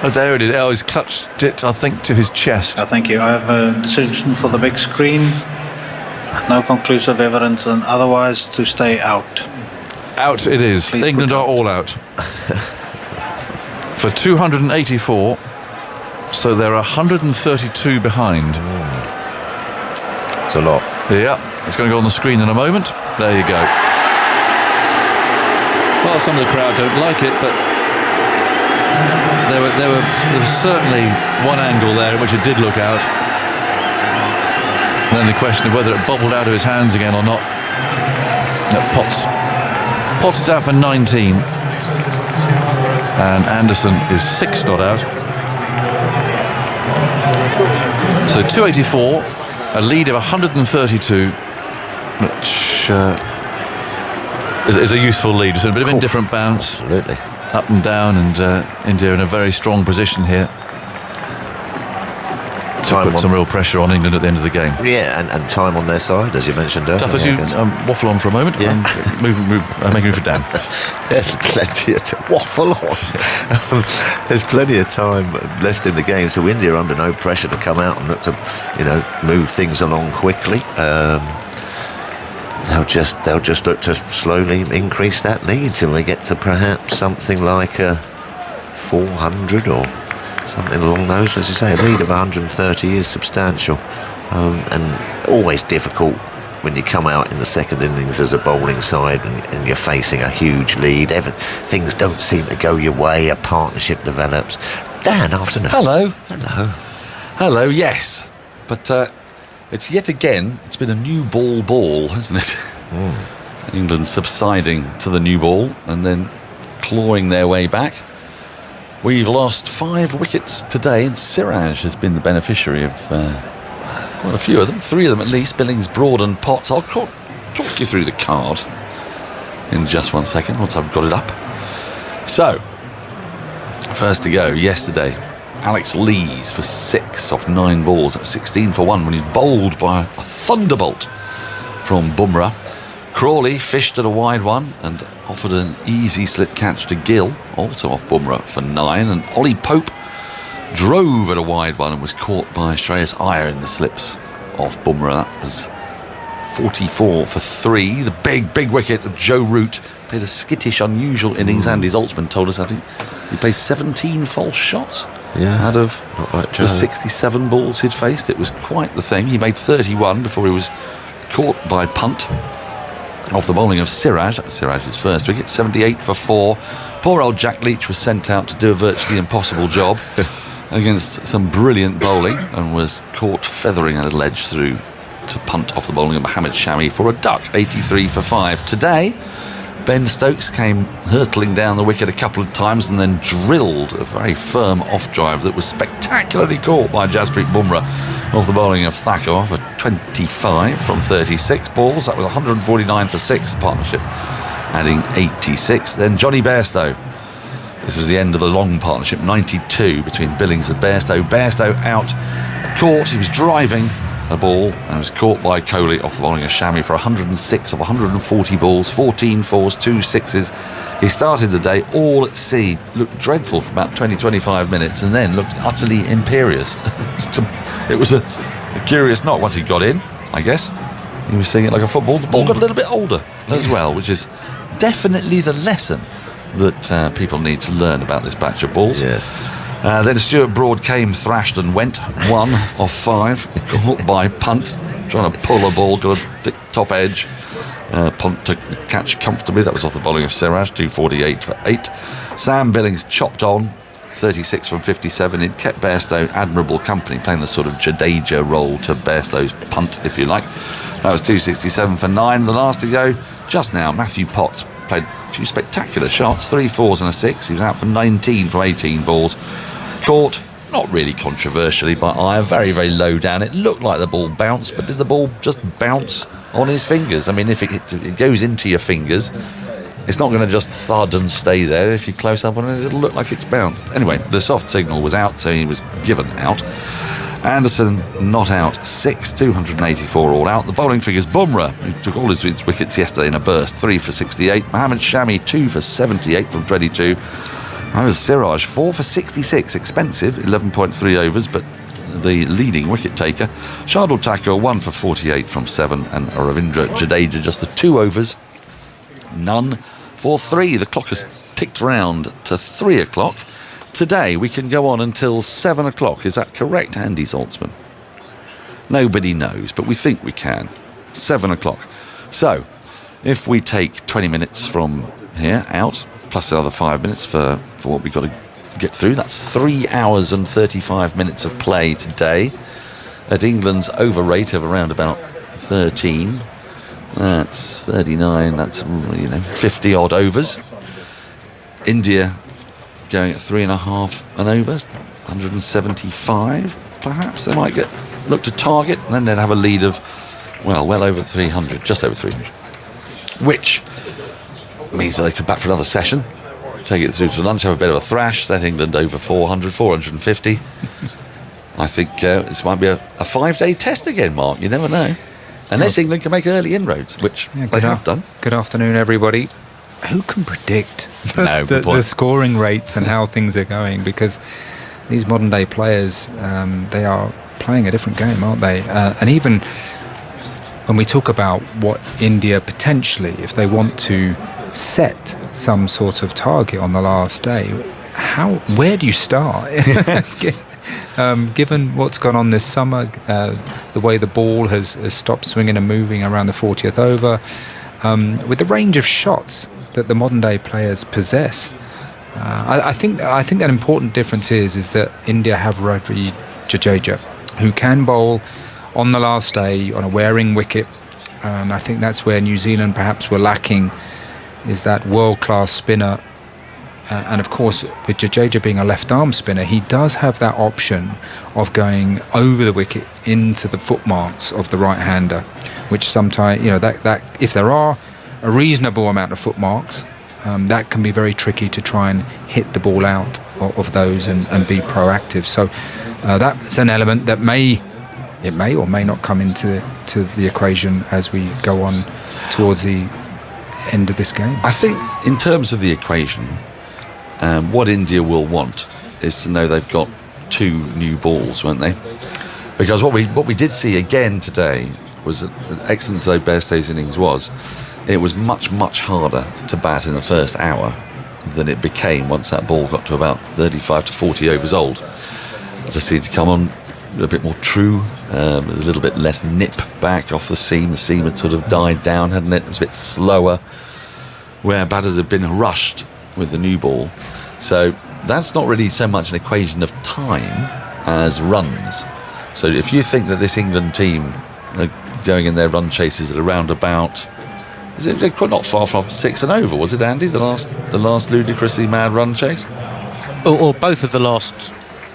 Oh, there it is. Oh, he's clutched it, I think, to his chest. Thank you. I have a decision for the big screen. No conclusive evidence, and otherwise to stay out. Out it is. Please England are all out. For 284. So they're 132 behind. It's a lot. Yeah, it's going to go on the screen in a moment. There you go. Well, some of the crowd don't like it, but there was certainly one angle there in which it did look out. And then the question of whether it bobbled out of his hands again or not. No, Potts is out for 19. And Anderson is 6 not out. So 284, a lead of 132, which is a useful lead. It's a bit of indifferent bounce. Absolutely. Up and down, and India in a very strong position here. To put some real pressure on England at the end of the game. Yeah, and time on their side, as you mentioned earlier. Tough as you waffle on for a moment. Yeah. Move, make room for Dan. There's plenty of waffle on. There's plenty of time left in the game, so India are under no pressure to come out and look to, move things along quickly. They'll just look to slowly increase that lead till they get to perhaps something like 400 or something along those. As you say, a lead of 130 is substantial, and always difficult when you come out in the second innings as a bowling side and you're facing a huge lead. Things don't seem to go your way. A partnership develops. Dan, afternoon. Hello, yes. But it's yet again, it's been a new ball, hasn't it? England subsiding to the new ball and then clawing their way back. We've lost 5 wickets today, and Siraj has been the beneficiary of quite a few of them. 3 of them at least, Billings, Broad and Potts. I'll talk you through the card in just 1 second once I've got it up. So, first to go yesterday, Alex Lees for 6 off 9 balls. That's 16 for 1 when he's bowled by a thunderbolt from Bumrah. Crawley fished at a wide one and offered an easy slip catch to Gill, also off Bumrah for 9. And Ollie Pope drove at a wide one and was caught by Shreyas Iyer in the slips off Bumrah. That was 44 for 3. The big wicket of Joe Root played a skittish, unusual innings. Andy Zoltzman told us, I think, he played 17 false shots out of the 67 balls he'd faced. It was quite the thing. He made 31 before he was caught by punt off the bowling of Siraj. That was Siraj's first wicket. 78 for 4. Poor old Jack Leach was sent out to do a virtually impossible job against some brilliant bowling and was caught feathering a little edge through to punt off the bowling of Mohammad Shami for a duck. 83 for 5. Today, Ben Stokes came hurtling down the wicket a couple of times and then drilled a very firm off drive that was spectacularly caught by Jasprit Bumrah off the bowling of Thakur for 25 from 36 balls. That was 149 for 6, the partnership adding 86. Then Johnny Bairstow. This was the end of the long partnership, 92 between Billings and Bairstow. Bairstow out, caught, he was driving a ball and was caught by Kohli off the bowling of Shami for 106 of 140 balls, 14 fours, 2 sixes. He started the day all at sea, looked dreadful for about 20-25 minutes and then looked utterly imperious. It was a curious knock once he got in, I guess. He was seeing it like a football. The ball got a little bit older as well, which is definitely the lesson that people need to learn about this batch of balls. Yes. Then Stuart Broad came, thrashed and went 1 off 5, caught by punt, trying to pull a ball, got a thick top edge. Punt to catch comfortably. That was off the bowling of Siraj, 248 for 8. Sam Billings chopped on, 36 from 57. It kept Bairstow admirable company, playing the sort of Jadeja role to Bairstow's punt, if you like. That was 267 for 9. The last to go just now, Matthew Potts played a few spectacular shots, 3 fours and a 6. He was out for 19 from 18 balls. Caught, not really controversially, by Iyer, very, very low down. It looked like the ball bounced, but did the ball just bounce on his fingers? I mean, if it goes into your fingers, it's not going to just thud and stay there. If you're close up on it, it'll look like it's bounced. Anyway, the soft signal was out, so he was given out. Anderson not out, 6, 284 all out. The bowling figures, Bumrah, who took all his wickets yesterday in a burst, 3 for 68. Mohammad Shami, 2 for 78 from 22. That was Siraj, 4 for 66, expensive, 11.3 overs, but the leading wicket taker. Shardul Thakur, 1 for 48 from 7, and Ravindra Jadeja, just the 2 overs, none for 3. The clock has ticked round to 3 o'clock. today we can go on until 7 o'clock. Is that correct, Andy Zaltzman? Nobody knows, but we think we can. 7 o'clock. So, if we take 20 minutes from here out, plus another 5 minutes for what we've got to get through, that's 3 hours and 35 minutes of play today at England's over rate of around about 13. That's 39, that's 50 odd overs. India going at 3.5 and over, 175 perhaps. They might look to target, and then they'd have a lead of well over 300, just over 300, which means that they could bat for another session, take it through to lunch, have a bit of a thrash, set England over 400, 450. I think this might be a 5-day test again, Mark. You never know. Unless England can make early inroads, which they have done. Good afternoon, everybody. Who can predict the scoring rates and how things are going? Because these modern day players, they are playing a different game, aren't they? And even when we talk about what India potentially, if they want to set some sort of target on the last day, where do you start? Given what's gone on this summer, the way the ball has stopped swinging and moving around the 40th over, with the range of shots that the modern day players possess, I think that important difference is that India have Ravi Jadeja, who can bowl on the last day on a wearing wicket. I think that's where New Zealand perhaps were lacking, is that world-class spinner. And of course, with Jadeja being a left-arm spinner, he does have that option of going over the wicket into the footmarks of the right-hander, which sometimes, that if there are a reasonable amount of footmarks, that can be very tricky to try and hit the ball out of those and be proactive. So that's an element that may or may not come into the equation as we go on towards the end of this game. I think in terms of the equation, what India will want is to know they've got 2 new balls, won't they? Because what we did see again today was excellent though Bairstow's innings was, it was much harder to bat in the first hour than it became once that ball got to about 35 to 40 overs old. It just seemed to come on a bit more true, a little bit less nip back off the seam. The seam had sort of died down, hadn't it? It was a bit slower, where batters have been rushed with the new ball. So that's not really so much an equation of time as runs. So if you think that this England team are going in their run chases at around about, they're quite not far from 6 and over, was it, Andy, the last ludicrously mad run chase? Or both of the last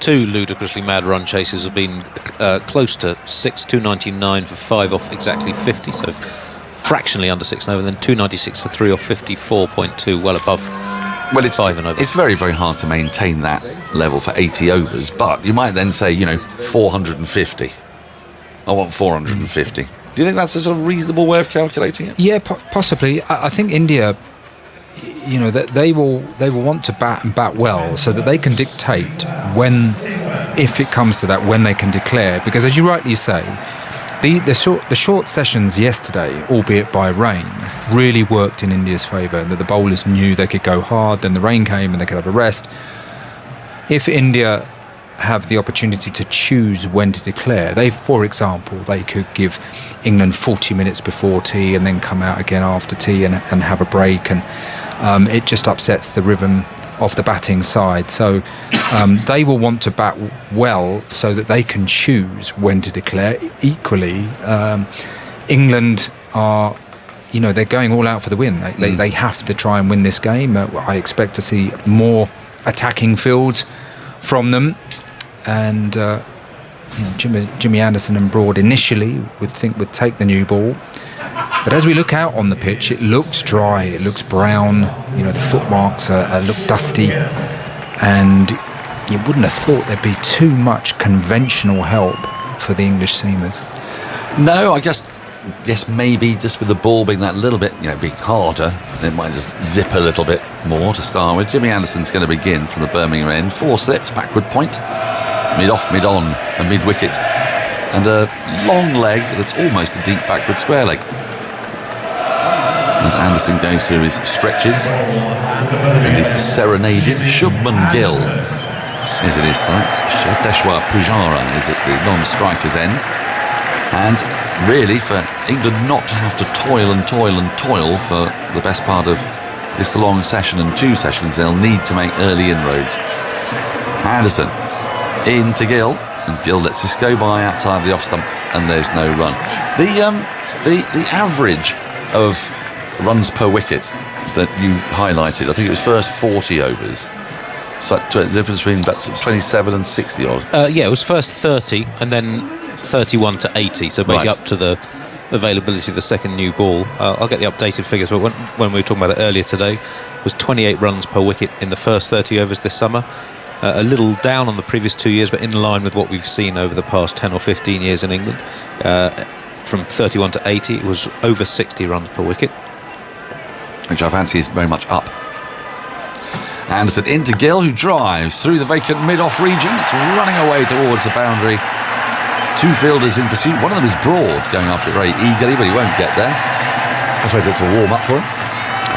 2 ludicrously mad run chases have been close to 6, 299 for 5 off exactly 50, so fractionally under 6 and over, and then 296 for 3 off 54.2, well above 5 and over. It's very, very hard to maintain that level for 80 overs, but you might then say, 450. I want 450. Do you think that's a sort of reasonable way of calculating it? Yeah, possibly. I think India, that they will want to bat well, so that they can dictate if it comes to that, when they can declare. Because as you rightly say, the short sessions yesterday, albeit by rain, really worked in India's favour, and that the bowlers knew they could go hard, then the rain came and they could have a rest. If India have the opportunity to choose when to declare, for example, they could give England 40 minutes before tea and then come out again after tea and have a break, and it just upsets the rhythm of the batting side. So they will want to bat well so that they can choose when to declare. Equally, England are, they're going all out for the win. They have to try and win this game. I expect to see more attacking fields from them, and Jimmy Anderson and Broad initially would take the new ball. But as we look out on the pitch, it looks dry, it looks brown, the footmarks look dusty, and you wouldn't have thought there'd be too much conventional help for the English seamers. No, I guess maybe just with the ball being that little bit, being harder, it might just zip a little bit more to start with. Jimmy Anderson's going to begin from the Birmingham end, 4 slips, backward point, mid-off, mid-on, and mid-wicket, and a long leg that's almost a deep backward square leg. As Anderson goes through his stretches and his serenading, Shubman Gill is in his sights. Pujara is at the non-striker's end. And really, for England not to have to toil and toil and toil for the best part of this long session and 2 sessions, they'll need to make early inroads. Anderson into Gill, and Gill lets this go by outside the off stump, and there's no run. The average of runs per wicket that you highlighted, I think it was first 40 overs. So the difference between about 27 and 60 odd. Yeah, it was first 30 and then 31 to 80, so basically up to the availability of the second new ball. I'll get the updated figures, but when we were talking about it earlier today, it was 28 runs per wicket in the first 30 overs this summer. A little down on the previous 2 years, but in line with what we've seen over the past 10 or 15 years in England. From 31 to 80, it was over 60 runs per wicket. Which I fancy is very much up. Anderson into Gill, who drives through the vacant mid-off region. It's running away towards the boundary. 2 fielders in pursuit. One of them is Broad, going after it very eagerly, but he won't get there. I suppose it's a warm-up for him.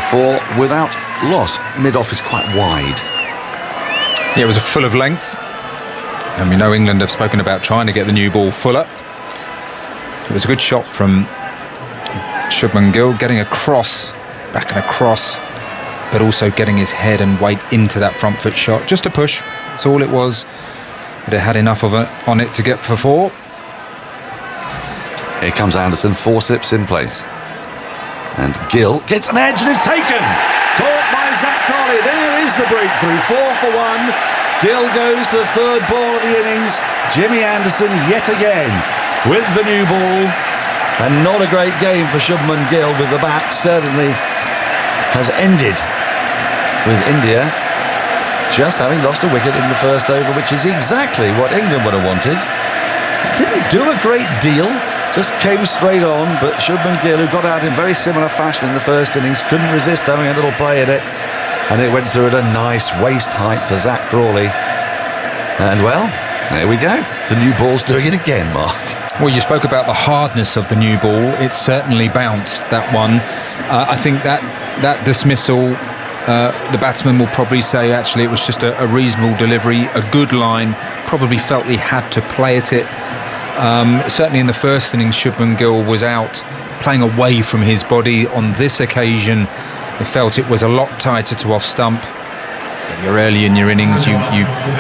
For without loss. Mid-off is quite wide. Yeah, it was full of length. And we know England have spoken about trying to get the new ball fuller. It was a good shot from Shubman Gill, getting across, back and across, but also getting his head and weight into that front foot shot. Just a push, that's all it was. But it had enough of it on it to get for 4. Here comes Anderson, 4 slips in place. And Gill gets an edge and is taken! Caught by Zach Kohli. There is the breakthrough. 4 for 1. Gill goes to the 3rd ball of the innings. Jimmy Anderson yet again with the new ball. And not a great game for Shubman Gill with the bat. Certainly has ended with India just having lost a wicket in the first over, which is exactly what England would have wanted. Didn't do a great deal. Just came straight on, but Shubman Gill, who got out in very similar fashion in the first innings, couldn't resist having a little play at it, and it went through at a nice waist height to Zach Crawley. And well, there we go. The new ball's doing it again, Mark. Well, you spoke about the hardness of the new ball. It certainly bounced, that one. I think that dismissal, the batsman will probably say actually it was just a reasonable delivery, a good line, probably felt he had to play at it. Certainly in the first innings, Shubman Gill was out playing away from his body. On this occasion, I felt it was a lot tighter to off stump. You're early in your innings, you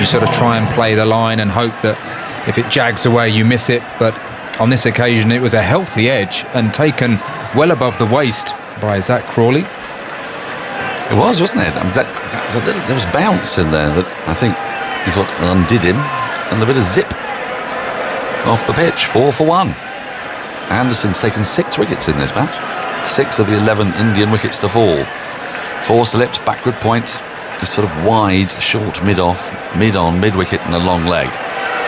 sort of try and play the line and hope that if it jags away, you miss it. But on this occasion, it was a healthy edge and taken well above the waist by Zach Crawley. It was, wasn't it? I mean, there was bounce in there that I think is what undid him, and a bit of zip off the pitch. 4 for 1. Anderson's taken 6 wickets in this match. 6 of the 11 Indian wickets to fall. 4 slips, backward point, this sort of wide, short mid-off, mid-on, mid-wicket and a long leg.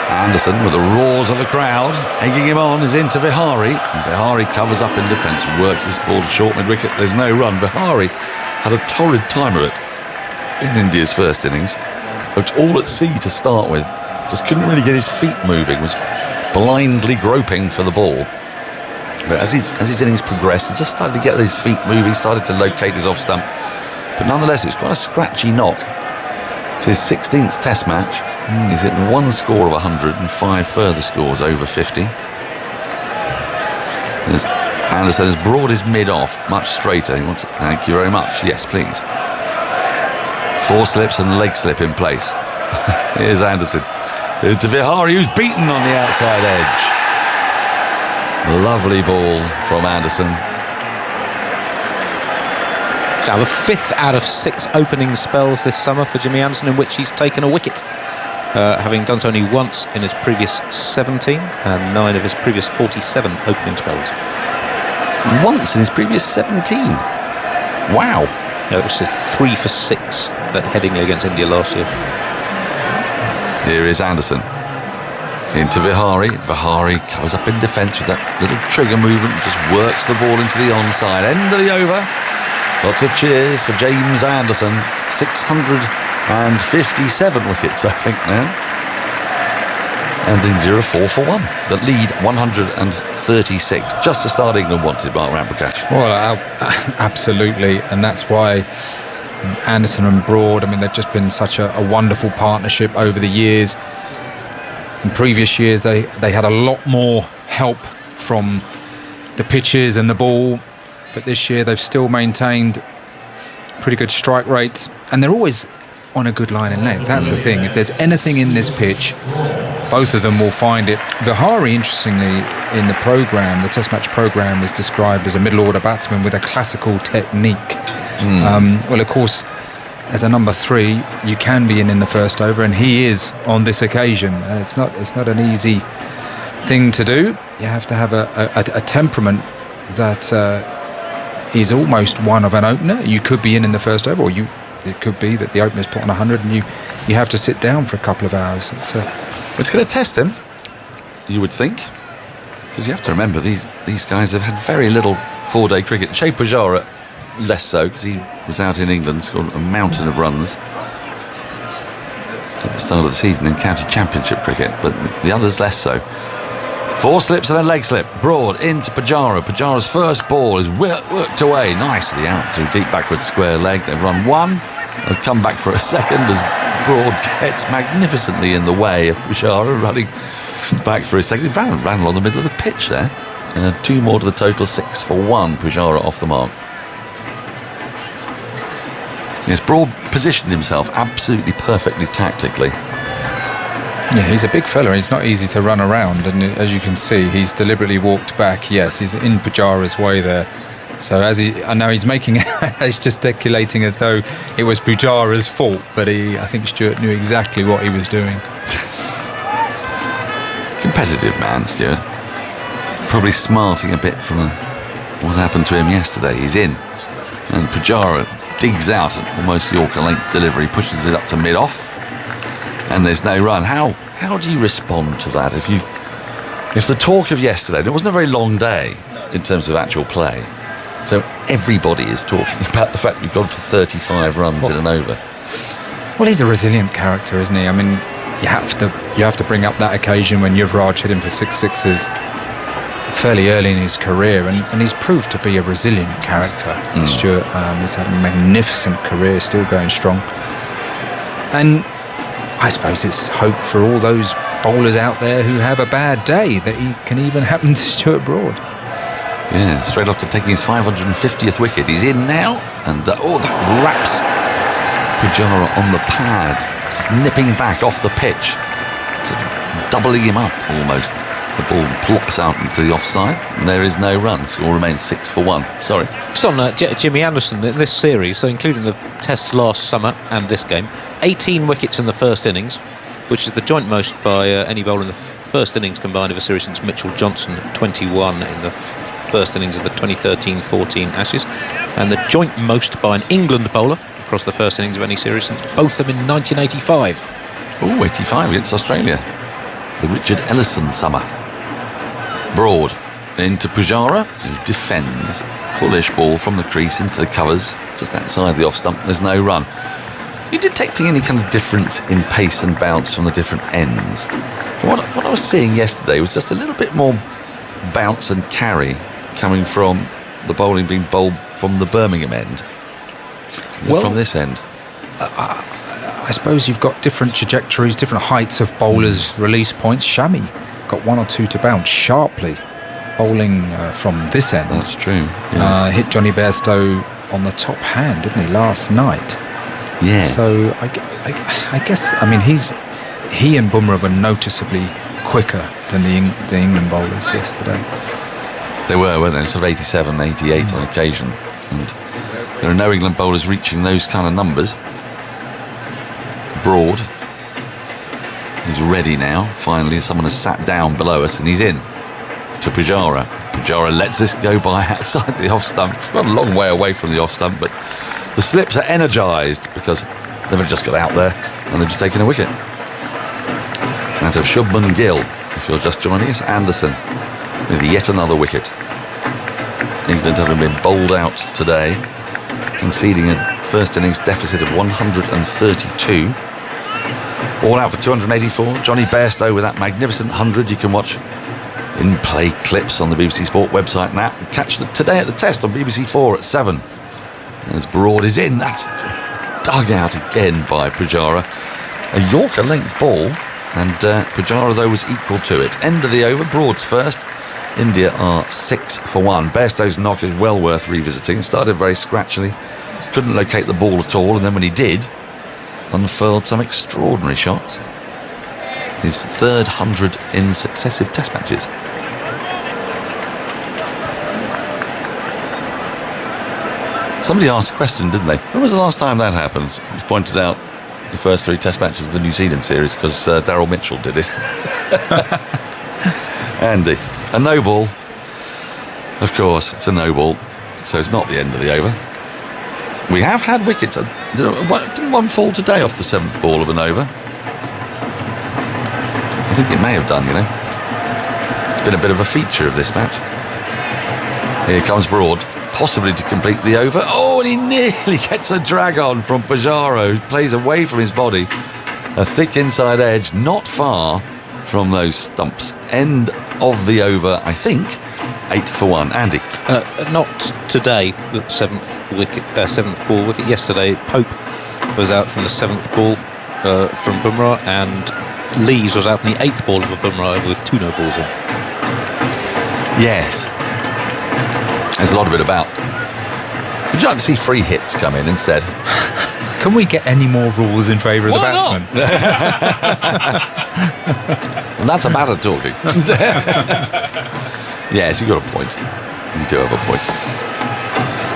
Anderson, with the roars of the crowd, egging him on, is into Vihari. And Vihari covers up in defence, works this ball to short mid-wicket. There's no run. Vihari had a torrid time of it in India's first innings. Looked all at sea to start with. Just couldn't really get his feet moving. Was blindly groping for the ball. But as his innings progressed, he just started to get his feet moving, started to locate his off stump. But nonetheless, it's quite a scratchy knock. It's his 16th Test match. He's hit 1 score of 100 and 5 further scores over 50. As Anderson has brought his mid off much straighter. He wants, thank you very much. Yes, please. 4 slips and leg slip in place. Here's Anderson. To Vihari, who's beaten on the outside edge. Lovely ball from Anderson. Now the 5th out of 6 opening spells this summer for Jimmy Anderson in which he's taken a wicket, having done so only once in his previous 17 and 9 of his previous 47 opening spells. Once in his previous 17? Wow. That was his 3 for 6 at Headingley against India last year. Here is Anderson. Into Vihari. Vihari comes up in defence with that little trigger movement, just works the ball into the onside. End of the over. Lots of cheers for James Anderson. 657 wickets, I think, now. And India are 4 for 1. The lead 136. Just the start England wanted, Mark Ramprakash. Well, absolutely. And that's why Anderson and Broad, I mean, they've just been such a wonderful partnership over the years. In previous years, they had a lot more help from the pitches and the ball, but this year they've still maintained pretty good strike rates, and they're always on a good line and length. That's the thing. If there's anything in this pitch, both of them will find it. Vihari, interestingly, in the programme, the Test match programme, is described as a middle order batsman with a classical technique. Well, of course, as a number 3, you can be in the first over, and he is on this occasion. And it's not an easy thing to do. You have to have a temperament that is almost one of an opener. You could be in the first over, or it could be that the opener's put on 100 and you have to sit down for a couple of hours. It's going to test him, you would think, because you have to remember these guys have had very little 4-day cricket. Shea Pujara less so, because he was out in England, scored a mountain of runs at the start of the season in county championship cricket, but the others less so. 4 slips and a leg slip. Broad into Pujara. Pujara's first ball is worked away nicely out through deep backward square leg. They've run 1. They've come back for a second as Broad gets magnificently in the way of Pujara, running back for a second. He ran along the middle of the pitch there. 2 more to the total, 6 for 1. Pujara off the mark. Yes, Broad positioned himself absolutely perfectly tactically. Yeah, he's a big fella. He's not easy to run around, and as you can see, he's deliberately walked back. Yes, he's in Pujara's way there. So I know he's he's gesticulating as though it was Pujara's fault, but I think Stuart knew exactly what he was doing. Competitive man, Stuart. Probably smarting a bit from what happened to him yesterday. He's in, and Pujara digs out at almost Yorker length delivery, pushes it up to mid-off, and there's no run. How do you respond to that? If the talk of yesterday, it wasn't a very long day in terms of actual play, so everybody is talking about the fact you've gone for 35 runs in an over. Well, he's a resilient character, isn't he? I mean, you have to bring up that occasion when Yuvraj hit him for 6 sixes fairly early in his career, and he's proved to be a resilient character. Stuart, he's had a magnificent career, still going strong, and I suppose it's hope for all those bowlers out there who have a bad day that he can even happen to Stuart Broad. Yeah, straight after taking his 550th wicket. He's in now, and that wraps Pujara on the pad, just nipping back off the pitch, sort of doubling him up almost. The ball plops out into the offside, and there is no run. Score remains 6 for 1. Sorry. Just on Jimmy Anderson in this series, so including the tests last summer and this game, 18 wickets in the first innings, which is the joint most by any bowler in the first innings combined of a series since Mitchell Johnson, 21 in the first innings of the 2013-14 Ashes, and the joint most by an England bowler across the first innings of any series since both of them in 1985. Oh, 85 against Australia. The Richard Ellison summer. Broad into Pujara, who defends. Fullish ball from the crease into the covers, just outside the off stump. There's no run. Are you detecting any kind of difference in pace and bounce from the different ends? From what I was seeing yesterday was just a little bit more bounce and carry coming from the bowling being bowled from the Birmingham end than from this end. I suppose you've got different trajectories, different heights of bowlers' release points. Shami got 1 or 2 to bounce sharply, bowling from this end. That's true. Yes. Hit Johnny Bairstow on the top hand, didn't he, last night? Yes. So I guess, I mean, he and Bumrah were noticeably quicker than the England bowlers yesterday. They weren't they? Sort of 87, 88 on occasion. And there are no England bowlers reaching those kind of numbers. Broad is ready now. Finally, someone has sat down below us and he's in to Pujara. Pujara lets this go by outside the off stump. It's got a long way away from the off stump, but the slips are energised because they've just got out there and they've just taken a wicket. Out of Shubman Gill, if you're just joining us, Anderson with yet another wicket. England having been bowled out today, conceding a first innings deficit of 132. All out for 284. Johnny Bairstow with that magnificent 100. You can watch in-play clips on the BBC Sport website and app. Catch it today at the test on BBC 4 at 7. As Broad is in, that's dug out again by Pujara. A Yorker length ball, and Pujara, though, was equal to it. End of the over, Broads first. India are 6 for 1. Bairstow's knock is well worth revisiting. Started very scratchily, couldn't locate the ball at all, and then when he did, unfurled some extraordinary shots. His third 100 in successive test matches. Somebody asked a question, didn't they? When was the last time that happened? It was pointed out the first 3 test matches of the New Zealand series because Daryl Mitchell did it. Andy, a no ball. Of course, it's a no ball, so it's not the end of the over. We have had wickets. Didn't one fall today off the 7th ball of an over? I think it may have done, you know. It's been a bit of a feature of this match. Here comes Broad, possibly to complete the over. Oh, and he nearly gets a drag on from Pujara, who plays away from his body. A thick inside edge, not far from those stumps. End of the over, I think, 8 for 1. Andy? Not today, the 7th ball wicket. Yesterday, Pope was out from the 7th ball from Bumrah, and Lees was out from the 8th ball of a Bumrah over with 2 no balls in. Yes. There's a lot of it about. Would you like to see free hits come in instead? Can we get any more rules in favour of the batsman? And that's a batter talking. Yes, you've got a point. You do have a point.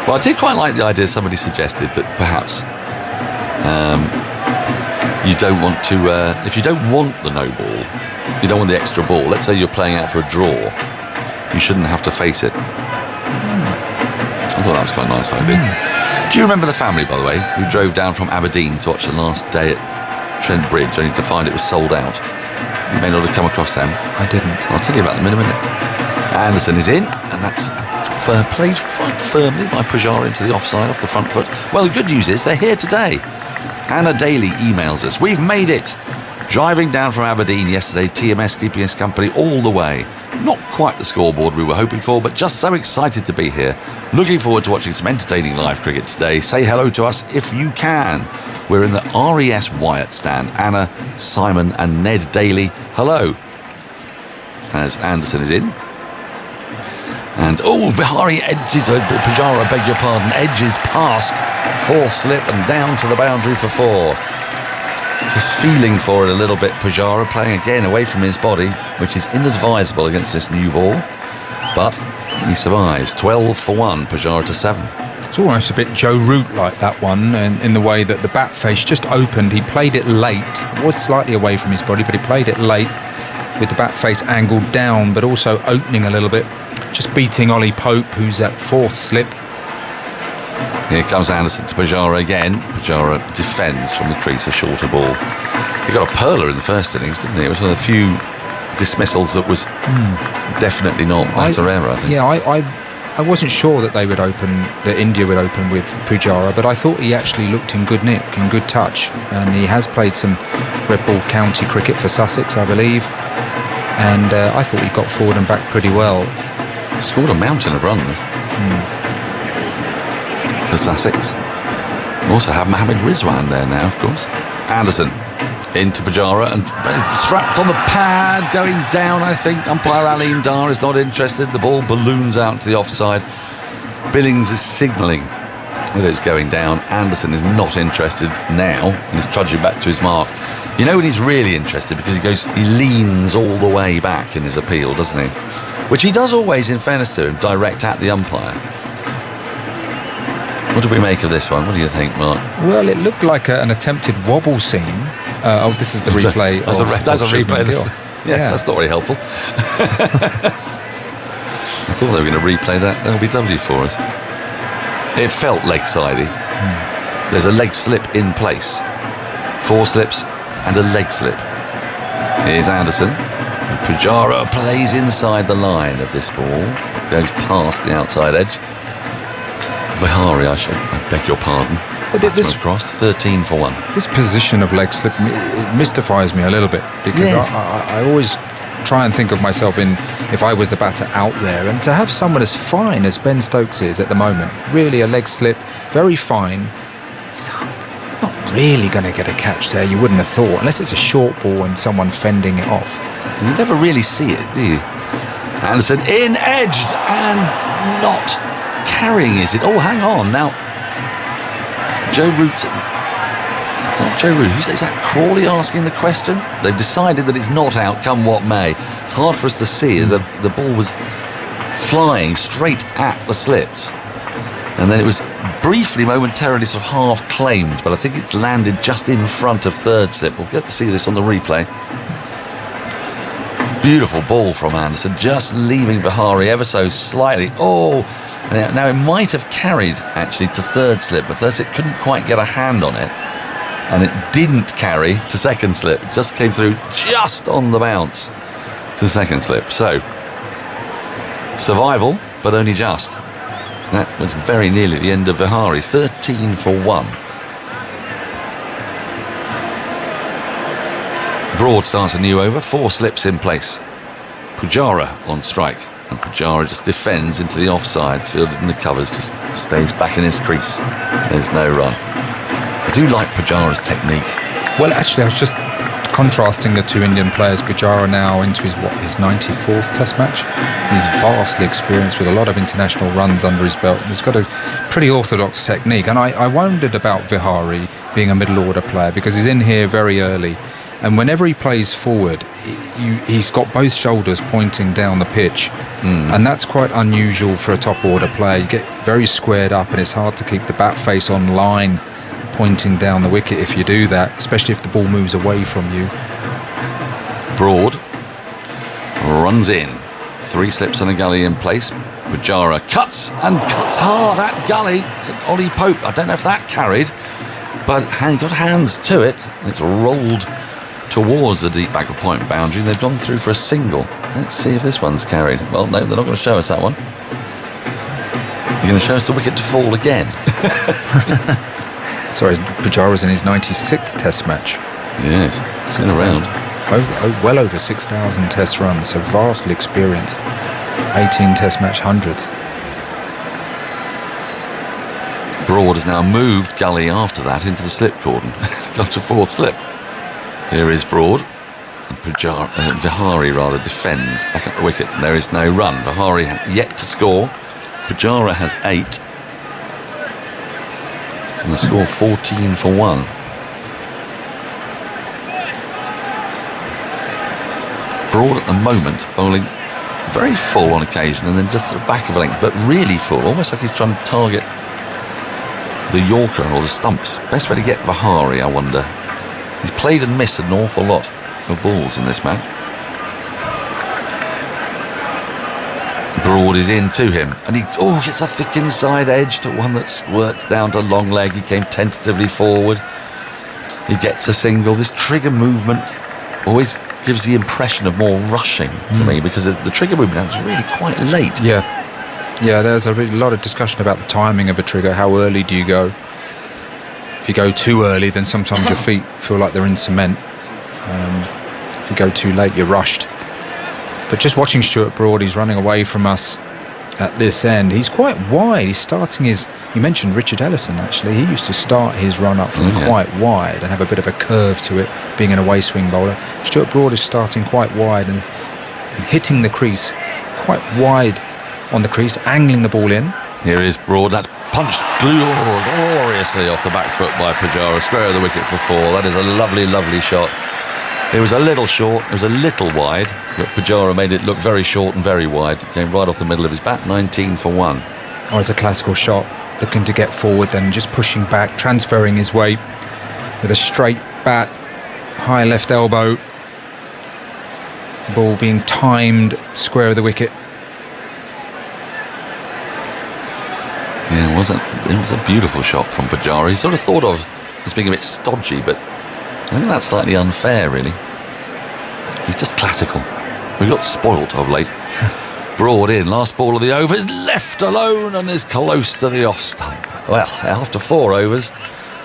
Well, I did quite like the idea somebody suggested that perhaps you don't want to, if you don't want the no ball, you don't want the extra ball, let's say you're playing out for a draw, you shouldn't have to face it. I thought that was quite a nice idea. Do you remember the family, by the way, who drove down from Aberdeen to watch the last day at Trent Bridge only to find it was sold out? You may not have come across them. I didn't. I'll tell you about them in a minute. Anderson is in, and that's played quite firmly by Pujara into the offside off the front foot. Well, the good news is they're here today. Anna Daly emails us. We've made it. Driving down from Aberdeen yesterday, TMS keeping us company all the way. Not quite the scoreboard we were hoping for, but just so excited to be here. Looking forward to watching some entertaining live cricket today. Say hello to us if you can. We're in the RES Wyatt stand. Anna, Simon and Ned Daly, hello. As Anderson is in. And, Vihari edges, Pujara, beg your pardon, edges past 4th slip and down to the boundary for 4. Just feeling for it a little bit, Pujara, playing again away from his body, which is inadvisable against this new ball. But he survives. 12 for 1, Pujara to 7. It's almost a bit Joe Root like that one, in the way that the bat face just opened. He played it late, was slightly away from his body, but he played it late with the bat face angled down, but also opening a little bit. Just beating Ollie Pope, who's at 4th slip. Here comes Anderson to Pujara again. Pujara defends from the crease, a shorter ball. He got a perler in the first innings, didn't he? It was one of the few dismissals that was definitely not batter error, I think. Yeah, I wasn't sure that that India would open with Pujara, but I thought he actually looked in good nick, in good touch. And he has played some red ball county cricket for Sussex, I believe. And I thought he got forward and back pretty well. He scored a mountain of runs. For Sussex. We also have Mohammed Rizwan there now, of course. Anderson into Pujara and strapped on the pad, going down, I think. Umpire Alim Dar is not interested. The ball balloons out to the offside. Billings is signalling that it's going down. Anderson is not interested now and is trudging back to his mark. You know when he's really interested, because he leans all the way back in his appeal, doesn't he? Which he does always, in fairness to him, direct at the umpire. What do we make of this one? What do you think, Mark? Well, it looked like an attempted wobble scene. This is the replay. That's a replay. Yes, that's not very helpful. I thought they were going to replay that LBW for us. It felt leg-sidey. There's a leg slip in place. 4 slips and a leg slip. Here's Anderson. And Pujara plays inside the line of this ball. Goes past the outside edge. Vihari, I beg your pardon. This crossed 13 for 1. This position of leg slip mystifies me a little bit, because I always try and think of myself in if I was the batter out there, and to have someone as fine as Ben Stokes is at the moment, really a leg slip, very fine. It's not really going to get a catch there? You wouldn't have thought, unless it's a short ball and someone fending it off. You never really see it, do you? Anderson in, edged, and not carrying, is it? Oh, hang on. Now, Joe Root. It's not Joe Root. Is that Crawley asking the question? They've decided that it's not out, come what may. It's hard for us to see as the ball was flying straight at the slips. And then it was briefly, momentarily sort of half claimed, but I think it's landed just in front of third slip. We'll get to see this on the replay. Beautiful ball from Anderson, just leaving Vihari ever so slightly. Oh, now it might have carried actually to third slip, but third slip couldn't quite get a hand on it. And it didn't carry to second slip. It just came through just on the bounce to second slip. So, survival, but only just. That was very nearly the end of Vihari. 13 for 1. Broad starts a new over. 4 slips in place. Pujara on strike. And Pujara just defends into the offside. Fielded in the covers. Just stays back in his crease. There's no run. I do like Pujara's technique. Well, actually, I was just contrasting the two Indian players. Pujara now into his 94th Test match. He's vastly experienced with a lot of international runs under his belt. He's got a pretty orthodox technique. And I wondered about Vihari being a middle order player because he's in here very early. And whenever he plays forward, he's got both shoulders pointing down the pitch. And that's quite unusual for a top order player. You get very squared up and it's hard to keep the bat face on line pointing down the wicket if you do that, especially if the ball moves away from you. Broad runs in. 3 slips and a gully in place. Pujara cuts hard at gully. Ollie Pope, I don't know if that carried, but he got hands to it. It's rolled towards the deep back of point boundary. They've gone through for a single. Let's see if this one's carried. Well, no, they're not going to show us that one. You're going to show us the wicket to fall again. Sorry, Pujara's in his 96th Test match. Yes, been around. Well over 6,000 Test runs, so vastly experienced. 18 Test match hundreds. Broad has now moved gully after that into the slip cordon. Got to 4th slip. Here is Broad. And Vihari rather defends back up the wicket. There is no run. Vihari yet to score. Pujara has 8. And the score 14 for 1. Broad at the moment bowling very full on occasion and then just at the back of a length, but really full, almost like he's trying to target the Yorker or the stumps. Best way to get Vihari, I wonder. He's played and missed an awful lot of balls in this match. Broad is in to him and he gets a thick inside edge to one that squirts down to long leg. He came tentatively forward. He gets a single. This trigger movement always gives the impression of more rushing to me because the trigger movement is really quite late. Yeah, there's a lot of discussion about the timing of a trigger. How early do you go? If you go too early, then sometimes your feet feel like they're in cement. If you go too late, you're rushed. But just watching Stuart Broad, he's running away from us at this end. He's quite wide. He's starting his... You mentioned Richard Ellison, actually. He used to start his run up from quite wide and have a bit of a curve to it, being an away swing bowler. Stuart Broad is starting quite wide and hitting the crease quite wide on the crease, angling the ball in. Here is Broad. That's punched gloriously off the back foot by Pujara. Square of the wicket for 4. That is a lovely, lovely shot. It was a little short, it was a little wide, but Pujara made it look very short and very wide. It came right off the middle of his bat, 19 for 1. Oh, it's a classical shot, looking to get forward, then just pushing back, transferring his weight with a straight bat, high left elbow. The ball being timed, square of the wicket. Yeah, it was a beautiful shot from Pujara. He's sort of thought of as being a bit stodgy, but I think that's slightly unfair, really. He's just classical. We got spoilt of late. Broad in, last ball of the over, is left alone and is close to the off stump. Well, after 4 overs,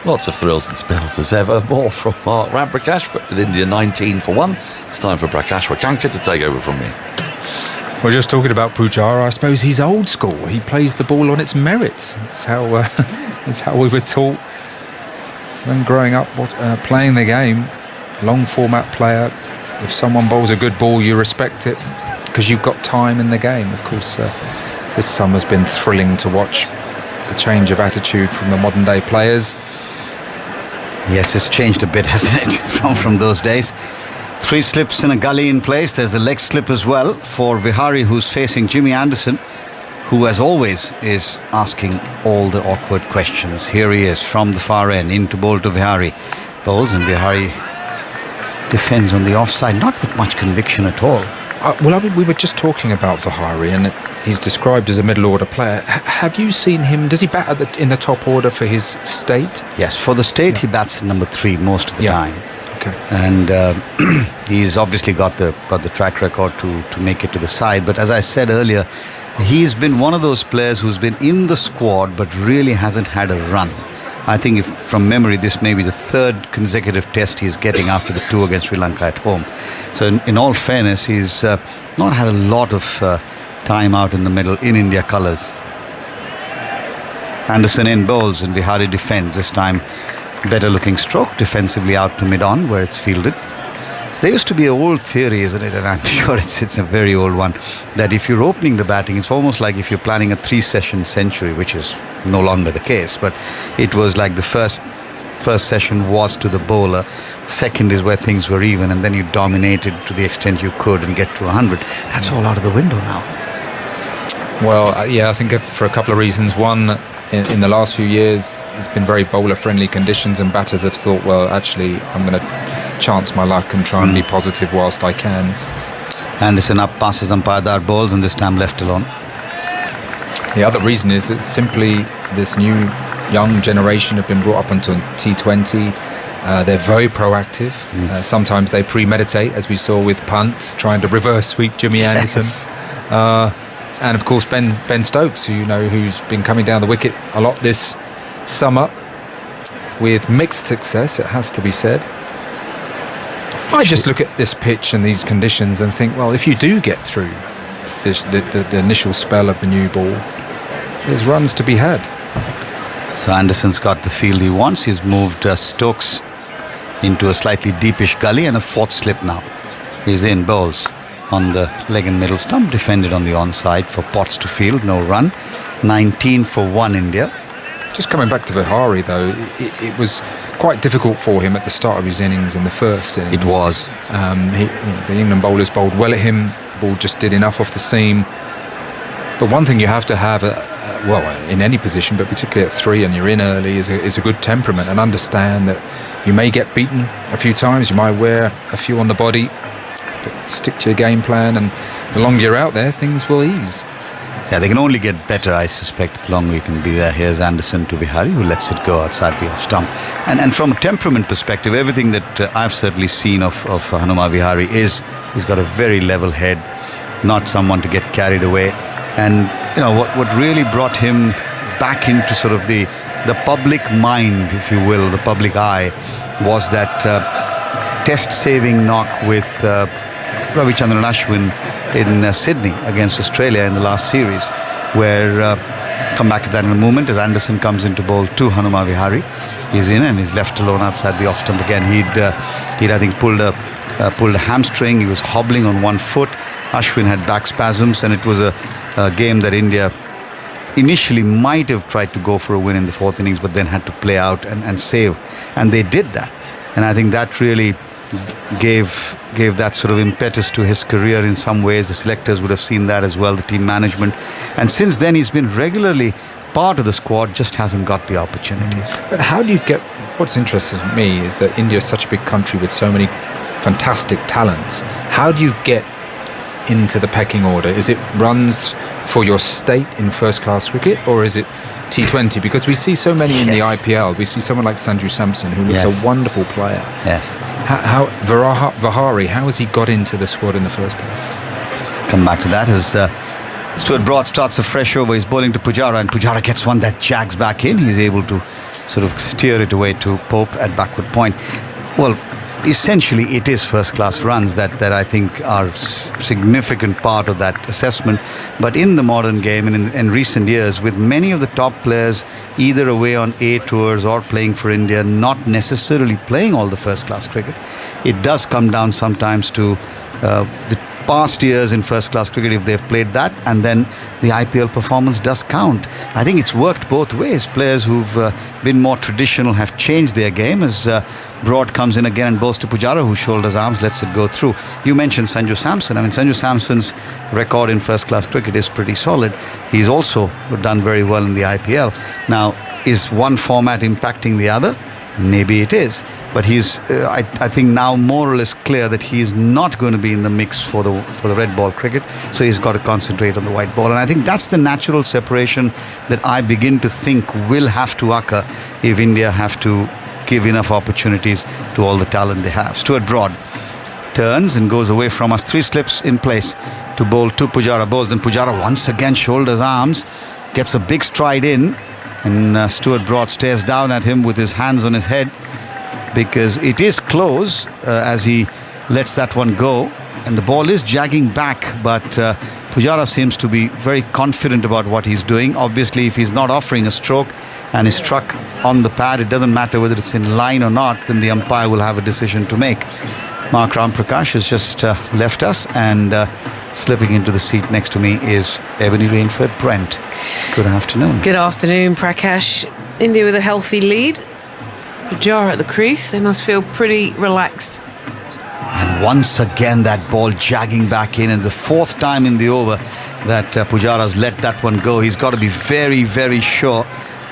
lots of thrills and spills as ever. More from Mark Ramprakash, but with India 19 for 1, it's time for Prakash Wakanka to take over from me. We're just talking about Pujara. I suppose he's old school. He plays the ball on its merits. That's how we were taught when growing up, playing the game, long format player. If someone bowls a good ball, you respect it because you've got time in the game. Of course, this summer's been thrilling to watch the change of attitude from the modern day players. Yes, it's changed a bit, hasn't it, from those days. 3 slips and a gully in place. There's a leg slip as well for Vihari, who's facing Jimmy Anderson, who, as always, is asking all the awkward questions. Here he is from the far end, into bowl to Vihari. Bowls, and Vihari defends on the offside, not with much conviction at all. We were just talking about Vihari, and he's described as a middle order player. Have you seen him? Does he bat in the top order for his state? Yes, for the state he bats in number 3 most of the time. Okay. And he's obviously got the track record to make it to the side. But as I said earlier, he's been one of those players who's been in the squad but really hasn't had a run. I think from memory, this may be the 3rd consecutive test he's getting after the 2 against Sri Lanka at home. So in all fairness, he's not had a lot of time out in the middle in India colours. Anderson in bowls and Vihari defends. This time, better looking stroke, defensively out to mid-on where it's fielded. There used to be an old theory, isn't it, and I'm sure it's a very old one, that if you're opening the batting, it's almost like if you're planning a 3-session century, which is no longer the case, but it was like the first session was to the bowler, second is where things were even, and then you dominated to the extent you could and get to 100. That's all out of the window now. Well, I think for a couple of reasons. One, in the last few years, it's been very bowler-friendly conditions, and batters have thought, well, actually, I'm going to chance my luck and try and be positive whilst I can. Anderson up, passes umpire Dar, bowls, and this time left alone. The other reason is that simply this new young generation have been brought up onto T20. They're very proactive. Sometimes they premeditate, as we saw with Pant trying to reverse sweep Jimmy Anderson. Yes. And of course Ben Stokes, who's been coming down the wicket a lot this summer with mixed success, it has to be said. I just look at this pitch and these conditions and think, well, if you do get through the initial spell of the new ball, there's runs to be had. So Anderson's got the field he wants. He's moved Stokes into a slightly deepish gully and a 4th slip now. He's in, bowls on the leg and middle stump, defended on the onside for Potts to field, no run. 19 for 1 India. Just coming back to Vihari, though, it was quite difficult for him at the start of his innings in the first innings. It was. The England bowlers bowled well at him. The ball just did enough off the seam. But one thing you have to have, in any position, but particularly at 3 and you're in early, is a good temperament, and understand that you may get beaten a few times, you might wear a few on the body, but stick to your game plan, and the longer you're out there, things will ease. Yeah, they can only get better, I suspect, the longer you can be there. Here's Anderson to Vihari, who lets it go outside the off stump. And from a temperament perspective, everything that I've certainly seen of Hanuma Vihari is he's got a very level head, not someone to get carried away. And what really brought him back into sort of the public mind, if you will, the public eye, was that test-saving knock with Ravichandran Ashwin in Sydney against Australia in the last series, where come back to that in a moment as Anderson comes into bowl to Hanuma Vihari. He's in and he's left alone outside the off stump again. He'd I think pulled a hamstring. He was hobbling on one foot. Ashwin had back spasms, and it was a game that India initially might have tried to go for a win in the 4th innings, but then had to play out and save, and they did that. And I think that really gave that sort of impetus to his career in some ways. The selectors would have seen that as well, the team management. And since then, he's been regularly part of the squad, just hasn't got the opportunities. But how do you get... What's interesting to me is that India is such a big country with so many fantastic talents. How do you get into the pecking order? Is it runs for your state in first-class cricket, or is it T20? Because we see so many in the IPL. We see someone like Sanju Samson, who looks a wonderful player. Yes. How Vihari, how has he got into the squad in the first place? Come back to that as Stuart Broad starts a fresh over. He's bowling to Pujara, and Pujara gets one that jags back in. He's able to sort of steer it away to Pope at backward point. Well, essentially it is first-class runs that I think are significant part of that assessment. But in the modern game and in recent years, with many of the top players either away on A tours or playing for India, not necessarily playing all the first-class cricket, it does come down sometimes to the past years in first-class cricket, if they've played that, and then the IPL performance does count. I think it's worked both ways. Players who've been more traditional have changed their game, as Broad comes in again and bowls to Pujara, who shoulders arms, lets it go through. You mentioned Sanju Samson. I mean, Sanju Samson's record in first-class cricket is pretty solid. He's also done very well in the IPL. Now, is one format impacting the other? Maybe it is. But he's, I think, now more or less clear that he's not going to be in the mix for the red ball cricket. So he's got to concentrate on the white ball. And I think that's the natural separation that I begin to think will have to occur if India have to give enough opportunities to all the talent they have. Stuart Broad turns and goes away from us. 3 slips in place to bowl to Pujara. Bowls. Then Pujara once again shoulders arms, gets a big stride in. And Stuart Broad stares down at him with his hands on his head, because it is close as he lets that one go, and the ball is jagging back, but Pujara seems to be very confident about what he's doing. Obviously, if he's not offering a stroke and is struck on the pad, it doesn't matter whether it's in line or not, then the umpire will have a decision to make. Mark Ramprakash has just left us, and slipping into the seat next to me is Ebony Rainford Brent. Good afternoon. Good afternoon, Prakash. India with a healthy lead. Pujara at the crease. They must feel pretty relaxed. And once again that ball jagging back in, and the 4th time in the over that Pujara's let that one go. He's got to be very, very sure.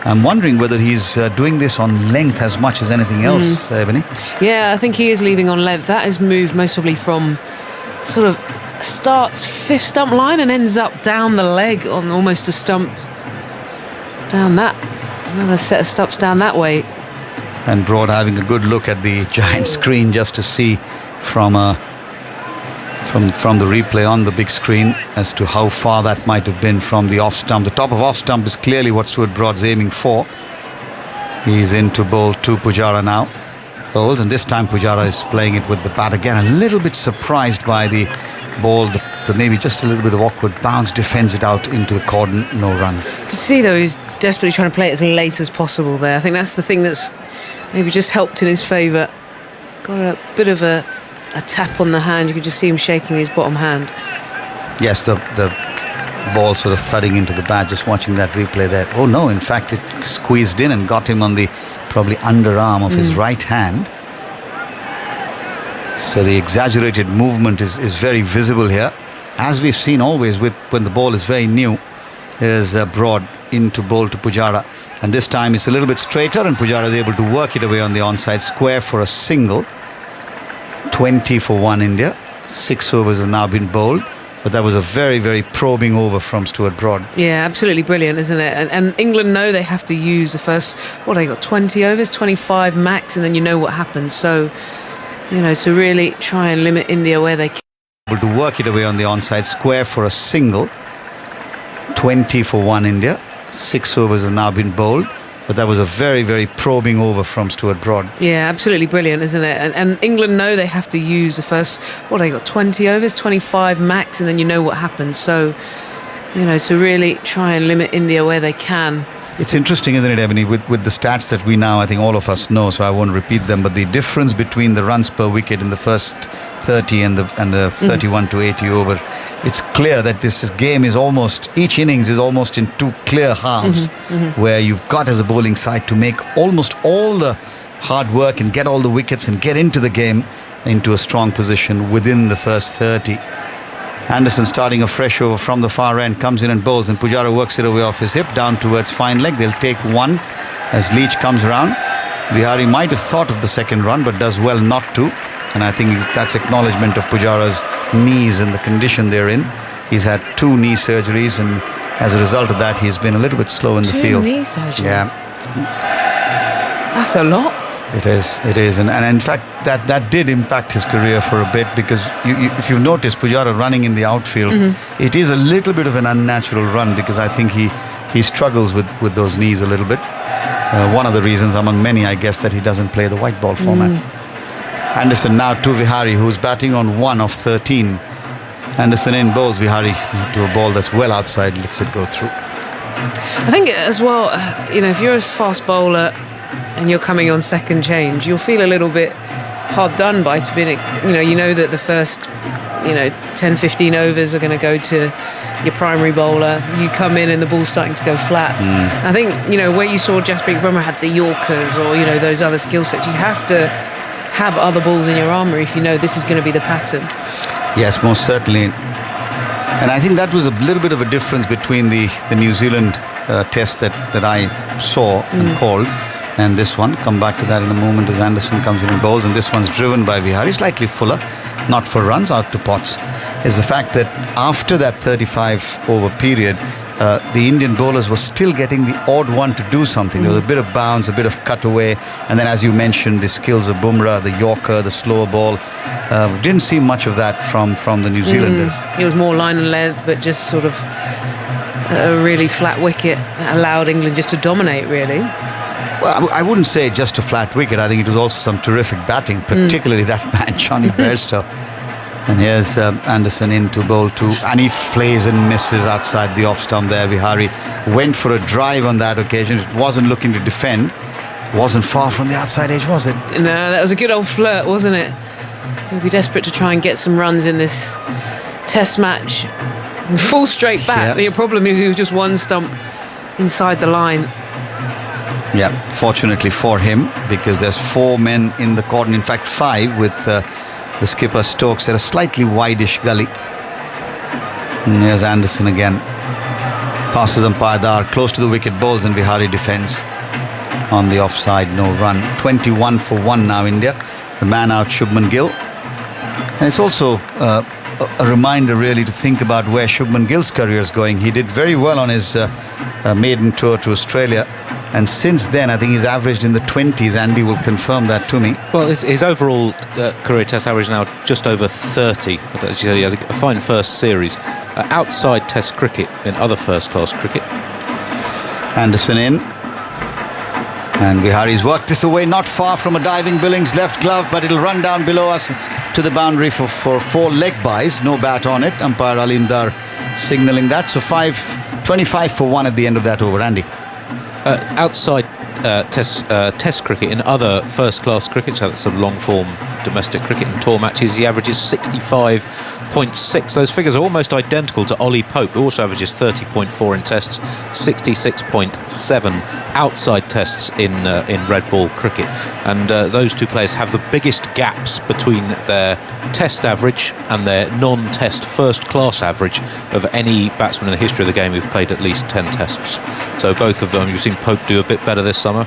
I'm wondering whether he's doing this on length as much as anything else, Ebony. Yeah, I think he is leaving on length. That is moved most probably from sort of starts 5th stump line and ends up down the leg on almost a stump down that. Another set of stumps down that way. And Broad having a good look at the giant screen just to see from the replay on the big screen as to how far that might have been from the off stump. The top of off stump is clearly what Stuart Broad's aiming for. He's in to bowl to Pujara now. Bowls, and this time Pujara is playing it with the bat again. A little bit surprised by the ball, the maybe just a little bit of awkward bounce, defends it out into the cordon, no run. You can see though he's desperately trying to play it as late as possible there. I think that's the thing that's maybe just helped in his favour. Got a bit of a tap on the hand. You could just see him shaking his bottom hand. Yes, the ball sort of thudding into the bat, just watching that replay there. Oh no, in fact it squeezed in and got him on the probably underarm of his right hand. So the exaggerated movement is very visible here, as we've seen always with when the ball is very new. Is Broad into bowl to Pujara, and this time it's a little bit straighter, and Pujara is able to work it away on the onside square for a single. 20 for 1 India. 6 overs have now been bowled, but that was a very, very probing over from Stuart Broad. Yeah, absolutely brilliant, isn't it? And England know they have to use the first, they got 20 overs, 25 max, and then you know what happens. So, to really try and limit India where they can. Able to work it away on the onside square for a single. 20 for 1 India. 6 overs have now been bowled, but that was a very, very probing over from Stuart Broad. Yeah, absolutely brilliant, isn't it? And England know they have to use the first, they got 20 overs, 25 max, and then you know what happens. So, to really try and limit India where they can. It's interesting, isn't it, Ebony, with the stats that we now, I think all of us know, so I won't repeat them, but the difference between the runs per wicket in the first 30 and the 31 to 80 over, it's clear that this game is almost, each innings is almost in 2 clear halves, where you've got as a bowling side to make almost all the hard work and get all the wickets and get into the game into a strong position within the first 30. Anderson starting a fresh over from the far end, comes in and bowls, and Pujara works it away off his hip down towards fine leg. They'll take one as Leach comes around. Vihari might have thought of the second run, but does well not to, and I think that's acknowledgement of Pujara's knees and the condition they're in. He's had 2 knee surgeries, and as a result of that he's been a little bit slow in the field. 2 knee surgeries? Yeah, that's a lot. It is, and in fact that did impact his career for a bit, because if you've noticed Pujara running in the outfield, it is a little bit of an unnatural run, because I think he struggles with those knees a little bit. One of the reasons among many, I guess, that he doesn't play the white ball format. Anderson now to Vihari, who's batting on 1 of 13. Anderson in, bowls Vihari to a ball that's well outside, lets it go through. I think as well, if you're a fast bowler and you're coming on second change, you'll feel a little bit hard done by to be, that the first 10, 15 overs are going to go to your primary bowler. You come in and the ball's starting to go flat. I think, where you saw Jasprit Bumrah had the Yorkers or, those other skill sets, you have to have other balls in your armoury if you know this is going to be the pattern. Yes, most certainly. And I think that was a little bit of a difference between the New Zealand test that I saw and called and this one. Come back to that in a moment as Anderson comes in and bowls, and this one's driven by Vihari, slightly fuller, not for runs, out to Potts, is the fact that after that 35 over period, the Indian bowlers were still getting the odd one to do something. There was a bit of bounce, a bit of cutaway, and then, as you mentioned, the skills of Bumrah, the Yorker, the slower ball. Didn't see much of that from the New Zealanders. It was more line and length, but just sort of a really flat wicket allowed England just to dominate, really. Well, I wouldn't say just a flat wicket. I think it was also some terrific batting, particularly that man, Johnny Bairstow. And here's Anderson in to bowl to, and he flays and misses outside the off stump there. Vihari went for a drive on that occasion. It wasn't looking to defend. Wasn't far from the outside edge, was it? No, that was a good old flirt, wasn't it? He'll be desperate to try and get some runs in this test match. Full straight bat. The problem is he was just one stump inside the line. Yeah, fortunately for him, because there's 4 men in the cordon, in fact 5, with the skipper Stokes at a slightly wideish gully. And here's Anderson again. Passes umpire Dar, close to the wicket, bowls, and Vihari defends on the offside, no run. 21 for 1 now, India. The man out, Shubman Gill. And it's also a reminder really to think about where Shubman Gill's career is going. He did very well on his maiden tour to Australia, and since then I think he's averaged in the 20s. Andy will confirm that to me. Well, his overall career test average now just over 30. As you said, he had a fine first series. Outside test cricket, in other first class cricket. Anderson in, and Vihari's worked this away, not far from a diving Billings left glove, but it'll run down below us to the boundary for 4 leg byes. No bat on it. Umpire Alim Dar signalling that. So 25 for 1 at the end of that over. Andy. Outside test cricket, in other first class cricket, so that's sort of long form domestic cricket and tour matches, he averages 65.6. Those figures are almost identical to Ollie Pope, who also averages 30.4 in tests, 66.7 outside tests in red ball cricket. And those two players have the biggest gaps between their test average and their non-test first class average of any batsman in the history of the game who've played at least 10 tests. So both of them, you've seen Pope do a bit better this summer,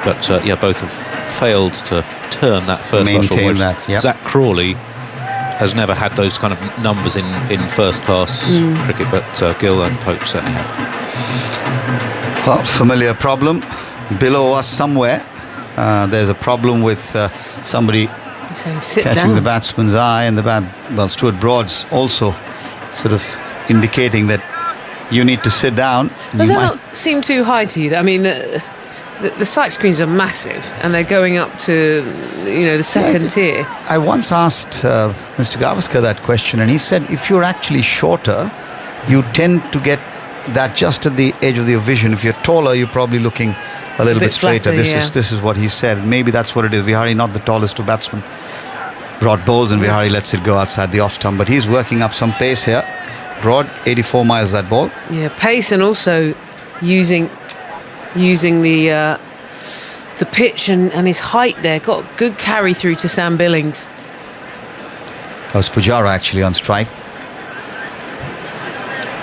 but both have failed to turn that first class forward. Zach Crawley has never had those kind of numbers in first class cricket, but Gill and Pope certainly have. Well, familiar problem below us somewhere. There's a problem with somebody catching the batsman's eye, and Stuart Broad's also sort of indicating that you need to sit down. Does that not seem too high to you? I mean, the sight screens are massive, and they're going up to the second tier. I once asked Mr. Gavaskar that question, and he said if you're actually shorter, you tend to get that just at the edge of your vision. If you're taller, you're probably looking a little bit straighter. This is what he said. Maybe that's what it is. Vihari, not the tallest of batsmen. Broad bowls, and Vihari lets it go outside the off stump, but he's working up some pace here. Broad, 84 miles that ball. Yeah, pace, and also using the pitch and his height there. Got good carry through to Sam Billings. That was Pujara actually on strike.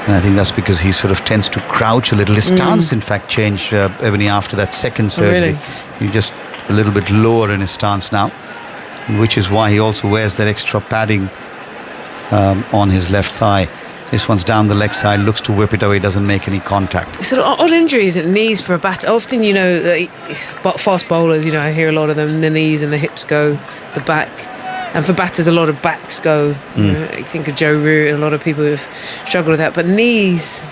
And I think that's because he sort of tends to crouch a little. His stance, in fact, changed, Ebony, after that second surgery. Really? He's just a little bit lower in his stance now, which is why he also wears that extra padding on his left thigh. This one's down the leg side, looks to whip it away, doesn't make any contact. Sort of odd injuries at knees for a batter. Often, fast bowlers, I hear a lot of them, the knees and the hips go, the back. And for batters, a lot of backs go. I think of Joe Root and a lot of people who've struggled with that. But knees...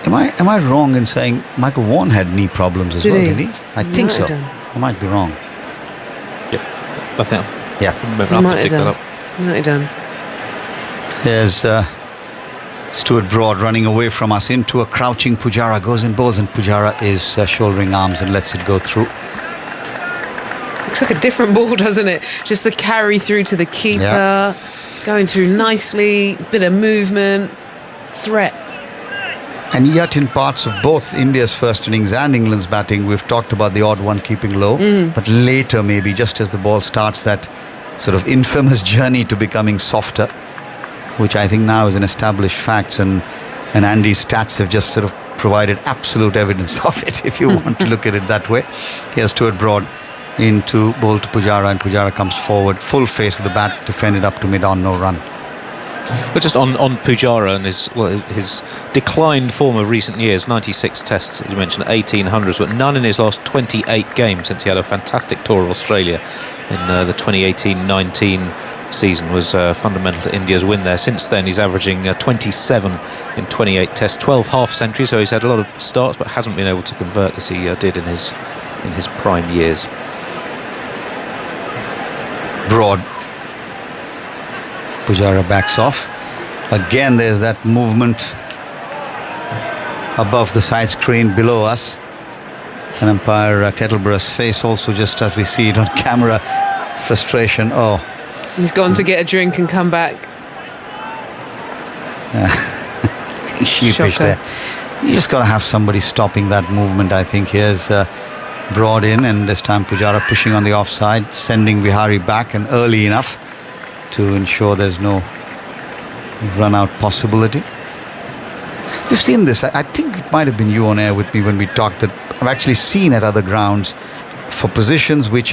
Am I wrong in saying Michael Vaughan had knee problems as well, did he? I think so. I might be wrong. I think. Yeah. I'll have to dig that up. Might have done. Here's Stuart Broad running away from us into a crouching Pujara, goes in bowls, and Pujara is shouldering arms and lets it go through. Looks like a different ball, doesn't it? Just the carry through to the keeper, going through nicely, bit of movement, threat. And yet in parts of both India's first innings and England's batting, we've talked about the odd one keeping low, but later maybe just as the ball starts that sort of infamous journey to becoming softer, which I think now is an established fact, and Andy's stats have just sort of provided absolute evidence of it, if you want to look at it that way. Here's Stuart Broad into bowl to Pujara, and Pujara comes forward, full face of the bat, defended up to mid-on, no run. But just on Pujara and his declined form of recent years, 96 tests, as you mentioned, 1800s, but none in his last 28 games since he had a fantastic tour of Australia in the 2018-19 season was fundamental to India's win there. Since then, he's averaging 27 in 28 tests, 12 half centuries, so he's had a lot of starts but hasn't been able to convert as he did in his prime years. Broad. Pujara backs off. Again, there's that movement above the side screen below us. And umpire Kettleborough's face also, just as we see it on camera. Frustration. Oh. He's gone to get a drink and come back. Sheepish Shocker. there. You just got to have somebody stopping that movement, I think. Here's Broad in, and this time Pujara pushing on the offside, sending Vihari back, and early enough to ensure there's no run-out possibility. We've seen this. I think it might have been you on air with me when we talked, that I've actually seen at other grounds for positions which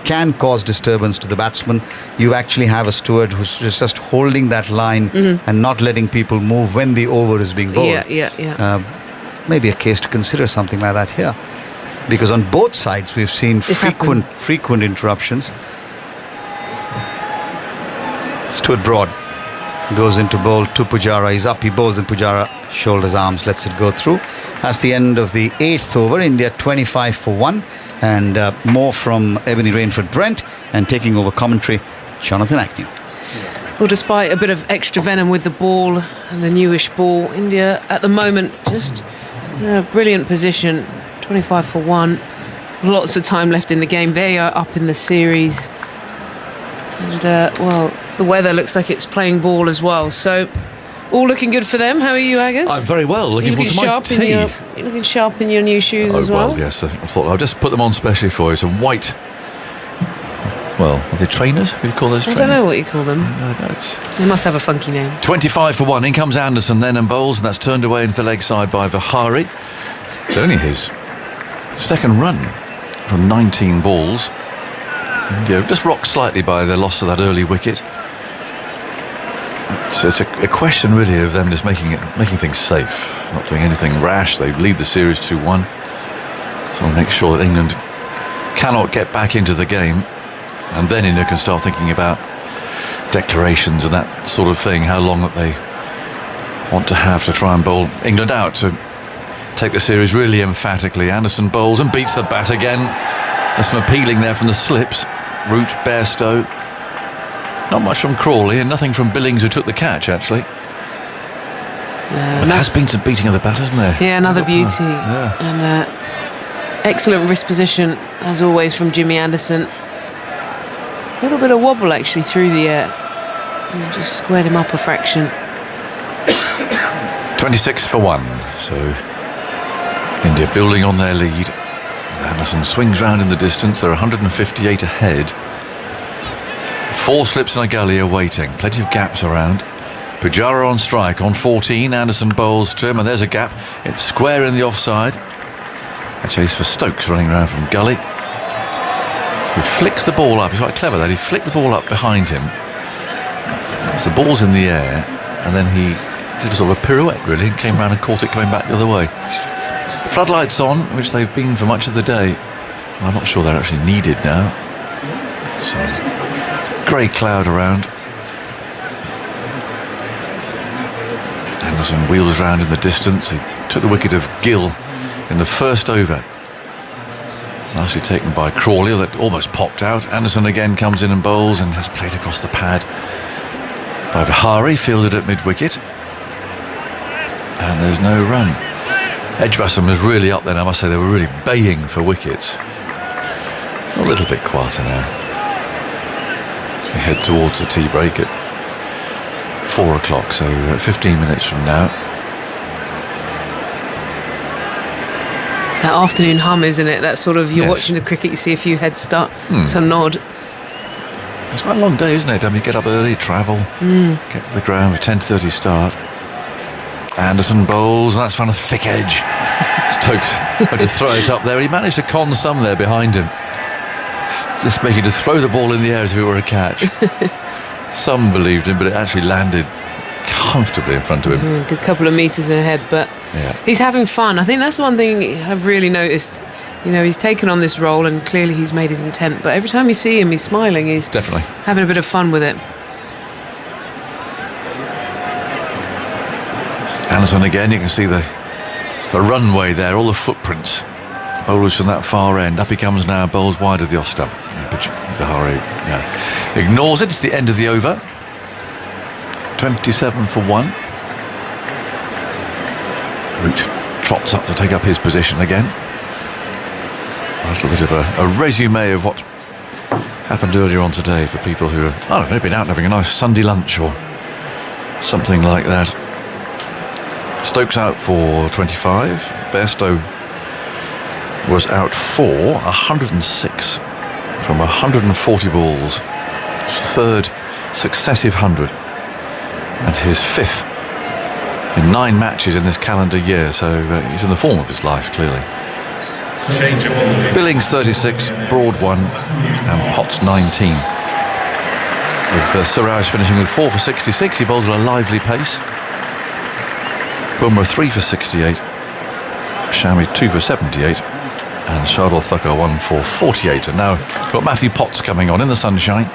can cause disturbance to the batsman. You actually have a steward who's just holding that line and not letting people move when the over is being bowled. Yeah. Maybe a case to consider something like that here, because on both sides we've seen frequent interruptions. Stuart Broad goes into bowl to Pujara. He's up, he bowls, and Pujara shoulders arms, lets it go through. That's the end of the 8th over. India 25 for 1, and more from Ebony Rainford Brent, and taking over commentary, Jonathan Agnew. Well, despite a bit of extra venom with the ball and the newish ball, India at the moment just in a brilliant position. 25 for 1. Lots of time left in the game. They are up in the series. And, the weather looks like it's playing ball as well. So, all looking good for them. How are you, Agus? I'm very well. Looking forward to my tea. You're looking sharp in your new shoes as well. Well, yes. I thought I'll just put them on specially for you. Some white. Well, are they trainers? Who do you call those trainers? I don't know what you call them. They must have a funky name. 25 for 1. In comes Anderson then and bowls, and that's turned away into the leg side by Vihari. It's only his second run from 19 balls. India just rocked slightly by the loss of that early wicket. So it's a question really of them just making things safe, not doing anything rash. They lead the series 2-1. So I'll make sure that England cannot get back into the game, and then India can start thinking about declarations and that sort of thing, how long that they want to have to try and bowl England out to take the series really emphatically. Anderson bowls and beats the bat again. There's some appealing there from the slips. Root, Bairstow. Not much from Crawley, and nothing from Billings, who took the catch, actually. But there has been some beating of the bat, hasn't there? Yeah, another beauty. And excellent wrist position, as always, from Jimmy Anderson. A little bit of wobble, actually, through the air. And just squared him up a fraction. 26 for 1. So India building on their lead. Anderson swings round in the distance. They're 158 ahead. 4 slips and a gully are waiting. Plenty of gaps around. Pujara on strike on 14. Anderson bowls to him, and there's a gap. It's square in the offside. A chase for Stokes running round from gully. He flicks the ball up. It's quite clever that he flicked the ball up behind him. As the ball's in the air, and then he did a sort of a pirouette really, and came round and caught it coming back the other way. Floodlights on, which they've been for much of the day. I'm not sure they're actually needed now. Grey cloud around. Anderson wheels round in the distance. He took the wicket of Gill in the first over. Nicely taken by Crawley, that almost popped out. Anderson again comes in and bowls and has played across the pad by Vihari, fielded at mid-wicket. And there's no run. Edgbaston was really up then, I must say. They were really baying for wickets. It's a little bit quieter now. As we head towards the tea break at 4 o'clock, so 15 minutes from now. It's that afternoon hum, isn't it? That sort of, you're Yes. watching the cricket, you see a few heads start to nod. It's quite a long day, isn't it? I mean, you get up early, travel, get to the ground for 10:30 start. Anderson bowls, and that's found a thick edge. Stokes had to throw it up there. He managed to con some there behind him, just making to throw the ball in the air as if it were a catch. Some believed him, but it actually landed comfortably in front of him. A good couple of metres ahead, but he's having fun. I think that's one thing I've really noticed. You know, he's taken on this role and clearly he's made his intent, but every time you see him, he's smiling. He's definitely having a bit of fun with it. Anderson again, you can see the runway there, all the footprints. Bowlers from that far end. Up he comes now, bowls wide of the off stump. Vihari ignores it. It's the end of the over. 27 for 1. Root trots up to take up his position again. A little bit of a resume of what happened earlier on today for people who have, I don't know, been out having a nice Sunday lunch or something like that. Stokes out for 25. Bairstow was out for 106 from 140 balls. His third successive 100 and his fifth in 9 matches in this calendar year, so he's in the form of his life, clearly. Billings 36, Broad 1 and Potts 19. With Siraj finishing with 4 for 66, he bowled at a lively pace. Bumrah 3 for 68, Shami 2 for 78, and Shardul Thakur 1 for 48. And now we've got Matthew Potts coming on in the sunshine,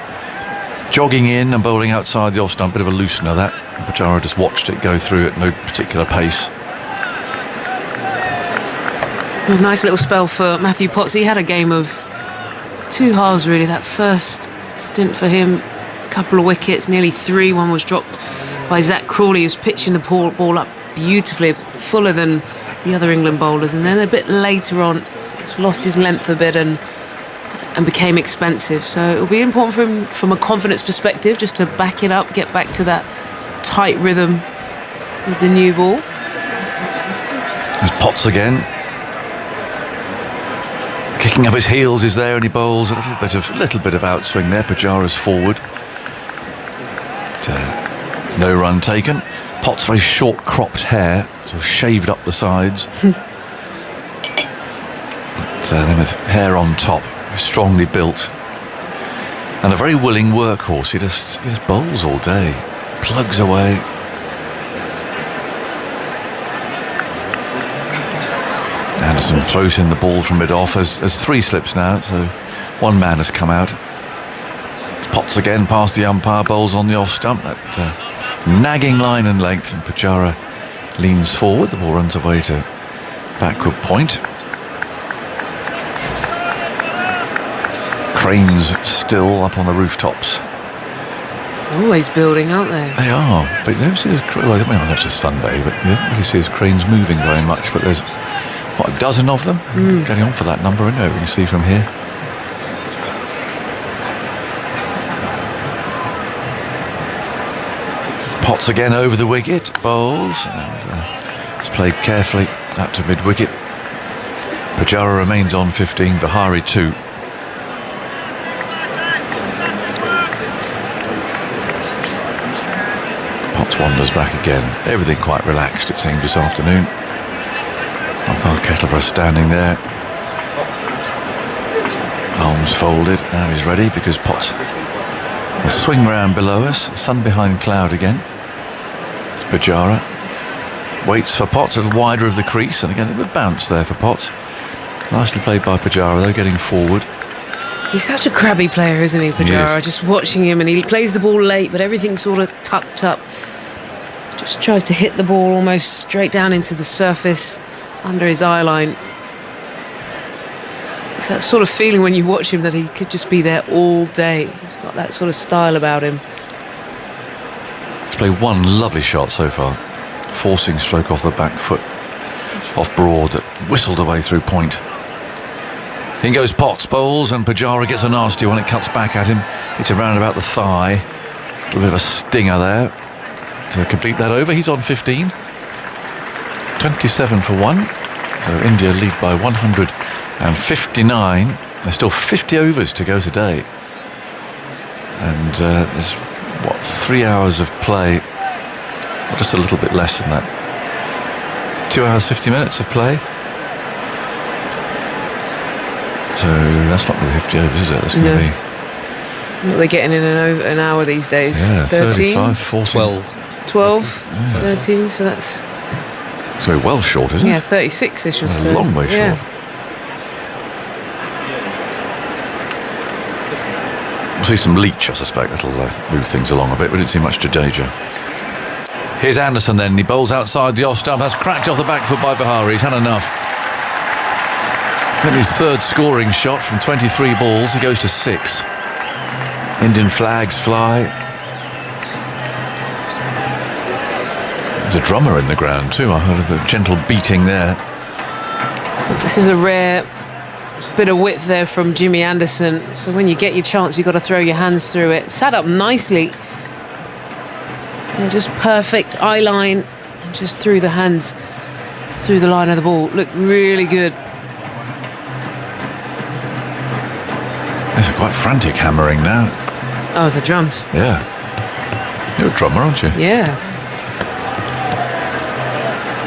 jogging in and bowling outside the off stump, bit of a loosener that. Pujara just watched it go through at no particular pace. A nice little spell for Matthew Potts. He had a game of 2 halves really. That first stint for him, couple of wickets, nearly 3. One was dropped by Zach Crawley, who was pitching the ball up beautifully, fuller than the other England bowlers, and then a bit later on he's lost his length a bit and became expensive. So it'll be important for him from a confidence perspective just to back it up, get back to that tight rhythm with the new ball. There's Potts again, kicking up his heels is there, and he bowls a little bit of outswing there. Pujara's forward, but, no run taken. Potts very short cropped hair, sort of shaved up the sides. But, then with hair on top, strongly built, and a very willing workhorse. He just bowls all day, plugs away. Anderson throws in the ball from mid-off. There's 3 slips now, so 1 man has come out. Potts again past the umpire, bowls on the off stump. That nagging line and length, and Pujara leans forward. The ball runs away to backward point. Cranes still up on the rooftops. Always building, aren't they? They are, but you never see his, well, I mean, not just Sunday, but you don't really see his cranes moving very much. But there's, what, a dozen of them? Getting on for that number, I know, we can see from here. Potts again over the wicket, bowls, and it's played carefully out to mid-wicket. Pujara remains on 15, Vihari 2. Potts wanders back again. Everything quite relaxed, it seemed, this afternoon. Umpire Kettleborough standing there, arms folded. Now he's ready because Potts will swing round below us. Sun behind cloud again. It's Pujara. Waits for Potts, a little wider of the crease, and again it would bounce there for Potts. Nicely played by Pujara, though, getting forward. He's such a crabby player, isn't he, Pujara? Just watching him, and he plays the ball late, but everything's sort of tucked up. Just tries to hit the ball almost straight down into the surface under his eye line. It's that sort of feeling when you watch him that he could just be there all day. He's got that sort of style about him. He's played one lovely shot so far. Forcing stroke off the back foot, off Broad, that whistled away through point. In goes Potts, bowls, and Pujara gets a nasty one. It cuts back at him. It's around about the thigh. A little bit of a stinger there. To complete that over, he's on 15. 27 for 1. So India lead by 159. There's still 50 overs to go today. And there's, 3 hours of play. Or just a little bit less than that. 2 hours, 50 minutes of play. So that's not going to be 50 overs, is it? That's going to be... What are they getting in an hour these days? Yeah, 13? 35, 40. 12, Yeah. 13, so that's... It's very well short, isn't Yeah, it? 36-ish or so. A long way short. We'll see some Leach, I suspect. That'll move things along a bit. We didn't see much Jadeja. Here's Anderson then. He bowls outside the off stump. That's cracked off the back foot by Vihari. He's had enough. Then his third scoring shot from 23 balls. He goes to 6. Indian flags fly. There's a drummer in the ground too. I heard a gentle beating there. This is a rare bit of width there from Jimmy Anderson. So when you get your chance, you've got to throw your hands through it. Sat up nicely. And just perfect eye line. And just through the hands, through the line of the ball. Looked really good. There's a quite frantic hammering now. Oh, the drums. Yeah. You're a drummer, aren't you? Yeah.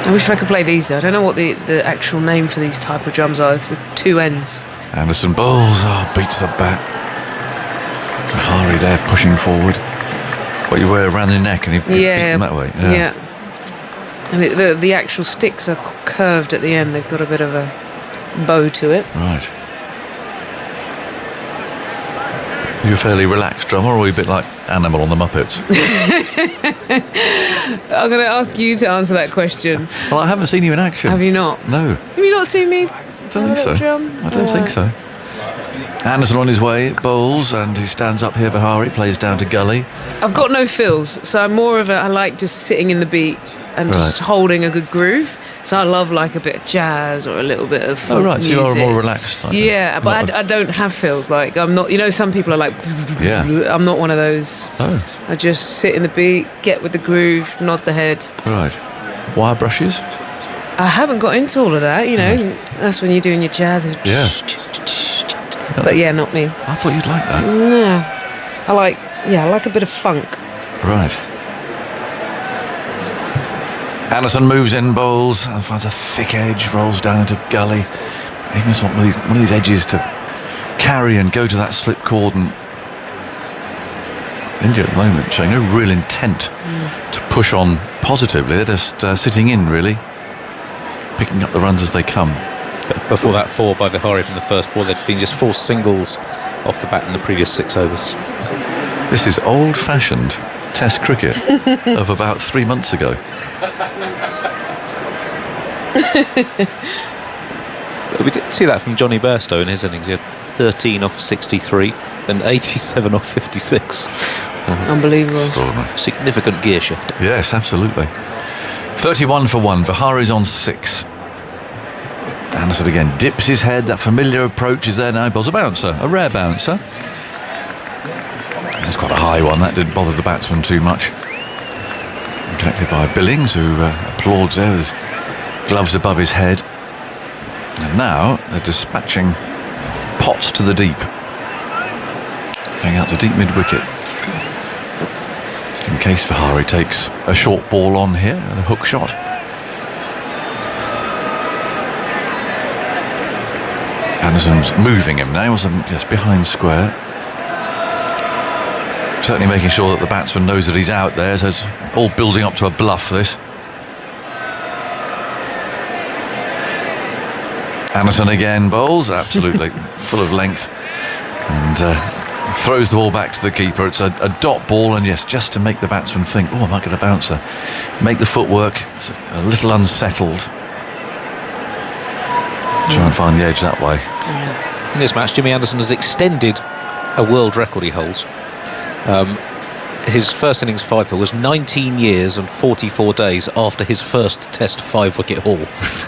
I wish I could play these though. I don't know what the actual name for these type of drums are. It's the 2 ends. Anderson bowls. Oh, beats the bat. Vihari there pushing forward. What you wear around the neck and he beat them that way. Yeah. And the actual sticks are curved at the end. They've got a bit of a bow to it. Right. Are you a fairly relaxed drummer, or are you a bit like Animal on the Muppets? I'm going to ask you to answer that question. Well, I haven't seen you in action. Have you not? No. Have you not seen me? I don't think so. I don't think so. Anderson on his way, bowls, and he stands up here. Vihari plays down to gully. I've got no fills, so I'm more of I like just sitting in the beat and just holding a good groove. So I love like a bit of jazz or a little bit of Oh right, music. so you are more relaxed. Yeah, but I don't have fills. Like I'm not. You know, some people are like. Yeah. I'm not one of those. Oh. I just sit in the beat, get with the groove, nod the head. Right. Wire brushes? I haven't got into all of that. You know, that's when you're doing your jazz. And Yeah. But yeah, not me. I thought you'd like that. No, I like a bit of funk. Right. Anderson moves in, bowls, and finds a thick edge, rolls down into gully. He must want one of these edges to carry and go to that slip cord. And India at the moment showing no real intent to push on positively. They're just sitting in, really, picking up the runs as they come. Before that 4 by Vihari from the first ball, there'd been just 4 singles off the bat in the previous 6 overs. This is old-fashioned Test cricket of about 3 months ago. We did see that from Johnny Bairstow in his innings. He had 13 off 63, then 87 off 56. Unbelievable. Extraordinary. Significant gear shift. Yes, absolutely. 31 for 1. Vihari's on 6. Anderson again dips his head. That familiar approach is there now. Bowls a bouncer, a rare bouncer. It's quite a high one. That didn't bother the batsman too much. Collected by Billings, who applauds there with his gloves above his head. And now they're dispatching Potts to the deep. Going out to deep mid-wicket. Just in case Vihari takes a short ball on here, a hook shot. Anderson's moving him now, yes, behind square. Certainly making sure that the batsman knows that he's out there, so it's all building up to a bluff, this. Anderson again bowls, absolutely full of length, and throws the ball back to the keeper. It's a dot ball, and yes, just to make the batsman think, oh, I might get a bouncer. Make the footwork, it's a little unsettled. Try and find the edge that way. In this match, Jimmy Anderson has extended a world record he holds. His first innings fifer was 19 years and 44 days after his first Test 5-wicket haul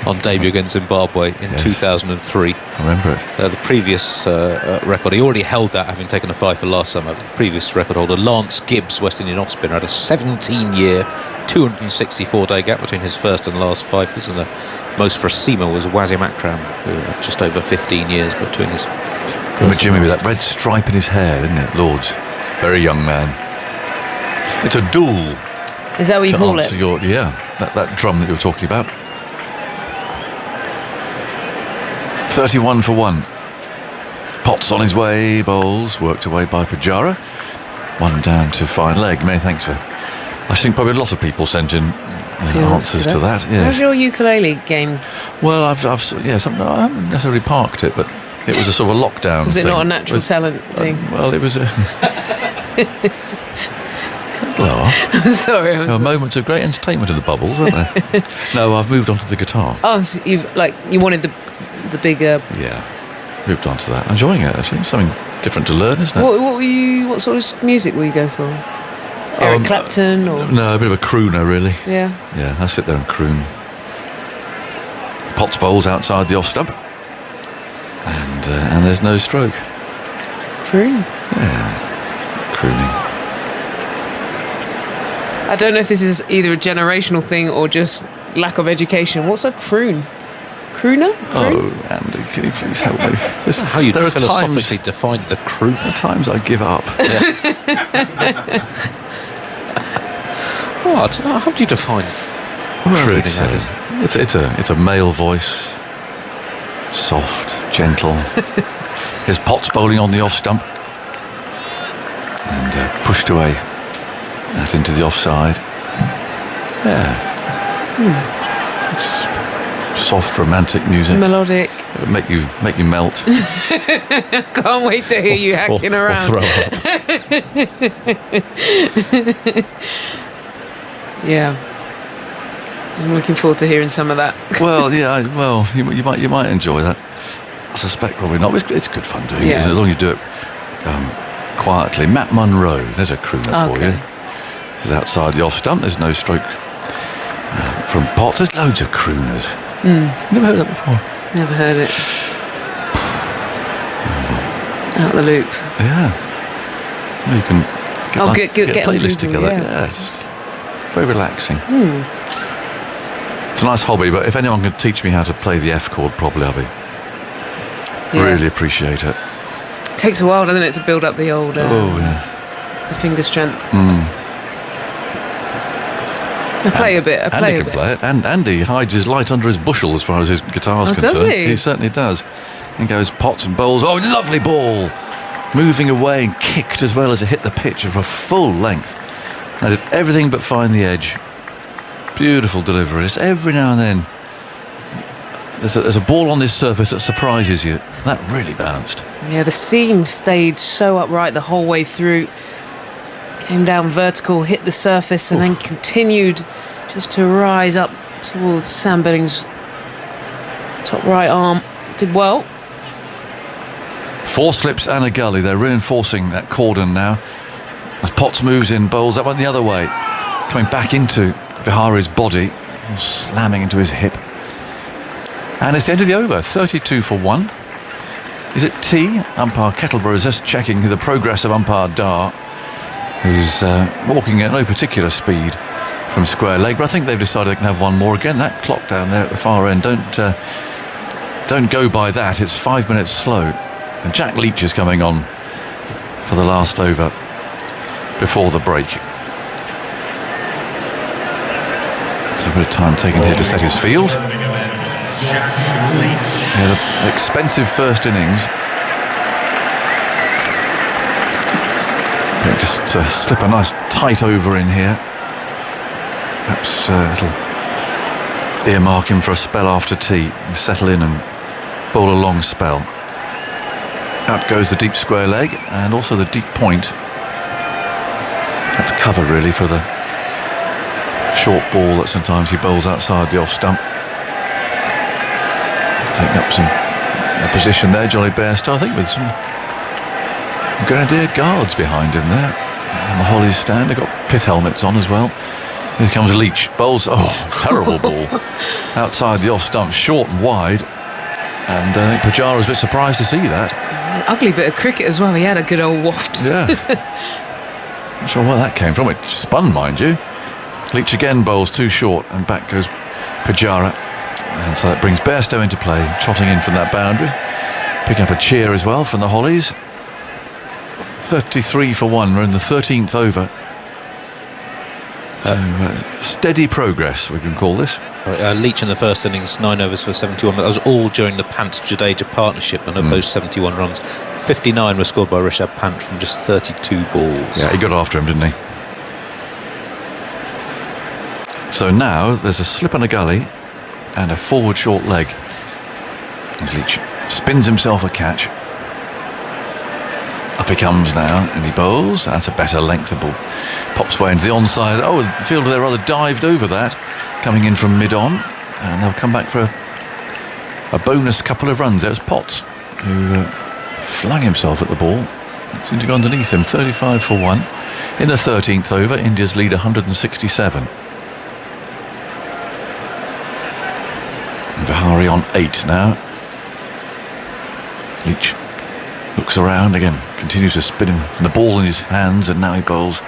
on debut against Zimbabwe in 2003. I remember it. The previous record, he already held that, having taken a fifer last summer. The previous record holder, Lance Gibbs, West Indian off-spinner, had a 17-year, 264-day gap between his first and last fifers, and the most for a seamer was Wasim Akram, who had just over 15 years between his. Remember Jimmy with that red stripe in his hair, isn't it, Lords? Very young man. It's a duel. Is that what you call it? That drum that you were talking about. 31 for 1. Potts on his way, bowls, worked away by Pujara. 1 down to fine leg. Many thanks for. I think probably a lot of people sent in answers to that. Yes. How's your ukulele game? Well, I haven't necessarily parked it, but it was a sort of a lockdown. Was it thing. not a natural talent thing? Well, it was a. Sorry. Moments of great entertainment in the bubbles, weren't there? No, I've moved on to the guitar. Oh, so you wanted the bigger. Yeah, moved on to that. Enjoying it actually. Something different to learn, isn't it? What sort of music will you go for? Eric Clapton or? No, a bit of a crooner really. Yeah. Yeah, I sit there and croon. Potts bowls outside the off stump, and there's no stroke. Croon. Yeah, crooning. I don't know if this is either a generational thing or just lack of education. What's a croon? Crooner? Oh, Andy, can you please help me? This is how you philosophically define the crooner. At times I give up. I don't know. How do you define crooning? It's a male voice, soft, gentle. His Potts bowling on the off stump and pushed away. Out into the offside. Yeah. It's soft, romantic music. Melodic. It'll make you melt. Can't wait to hear you hacking around. Or throw up. Yeah. I'm looking forward to hearing some of that. Well, yeah. You might enjoy that. I suspect probably not. But it's good fun doing it, isn't it? As long as you do it quietly. Matt Munro. There's a crooner for you. This is outside the off stump. There's no stroke from Potts. There's loads of crooners. Never heard that before. Never heard it. Out the loop. Yeah. Well, you can get a playlist together. Yeah. Just very relaxing. It's a nice hobby, but if anyone could teach me how to play the F chord properly, I'd really appreciate it. It takes a while, doesn't it, to build up the old the finger strength. I play a bit. Andy can play it, and Andy hides his light under his bushel as far as his guitar's concerned. Does he? He certainly does. And goes Potts and bowls. Oh, lovely ball! Moving away and kicked as well as it hit the pitch of a full length. I did everything but find the edge. Beautiful delivery. Just every now and then, there's a ball on this surface that surprises you. That really bounced. Yeah, the seam stayed so upright the whole way through. Came down vertical, hit the surface, and then continued just to rise up towards Sam Benning's top right arm. Did well. 4 slips and a gully. They're reinforcing that cordon now. As Potts moves in, bowls that one the other way. Coming back into Vihari's body, slamming into his hip. And it's the end of the over, 32 for 1. Is it T? Umpire Kettleborough is just checking the progress of umpire Dar, who's walking at no particular speed from square leg, but I think they've decided they can have one more again. That clock down there at the far end, don't go by that. It's 5 minutes slow. And Jack Leach is coming on for the last over before the break. So a bit of time taken here to set his field. He had an expensive first innings. Just slip a nice tight over in here. Perhaps it'll earmark him for a spell after tea. Settle in and bowl a long spell. Out goes the deep square leg and also the deep point. That's cover really for the short ball that sometimes he bowls outside the off stump. Taking up some position there, Johnny Bairstow, I think, with some Grenadier guards behind him there. And the Hollies stand, they've got pith helmets on as well. Here comes Leach, bowls, terrible ball. Outside the off stump, short and wide. And I think Pujara was a bit surprised to see that. Ugly bit of cricket as well, he had a good old waft. Yeah. Not sure where that came from, it spun, mind you. Leach again bowls too short, and back goes Pujara. And so that brings Bairstow into play, trotting in from that boundary. Picking up a cheer as well from the Hollies. 33 for 1, we're in the 13th over. So steady progress, we can call this. Leach in the first innings, 9 overs for 71, but that was all during the Pant-Jadeja partnership, and of those 71 runs, 59 were scored by Rishabh Pant from just 32 balls. Yeah, he got after him, didn't he? So now there's a slip and a gully and a forward short leg. As Leach spins himself a catch. Up he comes now, and he bowls. That's a better length. The ball pops way into the onside. The fielder there rather dived over that, coming in from mid-on, and they'll come back for a bonus couple of runs. There's Potts, who flung himself at the ball. It seemed to go underneath him. 35 for 1. In the 13th over, India's lead 167. And Vihari on 8 now. Leach looks around again, continues to spin him from the ball in his hands, and now he bowls.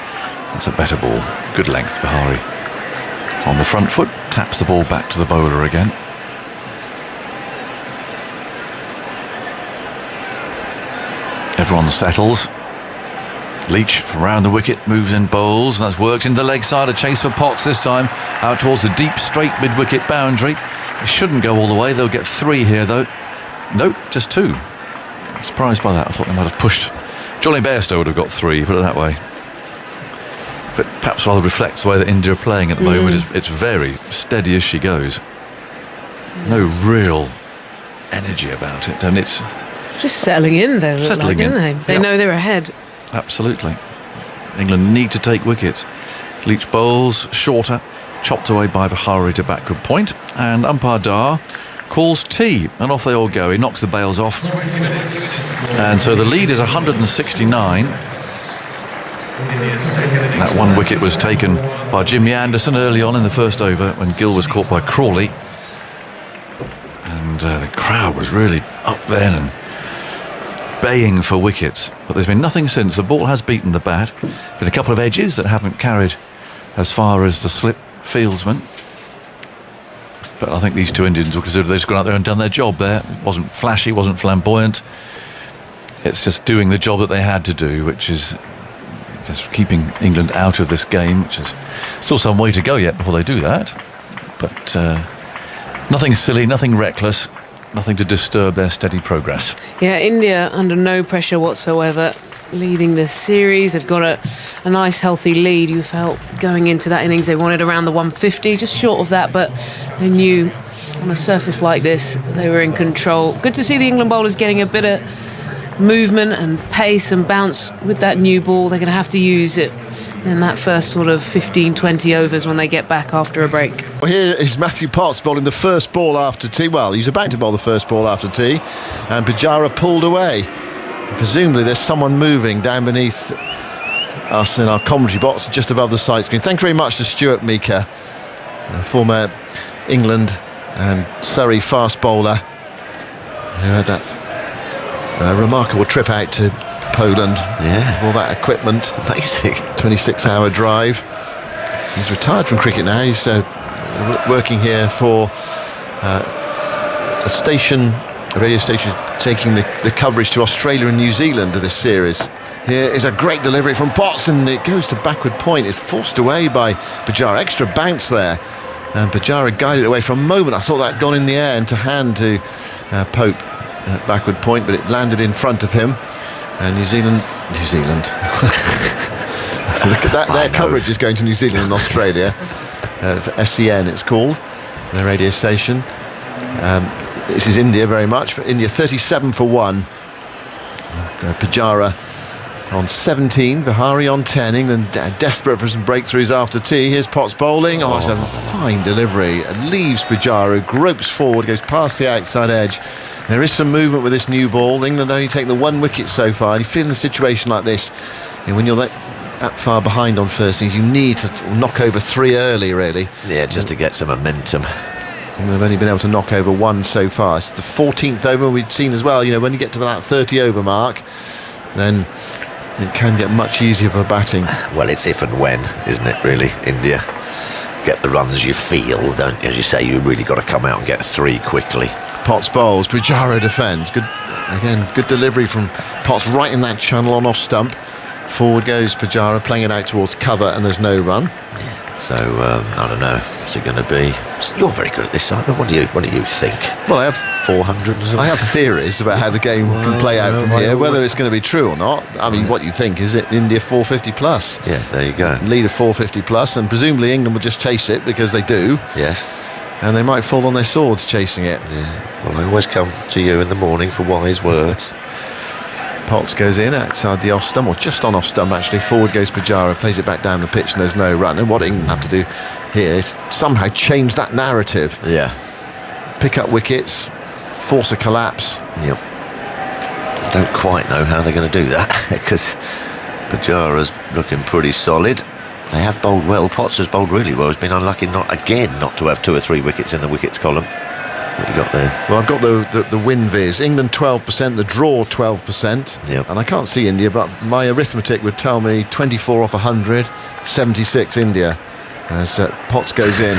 That's a better ball. Good length, Vihari. On the front foot, taps the ball back to the bowler again. Everyone settles. Leach from round the wicket moves in, bowls, and that's worked into the leg side. A chase for Potts this time, out towards the deep straight mid-wicket boundary. It shouldn't go all the way. They'll get 3 here though. Nope, just 2. Surprised by that. I thought they might have pushed. Johnny Bairstow would have got 3, put it that way. But perhaps rather reflects the way that India are playing at the moment. It's very steady as she goes. No real energy about it, and it's just settling in, they look like, didn't they? They know they're ahead. Absolutely. England need to take wickets. Leach bowls shorter, chopped away by Vihari to backward point, and umpire Dar calls tea, and off they all go. He knocks the bails off, and so the lead is 169. That one wicket was taken by Jimmy Anderson early on in the first over when Gill was caught by Crawley, and the crowd was really up then and baying for wickets, but there's been nothing since. The ball has beaten the bat. Been a couple of edges that haven't carried as far as the slip fieldsman. But I think these two Indians will consider they've just gone out there and done their job there. It wasn't flashy, wasn't flamboyant. It's just doing the job that they had to do, which is just keeping England out of this game, which is still some way to go yet before they do that. But nothing silly, nothing reckless, nothing to disturb their steady progress. Yeah, India under no pressure whatsoever, leading the series. They've got a nice healthy lead. You felt going into that innings they wanted around the 150, just short of that, but they knew on a surface like this they were in control. Good to see the England bowlers getting a bit of movement and pace and bounce with that new ball. They're going to have to use it in that first sort of 15-20 overs when they get back after a break. Well, here is Matthew Potts bowling the first ball after tea. Well, he's about to bowl the first ball after tea, and Pujara pulled away. Presumably there's someone moving down beneath us in our commentary box just above the sight screen. Thank you very much to Stuart Meeker, former England and Surrey fast bowler, who had that remarkable trip out to Poland. Yeah, with all that equipment. Amazing. 26-hour drive. He's retired from cricket now. He's working here for a radio station taking the coverage to Australia and New Zealand of this series. Here is a great delivery from Potts, and it goes to backward point. It's forced away by Pujara. Extra bounce there, and Pujara guided it away for a moment. I thought that had gone in the air and to hand to Pope at backward point, but it landed in front of him. And New Zealand. Look at that. Their coverage is going to New Zealand and Australia. For SEN it's called, their radio station. This is India very much, but India 37 for 1. Pujara on 17, Vihari on 10. England desperate for some breakthroughs after tea. Here's Potts bowling. Oh, it's a fine delivery. It leaves Pujara, who gropes forward, goes past the outside edge, There is some movement with this new ball. England only take the 1 wicket so far. And you feel in a situation like this, when you're that far behind on first innings, you need to knock over 3 early, really. Yeah, just to get some momentum. And they've only been able to knock over 1 so far. It's the 14th over we've seen as well. When you get to that 30 over mark, then it can get much easier for batting. Well, it's if and when, isn't it, really? India get the runs you feel, don't you? As you say, you really got to come out and get 3 quickly. Potts bowls, Pujara defends. Good delivery from Potts right in that channel on off stump. Forward goes Pujara, playing it out towards cover, and there's no run. Yeah. So I don't know. What's it going to be? You're very good at this, Simon. What do you think? Well, I have 400 or something. I have theories about how the game can play out from here. Whether it's going to be true or not. I mean, what you think is it India 450 plus? Yeah, there you go. Lead of 450 plus, and presumably England will just chase it because they do. Yes. And they might fall on their swords chasing it. Yeah. Well, I always come to you in the morning for wise words. Potts goes in outside the off stump, or just on off stump actually. Forward goes Pujara, plays it back down the pitch, and there's no run. And what England have to do here is somehow change that narrative. Yeah. Pick up wickets, force a collapse. Yep. I don't quite know how they're going to do that because Pujara's looking pretty solid. They have bowled well. Potts has bowled really well. He's been unlucky not to have 2 or 3 wickets in the wickets column. What you got there? Well, I've got the win viz. England 12%, the draw 12%. Yep. And I can't see India, but my arithmetic would tell me 24 off 100, 76 India. As Potts goes in,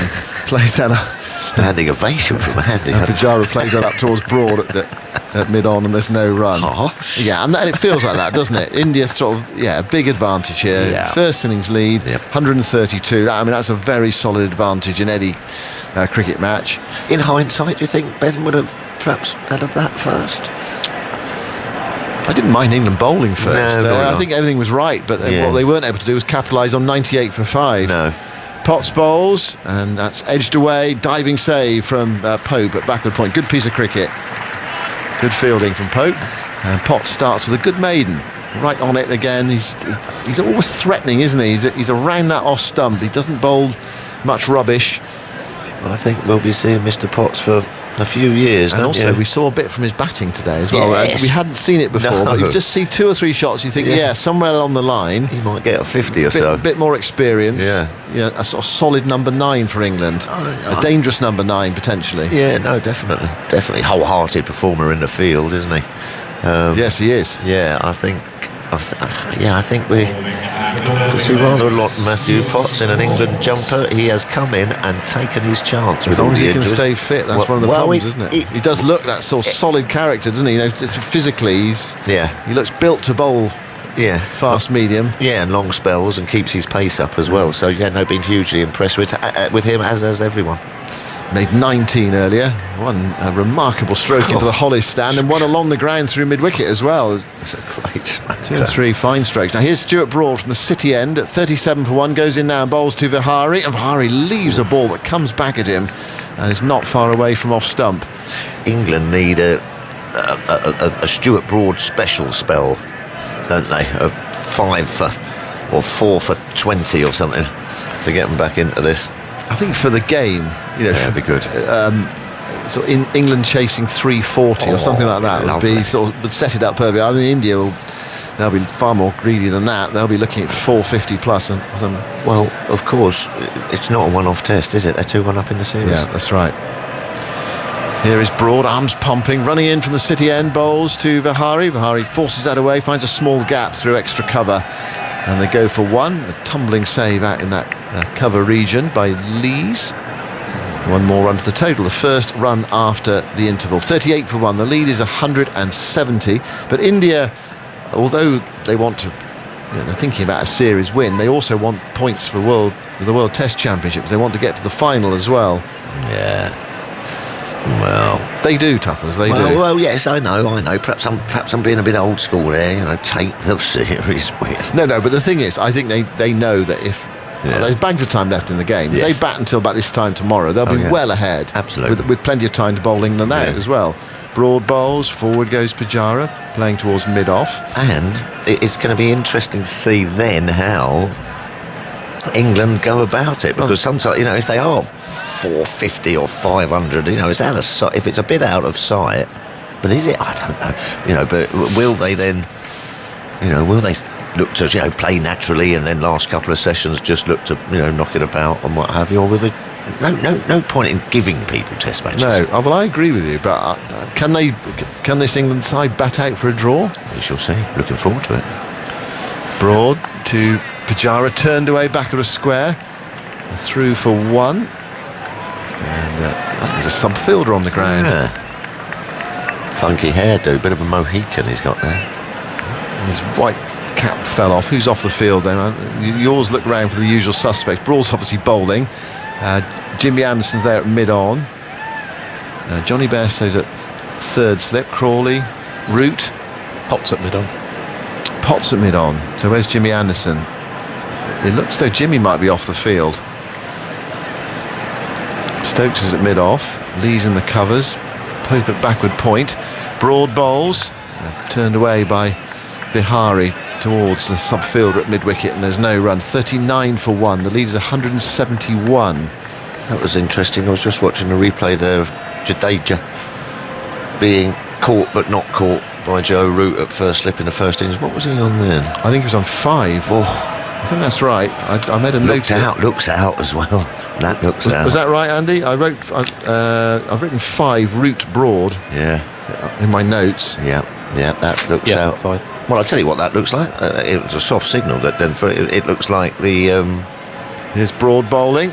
plays that up. Standing ovation from Andy. And Pujara plays that up towards Broad at mid-on, and there's no run. Yeah, and it feels like that, doesn't it? India sort of, a big advantage here. Yeah. First innings lead, 132. That's a very solid advantage in any cricket match. In hindsight, do you think Ben would have perhaps had a bat first? I didn't mind England bowling first. No, I think everything was right, but what they weren't able to do was capitalise on 98 for 5. No. Potts bowls, and that's edged away. Diving save from Pope at backward point. Good piece of cricket. Good fielding from Pope. And Potts starts with a good maiden. Right on it again. He's always threatening, isn't he? He's around that off stump. He doesn't bowl much rubbish. I think we'll be seeing Mr. Potts for a few years. And also, we saw a bit from his batting today as well. Yes. We hadn't seen it before, but you just see 2 or 3 shots. You think, somewhere along the line, he might get a 50 or so. A bit more experience. Yeah, a sort of solid number 9 for England. A dangerous number 9 potentially. Yeah, no, definitely. Wholehearted performer in the field, isn't he? Yes, he is. Yeah, I think we could see rather a lot of Matthew Potts in an England jumper. He has come in and taken his chance. As long as he can stay fit, that's one of the problems, isn't it? He does look that sort of solid character, doesn't he? Physically, he looks built to bowl. Yeah, fast medium. Yeah, and long spells, and keeps his pace up as well. So been hugely impressed with him, as has everyone. Made 19 earlier. One a remarkable stroke into the Hollis stand, and one along the ground through mid-wicket as well. It's a great stroke. 2 or 3 fine strokes. Now here's Stuart Broad from the City end at 37 for 1. Goes in now and bowls to Vihari, and Vihari leaves a ball that comes back at him and is not far away from off stump. England need a Stuart Broad special spell, don't they? A 5 for or 4 for 20 or something to get them back into this. I think for the game, that'd be good. So in England chasing 340 or something like that would set it up perfectly. I mean, India they'll be far more greedy than that. They'll be looking at 450 plus and some. Well, of course, it's not a one-off test, is it? They're 2-1 up in the series. Yeah, that's right. Here is Broad, arms pumping, running in from the City end, bowls to Vihari. Vihari forces that away, finds a small gap through extra cover, and they go for 1. A tumbling save out in that cover region by Lees. 1 more run to the total, the first run after the interval. 38 for 1. The lead is 170. But India, although they want to, they're thinking about a series win, they also want points for the World Test Championship. They want to get to the final as well. Yeah. Well, they do, Tuffers. They do. Well, yes, I know. Perhaps I'm being a bit old school there. Take the series win. No. But the thing is, I think they know that if there's bags of time left in the game, if they bat until about this time tomorrow, they'll be well ahead. Absolutely, with plenty of time to bowl England out as well. Broad bowls, forward goes Pujara, playing towards mid-off, and it's going to be interesting to see then how England go about it, because sometimes if they are 450 or 500, it's out of sight. If it's a bit out of sight, But is it? I don't know. You know, but will they then? You know, will they look to play naturally, and then last couple of sessions just look to knock it about and what have you, or will they? No point in giving people test matches. No, well, I agree with you, but can this England side bat out for a draw? We shall see. Looking forward to it. Broad to Pujara, turned away back at a square, through for one, and there's a sub-fielder on the ground. Yeah. Funky hairdo, bit of a Mohican he's got there. His white cap fell off. Who's off the field then? You always look round for the usual suspects. Broad's obviously bowling. Jimmy Anderson's there at mid-on. Johnny Bairstow's at third slip. Crawley, Root. Potts at mid-on. Potts at mid-on. So where's Jimmy Anderson? It looks though Jimmy might be off the field. Stokes is at mid-off. Lee's in the covers. Pope at backward point. Broad bowls. Turned away by Vihari towards the sub-fielder at mid-wicket, and there's no run. 39 for 1. The lead is 171. That was interesting. I was just watching a replay there of Jadeja being caught but not caught by Joe Root at first slip in the first innings. What was he on then? I think he was on 5. Oh, I think that's right. I made a note. Looks out as well. That looks out. Was that right, Andy? I've written 5 Root Broad. Yeah. In my notes. Yeah, that looks out. 5. Well, I'll tell you what that looks like. It was a soft signal that then it looks like the... Here's Broad bowling,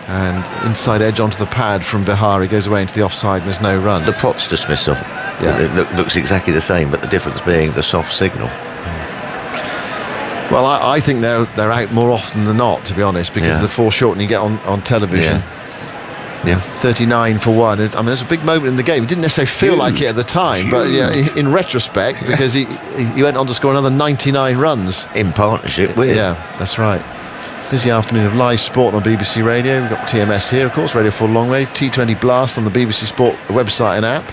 and inside edge onto the pad from Vihari, goes away into the offside, and there's no run. The Potts dismissal. Yeah. It looks exactly the same, but the difference being the soft signal. Well, I think they're out more often than not, to be honest, because of the foreshortening you get on television. Yeah. 39 for 1. I mean, there's a big moment in the game. It didn't necessarily feel like it at the time, but in retrospect, because he went on to score another 99 runs. In partnership with. Yeah, that's right. Busy afternoon of live sport on BBC Radio. We've got TMS here, of course, Radio 4 Longway, T20 Blast on the BBC Sport website and app.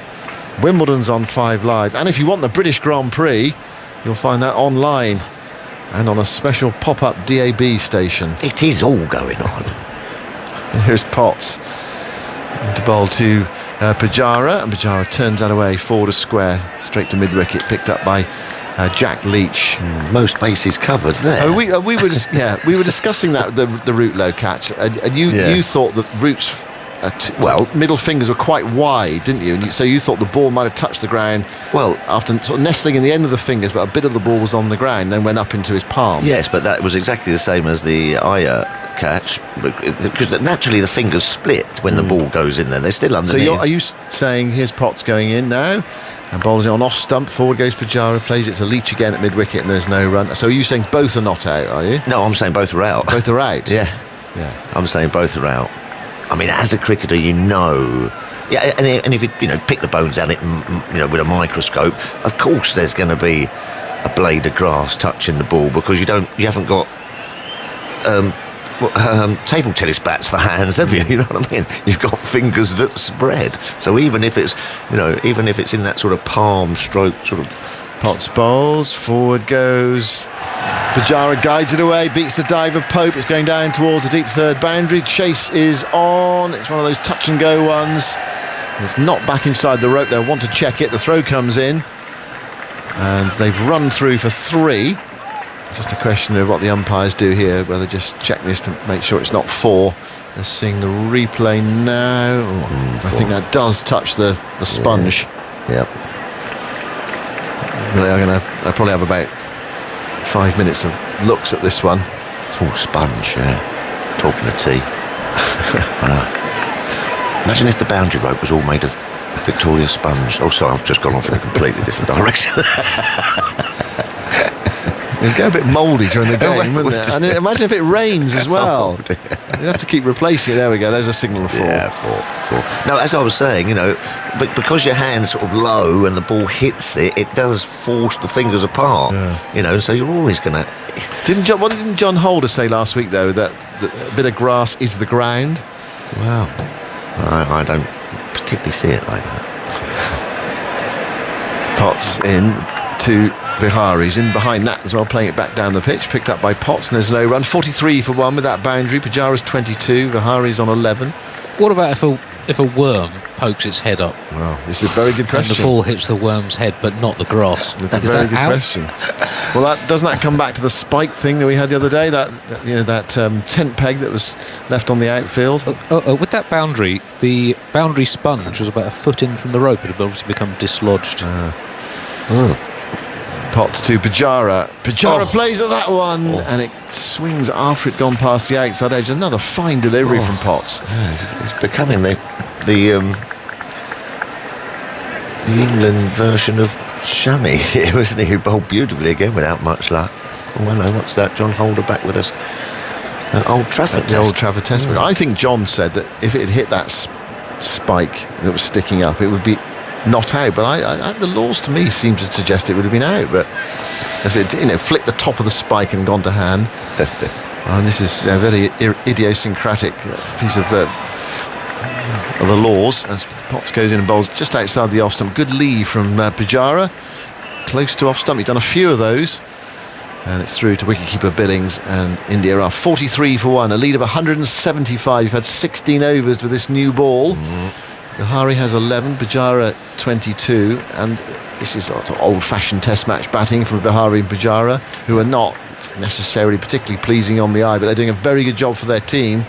Wimbledon's on 5 Live. And if you want the British Grand Prix, you'll find that online and on a special pop-up DAB station. It is all going on. Here's Potts. To bowl to Pujara, and Pujara turns that away forward a square, straight to mid-wicket, picked up by Jack Leach. Most bases covered there. We were discussing that the Root low catch, and you thought that Root's middle fingers were quite wide, didn't you? And so you thought the ball might have touched the ground. Well, after sort of nestling in the end of the fingers, but a bit of the ball was on the ground, then went up into his palm. Yes, but that was exactly the same as the Iyer catch, because naturally the fingers split when the ball goes in there. They're still underneath. So are you saying here's Potts going in now, and bowls it on off stump, forward goes Pujara, plays it to Leach again at mid-wicket, and there's no run. So are you saying both are not out, are you? No, I'm saying both are out. Both are out? Yeah. I'm saying both are out. I mean, as a cricketer, yeah, and if you pick the bones out, with a microscope, of course there's going to be a blade of grass touching the ball, because you haven't got table tennis bats for hands, have you? You know what I mean? You've got fingers that spread. So even if it's in that sort of palm stroke sort of. Potts bowls, forward goes Pujara, guides it away, beats the dive of Pope. It's going down towards the deep third boundary. Chase is on. It's one of those touch and go ones. It's not back inside the rope. They'll want to check it. The throw comes in, and they've run through for 3. Just a question of what the umpires do here, whether just check this to make sure it's not 4. They're seeing the replay now. I think that does touch the sponge. Yep. They'll probably have about 5 minutes of looks at this one. It's all sponge, yeah. Talking to tea. I know. Imagine if the boundary rope was all made of Victoria sponge. Oh, sorry, I've just gone off in a completely different direction. It'd go a bit mouldy during the game, wouldn't it? And imagine if it rains as well. You'd have to keep replacing it. There we go. There's a signal of 4. Yeah, 4. No, as I was saying, but because your hand's sort of low and the ball hits it, it does force the fingers apart. Yeah. So you're always going to. What didn't John Holder say last week though? That a bit of grass is the ground. Wow. I don't particularly see it like that. Potts in to Vihari's in behind that as well, playing it back down the pitch, picked up by Potts, and there's no run. 43 for 1 with that boundary. Pujara's 22, Vihari's on 11. What about if if a worm pokes its head up? Well, this is a very good question. And the ball hits the worm's head, but not the grass. That's a very good question. Well, doesn't that come back to the spike thing that we had the other day? That tent peg that was left on the outfield. With that boundary, the boundary sponge was about a foot in from the rope. It had obviously become dislodged. Potts to Pujara. Pujara plays at that one, and it swings after it gone past the outside edge. Another fine delivery from Potts. Yeah, he's becoming the England version of Shami here, isn't he? Who bowled beautifully again without much luck. Oh, well, no, what's that? John Holder back with us. Old Trafford Test. Old Trafford Test. I think John said that if it had hit that spike that was sticking up, it would be not out. But the laws to me seem to suggest it would have been out. But if it flicked the top of the spike and gone to hand, and this is a very idiosyncratic piece of the laws, as Potts goes in and bowls just outside the off stump. Good lead from Pujara, close to off stump. He's done a few of those, and it's through to wicketkeeper Billings, and India are 43 for 1, a lead of 175. You've had 16 overs with this new ball. Vihari has 11, Pujara 22, and this is sort of old-fashioned test match batting from Vihari and Pujara, who are not necessarily particularly pleasing on the eye, but they're doing a very good job for their team.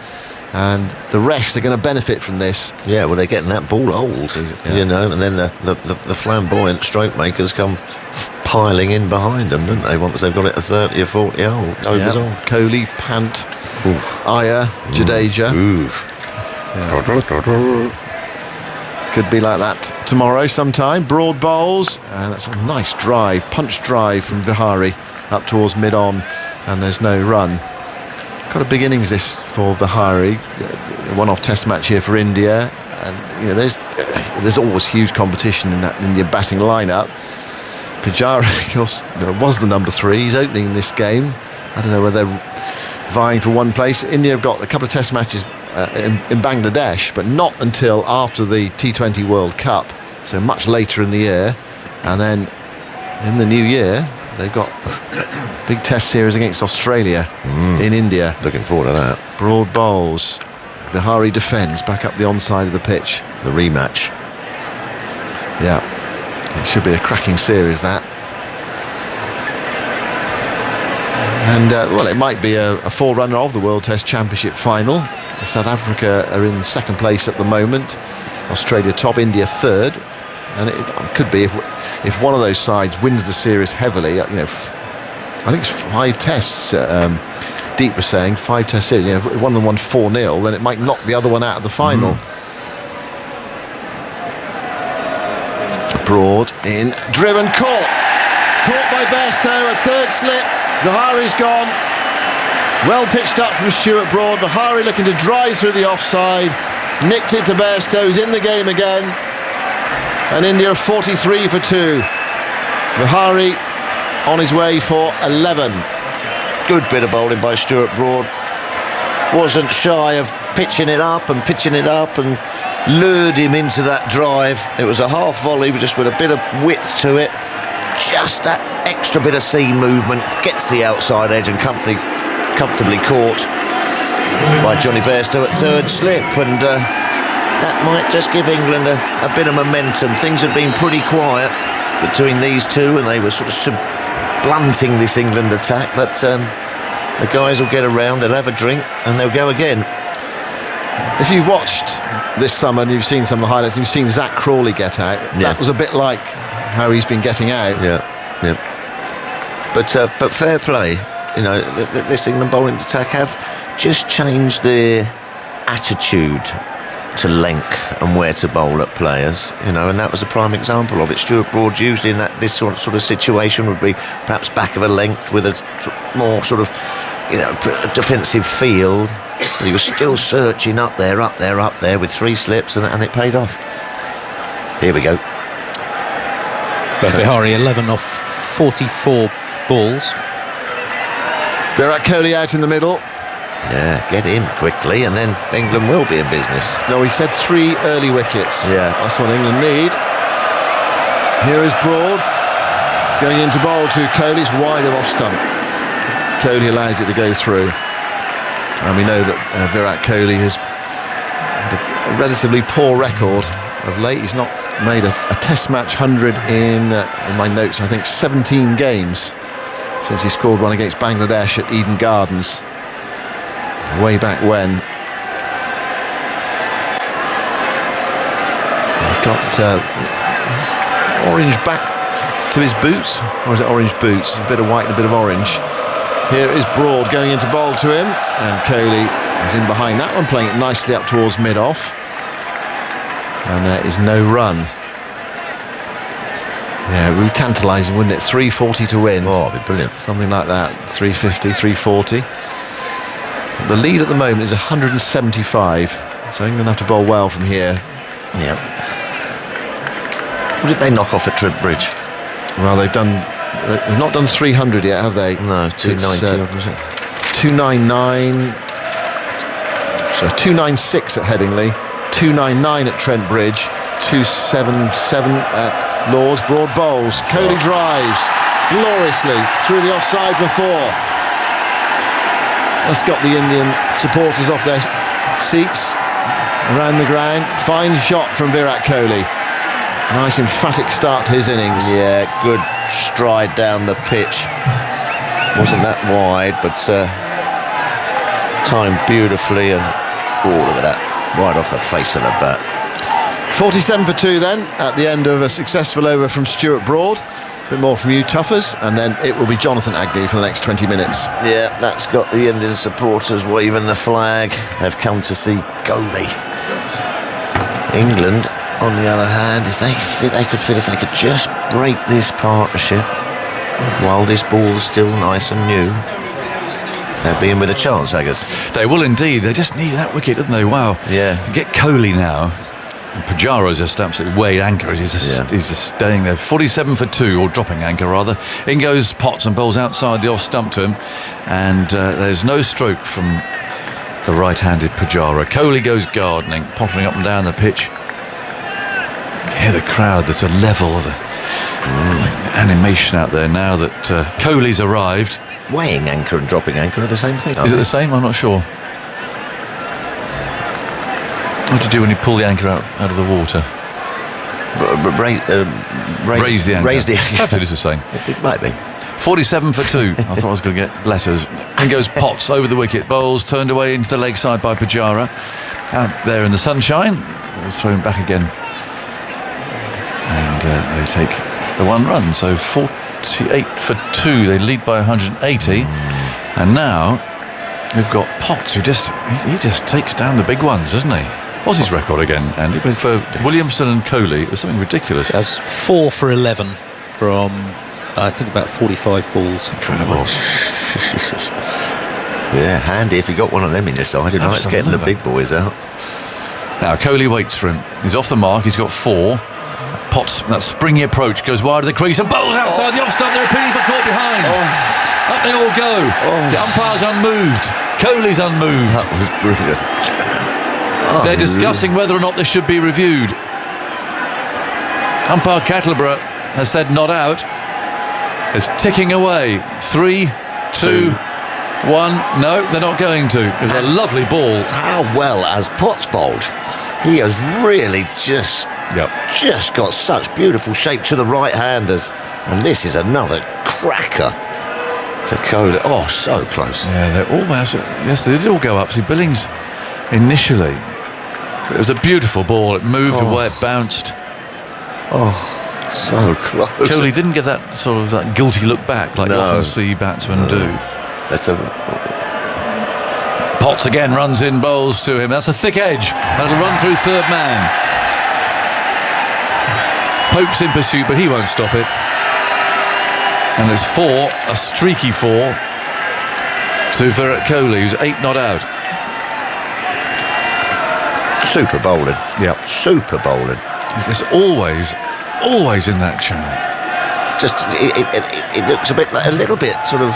And the rest are going to benefit from this. Yeah, well, they're getting that ball old, and then the flamboyant stroke makers come piling in behind them, don't they? Once they've got it at 30 or 40 overs on. Kohli, Pant, Iyer, Jadeja. Could be like that tomorrow sometime. Broad bowls, and that's a nice drive, punch drive from Vihari up towards mid-on, and there's no run. Got a big innings this for Vihari, a one-off test match here for India, and there's always huge competition in that India batting lineup. Pujara, of course, was the number 3. He's opening this game. I don't know whether they're vying for one place. India have got a couple of test matches in Bangladesh, but not until after the T20 World Cup, so much later in the year. And then in the new year, they've got a big test series against Australia in India. Looking forward to that. Broad bowls. Vihari defends back up the onside of the pitch. The rematch. Yeah. It should be a cracking series, that. And, it might be a forerunner of the World Test Championship final. South Africa are in second place at the moment. Australia top, India third. And it could be if one of those sides wins the series heavily. I think it's 5 tests. Deep was saying 5 test series. If one of them won 4-0, then it might knock the other one out of the final. Broad in, driven, caught by Bairstow. A third slip. Vihari's gone. Well pitched up from Stuart Broad. Vihari looking to drive through the offside. Nicked it to Bairstow. He's in the game again. And India are 43 for 2. Vihari on his way for 11. Good bit of bowling by Stuart Broad. Wasn't shy of pitching it up and lured him into that drive. It was a half volley, just with a bit of width to it. Just that extra bit of seam movement. Gets the outside edge and comfortably caught by Johnny Bairstow at third slip. And that might just give England a bit of momentum. Things had been pretty quiet between these two, and they were sort of blunting this England attack. But the guys will get around, they'll have a drink, and they'll go again. If you've watched this summer and you've seen some of the highlights, you've seen Zach Crawley get out. That was a bit like how he's been getting out. Yeah. But fair play. This England bowling attack have just changed their attitude to length and where to bowl at players, and that was a prime example of it. Stuart Broad usually in this sort of situation would be perhaps back of a length with a more sort of defensive field, but he was still searching up there with 3 slips, and it paid off. Here we go. But Vihari 11 off 44 balls. Virat Kohli out in the middle. Yeah, get in quickly, and then England will be in business. No, he said 3 early wickets. Yeah, that's what England need. Here is Broad going into bowl to Kohli. It's wide of off stump. Kohli allows it to go through, and we know that Virat Kohli has had a relatively poor record of late. He's not made a test match 100 in my notes, I think 17 games since he scored one against Bangladesh at Eden Gardens way back when. He's got orange back to his boots, or is it orange boots? There's a bit of white and a bit of orange. Here is Broad going into bowl to him, and Kohli is in behind that one, playing it nicely up towards mid-off. And there is no run. Yeah, it would be tantalising, wouldn't it? 340 to win. Oh, it'd be brilliant. Something like that. 350, 340. The lead at the moment is 175. So England have to bowl well from here. Yeah. What did they knock off at Trent Bridge? Well, they've not done 300 yet, have they? No, 290. Was it? 299. So 296 at Headingley, 299 at Trent Bridge, 277 at Lords. Broad bowls. Kohli drives gloriously through the offside for 4. That's got the Indian supporters off their seats around the ground. Fine shot from Virat Kohli. Nice emphatic start to his innings. Yeah, good stride down the pitch. Wasn't that wide, but timed beautifully, and look at that, right off the face of the bat. 47 for 2 then, at the end of a successful over from Stuart Broad. A bit more from you, Tuffers, and then it will be Jonathan Agnew for the next 20 minutes. Yeah, that's got the Indian supporters waving the flag. They've come to see Kohli. England, on the other hand, if they could just break this partnership while this ball's still nice and new, they'll be in with a chance, I guess. They will indeed. They just need that wicket, don't they? Wow. Yeah. To get Kohli now. And Pujara just absolutely weighed anchor. He's just staying there. 47 for 2, or dropping anchor rather. In goes Potts and bowls outside the off stump to him. And there's no stroke from the right-handed Pujara. Kohli goes gardening, pottering up and down the pitch. Hear the crowd. There's a level of animation out there now that Kohli's arrived. Weighing anchor and dropping anchor are the same thing, aren't Is it they? the same? I'm not sure. What do you do when you pull the anchor out of the water? Raise the anchor. Raise the anchor. Perhaps it is the same. It might be. 47 for 2. I thought I was going to get letters. In goes Potts over the wicket. Bowls turned away into the leg side by Pujara. Out there in the sunshine. Ball's thrown back again. And they take the 1 run. So 48 for 2. They lead by 180. And now we've got Potts, who he just takes down the big ones, doesn't he? What's his record again, Andy? But for Williamson and Kohli, it was something ridiculous. That's 4 for 11 from, I think, about 45 balls. Incredible. Yeah, handy if you got one of them in your side. It's getting the big boys out. Now Kohli waits for him. He's off the mark. He's got 4. Potts, that springy approach, goes wide of the crease and bowls outside the off stump. They're appealing for caught behind. Up they all go. The umpire's unmoved. Kohli's unmoved. That was brilliant. They're discussing whether or not this should be reviewed. Umpire Kettleborough has said not out. It's ticking away. 3, 2, 1. No, they're not going to. It was a lovely ball. How well has Potts bowled? He has really just got such beautiful shape to the right-handers. And this is another cracker to Kohli. Oh, so close. Yeah, they're almost... Yes, they did all go up. See, Billings initially... It was a beautiful ball. It moved away, it bounced. Oh, so close. Kohli didn't get that sort of that guilty look back like you often see batsmen do. Potts again runs in, bowls to him. That's a thick edge. That'll run through third man. Pope's in pursuit, but he won't stop it. And there's 4, a streaky 4 to Virat Kohli, who's 8 not out. Super bowling. Yeah. Super bowling. It's always in that channel. Just, it looks a little bit sort of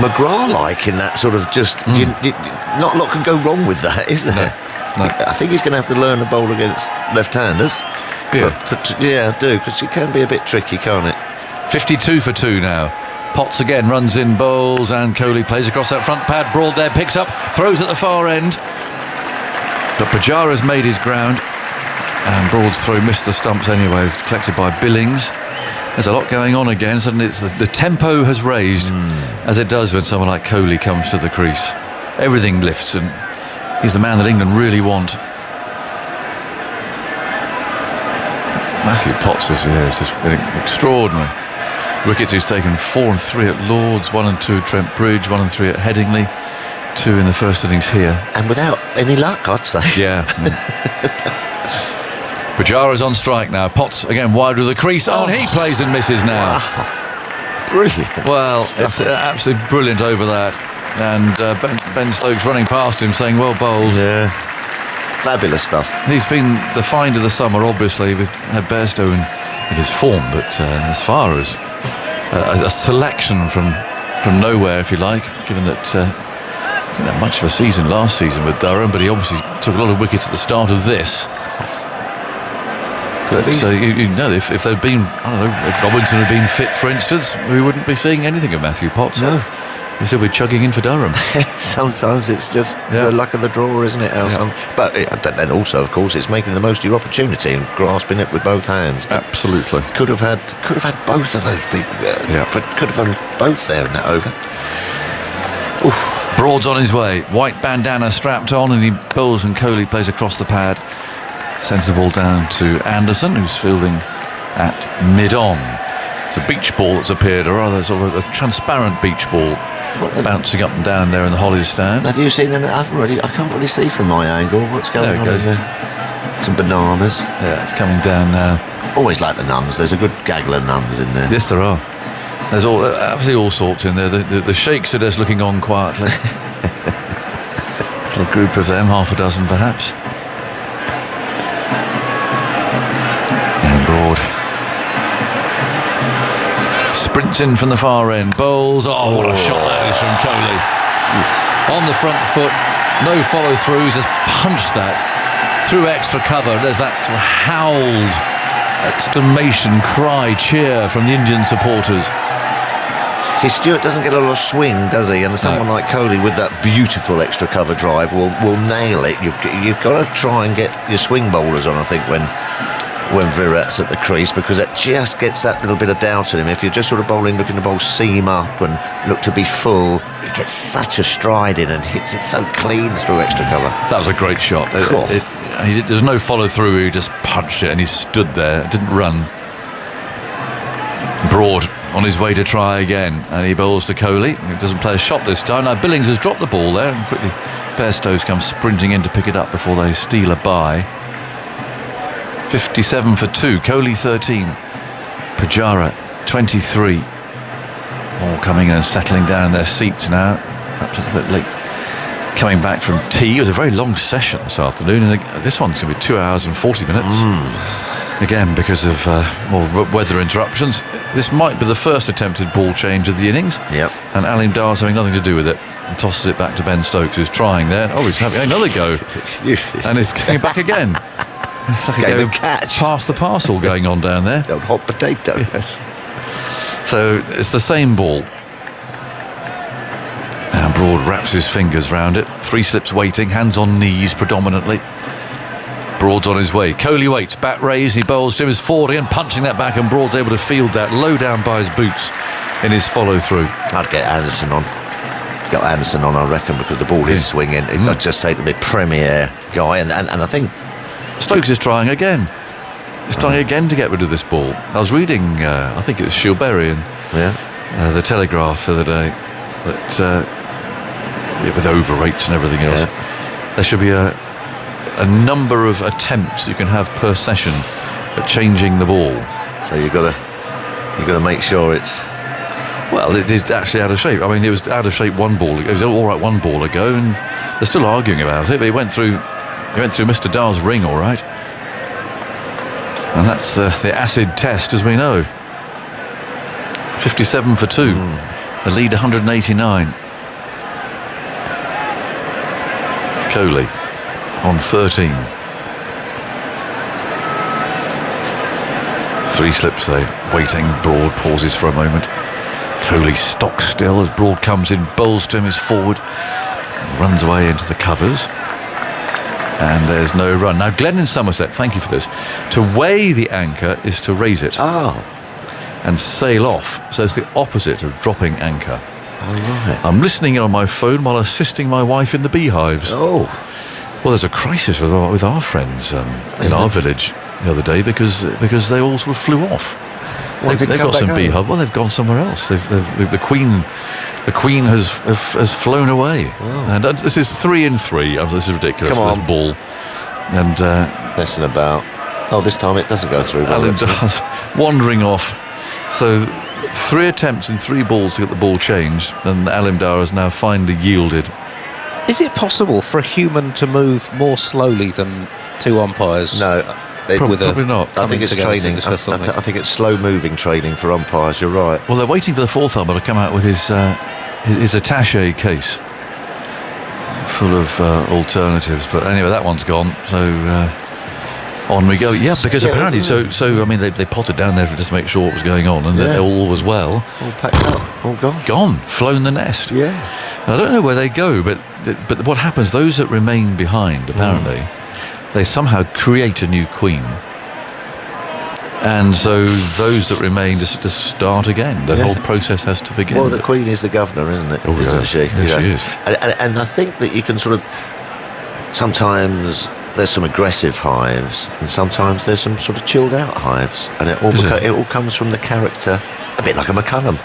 McGrath-like in that sort of just... not a lot can go wrong with that, is there? No. I think he's going to have to learn to bowl against left-handers. Yeah. I do, because it can be a bit tricky, can't it? 52 for 2 now. Potts again runs in, bowls, and Kohli plays across that front pad. Broad there, picks up, throws at the far end. But Pujara's made his ground, and Broad's throw missed the stumps anyway. It's collected by Billings. There's a lot going on again. Suddenly the tempo has raised, as it does when someone like Kohli comes to the crease. Everything lifts, and he's the man that England really want. Matthew Potts this year has just been extraordinary. Wickets he's taken 4 and 3 at Lords, 1 and 2 at Trent Bridge, 1 and 3 at Headingley, 2 in the first innings here. And without any luck, I'd say. Yeah. Pujara's on strike now. Potts again wide of the crease. Oh, and he plays and misses now. Wow. Brilliant. Well, it's absolutely brilliant over that. And Ben Stokes running past him saying, well bowled. Yeah. Fabulous stuff. He's been the find of the summer, obviously. We've had Bairstow in his form, but as far as a selection from nowhere, if you like, given that he didn't have much of a season last season with Durham, but he obviously took a lot of wickets at the start of this. But you know, if they'd been, I don't know, if Robinson had been fit, for instance, we wouldn't be seeing anything of Matthew Potts. No. We'd still be chugging in for Durham. Sometimes it's just the luck of the draw, isn't it? But then also, of course, it's making the most of your opportunity and grasping it with both hands. Absolutely. Could have had both of those big. But could have had both there in that over. Oof. Broad's on his way. White bandana strapped on, and he bowls, and Kohli plays across the pad. Sends the ball down to Anderson, who's fielding at mid-on. It's a beach ball that's appeared, or rather sort of a transparent beach ball bouncing up and down there in the Hollies stand. Have you seen it? I can't really see from my angle what's going on there. Some bananas. Yeah, it's coming down now. Always like the nuns. There's a good gaggle of nuns in there. Yes, there are. There's absolutely all sorts in there. The sheikhs are just looking on quietly. A little group of them, half a dozen perhaps. Broad sprints in from the far end, bowls. Oh, what a shot that is from Kohli. On the front foot, no follow throughs, just punched that through extra cover. There's that sort of howled exclamation, cry, cheer from the Indian supporters. See, Stewart doesn't get a lot of swing, does he? And someone like Kohli with that beautiful extra cover drive will nail it. You've got to try and get your swing bowlers on, I think, when Virat's at the crease, because it just gets that little bit of doubt in him. If you're just sort of bowling, looking to bowl seam up and look to be full, he gets such a stride in and hits it so clean through extra cover. That was a great shot. There's no follow through. He just punched it and he stood there, didn't run. Broad on his way to try again, and he bowls to Kohli. He doesn't play a shot this time. Now Billings has dropped the ball there, and quickly Bairstow comes sprinting in to pick it up before they steal a bye. 57 for 2, Kohli 13, Pujara 23. All coming in and settling down in their seats now. Perhaps a little bit late coming back from tea. It was a very long session this afternoon, and this one's going to be 2 hours and 40 minutes. Again, because of more weather interruptions. This might be the first attempted ball change of the innings. Yep. And Alim Dar's having nothing to do with it. And tosses it back to Ben Stokes, who's trying there. Oh, he's having another go. And he's coming back again. It's like game of catch. Pass the parcel going on down there. Old hot potato. Yes. So it's the same ball. And Broad wraps his fingers round it. 3 slips waiting, hands on knees predominantly. Broad's on his way. Kohli waits, bat raised, he bowls to his 40 and punching that back, and Broad's able to field that low down by his boots in his follow through. I'd get Anderson on. Got Anderson on, I reckon, because the ball is swinging. I'd just say to be premier guy, and I think Stokes is trying again. He's trying again to get rid of this ball. I was reading, I think it was Shilberry in the Telegraph the other day, that with over rates and everything else, there should be a number of attempts you can have per session at changing the ball. So you've got to make sure it's. Well, it is actually out of shape. I mean, it was out of shape one ball. It was all right one ball ago, and they're still arguing about it. But he went through Mr. Dar's ring, all right. And that's the acid test, as we know. 57 for 2. The lead 189. Kohli on 13. 3 slips there, waiting. Broad pauses for a moment. Kohli stocks still as Broad comes in, bowls to him, is forward, runs away into the covers. And there's no run. Now, Glenn in Somerset, thank you for this. To weigh the anchor is to raise it. Oh. And sail off. So it's the opposite of dropping anchor. All right. I'm listening in on my phone while assisting my wife in the beehives. Oh. Well, there's a crisis with our friends in our village the other day because they all sort of flew off. They've got some beehive. Well, they've gone somewhere else. The queen has flown away. Oh. And this is 3 in 3. This is ridiculous. Come on. This ball. And messing about. Oh, this time it doesn't go through. Alimdar's wandering off. So 3 attempts and 3 balls to get the ball changed, and Alimdar has now finally yielded. Is it possible for a human to move more slowly than 2 umpires? No. Probably not. I think it's training. I think it's slow-moving training for umpires. You're right. Well, they're waiting for the 4th umpire to come out with his attaché case full of alternatives. But anyway, that one's gone. So on we go. Yeah, because apparently, so I mean, they potted down there just to make sure what was going on, and all was well. All packed up. All gone. Gone. Flown the nest. Yeah. And I don't know where they go, but what happens? Those that remain behind, apparently. They somehow create a new queen, and so those that remain just start again. The whole process has to begin. Well, the queen is the governor, isn't it? Oh, isn't she? Yes, she is. And I think that you can sort of sometimes there's some aggressive hives, and sometimes there's some sort of chilled out hives, and it all comes from the character. A bit like a McCullum,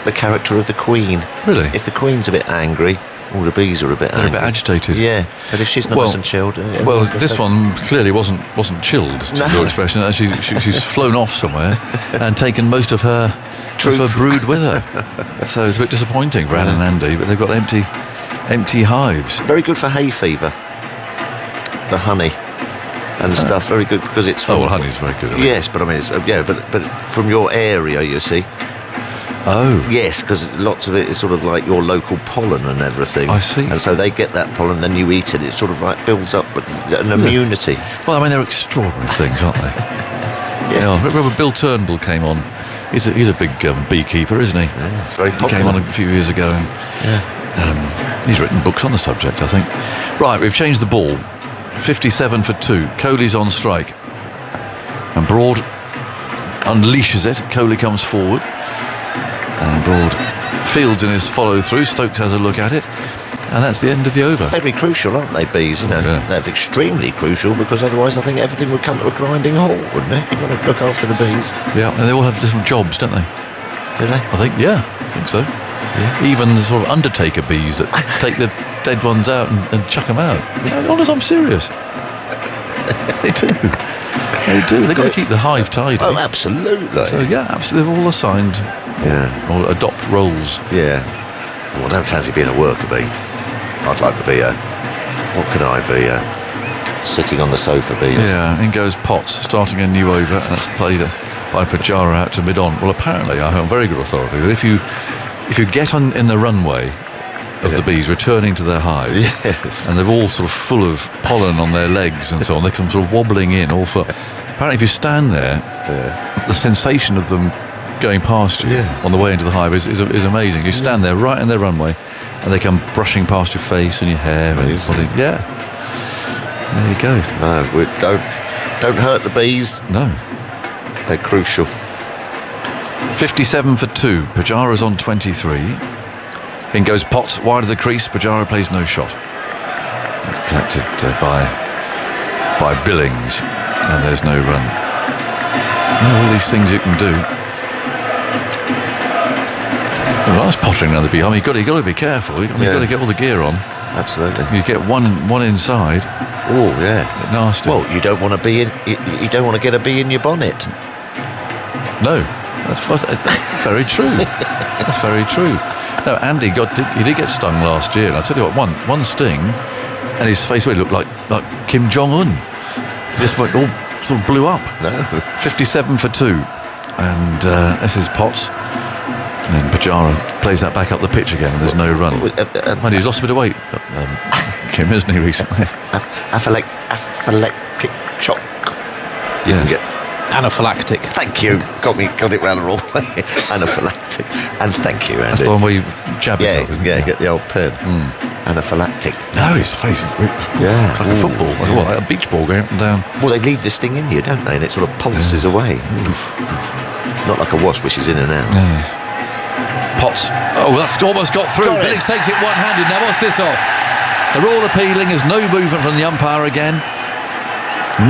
the character of the queen. Really? If the queen's a bit angry, all the bees are a bit They're a bit agitated. Yeah, but if she's nice and chilled... Well, this one clearly wasn't chilled, to your expression. She's flown off somewhere and taken most of her brood with her. So it's a bit disappointing for Anne and Andy, but they've got empty hives. Very good for hay fever. The honey and stuff, very good because it's... well, honey's very good. Yes, but I mean, but from your area, you see... Oh. Yes, because lots of it is sort of like your local pollen and everything. I see. And so they get that pollen, then you eat it. It sort of like builds up an immunity. Well, I mean, they're extraordinary things, aren't they? Yes. Yeah. Remember Bill Turnbull came on. He's a big beekeeper, isn't he? Yeah, it's very popular. He came on a few years ago, and he's written books on the subject, I think. Right, we've changed the ball. 57 for 2. Kohli's on strike. And Broad unleashes it. Kohli comes forward. And Broad fields in his follow-through. Stokes has a look at it. And that's the end of the over. Very crucial, aren't they, bees? Yeah. They're extremely crucial because otherwise I think everything would come to a grinding halt, wouldn't it? You've got to look after the bees. Yeah, and they all have different jobs, don't they? Do they? I think so. Yeah. Even the sort of undertaker bees that take the dead ones out and chuck them out. Honest, I'm serious. They do. They've got to keep the hive tidy. Oh, absolutely. So, yeah, absolutely. They're all assigned or adopt roles. Yeah. Well, I don't fancy being a worker bee. I'd like to be what can I be? Sitting on the sofa bee. Yeah, in goes Potts, starting a new over, and that's played by Pujara out to mid-on. Well, apparently, I have on very good authority that if you get in the runway of the bees returning to their hive, and they're all sort of full of pollen on their legs and so on, they come sort of wobbling in all for... Apparently, if you stand there, the sensation of them going past you on the way into the hive is amazing. You stand there right in their runway, and they come brushing past your face and your hair and your body. Yeah, there you go. No, don't hurt the bees. No, they're crucial. 57 for 2. Pujara's on 23. In goes Potts wide of the crease. Pujara plays no shot. It's collected by Billings, and there's no run. All these things you can do. Well, nice pottering around the bee. I mean, you've got to be careful. You've got to get all the gear on. Absolutely. You get one inside. Oh yeah, nasty. Well, you don't want to be in. You don't want to get a bee in your bonnet. No, that's very true. That's very true. No, Andy did get stung last year, and I tell you what, one sting, and his face really looked like Kim Jong-un. Just all sort of blew up. No. 57 for 2, and this is Potts. And Pujara plays that back up the pitch again, and there's no run. And he's lost a bit of weight, Kim, isn't he, recently? Aphylactic shock. Yes. Anaphylactic. Thank you. Got it round the wrong way. Anaphylactic. And thank you, Andy. That's the one where you jab yourself, isn't it? Yeah, get the old pen. anaphylactic. No, he's facing Yeah. like a football, like a beach ball going up and down. Well, they leave this thing in you, don't they? And it sort of pulses away. Not like a wasp, which is in and out. Potts. Oh, that's almost got through. Billings takes it one-handed. Now, what's this off? They're all appealing. There's no movement from the umpire again.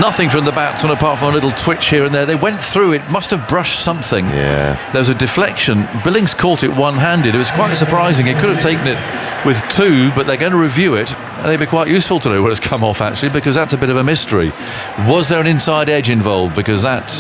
Nothing from the batsman apart from a little twitch here and there. They went through it. Must have brushed something. Yeah. There was a deflection. Billings caught it one-handed. It was quite surprising. He could have taken it with two, but they're going to review it. And it'd be quite useful to know where it's come off, actually, because that's a bit of a mystery. Was there an inside edge involved? Because that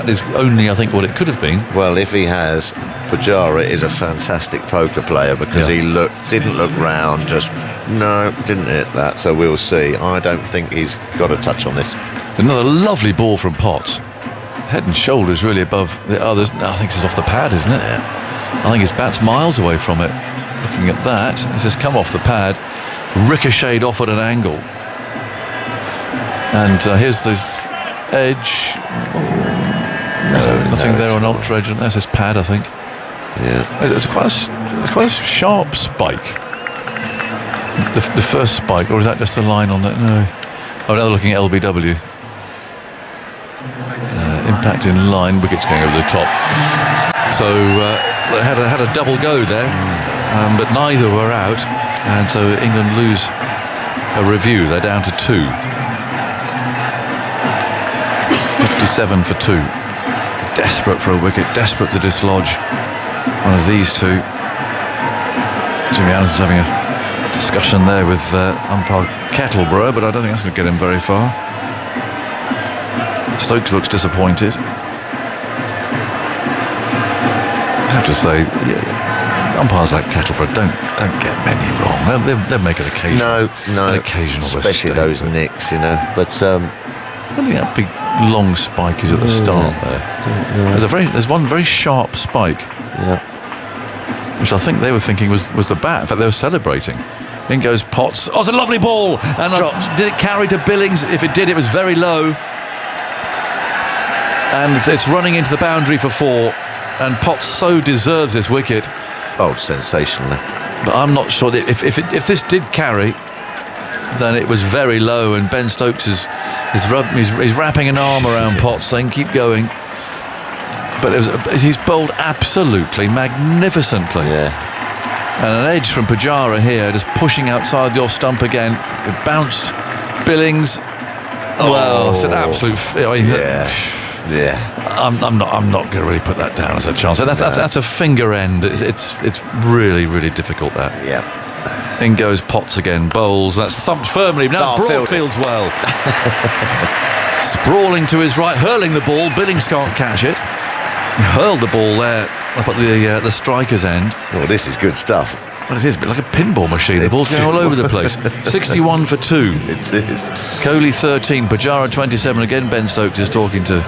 is only, I think, what it could have been. Well, if he has, Pujara is a fantastic poker player because he didn't look round, didn't hit that, so we'll see. I don't think he's got a touch on this. It's another lovely ball from Potts. Head and shoulders really above the others. No, I think this is off the pad, isn't it? Yeah. I think his bat's miles away from it. Looking at that, it's just come off the pad, ricocheted off at an angle. And here's this edge. Nothing there on ultra edge. That's his pad, I think. Yeah. It's quite a sharp spike. The first spike, or is that just a line on that? No. Oh, now they're looking at LBW. Impact in line, wickets going over the top. So they had a double go there, but neither were out, and so England lose a review. They're down to 2. 57 for 2. Desperate for a wicket, desperate to dislodge one of these two. Jimmy Anderson's having a discussion there with umpire Kettleborough, but I don't think that's going to get him very far. Stokes looks disappointed. I have to say, umpires like Kettleborough don't get many wrong. They'll make an occasional, an occasional especially mistake. those nicks, you know. But I think that big long spike is at the start there. There's one very sharp spike. Yeah. Which I think they were thinking was the bat. In fact, they were celebrating. In goes Potts. Oh, it's a lovely ball. And did it carry to Billings? If it did, it was very low. And it's running into the boundary for 4. And Potts so deserves this wicket. Bowled sensationally. But I'm not sure that if this did carry, then it was very low. And Ben Stokes is wrapping an arm around Potts, saying, "Keep going." But he's bowled absolutely magnificently. Yeah. And an edge from Pujara here, just pushing outside the off stump again. It bounced Billings. Well, it's an absolute. I'm not going to really put that down as a chance. That's a finger end. It's really, really difficult. That. Yeah. In goes Potts again. Bowls. That's thumped firmly. Now Broadfield's well. Sprawling to his right, hurling the ball. Billings can't catch it. He hurled the ball there up at the striker's end. Oh, this is good stuff. Well, it is a bit like a pinball machine. The ball's going all over the place. 61 for 2. It is. Kohli 13, Pujara 27. Again, Ben Stokes is talking to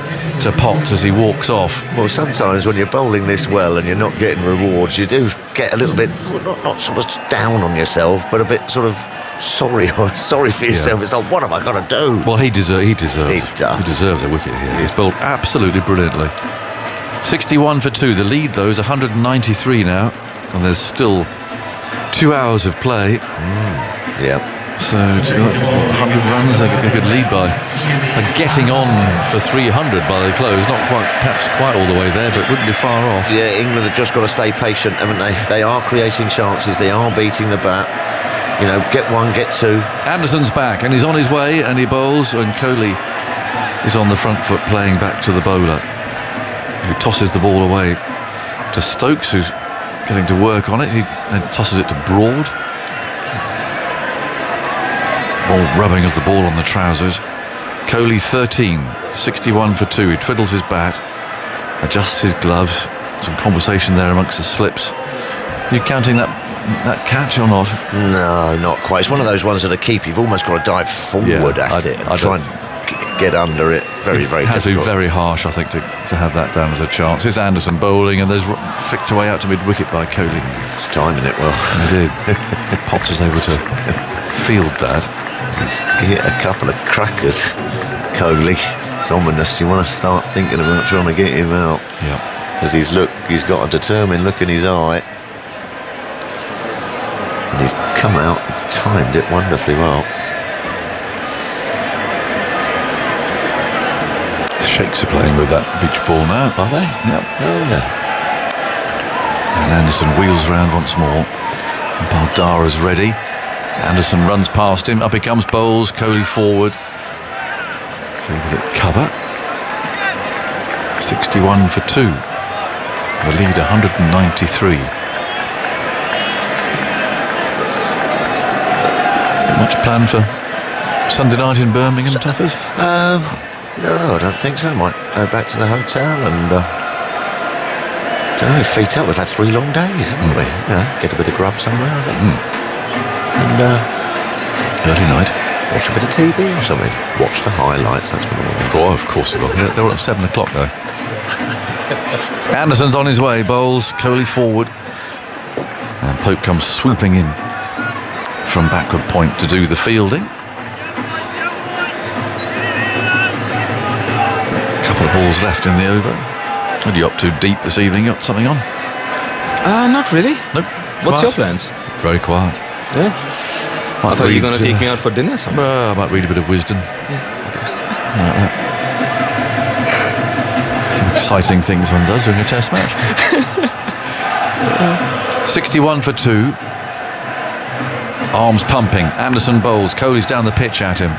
Potts as he walks off. Well, sometimes when you're bowling this well and you're not getting rewards, you do get a little bit, not sort of down on yourself, but a bit sort of sorry for yourself. It's like, what have I got to do? Well, he deserves He does. He deserves a wicket here. He's bowled absolutely brilliantly. 61 for 2. The lead, though, is 193 now. And there's still 2 hours of play. Yeah. So 100 runs they could lead by. And getting on for 300 by the close. Not perhaps quite all the way there, but wouldn't be far off. Yeah, England have just got to stay patient, haven't they? They are creating chances. They are beating the bat. You know, get 1, get 2. Anderson's back and he's on his way and he bowls, and Kohli is on the front foot playing back to the bowler, who tosses the ball away to Stokes, who's getting to work on it. He then tosses it to Broad. All rubbing of the ball on the trousers. Kohli 13, 61 for 2. He twiddles his bat, adjusts his gloves. Some conversation there amongst the slips. Are you counting that catch or not? No, not quite. It's one of those ones that a keeper, you've almost got to dive forward at it and try and get under it. Very, very difficult. It has to be very harsh, I think, to have that down as a chance. It's Anderson bowling, and there's flicked away out to mid-wicket by Kohli. It's timing it well. He did. Potts was able to field that. He's hit a couple of crackers, Kohli. It's ominous. You want to start thinking about trying to get him out. Yeah. Because he's got a determined look in his eye. And he's come out, timed it wonderfully well. The Shakes are playing with that beach ball now. Are they? Yep. Oh, yeah. And Anderson wheels round once more. Baldara's ready. Anderson runs past him. Up he comes Bowles. Kohli forward. Fielded at cover. 61 for 2. The lead 193. Much planned for Sunday night in Birmingham, Tuffers? No, I don't think so. I might go back to the hotel and don't know, feet up. We've had 3 long days, haven't we? Get a bit of grub somewhere, I think. And early night. Watch a bit of TV or something. Watch the highlights, that's what I want. Of course we will. Yeah, they were at 7 o'clock though. Anderson's on his way. Bowles, Kohli forward. And Pope comes swooping in from backward point to do the fielding. Couple of balls left in the over. What are you up to deep this evening? You got something on? Not really. Nope. What's Quiet. your plans? Very quiet. Yeah. I thought you were going to take me out for dinner or something. I might read a bit of wisdom. Like that. Some exciting things one does during a test match. 61 for 2. Arms pumping. Anderson bowls. Kohli's down the pitch at him.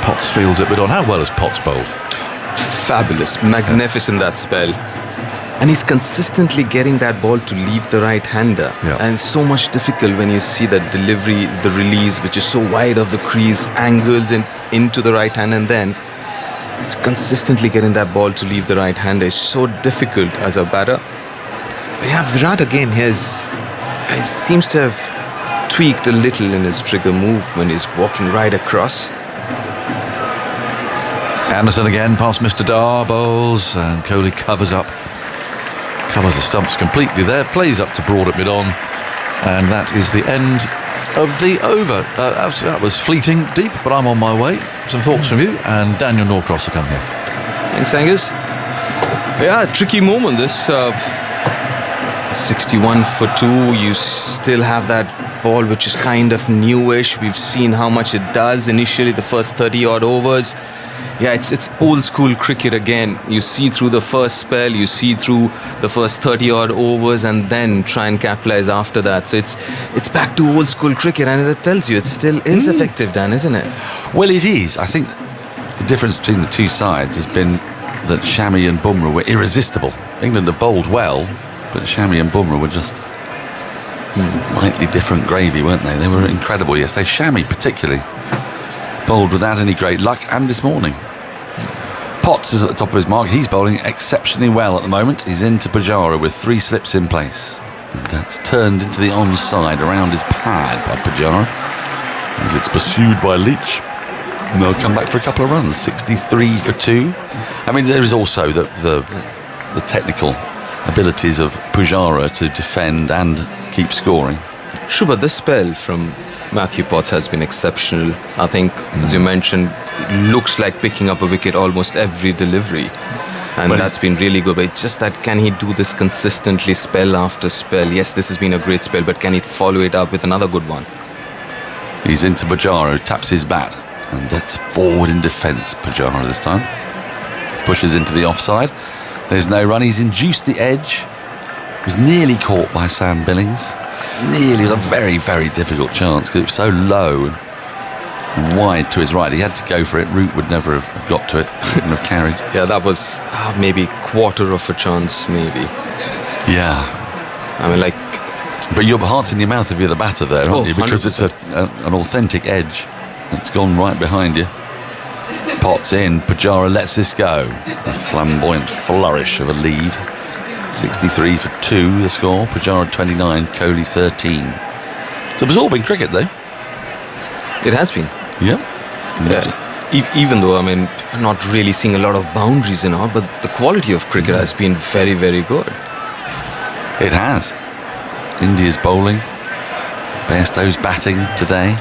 Potts fields it, but on. How well has Potts bowled? Fabulous. Magnificent, that spell. And he's consistently getting that ball to leave the right-hander. Yeah. And it's so much difficult when you see the delivery, the release, which is so wide of the crease, angles into the right hand, and then it's consistently getting that ball to leave the right-hander. It's so difficult as a batter. But yeah, Virat again, he seems to have tweaked a little in his trigger move when he's walking right across. Anderson again past Mr. Dar, bowls, and Kohli covers up. Covers the stumps completely there, plays up to Broad at mid-on, and that is the end of the over. That was fleeting deep, but I'm on my way. Some thoughts from you, and Daniel Norcross will come here. Thanks, Angus. Yeah, tricky moment this. 61 for 2. You still have that ball which is kind of newish. We've seen how much it does initially, the first 30 odd overs. Yeah, it's old school cricket again. You see through the first spell, you see through the first 30 odd overs, and then try and capitalize after that. So it's back to old school cricket, and that tells you it still is effective, Dan, isn't it? Well, it is. I think the difference between the two sides has been that Shami and Bumrah were irresistible. England have bowled well, but Shami and Bumrah were just slightly different gravy, weren't they? They were incredible yesterday. Shami particularly bowled without any great luck, and this morning. Potts is at the top of his mark. He's bowling exceptionally well at the moment. He's into Pujara with 3 slips in place. And that's turned into the onside around his pad by Pujara as it's pursued by Leach. And they'll come back for a couple of runs. 63 for 2. I mean, there is also the technical abilities of Pujara to defend and keep scoring. Sure, but this spell from Matthew Potts has been exceptional. I think, as you mentioned, looks like picking up a wicket almost every delivery. And that's been really good. But it's just that, can he do this consistently, spell after spell? Yes, this has been a great spell, but can he follow it up with another good one? He's into Pujara, who taps his bat. And that's forward in defence, Pujara this time. Pushes into the offside. There's no run. He's induced the edge. Was nearly caught by Sam Billings. Nearly, was a very, very difficult chance because it was so low and wide to his right. He had to go for it. Root would never have got to it. Wouldn't have carried. Yeah, that was maybe quarter of a chance, maybe. Yeah. I mean, like... But your heart's in your mouth if you're the batter there, aren't you? Because 100%. it's an authentic edge. It's gone right behind you. Potts in. Pujara lets this go. A flamboyant flourish of a lead. 63 for 2 the score. Pujara 29, Kohli 13. It's absorbing cricket though. It has been. Yeah. Even though, I mean, not really seeing a lot of boundaries and all, but the quality of cricket has been very, very good. It has. India's bowling. Bairstow's batting today.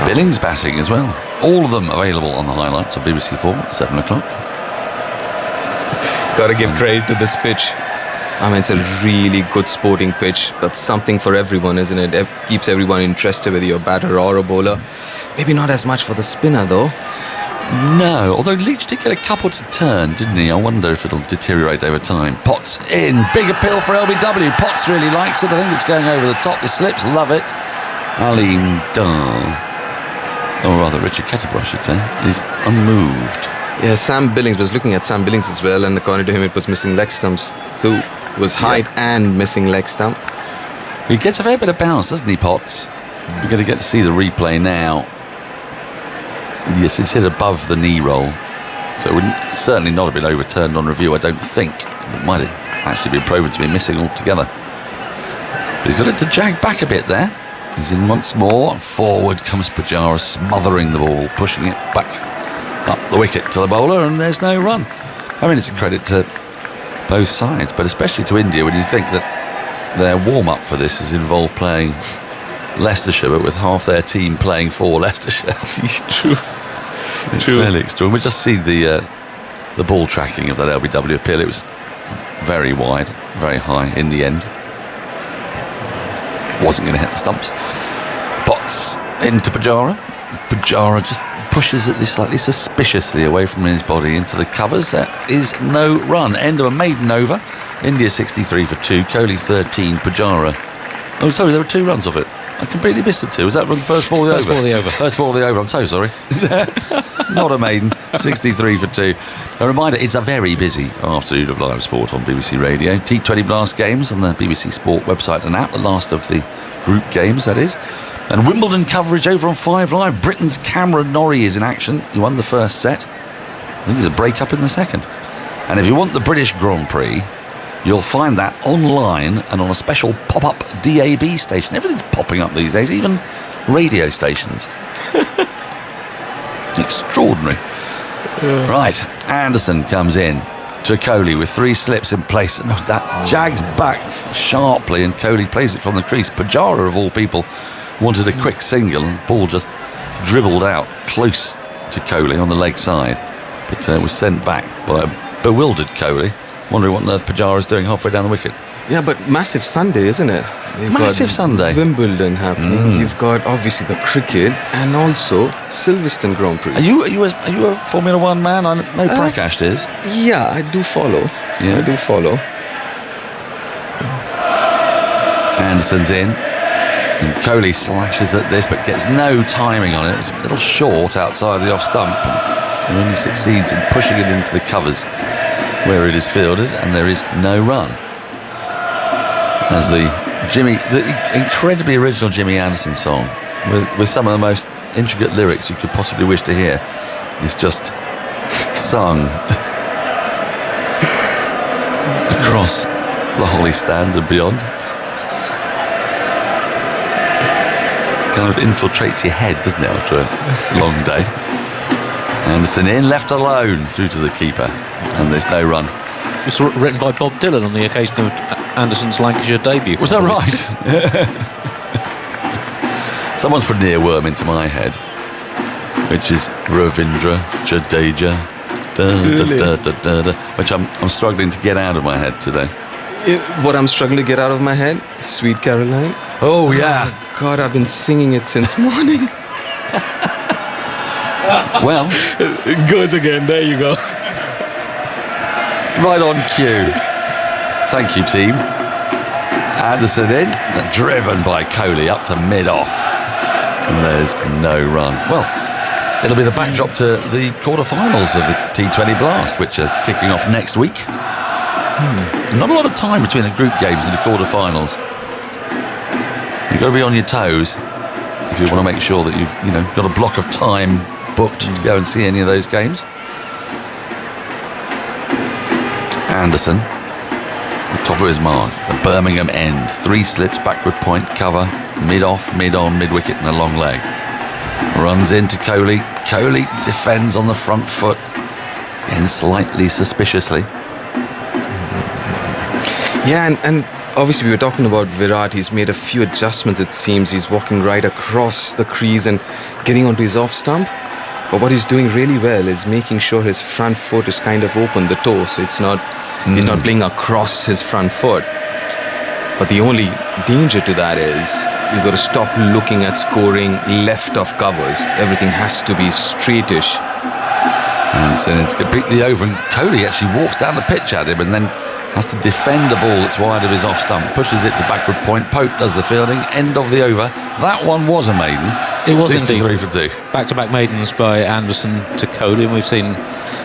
Billings batting as well. All of them available on the highlights of BBC 4 at 7 o'clock. Got to give credit to this pitch. I mean, it's a really good sporting pitch. That's something for everyone, isn't it? It keeps everyone interested, whether you're a batter or a bowler. Maybe not as much for the spinner, though. No, although Leach did get a couple to turn, didn't he? I wonder if it'll deteriorate over time. Potts in. Big appeal for LBW. Potts really likes it. I think it's going over the top. The slips, love it. Alim Dar, or rather Richard Kettleborough, I should say, is unmoved. Yeah, Sam Billings was looking at Sam Billings as well, and according to him, it was missing leg stumps too. It was height and missing leg stump. He gets a fair bit of bounce, doesn't he, Potts? We're going to get to see the replay now. Yes, it's hit above the knee roll, so it would certainly not have been overturned on review, I don't think. It might have actually been proven to be missing altogether. But he's got it to jag back a bit there. He's in once more. Forward comes Pujara, smothering the ball, pushing it back up the wicket to the bowler, and there's no run. I mean, it's a credit to both sides, but especially to India when you think that their warm-up for this has involved playing Leicestershire, but with half their team playing for Leicestershire. It's true. It's fairly extreme. We just see the ball tracking of that LBW appeal. It was very wide, very high in the end. Wasn't going to hit the stumps. Potts into Pujara. Pujara just pushes it slightly suspiciously away from his body into the covers. There is no run. End of a maiden over. India 63 for 2. Kohli 13. Pujara. Oh, sorry, there were 2 runs of it. I completely missed the 2. Was that the first ball of the over? First ball of the over. First ball of the over. I'm so sorry. Not a maiden. 63 for 2. A reminder, it's a very busy afternoon of live sport on BBC Radio. T20 Blast games on the BBC Sport website and app. The last of the group games, that is. And Wimbledon coverage over on 5 Live. Britain's Cameron Norrie is in action. He won the first set. I think there's a break-up in the second. And if you want the British Grand Prix, you'll find that online and on a special pop-up DAB station. Everything's popping up these days, even radio stations. Extraordinary. Right, Anderson comes in to Kohli with 3 slips in place, and that jags back sharply, and Kohli plays it from the crease. Pujara, of all people, wanted a quick single, and the ball just dribbled out close to Kohli on the leg side, but was sent back by a bewildered Kohli, wondering what on earth Pujara is doing halfway down the wicket. Yeah, but massive Sunday, isn't it? Massive Sunday. Wimbledon happening. You've got obviously the cricket and also Silverstone Grand Prix. Are you a Formula One man? I know Prakash is. Yeah, I do follow. Yeah. I do follow. Anderson's in. And Kohli slashes at this but gets no timing on it. It was a little short outside the off stump, and only succeeds in pushing it into the covers where it is fielded, and there is no run. As the incredibly original Jimmy Anderson song with some of the most intricate lyrics you could possibly wish to hear is just sung across the Holly stand and beyond. Kind of infiltrates your head, doesn't it, after a long day. Anderson in, left alone through to the keeper, and there's no run. It was written by Bob Dylan on the occasion of Anderson's Lancashire debut. Was that right? Someone's put an earworm into my head, which is Ravindra Jadeja, which I'm struggling to get out of my head today. What I'm struggling to get out of my head, Sweet Caroline. Oh yeah. Oh, God, I've been singing it since morning. Well, it goes again. There you go. Right on cue. Thank you, team. Anderson in, driven by Kohli up to mid-off. And there's no run. Well, it'll be the backdrop to the quarterfinals of the T20 Blast, which are kicking off next week. Not a lot of time between the group games and the quarterfinals. You've got to be on your toes if you want to make sure that you've got a block of time booked to go and see any of those games. Anderson, on top of his mark, the Birmingham end, 3 slips, backward point, cover, mid-off, mid-on, mid-wicket and a long leg. Runs into Kohli. Kohli defends on the front foot, and slightly suspiciously. Yeah, and obviously we were talking about Virat. He's made a few adjustments, it seems. He's walking right across the crease and getting onto his off stump. But what he's doing really well is making sure his front foot is kind of open, the toe, so it's not he's not playing across his front foot. But the only danger to that is you've got to stop looking at scoring left of covers. Everything has to be straightish. And so it's completely over, and Kohli actually walks down the pitch at him and then has to defend a ball that's wide of his off stump, pushes it to backward point. Pope does the fielding, end of the over. That one was a maiden. It was 63 indeed. for 2. Back-to-back maidens by Anderson to Kohli, and we've seen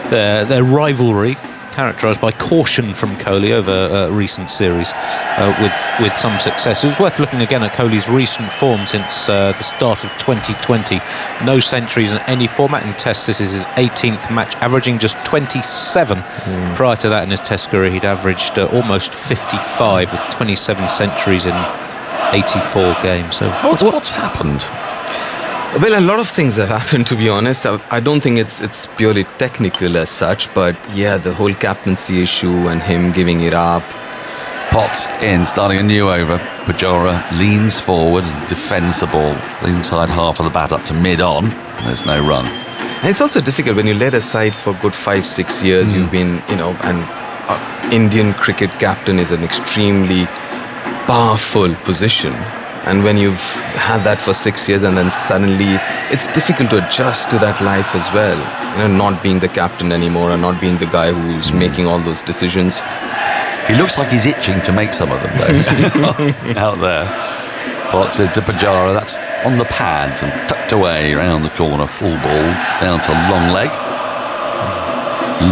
their rivalry characterised by caution from Kohli over recent series with some success. It was worth looking again at Kohli's recent form since the start of 2020. No centuries in any format in Test. This is his 18th match, averaging just 27. Prior to that in his Test career, he'd averaged almost 55 with 27 centuries in 84 games. So What's happened? Well, a lot of things have happened, to be honest. I don't think it's purely technical as such, but yeah, the whole captaincy issue and him giving it up. Potts in, starting a new over. Pujara leans forward and defends the ball. The inside half of the bat up to mid-on. There's no run. And it's also difficult when you led a side for a good 5-6 years. You've been, and Indian cricket captain is an extremely powerful position. And when you've had that for 6 years and then suddenly it's difficult to adjust to that life as well. Not being the captain anymore and not being the guy who's making all those decisions. He looks like he's itching to make some of them, though. Out there. Potts into Pujara. That's on the pads and tucked away around the corner. Full ball down to long leg.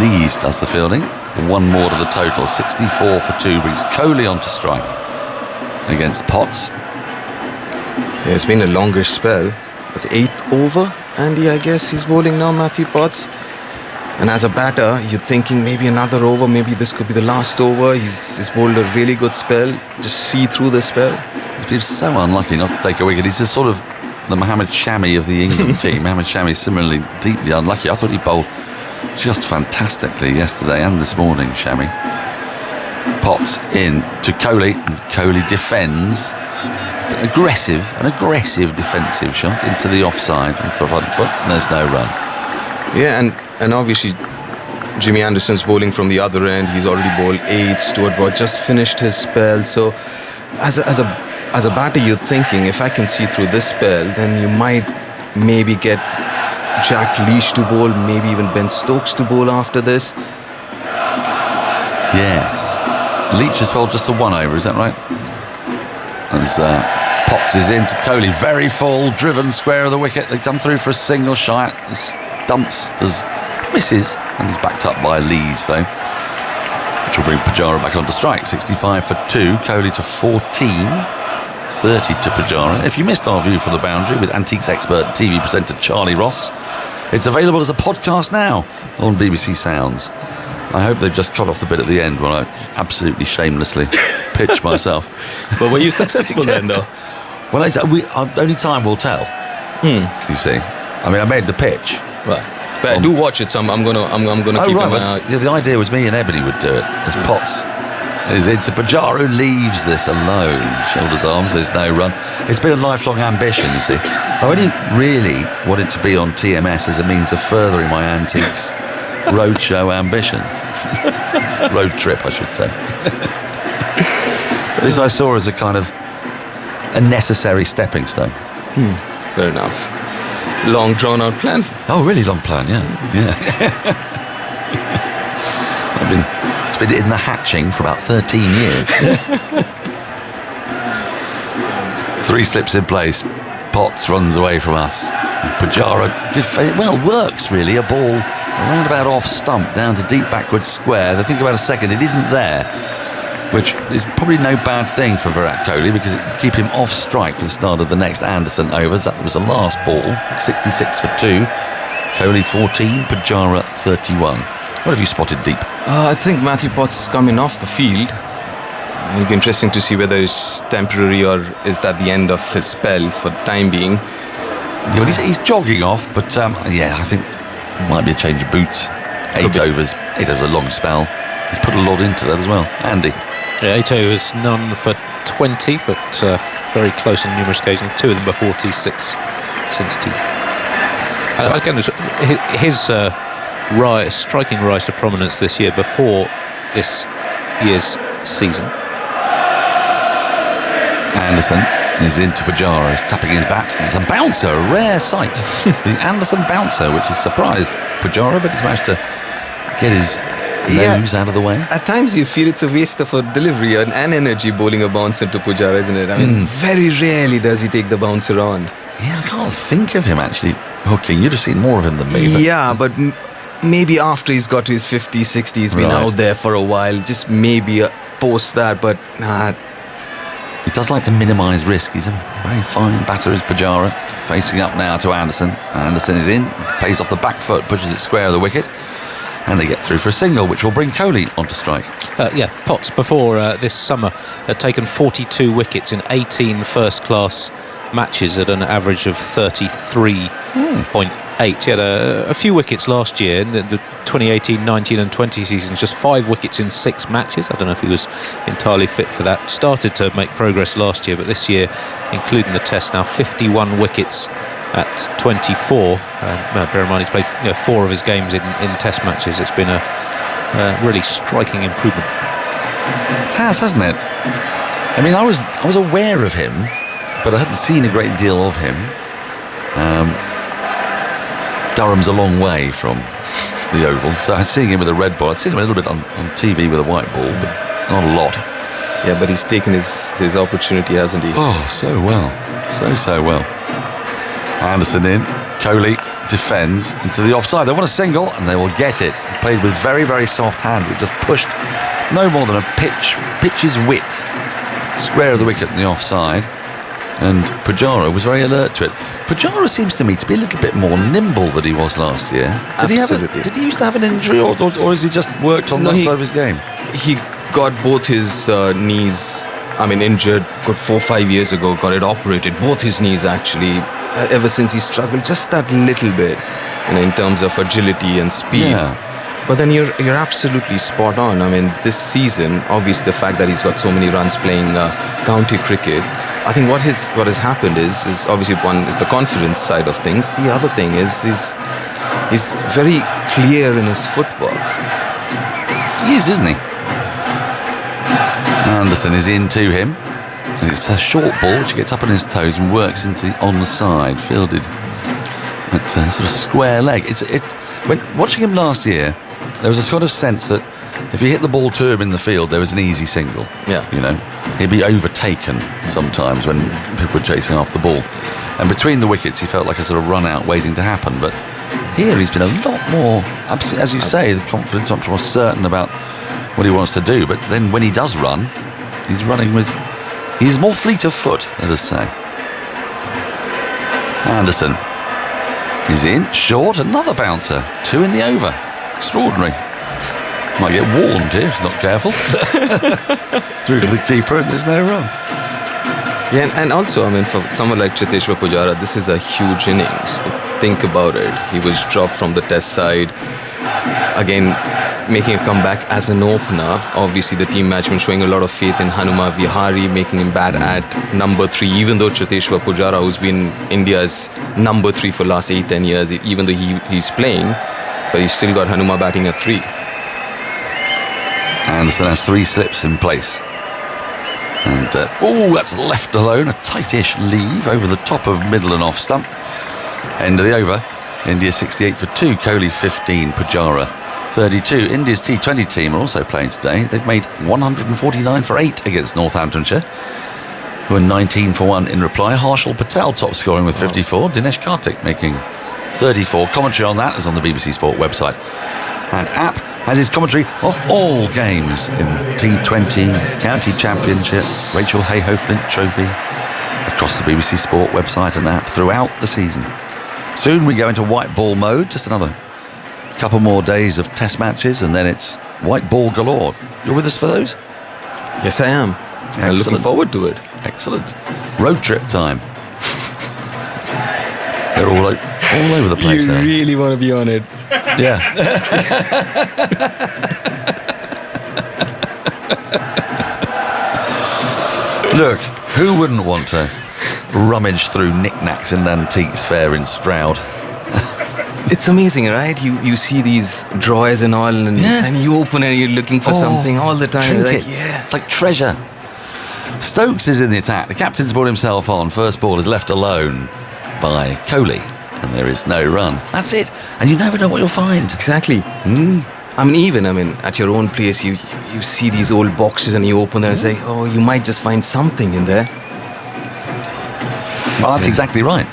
Lees does the fielding. One more to the total. 64 for 2 brings Kohli on to strike against Potts. Yeah, it's been a longer spell. It's 8th over, Andy, I guess he's bowling now, Matthew Potts. And as a batter, you're thinking maybe another over, maybe this could be the last over. He's bowled a really good spell. Just see through the spell. He's been so unlucky not to take a wicket. He's just sort of the Mohammed Shami of the England team. Mohammed Shami is similarly deeply unlucky. I thought he bowled just fantastically yesterday and this morning, Shami. Potts in to Kohli, and Kohli defends. An aggressive defensive shot into the offside on the front foot, and there's no run. Yeah, and obviously Jimmy Anderson's bowling from the other end. He's already bowled 8. Stuart Broad just finished his spell. So as a batter, you're thinking, if I can see through this spell, then you might maybe get Jack Leach to bowl, maybe even Ben Stokes to bowl after this. Yes. Leach has bowled just the 1 over, is that right? As Potts is into Kohli, very full, driven square of the wicket. They come through for a single shot. Stumps, misses, and is backed up by Lees, though, which will bring Pujara back on to strike. 65 for 2, Kohli to 14, 30 to Pujara. If you missed our view from the boundary with Antiques expert TV presenter Charlie Ross, it's available as a podcast now on BBC Sounds. I hope they've just cut off the bit at the end when I absolutely shamelessly pitched myself. But were you successful then, though? Well, only time will tell. You see, I mean, I made the pitch. Right. But I do watch it, so I'm gonna keep an eye out. The idea was me and Ebony would do it. As Potts is into Pujara, who leaves this alone. Shoulders, arms, there's no run. It's been a lifelong ambition, you see. I only really wanted to be on TMS as a means of furthering my Antiques roadshow ambitions. Road trip, I should say. This I saw as a kind of a necessary stepping stone. Fair enough. Long drawn out plan. Oh, really long plan, yeah. It's been in the hatching for about 13 years. 3 slips in place. Potts runs away from us. Pujara works really a ball around about off stump down to deep backward square. They think about a second, it isn't there, which is probably no bad thing for Virat Kohli because it would keep him off strike for the start of the next Anderson overs. That was the last ball, 66 for 2. Kohli 14, Pujara 31. What have you spotted deep? I think Matthew Potts is coming off the field. It'll be interesting to see whether it's temporary or is that the end of his spell for the time being. Yeah, well, he's jogging off, but I think it might be a change of boots. 8 overs. 8 overs a long spell. He's put a lot into that as well. Andy? Yeah, 8 overs, none for 20, but very close on numerous occasions. 2 of them are 46 since tea. Again, his striking rise to prominence this year before this year's season. Anderson is into Pujara, he's tapping his bat. It's a bouncer, a rare sight. The Anderson bouncer, which has surprised Pujara, but he's managed to get his nose out of the way. At times you feel it's a waste of a delivery and energy bowling a bouncer to Pujara, isn't it? I mean, very rarely does he take the bouncer on. Yeah, I can't think of him actually hooking. You'd have seen more of him than me. But yeah, but maybe after he's got to his 50s, 60s, he's been out there for a while, just maybe post that, but nah. He does like to minimise risk. He's a very fine batter, is Pujara. Facing up now to Anderson. Anderson is in, plays off the back foot, pushes it square of the wicket. And they get through for a single, which will bring Kohli onto strike. Potts before this summer had taken 42 wickets in 18 first-class matches at an average of 33.8. He had a few wickets last year in the 2018, 19 and 20 seasons, just 5 wickets in 6 matches. I don't know if he was entirely fit for that. Started to make progress last year, but this year, including the test, now 51 wickets at 24. Bear in mind he's played 4 of his games in test matches. It's been a really striking improvement. It has, hasn't it? I mean, I was aware of him, but I hadn't seen a great deal of him. Durham's a long way from the Oval, so I was seeing him with a red ball. I'd seen him a little bit on TV with a white ball, but not a lot. Yeah, but he's taken his opportunity, hasn't he? Oh, so well. So well. Anderson in. Kohli defends into the offside. They want a single, and they will get it. He played with very, very soft hands. It just pushed no more than a pitch's width square of the wicket in the offside. And Pujara was very alert to it. Pujara seems to me to be a little bit more nimble than he was last year. Did he used to have an injury, or has he just worked on that side of his game? He got both his knees, injured, got 4 or 5 years ago, got it operated, both his knees actually. Ever since he struggled just that little bit, in terms of agility and speed. Yeah. But then you're absolutely spot on. This season, obviously the fact that he's got so many runs playing county cricket, I think what has happened is obviously one is the confidence side of things. The other thing is he's very clear in his footwork. He is, isn't he? Anderson is into him. It's a short ball which gets up on his toes and works into the onside, fielded at sort of square leg. When watching him last year, there was a sort of sense that if he hit the ball to him in the field, there was an easy single. Yeah. He'd be overtaken sometimes when people were chasing after the ball. And between the wickets, he felt like a sort of run out waiting to happen. But here he's been a lot more, as you say, the confidence, much more certain about what he wants to do. But then when he does run, he's running with... He's more fleet of foot, let us say. Anderson is in, short, another bouncer. 2 in the over. Extraordinary. Might get warned here if he's not careful. Through to the keeper and there's no run. Yeah, and also, for someone like Cheteshwar Pujara, this is a huge innings. Think about it. He was dropped from the test side. Again, making a comeback as an opener. Obviously, the team management showing a lot of faith in Hanuma Vihari, making him bat at number 3, even though Cheteshwar Pujara, who's been India's number 3 for the last 8-10 years, even though he's playing, but he's still got Hanuma batting at 3. Anderson has 3 slips in place. And, that's left alone. A tightish leave over the top of middle and off stump. End of the over. India 68 for 2, Kohli 15, Pujara 32. India's T20 team are also playing today. They've made 149 for 8 against Northamptonshire, who are 19 for 1 in reply. Harshal Patel top scoring with 54. Dinesh Karthik making 34. Commentary on that is on the BBC Sport website. And app has his commentary of all games in T20, County Championship, Rachel Hayhoe Flint Trophy, across the BBC Sport website and app throughout the season. Soon we go into white ball mode, just another couple more days of test matches, and then it's white ball galore. You're with us for those? Yes, I am. I'm looking forward to it. Excellent. Road trip time. They're all over the place You there. really want to be on it. Yeah. Look, who wouldn't want to rummage through knickknacks and antiques fair in Stroud? It's amazing, right? You see these drawers and all, and you open and you're looking for something all the time. It's like treasure. Stokes is in the attack. The captain's brought himself on. First ball is left alone by Kohli, and there is no run. That's it. And you never know what you'll find. Exactly. I mean, at your own place, you see these old boxes and you open them and say, oh, you might just find something in there. Well, that's exactly right.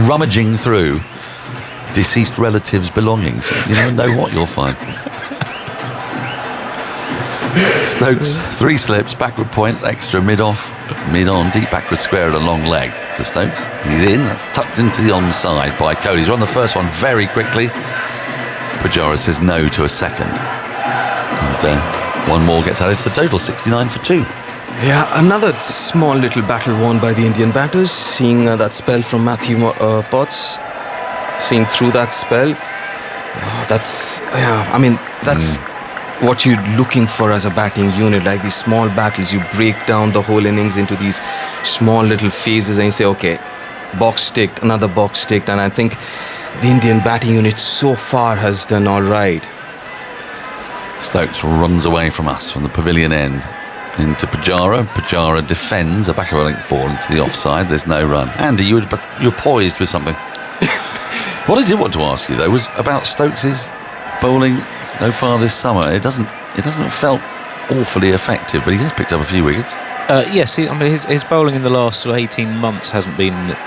Rummaging through deceased relatives' belongings. You never know what you'll find. Stokes, 3 slips, backward point, extra mid-off, mid-on, deep backward square and a long leg for Stokes. He's in, that's tucked into the onside by Kohli. He's run the first one very quickly. Pujara says no to a second. And one more gets added to the total, 69 for 2. Yeah, another small little battle won by the Indian batters, seeing that spell from Matthew Potts, seeing through that spell. That's what you're looking for as a batting unit, like these small battles. You break down the whole innings into these small little phases and you say, okay, box ticked, another box ticked, and I think the Indian batting unit so far has done all right. Stokes runs away from us from the pavilion end into Pujara. Pujara defends a back of a length ball into the offside. There's no run. Andy, you're poised with something. What I did want to ask you though was about Stokes's bowling so far this summer. It doesn't felt awfully effective, but he has picked up a few wickets. Yes, his bowling in the last 18 months hasn't been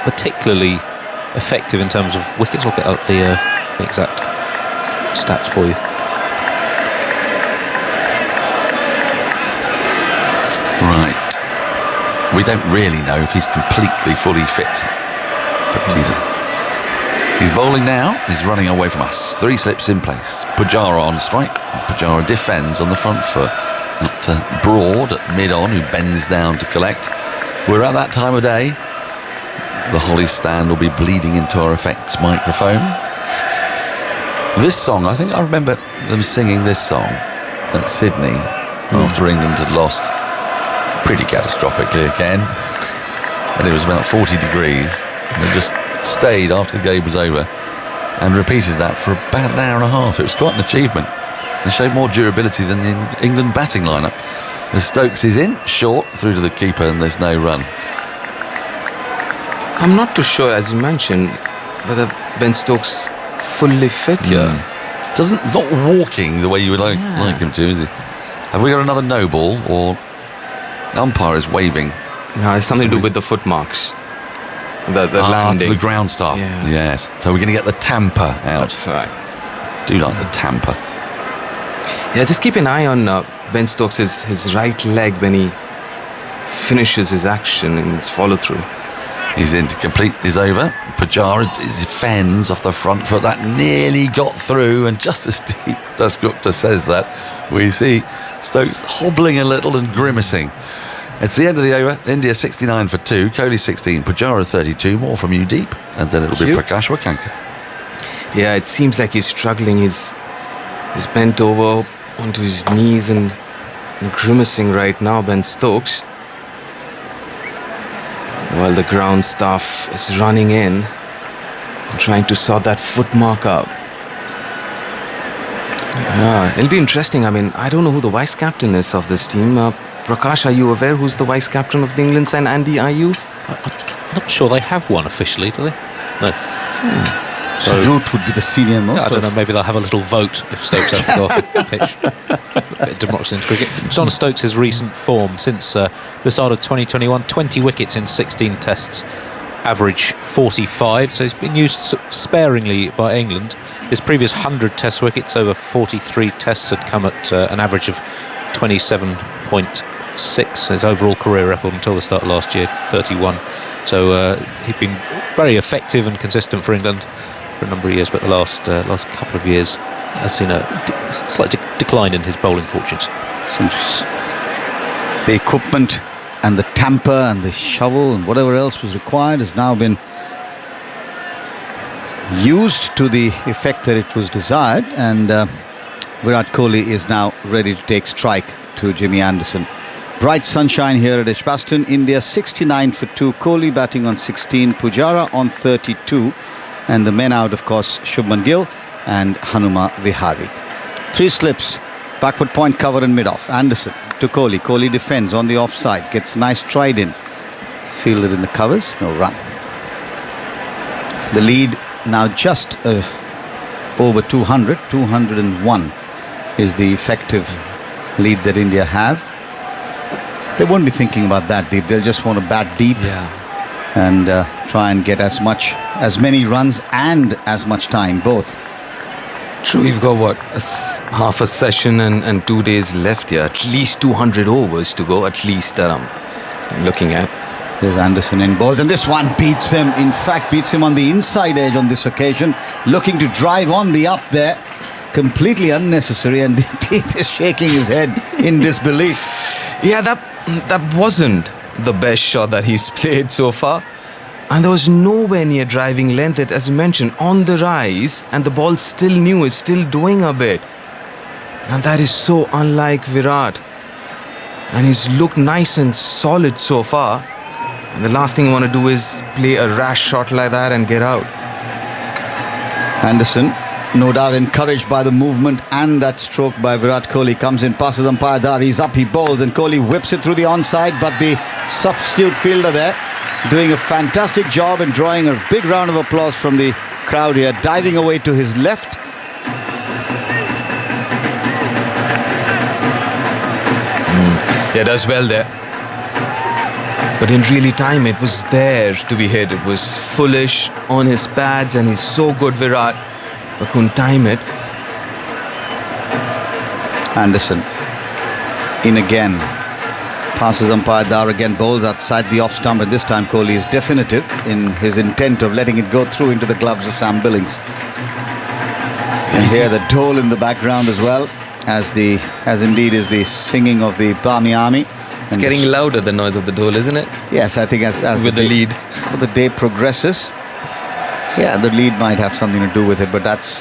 particularly effective in terms of wickets. I'll get up the exact stats for you. Right. We don't really know if he's completely fully fit, but he's bowling now. He's running away from us. 3 slips in place. Pujara on strike. Pujara defends on the front foot. Up to Broad at mid-on, who bends down to collect. We're at that time of day. The Holly stand will be bleeding into our effects microphone. This song, I think I remember them singing this song at Sydney after England had lost pretty catastrophically again. And it was about 40 degrees. And they just stayed after the game was over and repeated that for about an hour and a half. It was quite an achievement. They showed more durability than the England batting lineup. The Stokes is in, short, through to the keeper, and there's no run. I'm not too sure, as you mentioned, whether Ben Stokes fully fit here. Not walking the way you would like him to, is he? Have we got another no ball, or the umpire is waving? No, it's something to do with the foot marks. The landing. To the ground staff. Yeah. Yes. So we're going to get the tamper out. That's right. Do like the tamper. Yeah, just keep an eye on Ben Stokes' his right leg when he finishes his action in his follow-through. He's in to complete his over. Pujara defends off the front foot. That nearly got through, and just as deep as Gupta says that, we see Stokes hobbling a little and grimacing. It's the end of the over. India 69 for 2, Kohli 16, Pujara 32. More from you deep, and then it'll be Prakash Wakankar. Yeah, it seems like he's struggling. He's bent over onto his knees and grimacing right now, Ben Stokes. While the ground staff is running in and trying to sort that foot mark out. Yeah, it'll be interesting. I mean, I don't know who the vice captain is of this team. Prakash, are you aware who's the vice captain of the England side? Andy, are you? I'm not sure they have one officially, do they? No. So Root would be the senior most. I don't know, maybe they'll have a little vote if Stokes have to go off the pitch. A bit of democracy in cricket. Just on Stokes' recent form since the start of 2021, 20 wickets in 16 tests, average 45, so he's been used sparingly by England. His previous 100 test wickets over 43 tests had come at an average of 27.6, his overall career record until the start of last year, 31. So he'd been very effective and consistent for England for a number of years, but the last couple of years has seen a slight decline in his bowling fortunes. The equipment and the tamper and the shovel and whatever else was required has now been used to the effect that it was desired, and Virat Kohli is now ready to take strike to Jimmy Anderson. Bright sunshine here at Edgbaston. India 69 for 2. Kohli batting on 16. Pujara on 32. And the men out, of course, Shubman Gill and Hanuma Vihari. 3 slips, backward point cover in mid-off. Anderson to Kohli. Kohli defends on the offside, gets a nice stride in. Fielded in the covers, no run. The lead now just over 200, 201 is the effective lead that India have. They won't be thinking about that deep. They'll just want to bat deep and try and get as many runs and as much time, both. True, we've got half a session and 2 days left here. At least 200 overs to go, at least that I'm looking at. There's Anderson in balls, and this one beats him. In fact, beats him on the inside edge on this occasion. Looking to drive on the up there. Completely unnecessary, and Deep is shaking his head in disbelief. Yeah, that wasn't the best shot that he's played so far. And there was nowhere near driving length. It, as you mentioned, on the rise, and the ball still new, is still doing a bit. And that is so unlike Virat. And he's looked nice and solid so far. And the last thing you want to do is play a rash shot like that and get out. Anderson, no doubt encouraged by the movement and that stroke by Virat Kohli, comes in, passes umpire Dar, he's up, he bowls, and Kohli whips it through the onside, but the substitute fielder there doing a fantastic job and drawing a big round of applause from the crowd here, diving away to his left. Yeah, does well there. But didn't really time it. Was there to be hit. It was foolish on his pads, and he's so good, Virat, but couldn't time it. Anderson in again, passes umpire Dar again, bowls outside the off stump, and this time Kohli is definitive in his intent of letting it go through into the gloves of Sam Billings. And hear the dole in the background as well, as indeed is the singing of the Bami Army. It's getting louder, the noise of the dole, isn't it? Yes, I think as with the lead. But the day progresses, yeah, the lead might have something to do with it, but that's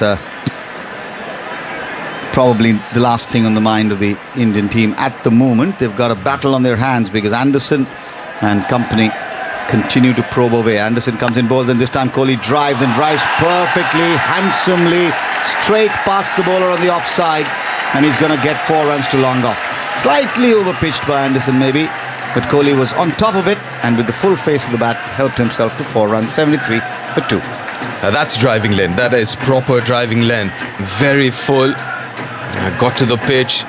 probably the last thing on the mind of the Indian team at the moment. They've got a battle on their hands because Anderson and company continue to probe away. Anderson comes in, bowls, and this time Kohli drives perfectly, handsomely, straight past the bowler on the offside, and he's going to get 4 runs to long off. Slightly overpitched by Anderson maybe, but Kohli was on top of it, and with the full face of the bat helped himself to 4 runs, 73 for 2. That's driving length. That is proper driving length. Very full. Got to the pitch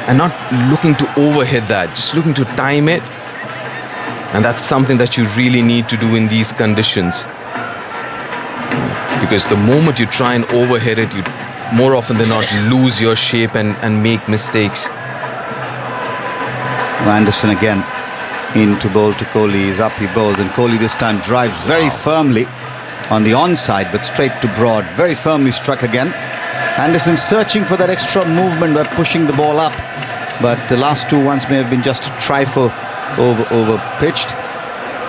and not looking to overhit that, just looking to time it. And that's something that you really need to do in these conditions. Because the moment you try and overhit it, you more often than not lose your shape and make mistakes. Anderson again in to bowl to Kohli. He's up, he bowls, and Kohli this time drives very firmly on the onside, but straight to broad. Very firmly struck again. Anderson searching for that extra movement by pushing the ball up, but the last 2 ones may have been just a trifle over pitched.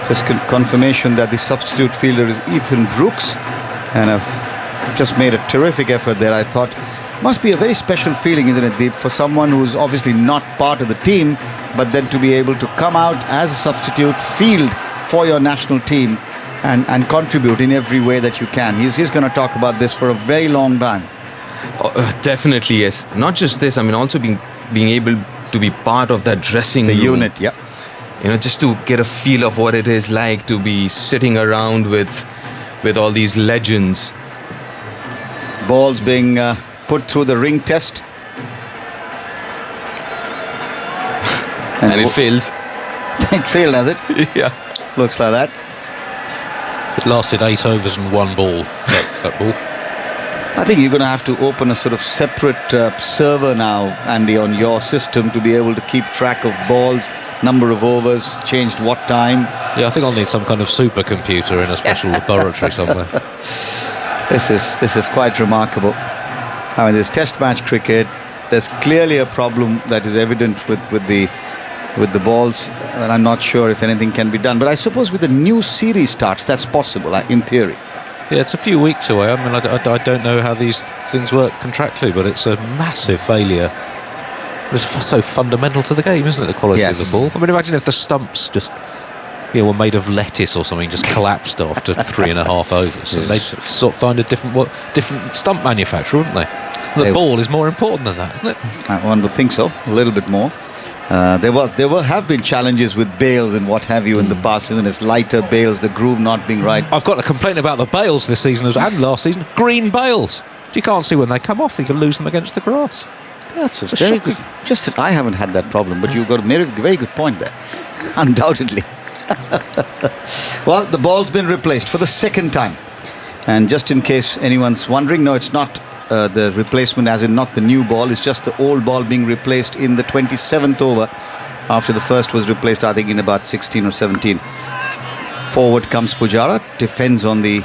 Just confirmation that the substitute fielder is Ethan Brooks, and I've just made a terrific effort there. I thought must be a very special feeling, isn't it, Deep, for someone who's obviously not part of the team, but then to be able to come out as a substitute, field for your national team, and contribute in every way that you can. He's going to talk about this for a very long time. Definitely, yes. Not just this, I mean, also being able to be part of that dressing room. The unit, yeah. You know, just to get a feel of what it is like to be sitting around with all these legends. Balls being put through the ring test. And it fails. It failed, has it? Yeah. Looks like that. It lasted 8 overs and 1 ball, that ball. I think you're going to have to open a sort of separate server now, Andy, on your system to be able to keep track of balls, number of overs, changed what time. Yeah, I think I'll need some kind of supercomputer in a special laboratory somewhere. This is quite remarkable. I mean, this test match cricket, there's clearly a problem that is evident with the balls, and I'm not sure if anything can be done. But I suppose with the new series starts, that's possible, in theory. Yeah, it's a few weeks away. I mean, I don't know how these things work contractually, but it's a massive failure. It's so fundamental to the game, isn't it, the quality of the ball? I mean, imagine if the stumps just were made of lettuce or something, just collapsed after 3.5 overs. And they'd sort of find a different stump manufacturer, wouldn't they? The ball is more important than that, isn't it? One would think so, a little bit more. There have been challenges with bails and what have you in the past, isn't it? Lighter bails, the groove not being right. I've got a complaint about the bails this season and last season. Green bails. You can't see when they come off. You can lose them against the grass. That's a very good. I haven't had that problem, but you've got a very good point there. Undoubtedly. Well, the ball's been replaced for the second time. And just in case anyone's wondering, no, it's not the replacement, as in not the new ball. It's just the old ball being replaced in the 27th over after the first was replaced, I think, in about 16 or 17. Forward comes Pujara, defends on the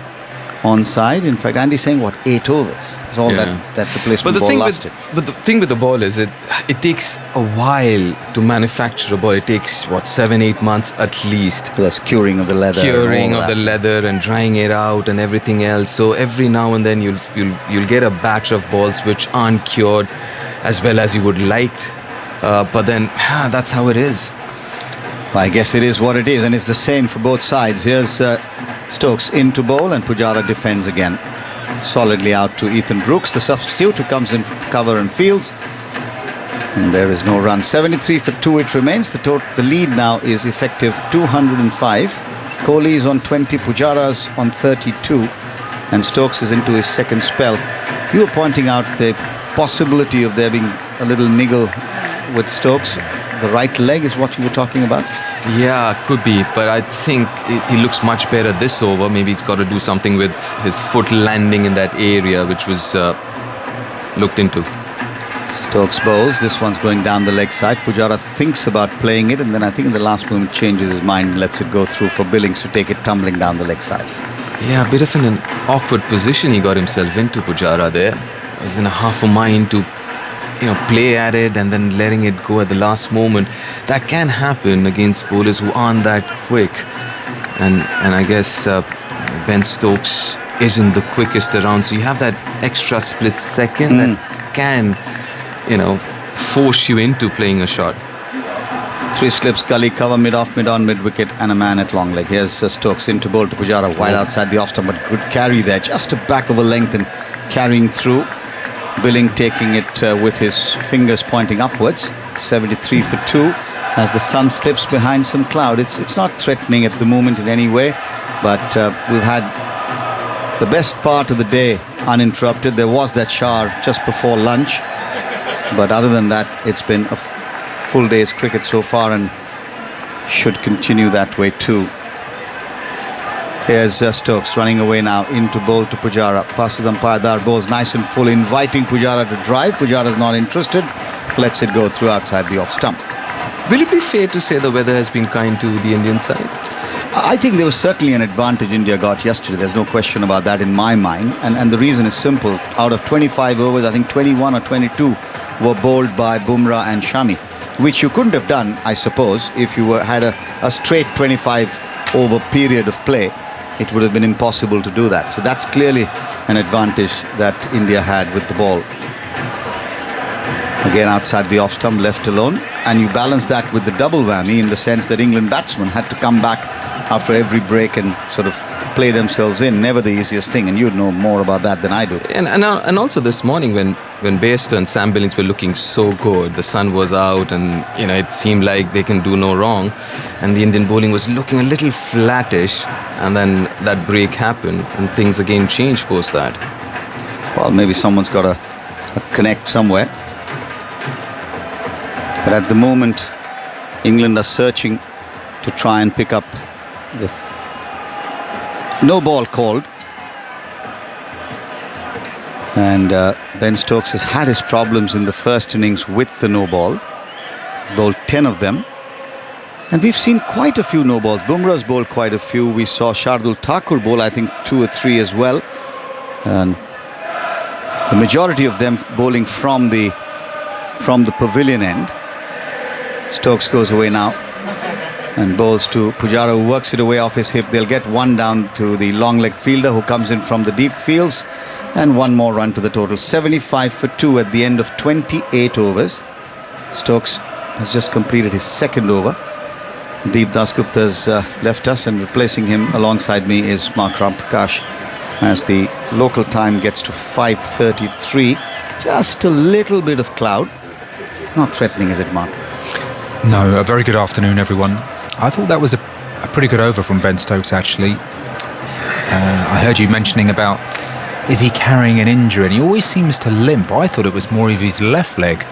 onside. In fact, Andy's saying, 8 overs? That's all that replacement ball lasted. But the thing with the ball is it takes a while to manufacture a ball. It takes, 7-8 months at least. Plus curing of the leather. And drying it out and everything else. So every now and then you'll get a batch of balls which aren't cured as well as you would like. But then that's how it is. Well, I guess it is what it is, and it's the same for both sides. Here's Stokes into bowl, and Pujara defends again. Solidly out to Ethan Brooks, the substitute, who comes in to cover and fields. And there is no run. 73 for 2 it remains. The lead now is effective 205. Kohli is on 20, Pujara's on 32, and Stokes is into his second spell. You were pointing out the possibility of there being a little niggle with Stokes. The right leg is what you were talking about? Yeah, could be, but I think he looks much better this over. Maybe he's got to do something with his foot landing in that area, which was looked into. Stokes bowls. This one's going down the leg side. Pujara thinks about playing it, and then I think in the last moment changes his mind and lets it go through for Billings to take it tumbling down the leg side. Yeah, a bit of an awkward position he got himself into, Pujara there. He was in a half a mind to play at it and then letting it go at the last moment. That can happen against bowlers who aren't that quick. And I guess Ben Stokes isn't the quickest around. So you have that extra split second that can, force you into playing a shot. 3 slips, gully, cover, mid-off, mid-on, mid-wicket, and a man at long leg. Here's Stokes into bowl to Pujara, wide outside the off-stump, but good carry there. Just a back of a length and carrying through. Billing taking it with his fingers pointing upwards. 73 for 2 as the sun slips behind some cloud. It's not threatening at the moment in any way, but we've had the best part of the day uninterrupted. There was that shower just before lunch, but other than that, it's been a full day's cricket so far and should continue that way too. Here's Stokes running away now into bowl to Pujara. Passes umpire Dar, bowls nice and full, inviting Pujara to drive. Pujara's not interested. Lets it go through outside the off stump. Will it be fair to say the weather has been kind to the Indian side? I think there was certainly an advantage India got yesterday. There's no question about that in my mind. And the reason is simple. Out of 25 overs, I think 21 or 22 were bowled by Bumrah and Shami, which you couldn't have done, I suppose, if you had a straight 25 over period of play. It would have been impossible to do that. So that's clearly an advantage that India had with the ball. Again, outside the off stump, left alone. And you balance that with the double whammy in the sense that England batsmen had to come back after every break and sort of play themselves in. Never the easiest thing, and you'd know more about that than I do. And also this morning when Bairstow and Sam Billings were looking so good, the sun was out and it seemed like they can do no wrong, and the Indian bowling was looking a little flattish, and then that break happened and things again changed post that. Well, maybe someone's got a connect somewhere. But at the moment, England are searching to try and pick up the no ball called. And Ben Stokes has had his problems in the first innings with the no ball. Bowled 10 of them. And we've seen quite a few no balls. Bumrah's bowled quite a few. We saw Shardul Thakur bowl, I think, 2 or 3 as well. And the majority of them bowling from the pavilion end. Stokes goes away now and bowls to Pujara, who works it away off his hip. They'll get one down to the long leg fielder who comes in from the deep fields, and one more run to the total. 75 for 2 at the end of 28 overs. Stokes has just completed his second over. Deep Dasgupta's left us, and replacing him alongside me is Mark Ramprakash as the local time gets to 5:33. Just a little bit of cloud. Not threatening, is it, Mark? No, a very good afternoon, everyone. I thought that was a pretty good over from Ben Stokes, actually. I heard you mentioning about, is he carrying an injury? And he always seems to limp. I thought it was more of his left leg,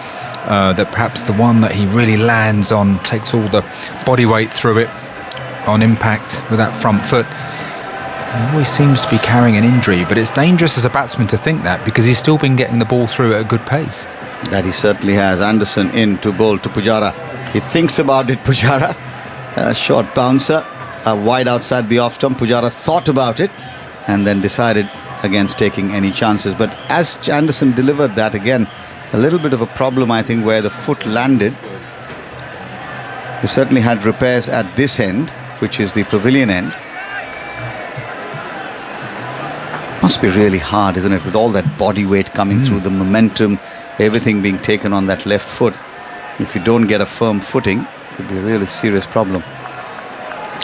that perhaps the one that he really lands on, takes all the body weight through it on impact with that front foot. He always seems to be carrying an injury, but it's dangerous as a batsman to think that, because he's still been getting the ball through at a good pace. That he certainly has. Anderson in to bowl to Pujara. He thinks about it, Pujara. A short bouncer, wide outside the off stump. Pujara thought about it and then decided against taking any chances. But as Anderson delivered that, again, a little bit of a problem, I think, where the foot landed. We certainly had repairs at this end, which is the pavilion end. Must be really hard, isn't it, with all that body weight coming through, the momentum, everything being taken on that left foot. If you don't get a firm footing, it could be a really serious problem.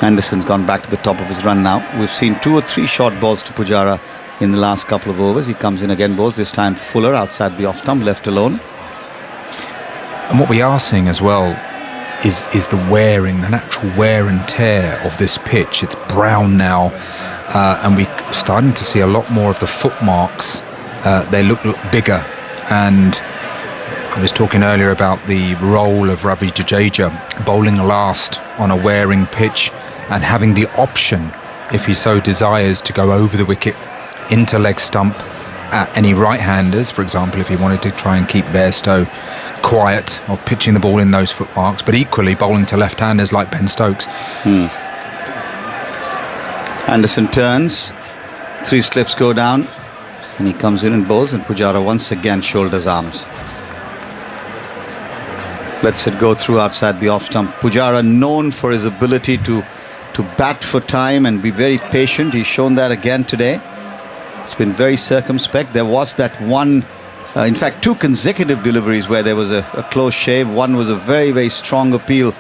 Anderson's gone back to the top of his run now. We've seen 2 or 3 short balls to Pujara in the last couple of overs. He comes in again, bowls, this time Fuller outside the off stump, left alone. And what we are seeing as well is the wearing, the natural wear and tear of this pitch. It's brown now, and we're starting to see a lot more of the footmarks. They look bigger. And I was talking earlier about the role of Ravi Jadeja bowling last on a wearing pitch and having the option, if he so desires, to go over the wicket into leg stump at any right-handers, for example, if he wanted to try and keep Bairstow quiet of pitching the ball in those footmarks, but equally bowling to left-handers like Ben Stokes. Anderson turns, 3 slips go down, and he comes in and bowls, and Pujara once again shoulders arms. Lets it go through outside the off stump. Pujara, known for his ability to bat for time and be very patient. He's shown that again today. It's been very circumspect. There was that one, in fact 2 consecutive deliveries where there was a close shave. One was a very, very strong appeal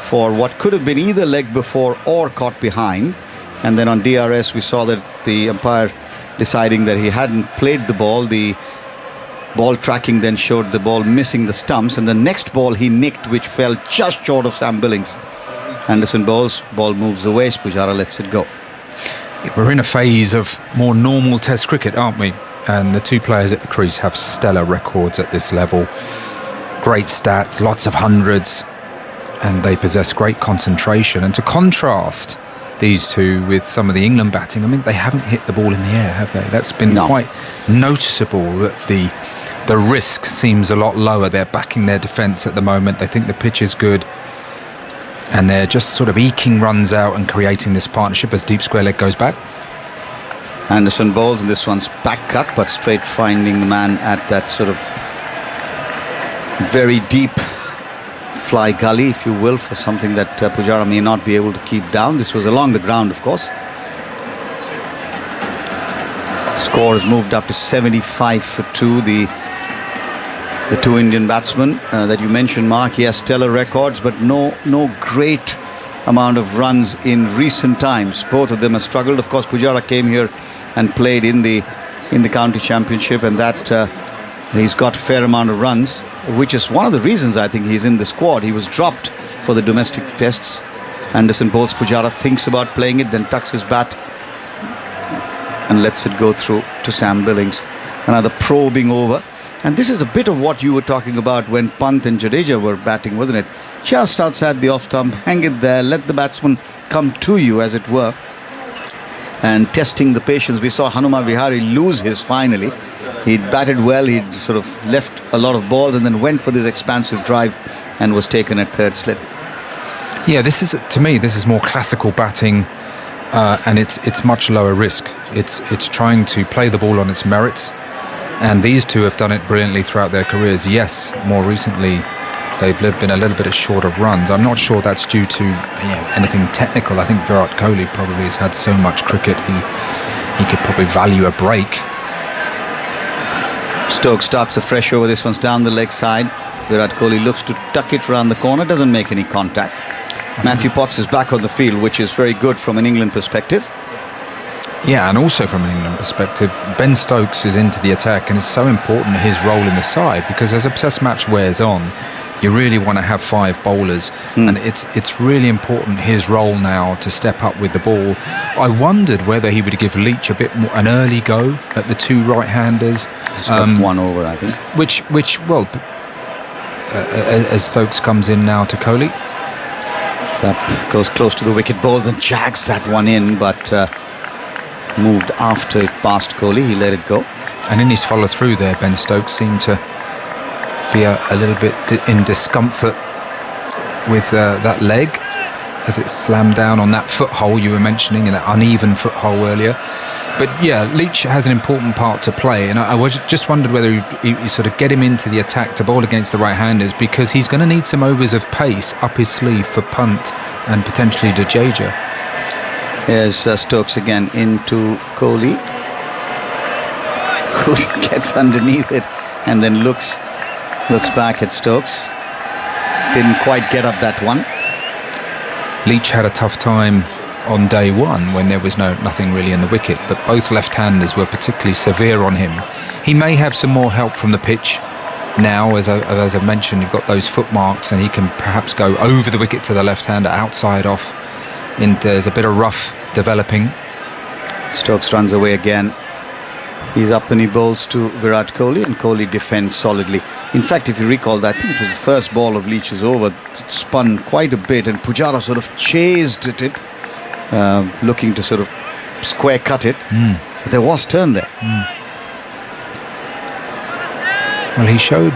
for what could have been either leg before or caught behind. And then on DRS we saw that the umpire deciding that he hadn't played the ball. The ball tracking then showed the ball missing the stumps, and the next ball he nicked, which fell just short of Sam Billings. Anderson bowls, ball moves away, Pujara lets it go. We're in a phase of more normal Test cricket, aren't we? And the 2 players at the crease have stellar records at this level. Great stats, lots of hundreds, and they possess great concentration. And to contrast these 2 with some of the England batting, I mean, they haven't hit the ball in the air, have they? That's been quite noticeable, that the risk seems a lot lower. They're backing their defence at the moment. They think the pitch is good, and they're just sort of eking runs out and creating this partnership as deep square leg goes back. Anderson bowls, and this one's back cut, but straight finding the man at that sort of very deep fly gully, if you will, for something that Pujara may not be able to keep down. This was along the ground, of course. Score has moved up to 75 for 2. The 2 Indian batsmen that you mentioned, Mark, he has stellar records, but no great amount of runs in recent times. Both of them have struggled. Of course, Pujara came here and played in the county championship, and that he's got a fair amount of runs, which is one of the reasons I think he's in the squad. He was dropped for the domestic tests. Anderson bowls, Pujara thinks about playing it, then tucks his bat and lets it go through to Sam Billings. Another probing over. And this is a bit of what you were talking about when Pant and Jadeja were batting, wasn't it? Just outside the off stump, hang it there, let the batsman come to you, as it were, and testing the patience. We saw Hanuma Vihari lose his finally. He'd batted well, he'd sort of left a lot of balls and then went for this expansive drive and was taken at 3rd slip. Yeah, to me, this is more classical batting, and it's much lower risk. It's trying to play the ball on its merits, and these 2 have done it brilliantly throughout their careers. Yes, more recently they've been a little bit short of runs. I'm not sure that's due to anything technical. I think Virat Kohli probably has had so much cricket he could probably value a break. Stokes starts a fresh over. This one's down the leg side. Virat Kohli looks to tuck it around the corner, doesn't make any contact. Matthew Potts is back on the field, which is very good from an England perspective. Yeah, and also from an England perspective, Ben Stokes is into the attack, and it's so important his role in the side, because as a Test match wears on, you really want to have 5 bowlers, and it's really important his role now to step up with the ball. I wondered whether he would give Leach a bit more an early go at the 2 right-handers. He's got 1 over, I think. As Stokes comes in now to Kohli. That goes close to the wicket, bowls and jags that one in, but moved after it past Kohli. He let it go. And in his follow through there, Ben Stokes seemed to be a little bit in discomfort with that leg as it slammed down on that foothole you were mentioning, in that uneven foothole earlier. But yeah, Leach has an important part to play, and I just wondered whether you sort of get him into the attack to bowl against the right-handers, because he's going to need some overs of pace up his sleeve for Punt and potentially Jadeja. Here's Stokes again into Kohli, who gets underneath it and then looks back at Stokes. Didn't quite get up that one. Leach had a tough time on day one when there was nothing really in the wicket, but both left-handers were particularly severe on him. He may have some more help from the pitch now, as I mentioned. You've got those footmarks, and he can perhaps go over the wicket to the left-hander, outside off. There's a bit of rough developing. Stokes runs away again. He's up and he bowls to Virat Kohli, and Kohli defends solidly. In fact, if you recall, I think it was the first ball of Leach's over, it spun quite a bit, and Pujara sort of chased at it, looking to sort of square cut it. But there was turn there. Well, he showed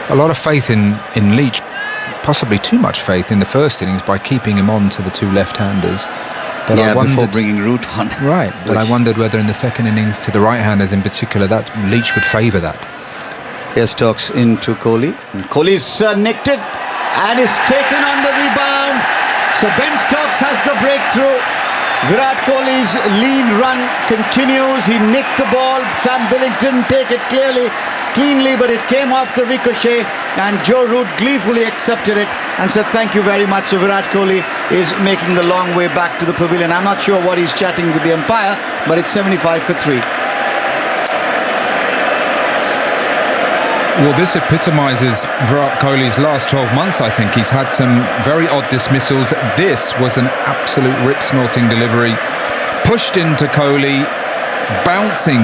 a lot of faith in Leach, possibly too much faith in the first innings by keeping him on to the 2 left-handers. But yeah, before bringing Root on. Right, but I wondered whether in the second innings to the right-handers in particular, that Leach would favour that. Here's Stokes into Kohli. And Kohli's nicked it and is taken on the rebound. So Ben Stokes has the breakthrough. Virat Kohli's lean run continues. He nicked the ball. Sam Billings didn't take it cleanly, but it came off the ricochet, and Joe Root gleefully accepted it and said thank you very much. So Virat Kohli is making the long way back to the pavilion. I'm not sure what he's chatting with the umpire, but it's 75 for 3. Well, this epitomises Virat Kohli's last 12 months, I think. He's had some very odd dismissals. This was an absolute rip-snorting delivery. Pushed into Kohli, bouncing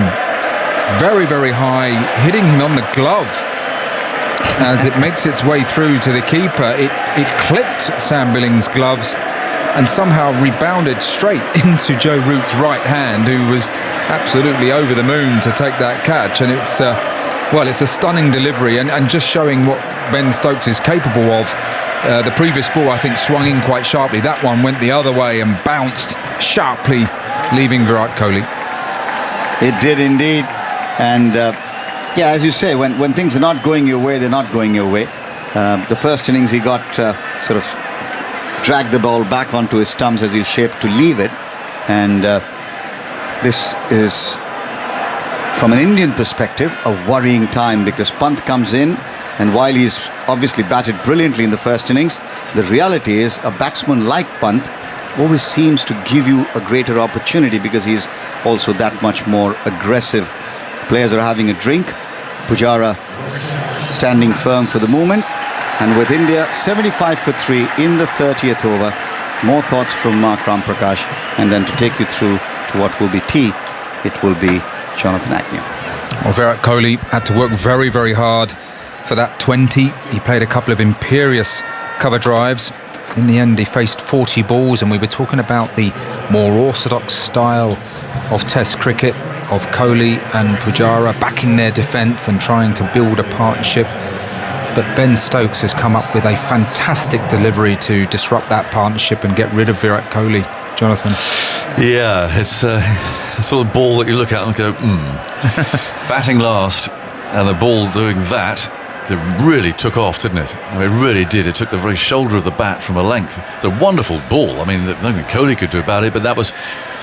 very, very high, hitting him on the glove. As it makes its way through to the keeper, it clipped Sam Billings' gloves and somehow rebounded straight into Joe Root's right hand, who was absolutely over the moon to take that catch. And it's a stunning delivery, and just showing what Ben Stokes is capable of. The previous ball, I think, swung in quite sharply. That one went the other way and bounced sharply, leaving Virat Kohli. It did indeed. And as you say, when things are not going your way, they're not going your way. The first innings, he got sort of dragged the ball back onto his stumps as he shaped to leave it. And this is, from an Indian perspective, a worrying time, because Pant comes in, and while he's obviously batted brilliantly in the first innings, the reality is a batsman like Pant always seems to give you a greater opportunity, because he's also that much more aggressive. Players are having a drink. Pujara standing firm for the moment. And with India 75 for 3 in the 30th over. More thoughts from Mark Ramprakash, and then to take you through to what will be tea, it will be Jonathan Agnew. Well, Virat Kohli had to work very, very hard for that 20. He played a couple of imperious cover drives. In the end, he faced 40 balls, and we were talking about the more orthodox style of Test cricket, of Kohli and Pujara backing their defence and trying to build a partnership. But Ben Stokes has come up with a fantastic delivery to disrupt that partnership and get rid of Virat Kohli. Jonathan? Yeah, it's a sort of ball that you look at and go, batting last, and the ball doing that. It really took off, didn't it? I mean, it really did. It took the very shoulder of the bat from a length. It's a wonderful ball. I mean, nothing Kohli could do about it, but that was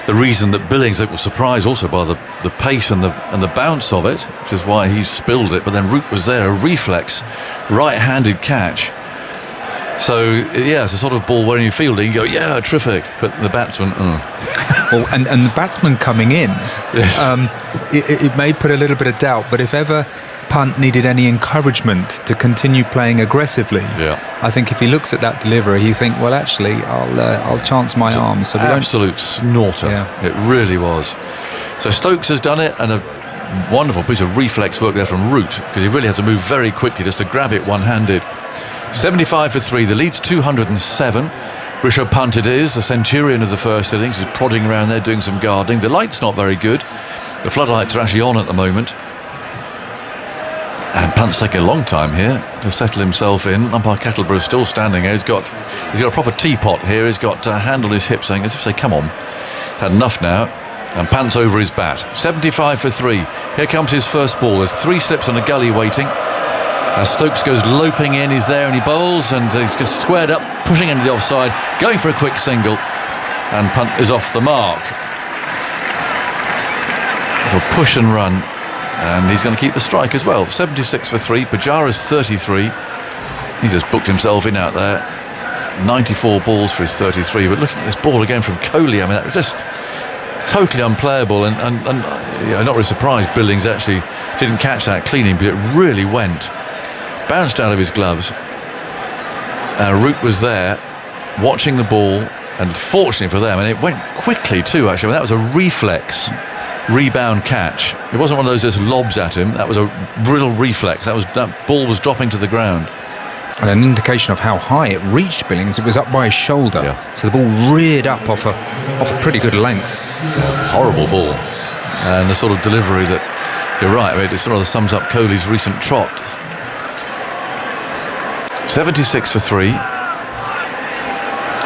the reason that Billings was surprised also by the pace and the bounce of it, which is why he spilled it. But then Root was there, a reflex, right-handed catch. So, yeah, it's a sort of ball where you're fielding, you go, yeah, terrific. But the batsman, Well, and the batsman coming in, it may put a little bit of doubt, but if ever Punt needed any encouragement to continue playing aggressively, I think if he looks at that delivery, he think, well, actually, I'll chance my arm. So absolute snorter. Yeah. It really was. So Stokes has done it, and a wonderful piece of reflex work there from Root, because he really had to move very quickly just to grab it one-handed. 75 for 3. The lead's 207. Rishabh Pant it is, the centurion of the first innings. He's prodding around there, doing some gardening. The light's not very good. The floodlights are actually on at the moment. And Pant's taking a long time here to settle himself in. Umpire Kettleborough is still standing here. He's got a proper teapot here. He's got a hand on his hip, saying, as if to say, come on. He's had enough now. And Pant's over his bat. 75 for 3. Here comes his first ball. There's 3 slips on a gully waiting. As Stokes goes loping in, he's there and he bowls, and he's just squared up, pushing into the offside, going for a quick single, and Punt is off the mark. So push and run, and he's going to keep the strike as well. 76 for 3. Pujara's 33. He's just booked himself in out there. 94 balls for his 33. But looking at this ball again from Kohli, I mean, that was just totally unplayable, and I'm not really surprised Billings actually didn't catch that cleaning, because it really went. Bounced out of his gloves. Root was there watching the ball, and fortunately for them, and it went quickly too actually. I mean, that was a reflex rebound catch. It wasn't one of those just lobs at him. That was a real reflex. That ball was dropping to the ground. And an indication of how high it reached Billings, it was up by his shoulder. So the ball reared up off a pretty good length. Horrible ball. And the sort of delivery that, you're right, I mean, it sort of sums up Kohli's recent trot. 76 for 3.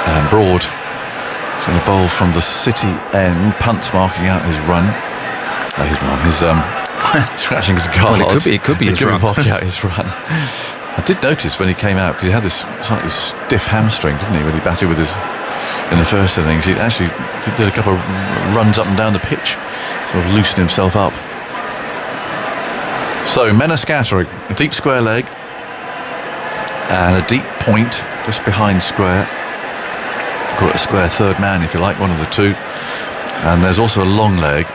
And Broad is going to bowl from the city end. Punt's marking out his run. His scratching his guard. Well, it could be his run. Marking out his run. I did notice when he came out, because he had this slightly stiff hamstring, didn't he, when he batted with in the first innings. He actually did a couple of runs up and down the pitch, sort of loosened himself up. So men are scattering. A deep square leg and a deep point just behind square. Call it a square third man if you like, one of the two. And there's also a long leg,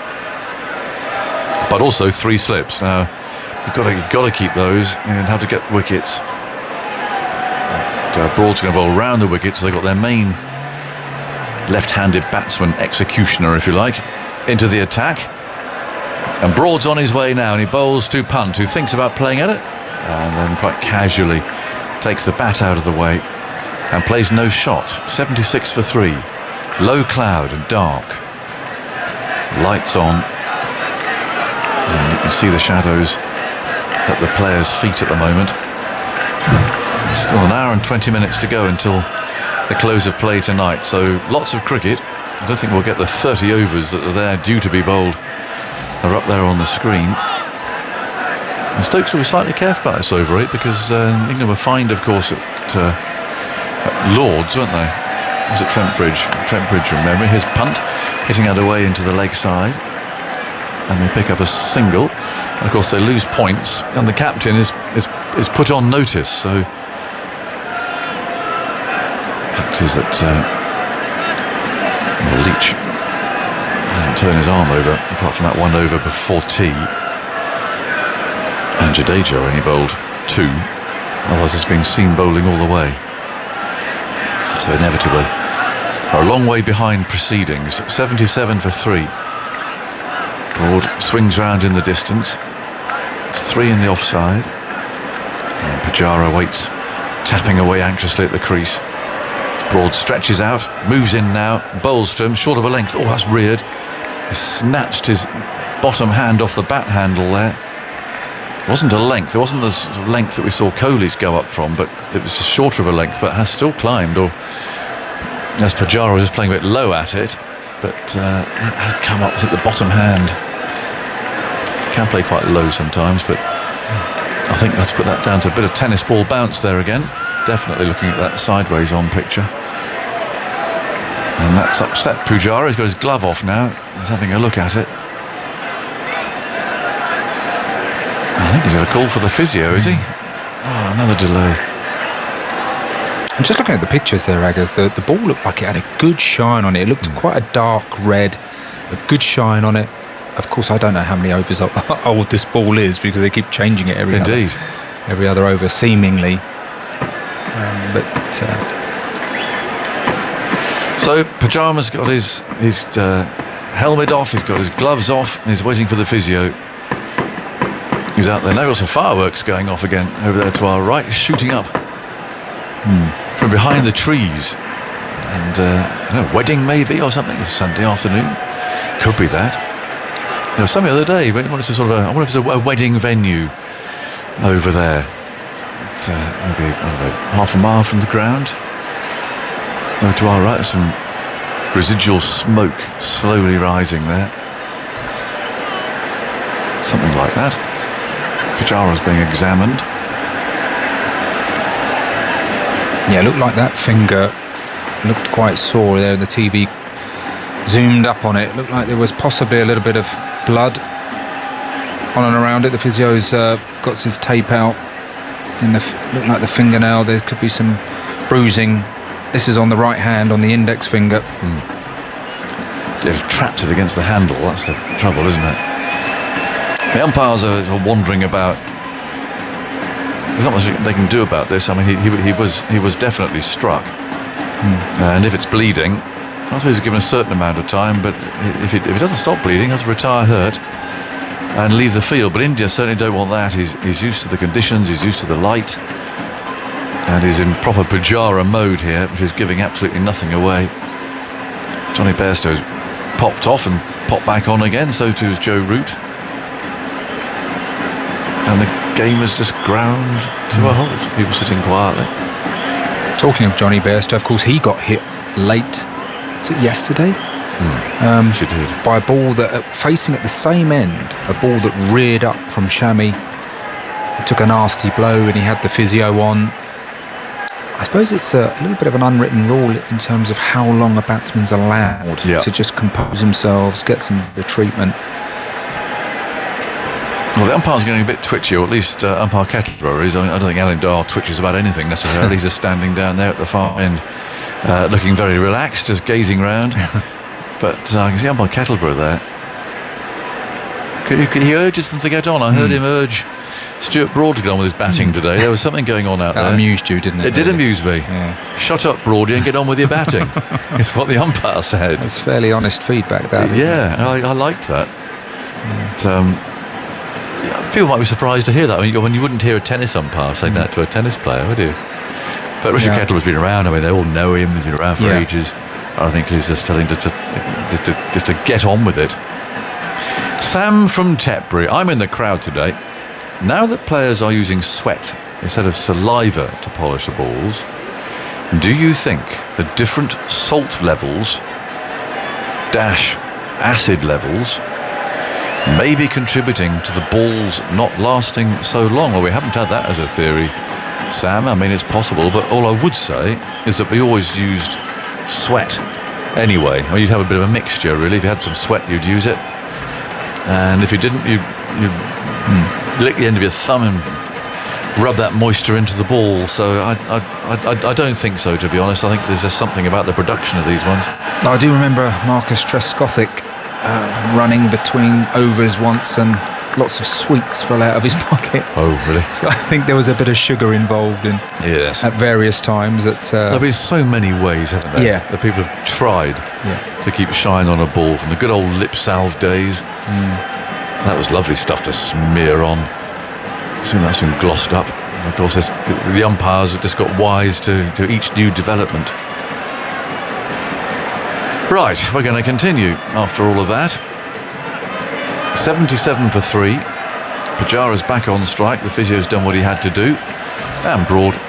but also 3 slips. Now you've got to keep those and have to get wickets. Broad's going to bowl round the wickets. So they've got their main left-handed batsman, executioner if you like, into the attack. And Broad's on his way now, and he bowls to Punt, who thinks about playing at it, and then quite casually takes the bat out of the way and plays no shot. 76 for 3. Low cloud and dark. Lights on, and you can see the shadows at the players' feet at the moment. There's still an hour and 20 minutes to go until the close of play tonight, so lots of cricket. I don't think we'll get the 30 overs that are there due to be bowled. They're up there on the screen. And Stokes will be slightly careful about this over 8, because England were fined, of course, at Lords, weren't they? Was it Trent Bridge from memory. Here's Punt hitting out away into the leg side, and they pick up a single, and of course they lose points, and the captain is put on notice. So the fact is that Leach hasn't turned his arm over, apart from that one over before tea, and Jadeja only bowled 2, otherwise has been seen bowling all the way. So inevitably are a long way behind proceedings. 77 for 3. Broad swings round in the distance. It's 3 in the offside. And Pujara waits, tapping away anxiously at the crease. Broad stretches out, moves in now, bowls to him, short of a length. Oh, that's reared. He snatched his bottom hand off the bat handle there. It wasn't a length. It wasn't the sort of length that we saw Kohli's go up from, but it was just shorter of a length, but has still climbed. Or as Pujara was just playing a bit low at it, but it had come up to the bottom hand. Can play quite low sometimes, but I think let's put that down to a bit of tennis ball bounce there again. Definitely looking at that sideways on picture. And that's upset Pujara. He's got his glove off now. He's having a look at it. I think he's got a call for the physio, is he? Oh, another delay. I'm just looking at the pictures there, Aggers. The ball looked like it had a good shine on it. It looked quite a dark red, a good shine on it. Of course, I don't know how many overs old this ball is because they keep changing it every other over, seemingly. So Pujara's got his helmet off, he's got his gloves off, and he's waiting for the physio. He's out there now. Got some fireworks going off again over there to our right, shooting up from behind the trees. And a wedding maybe or something. It's Sunday afternoon. Could be that. There was something the other day. I wonder if it's a wedding venue over there. It's maybe, I don't know, half a mile from the ground. Over to our right, there's some residual smoke slowly rising there. Something like that. Pujara's being examined. Yeah, it looked like that finger looked quite sore there. The TV zoomed up on it. It looked like there was possibly a little bit of blood on and around it. The physio's got his tape out. Looked like the fingernail. There could be some bruising. This is on the right hand, on the index finger. They've trapped it against the handle. That's the trouble, isn't it? The umpires are wandering about. There's not much they can do about this. I mean, he was definitely struck, and if it's bleeding, I suppose he's given a certain amount of time. But if it doesn't stop bleeding, he'll have to retire hurt and leave the field. But India certainly don't want that. He's used to the conditions. He's used to the light. And he's in proper Pujara mode here, which is giving absolutely nothing away. Johnny Bairstow's popped off and popped back on again, so too is Joe Root. And the game has just ground to a halt. People sitting quietly. Talking of Johnny Bairstow, of course, he got hit late. Was it yesterday? She did. By a ball that, facing at the same end, a ball that reared up from Shami. He took a nasty blow and he had the physio on. I suppose it's a little bit of an unwritten rule in terms of how long a batsman's allowed to just compose themselves, get some treatment. Well, the umpire's getting a bit twitchy, or at least umpire Kettleborough is. I don't think Alan Dar twitches about anything necessarily. He's just standing down there at the far end, looking very relaxed, just gazing round. But I can see umpire Kettleborough there. He urges them to get on. I heard him urge Stuart Broad to get on with his batting today. There was something going on out there. That amused you, didn't it? It did amuse me. Yeah. Shut up, Broady, and get on with your batting. It's what the umpire said. That's fairly honest feedback, that. Yeah, I liked that. People might be surprised to hear that. I mean, you wouldn't hear a tennis umpire saying that to a tennis player, would you? But Richard Kettle's been around. I mean, they all know him. He's been around for ages. I think he's just telling just to get on with it. Sam from Tetbury. I'm in the crowd today. Now that players are using sweat instead of saliva to polish the balls, do you think the different salt levels - acid levels may be contributing to the balls not lasting so long? Well, we haven't had that as a theory, Sam. I mean, it's possible, but all I would say is that we always used sweat anyway. Well, you'd have a bit of a mixture, really. If you had some sweat, you'd use it. And if you didn't, you'd lick the end of your thumb and rub that moisture into the ball. So I don't think so, to be honest. I think there's just something about the production of these ones. I do remember Marcus Trescothick running between overs once and lots of sweets fell out of his pocket. Oh, really? So I think there was a bit of sugar involved at various times. There have been so many ways, haven't there? Yeah. That people have tried to keep shine on a ball, from the good old lip salve days. That was lovely stuff to smear on. Soon that's been glossed up. And of course, the umpires have just got wise to each new development. Right, we're going to continue after all of that. 77 for 3. Pujara's back on strike. The physio's done what he had to do. And Broad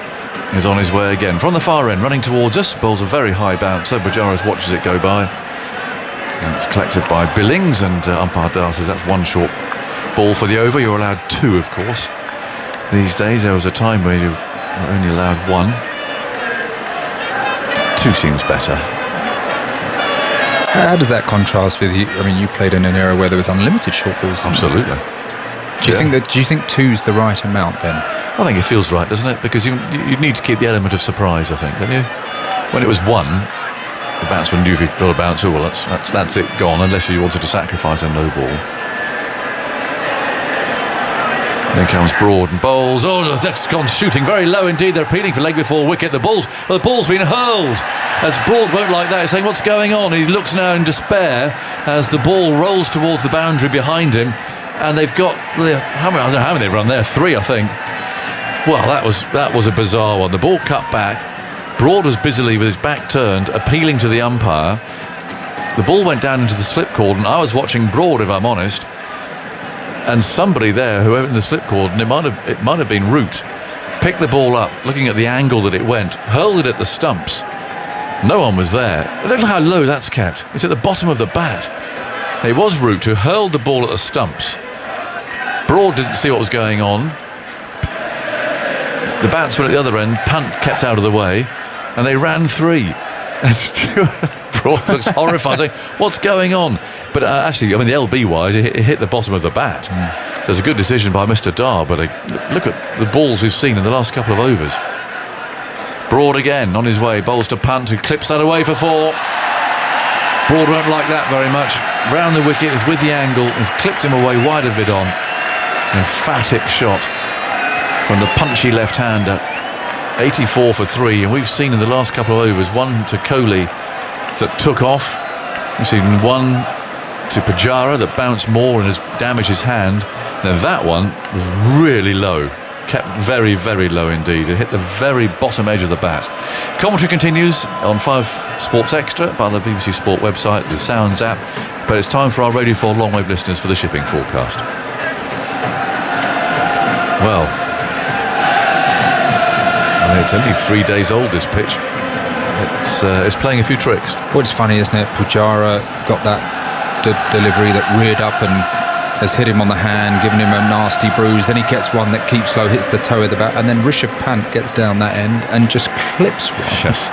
is on his way again. From the far end, running towards us. Bowls a very high bounce, so Pujara watches it go by. And it's collected by Billings, and umpire Dar says that's one short ball for the over. You're allowed 2, of course. These days, there was a time where you were only allowed 1. 2 seems better. How does that contrast with you? I mean, you played in an era where there was unlimited short balls. Absolutely. Do you think two's the right amount then? I think it feels right, doesn't it? Because you need to keep the element of surprise, I think, don't you? When it was 1, the batsman knew if he got a bounce, well, that's it, gone, unless you wanted to sacrifice a no ball. Then comes Broad and bowls. Oh, that's gone shooting very low indeed. They're appealing for leg before wicket. The ball's been hurled. As Broad won't like that, he's saying, what's going on? He looks now in despair as the ball rolls towards the boundary behind him. And they've got, I don't know how many they've run there, 3, I think. Well, that was a bizarre one. The ball cut back. Broad was busily with his back turned, appealing to the umpire. The ball went down into the slip cord, and I was watching Broad, if I'm honest. And somebody there who opened the slip cord, and it might have been Root, picked the ball up, looking at the angle that it went, hurled it at the stumps. No one was there. Look how low that's kept. It's at the bottom of the bat. It was Root who hurled the ball at the stumps. Broad didn't see what was going on. The batsman at the other end, Punt, kept out of the way, and they ran 3. Broad looks horrified, saying, what's going on? But actually, I mean, the LB wise, it hit the bottom of the bat. So it's a good decision by Mr. Dar, but look at the balls we've seen in the last couple of overs. Broad again, on his way, bowls to Punt, who clips that away for 4. Broad won't like that very much. Round the wicket, is with the angle, has clipped him away wide of mid-on. Emphatic shot from the punchy left-hander. 84 for 3, and we've seen in the last couple of overs, one to Kohli that took off. We've seen one to Pujara that bounced more and has damaged his hand. Then that one was really low, kept very, very low indeed. It hit the very bottom edge of the bat. Commentary continues on 5 Sports Extra by the BBC Sport website, the Sounds app. But it's time for our Radio 4 long-wave listeners for the shipping forecast. Well, I mean, it's only 3 days old, this pitch. It's playing a few tricks. Well, it's funny, isn't it? Pujara got that delivery that reared up and has hit him on the hand, given him a nasty bruise. Then he gets one that keeps low, hits the toe of the bat, and then Rishabh Pant gets down that end and just clips one. Yes.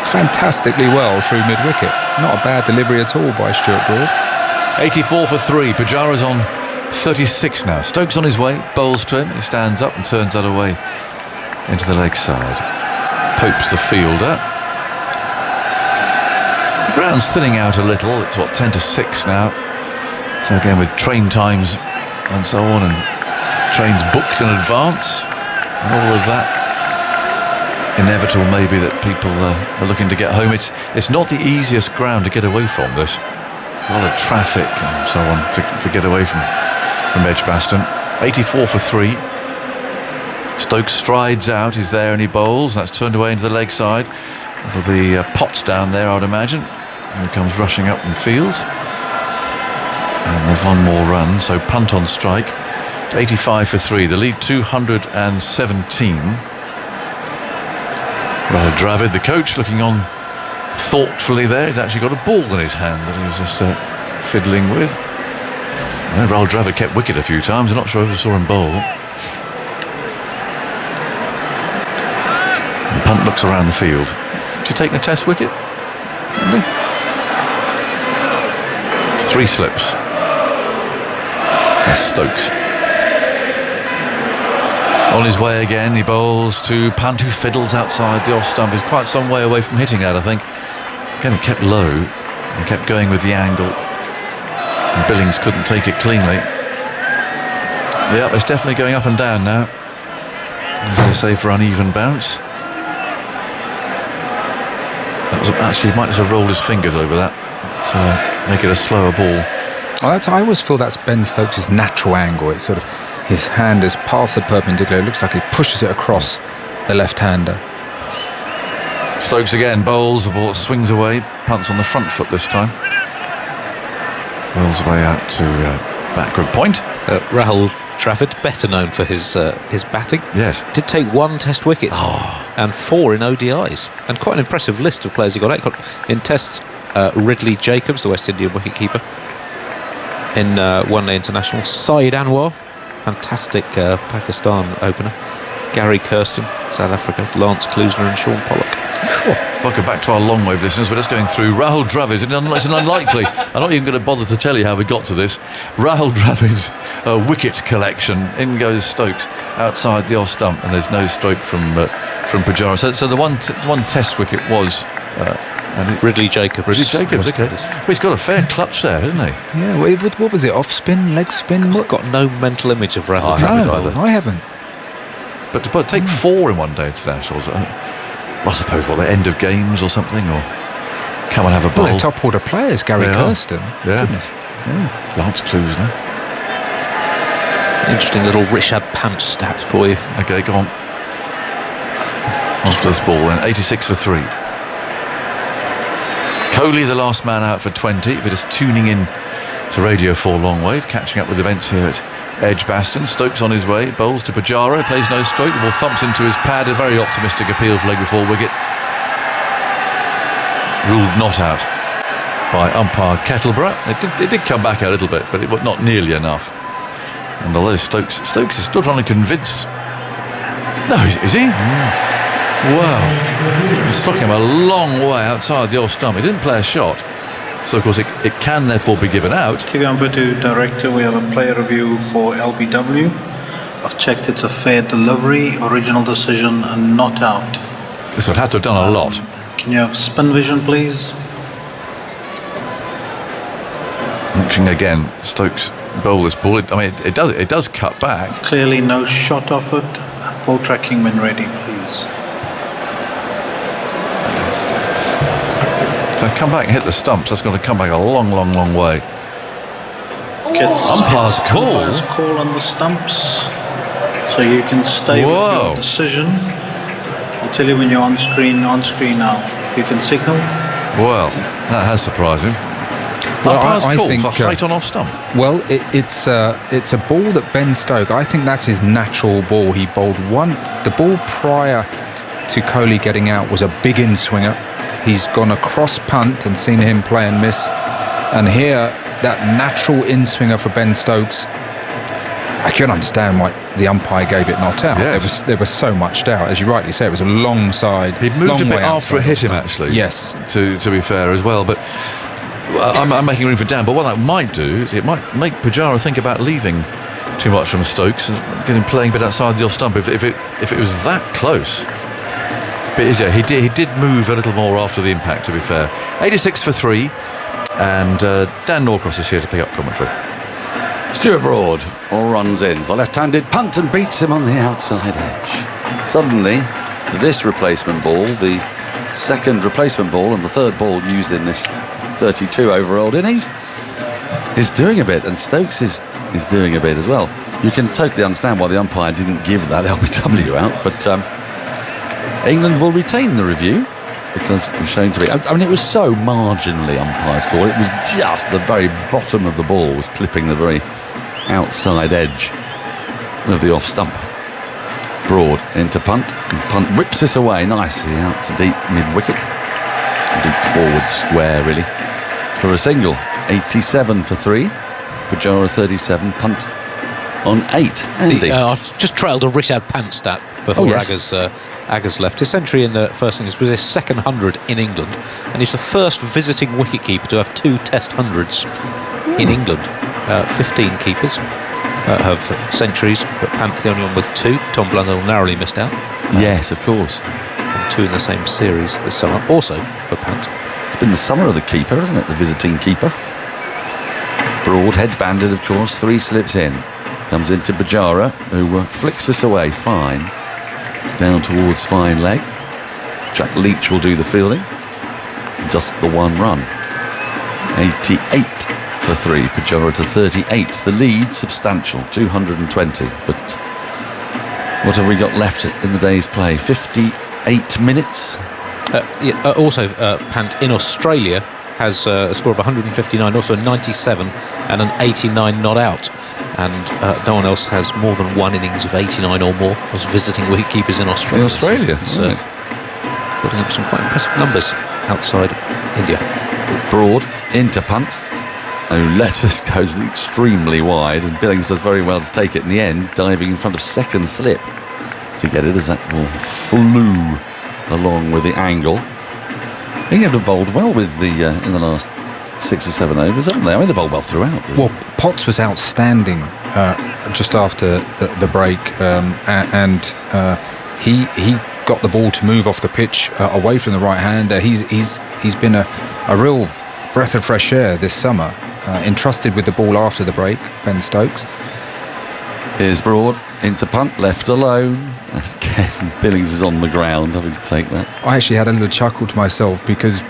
Fantastically well through mid-wicket. Not a bad delivery at all by Stuart Broad. 84 for 3. Pujara's on 36 now. Stokes on his way, bowls to him. He stands up and turns that away into the leg side. Pope's the fielder. The ground's thinning out a little. It's 10 to 6 now. So again, with train times and so on, and trains booked in advance, and all of that, inevitable maybe that people are looking to get home. It's not the easiest ground to get away from, this. A lot of traffic and so on to get away from Edgbaston. 84 for 3. Stokes strides out, he's there and he bowls. That's turned away into the leg side. There'll be Potts down there, I would imagine, who comes rushing up and fields. And there's one more run, so Punt on strike. 85 for 3. The lead 217. Rahul Dravid, the coach, looking on thoughtfully there. He's actually got a ball in his hand that he's just fiddling with. I know Rahul Dravid kept wicket a few times. I'm not sure if I saw him bowl. And Punt looks around the field. Is he taking a test wicket? It's 3 slips. That's Stokes. On his way again, he bowls to Punt, who fiddles outside the off stump. He's quite some way away from hitting that, I think. Again, he kept low and kept going with the angle. And Billings couldn't take it cleanly. Yeah, it's definitely going up and down now, as they say, for uneven bounce. That was actually, he might just have rolled his fingers over that to make it a slower ball. Well, I always feel that's Ben Stokes' natural angle. It's sort of, his hand is past the perpendicular. It looks like he pushes it across the left-hander. Stokes again bowls, the ball swings away, punts on the front foot this time. Rolls away out to backward point. Rahul Dravid, better known for his batting. Yes. Did take 1 test wicket and 4 in ODIs. And quite an impressive list of players he got 8 in tests. Ridley Jacobs, the West Indian wicketkeeper. In one-day international, Saeed Anwar, fantastic Pakistan opener. Gary Kirsten, South Africa, Lance Klusener and Sean Pollock. Welcome back to our long wave listeners. We're just going through Rahul Dravid's. It's an unlikely. I'm not even going to bother to tell you how we got to this. Rahul Dravid's wicket collection. In goes Stokes outside the off stump, and there's no stroke from Pujara. So the one Test wicket was. Ridley Jacobs. Okay. Well, he's got a fair clutch there, hasn't he? Yeah. What was it? Off spin, leg spin? I've got no mental image of Rahul. I haven't. But to take 4 in one day internationals, I suppose the end of games or something, or come and have a bowl. Well, they're top order players, Gary Kirsten. Yeah. Goodness. Yeah. Lance Klusener. Interesting little Richard Pant stat for you. Okay, go on. After this ball then, 86 for 3. Kohli, the last man out for 20. If you're just tuning in to Radio 4 Long Wave, catching up with events here at Edgbaston. Stokes on his way, bowls to Pujara, plays no stroke, the ball thumps into his pad. A very optimistic appeal for leg before wicket. Ruled not out by umpire Kettleborough. It did come back a little bit, but it was not nearly enough. And although Stokes is still trying to convince. No, is he? Wow. He struck him a long way outside the off stump. He didn't play a shot. So, of course, it can therefore be given out. TV umpire to director, we have a player review for LBW. I've checked it's a fair delivery, original decision, and not out. This would have to have done a lot. Can you have spin vision, please? Watching again, Stokes bowl this ball. It does cut back. Clearly no shot off it. Ball tracking when ready, please. So come back and hit the stumps. That's going to come back a long, long, long way. Umpire's call. Umpire's call on the stumps. So you can stay with your decision. I'll tell you when you're on screen now. You can signal. Well, that has surprised him. Umpire's call for height on off stump. Well, it's a ball that Ben Stokes, I think that's his natural ball. He bowled the ball prior to Kohli getting out was a big in-swinger. He's gone across punt and seen him play and miss. And here, that natural in-swinger for Ben Stokes, I can understand why the umpire gave it not out. Yes. There was so much doubt. As you rightly say, it was a long side. He'd moved a bit after it hit him, actually. Yes. To be fair as well. But I'm making room for Dan. But what that might do is it might make Pujara think about leaving too much from Stokes and get him playing a bit outside the off stump. If it was that close. But he did move a little more after the impact, to be fair. 86 for 3, and Dan Norcross is here to pick up commentary. Stuart Broad runs in the left-handed punt and beats him on the outside edge. Suddenly, this replacement ball, the second replacement ball and the third ball used in this 32-over-old innings, is doing a bit, and Stokes is doing a bit as well. You can totally understand why the umpire didn't give that LBW out, but England will retain the review because it was shown to be. It was so marginally umpire's call. It was just the very bottom of the ball was clipping the very outside edge of the off stump. Broad into punt, and punt whips this away nicely out to deep mid-wicket. Deep forward square, really, for a single. 87 for 3. Pujara 37, punt on 8. Andy. Just trailed a Richard Pant stat before Aggers left. His century in the first innings was his second 100 in England, and he's the first visiting wicketkeeper to have 2 Test hundreds in England. 15 keepers have centuries, but Pant's the only one with 2. Tom Blundell narrowly missed out. Yes, of course. And 2 in the same series this summer, also for Pant. It's been the summer of the keeper, hasn't it? The visiting keeper. Broad, head-banded, of course. 3 slips in. Comes into Pujara, who flicks this away fine. Down towards fine leg. Jack Leach will do the fielding. Just the 1 run. 88 for 3. Pujara to 38. The lead substantial, 220. But what have we got left in the day's play? 58 minutes. Also, Pant in Australia has a score of 159, also a 97 and an 89 not out. And no one else has more than 1 innings of 89 or more as visiting wicketkeepers in Australia. In Australia? So building up some quite impressive numbers outside India. Broad into punt. Lettuce goes extremely wide, and Billings does very well to take it in the end, diving in front of second slip to get it as that ball flew along with the angle. England have bowled well with the in the last 6 or 7 overs, haven't they? I mean, they bowled well throughout. Really. Well, Potts was outstanding just after the break, and he got the ball to move off the pitch away from the right-hander. He's been a real breath of fresh air this summer, entrusted with the ball after the break, Ben Stokes. Here's Broad into punt, left alone. Again, Billings is on the ground, having to take that. I actually had a little chuckle to myself because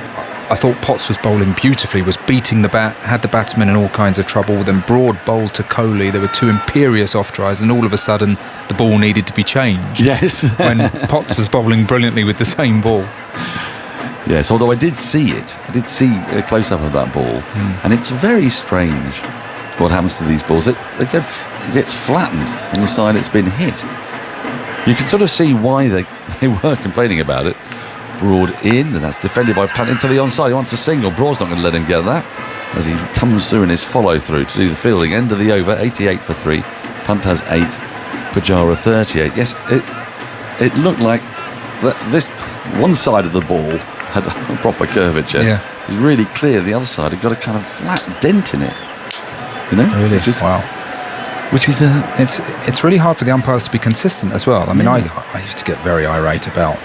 I thought Potts was bowling beautifully, was beating the bat, had the batsmen in all kinds of trouble. Then Broad bowled to Kohli. There were 2 imperious off-tries, and all of a sudden the ball needed to be changed. Yes. When Potts was bowling brilliantly with the same ball. Yes, although I did see it. I did see a close-up of that ball, and it's very strange what happens to these balls. It gets flattened on the side it's been hit. You can sort of see why they were complaining about it. Broad in, and that's defended by Punt into the onside. He wants a single. Broad's not going to let him get that as he comes through in his follow-through to do the fielding. End of the over, 88 for 3. Punt has 8, Pujara 38. Yes, it looked like this one side of the ball had a proper curvature. Yeah. It was really clear. The other side had got a kind of flat dent in it. You know? Really? Wow. Which is it's really hard for the umpires to be consistent as well. I mean, I used to get very irate about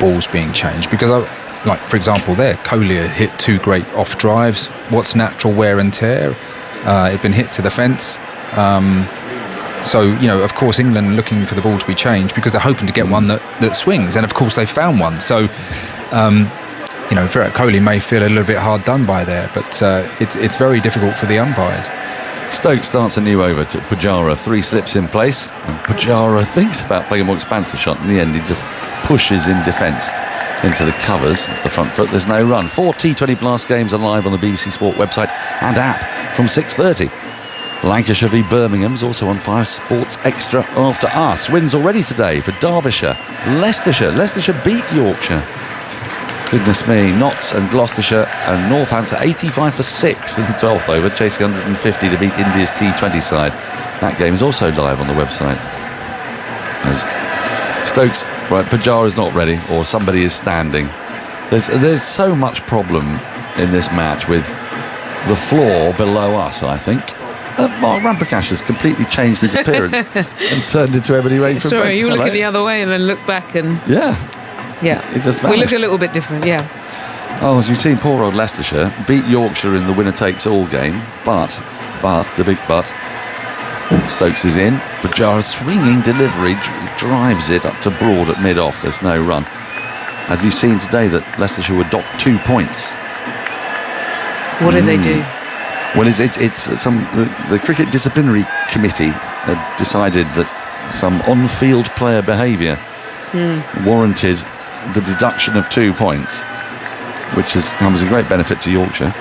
balls being changed because, like for example, Kohli had hit 2 great off drives. What's natural wear and tear? It'd been hit to the fence. So, you know, of course, England looking for the ball to be changed because they're hoping to get one that swings, and of course they found one. So, you know, Virat Kohli may feel a little bit hard done by there, but it's very difficult for the umpires. Stokes starts a new over to Pujara. 3 slips in place, and Pujara thinks about playing a more expansive shot. In the end, he just pushes in defence into the covers of the front foot. There's no run. 4 T20 Blast games are live on the BBC Sport website and app from 6:30. Lancashire v Birmingham's also on 5 Sports Extra after us. Wins already today for Derbyshire. Leicestershire beat Yorkshire. Goodness me, Notts and Gloucestershire and Northampton 85 for 6 in the 12th over, chasing 150 to beat India's T20 side. That game is also live on the website. As Stokes, right, Pujara's not ready, or somebody is standing. There's so much problem in this match with the floor below us, I think. Mark Ramprakash has completely changed his appearance and turned into Ebony Rain from Sorry, you were looking the other way and then look back and... Yeah. Yeah, it just we look a little bit different, yeah. Oh, as you've seen, poor old Leicestershire beat Yorkshire in the winner-takes-all game, but, it's a big but, Stokes is in. Pujara swinging delivery, drives it up to Broad at mid-off. There's no run. Have you seen today that Leicestershire were docked 2 points? What did they do? Well, the Cricket Disciplinary Committee had decided that some on-field player behaviour warranted the deduction of 2 points, which comes a great benefit to Yorkshire,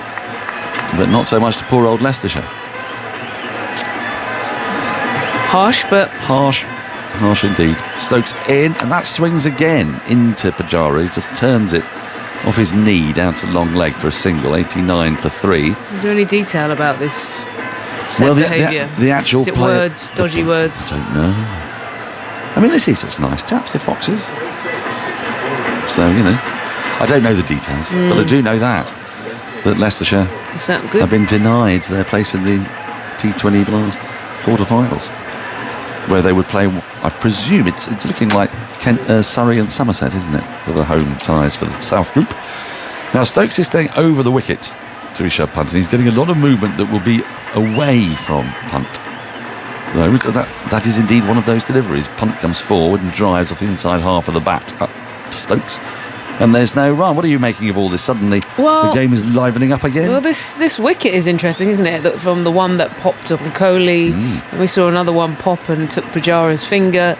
but not so much to poor old Leicestershire. Harsh, but... Harsh indeed. Stokes in, and that swings again into Pujara. He just turns it off his knee down to long leg for a single, 89 for 3. Is there any detail about this set behaviour? The actual Is it player, words, dodgy words? I don't know. I mean, they see such nice chaps, the Foxes. So, you know, I don't know the details, but I do know that Leicestershire have been denied their place in the T20 Blast quarterfinals, where they would play, I presume, it's looking like Kent, Surrey and Somerset, isn't it, for the home ties for the South Group. Now, Stokes is staying over the wicket to Rishabh Pant, and he's getting a lot of movement that will be away from Punt. That is indeed one of those deliveries. Punt comes forward and drives off the inside half of the bat up to Stokes, and there's no run. What are you making of all this? Suddenly the game is livening up again. Well, this wicket is interesting, isn't it? From the one that popped up on Kohli, and we saw another one pop and took Pujara's finger.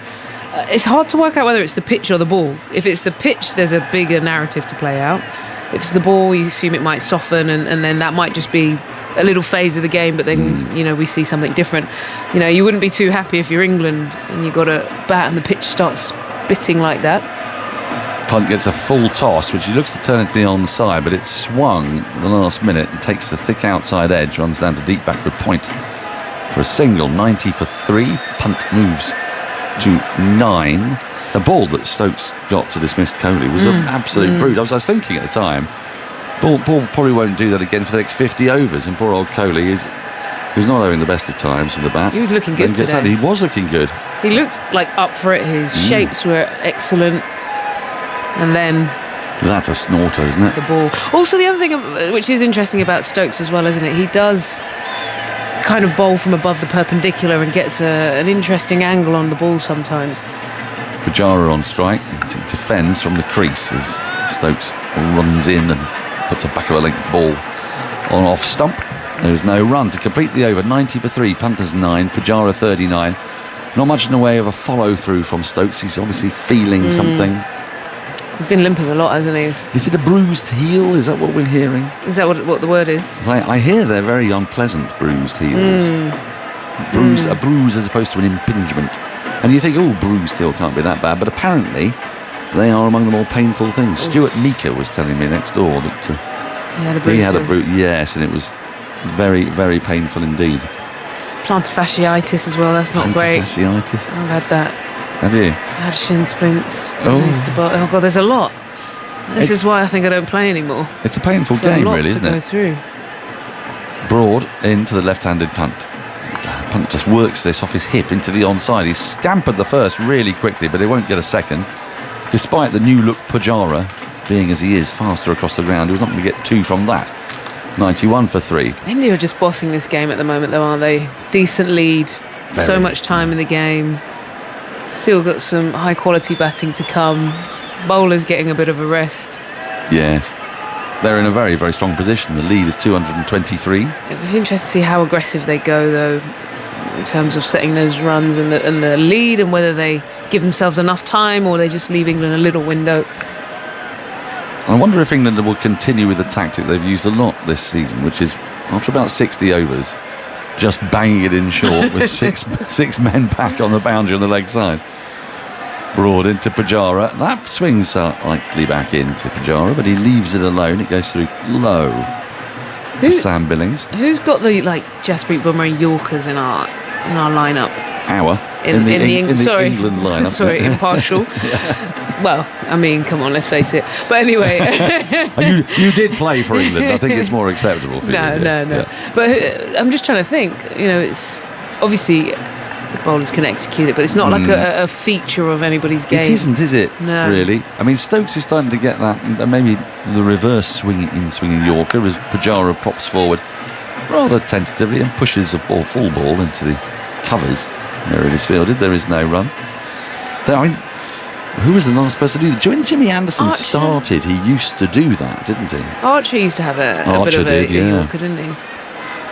It's hard to work out whether it's the pitch or the ball. If it's the pitch, there's a bigger narrative to play out. If it's the ball, you assume it might soften, and then that might just be a little phase of the game, but then, you know, we see something different. You know, you wouldn't be too happy if you're England and you got a bat and the pitch starts spitting like that. Punt gets a full toss, which he looks to turn into the onside, but it's swung at the last minute and takes the thick outside edge, runs down to deep backward point for a single, 90 for 3. Punt moves to 9. The ball that Stokes got to dismiss Kohli was an absolute brute. I was thinking at the time, Ball probably won't do that again for the next 50 overs, and poor old Kohli who's not having the best of times from the bat. He was looking good today. He was looking good. He looked like up for it. His shapes were excellent. And then that's a snorter, isn't it? The ball. Also, the other thing which is interesting about Stokes as well, isn't it? He does kind of bowl from above the perpendicular and gets an interesting angle on the ball sometimes. Pujara on strike. He defends from the crease as Stokes runs in and puts a back of a length ball on off stump. There is no run to complete the over. 90 for 3, punters 9, Pujara 39. Not much in the way of a follow through from Stokes. He's obviously feeling something. He's been limping a lot, hasn't he? Is it a bruised heel? Is that what we're hearing? Is that what the word is? I hear they're very unpleasant bruised heels. A bruise as opposed to an impingement. And you think, bruised heel can't be that bad, but apparently they are among the more painful things. Stuart Meeker was telling me next door that he had a bruise. Yes, and it was very, very painful indeed. Plantar fasciitis as well. That's not great. Fasciitis. I've had that. Have you? I had shin splints. Oh God, there's a lot. This is why I think I don't play anymore. It's a painful game, really, isn't it? Go through. Broad into the left-handed punt. Punt just works this off his hip into the onside. He's scampered the first really quickly, but he won't get a second. Despite the new look Pujara being as he is faster across the ground, he was not going to get 2 from that. 91 for 3. India are just bossing this game at the moment, though, aren't they? Decent lead, so much time in the game. Still got some high quality batting to come. Bowlers getting a bit of a rest. Yes. They're in a very, very strong position. The lead is 223. It was interesting to see how aggressive they go, though, in terms of setting those runs and the lead, and whether they give themselves enough time or they just leave England a little window. I wonder if England will continue with the tactic they've used a lot this season, which is, after about 60 overs, just banging it in short with six men back on the boundary on the leg side. Broad into Pujara. That swings slightly back into Pujara, but he leaves it alone. It goes through low to Sam Billings. Who's got the Jasprit Bumrah Yorkers in our lineup? In the England lineup. Sorry, impartial. Well, I mean, come on, let's face it. But anyway, you did play for England. I think it's more acceptable for you. No. Yeah. But I'm just trying to think. It's obviously the bowlers can execute it, but it's not like a feature of anybody's game. It isn't, is it? No. Really. I mean, Stokes is starting to get that, and maybe the reverse swinging Yorker as Pujara pops forward rather tentatively and pushes a full ball into the covers. Where it is fielded, there is no run. Who was the last person to do that? When Jimmy Anderson started, he used to do that, didn't he? Archer used to have a bit of a Yorker, didn't he?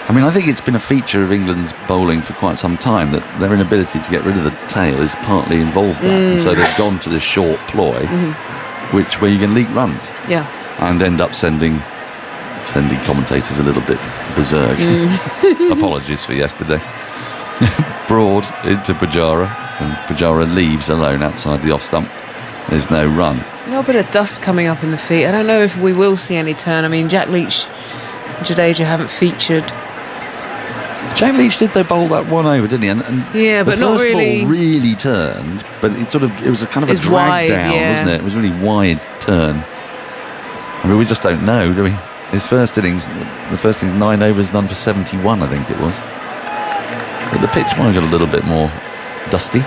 I mean, I think it's been a feature of England's bowling for quite some time that their inability to get rid of the tail is partly involved that. And so they've gone to this short ploy, where you can leak runs. Yeah. And end up sending commentators a little bit berserk. Apologies for yesterday. Broad into Pujara, and Pujara leaves alone outside the off stump. There's no run. A little bit of dust coming up in the feet. I don't know if we will see any turn. I mean, Jack Leach and Jadeja haven't featured. Jack Leach did bowl that one over, didn't he? And yeah, but not really. The first ball really turned, but it was a kind of a drag wide, down, wasn't it? It was a really wide turn. I mean, we just don't know, do we? The first innings, 9 overs, none for 71, I think it was. But the pitch might have got a little bit more dusty.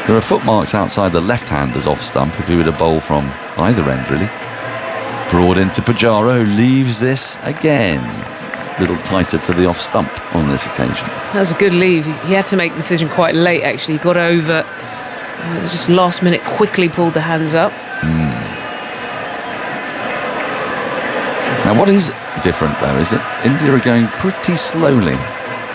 There are footmarks outside the left-hander's off stump if he were to bowl from either end, really. Broad into Pujara, who leaves this again. A little tighter to the off stump on this occasion. That was a good leave. He had to make the decision quite late, actually. He got over, just last minute, quickly pulled the hands up. Now, what is different, though, is that India are going pretty slowly.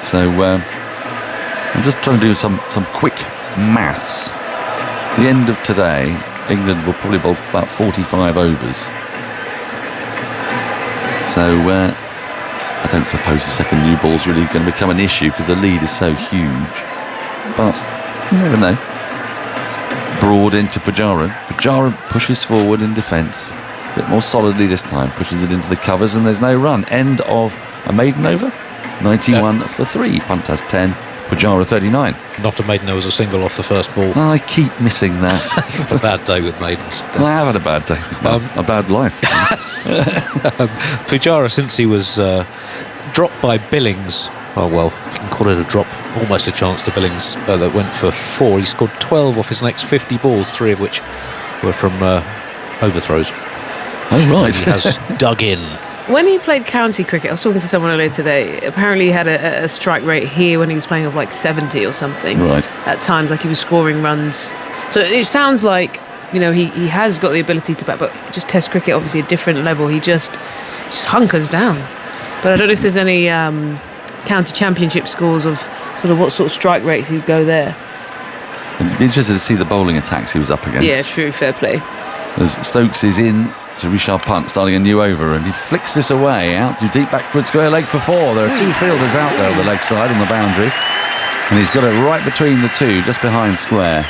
So I'm just trying to do some quick maths. At the end of today, England will probably bowl about 45 overs. So I don't suppose the second new ball is really going to become an issue because the lead is so huge. But you never know. Broad into Pujara. Pujara pushes forward in defence. A bit more solidly this time. Pushes it into the covers and there's no run. End of a maiden over. 91 for 3. Punt has 10. Pujara 39. Not a maiden, there was a single off the first ball. I keep missing that. It's a bad day with maidens. I have had a bad day. A bad life. Pujara, since he was dropped by Billings, oh well, if you can call it a drop, almost a chance to Billings, that went for 4. He scored 12 off his next 50 balls, 3 of which were from overthrows. Oh, right. He has dug in. When he played county cricket, I was talking to someone earlier today, apparently he had a strike rate here when he was playing of like 70 or something. Right. At times, like he was scoring runs. So it sounds like, you know, he has got the ability to bat, but just Test cricket, obviously a different level. He just hunkers down. But I don't know if there's any county championship scores of sort of what sort of strike rates he'd go there. I'd be interested to see the bowling attacks he was up against. Yeah, true, fair play. As Stokes is in to Rishabh Pant, starting a new over, and he flicks this away out to deep backward square leg for 4. There are 2 fielders out there on the leg side on the boundary, and he's got it right between the 2, just behind square.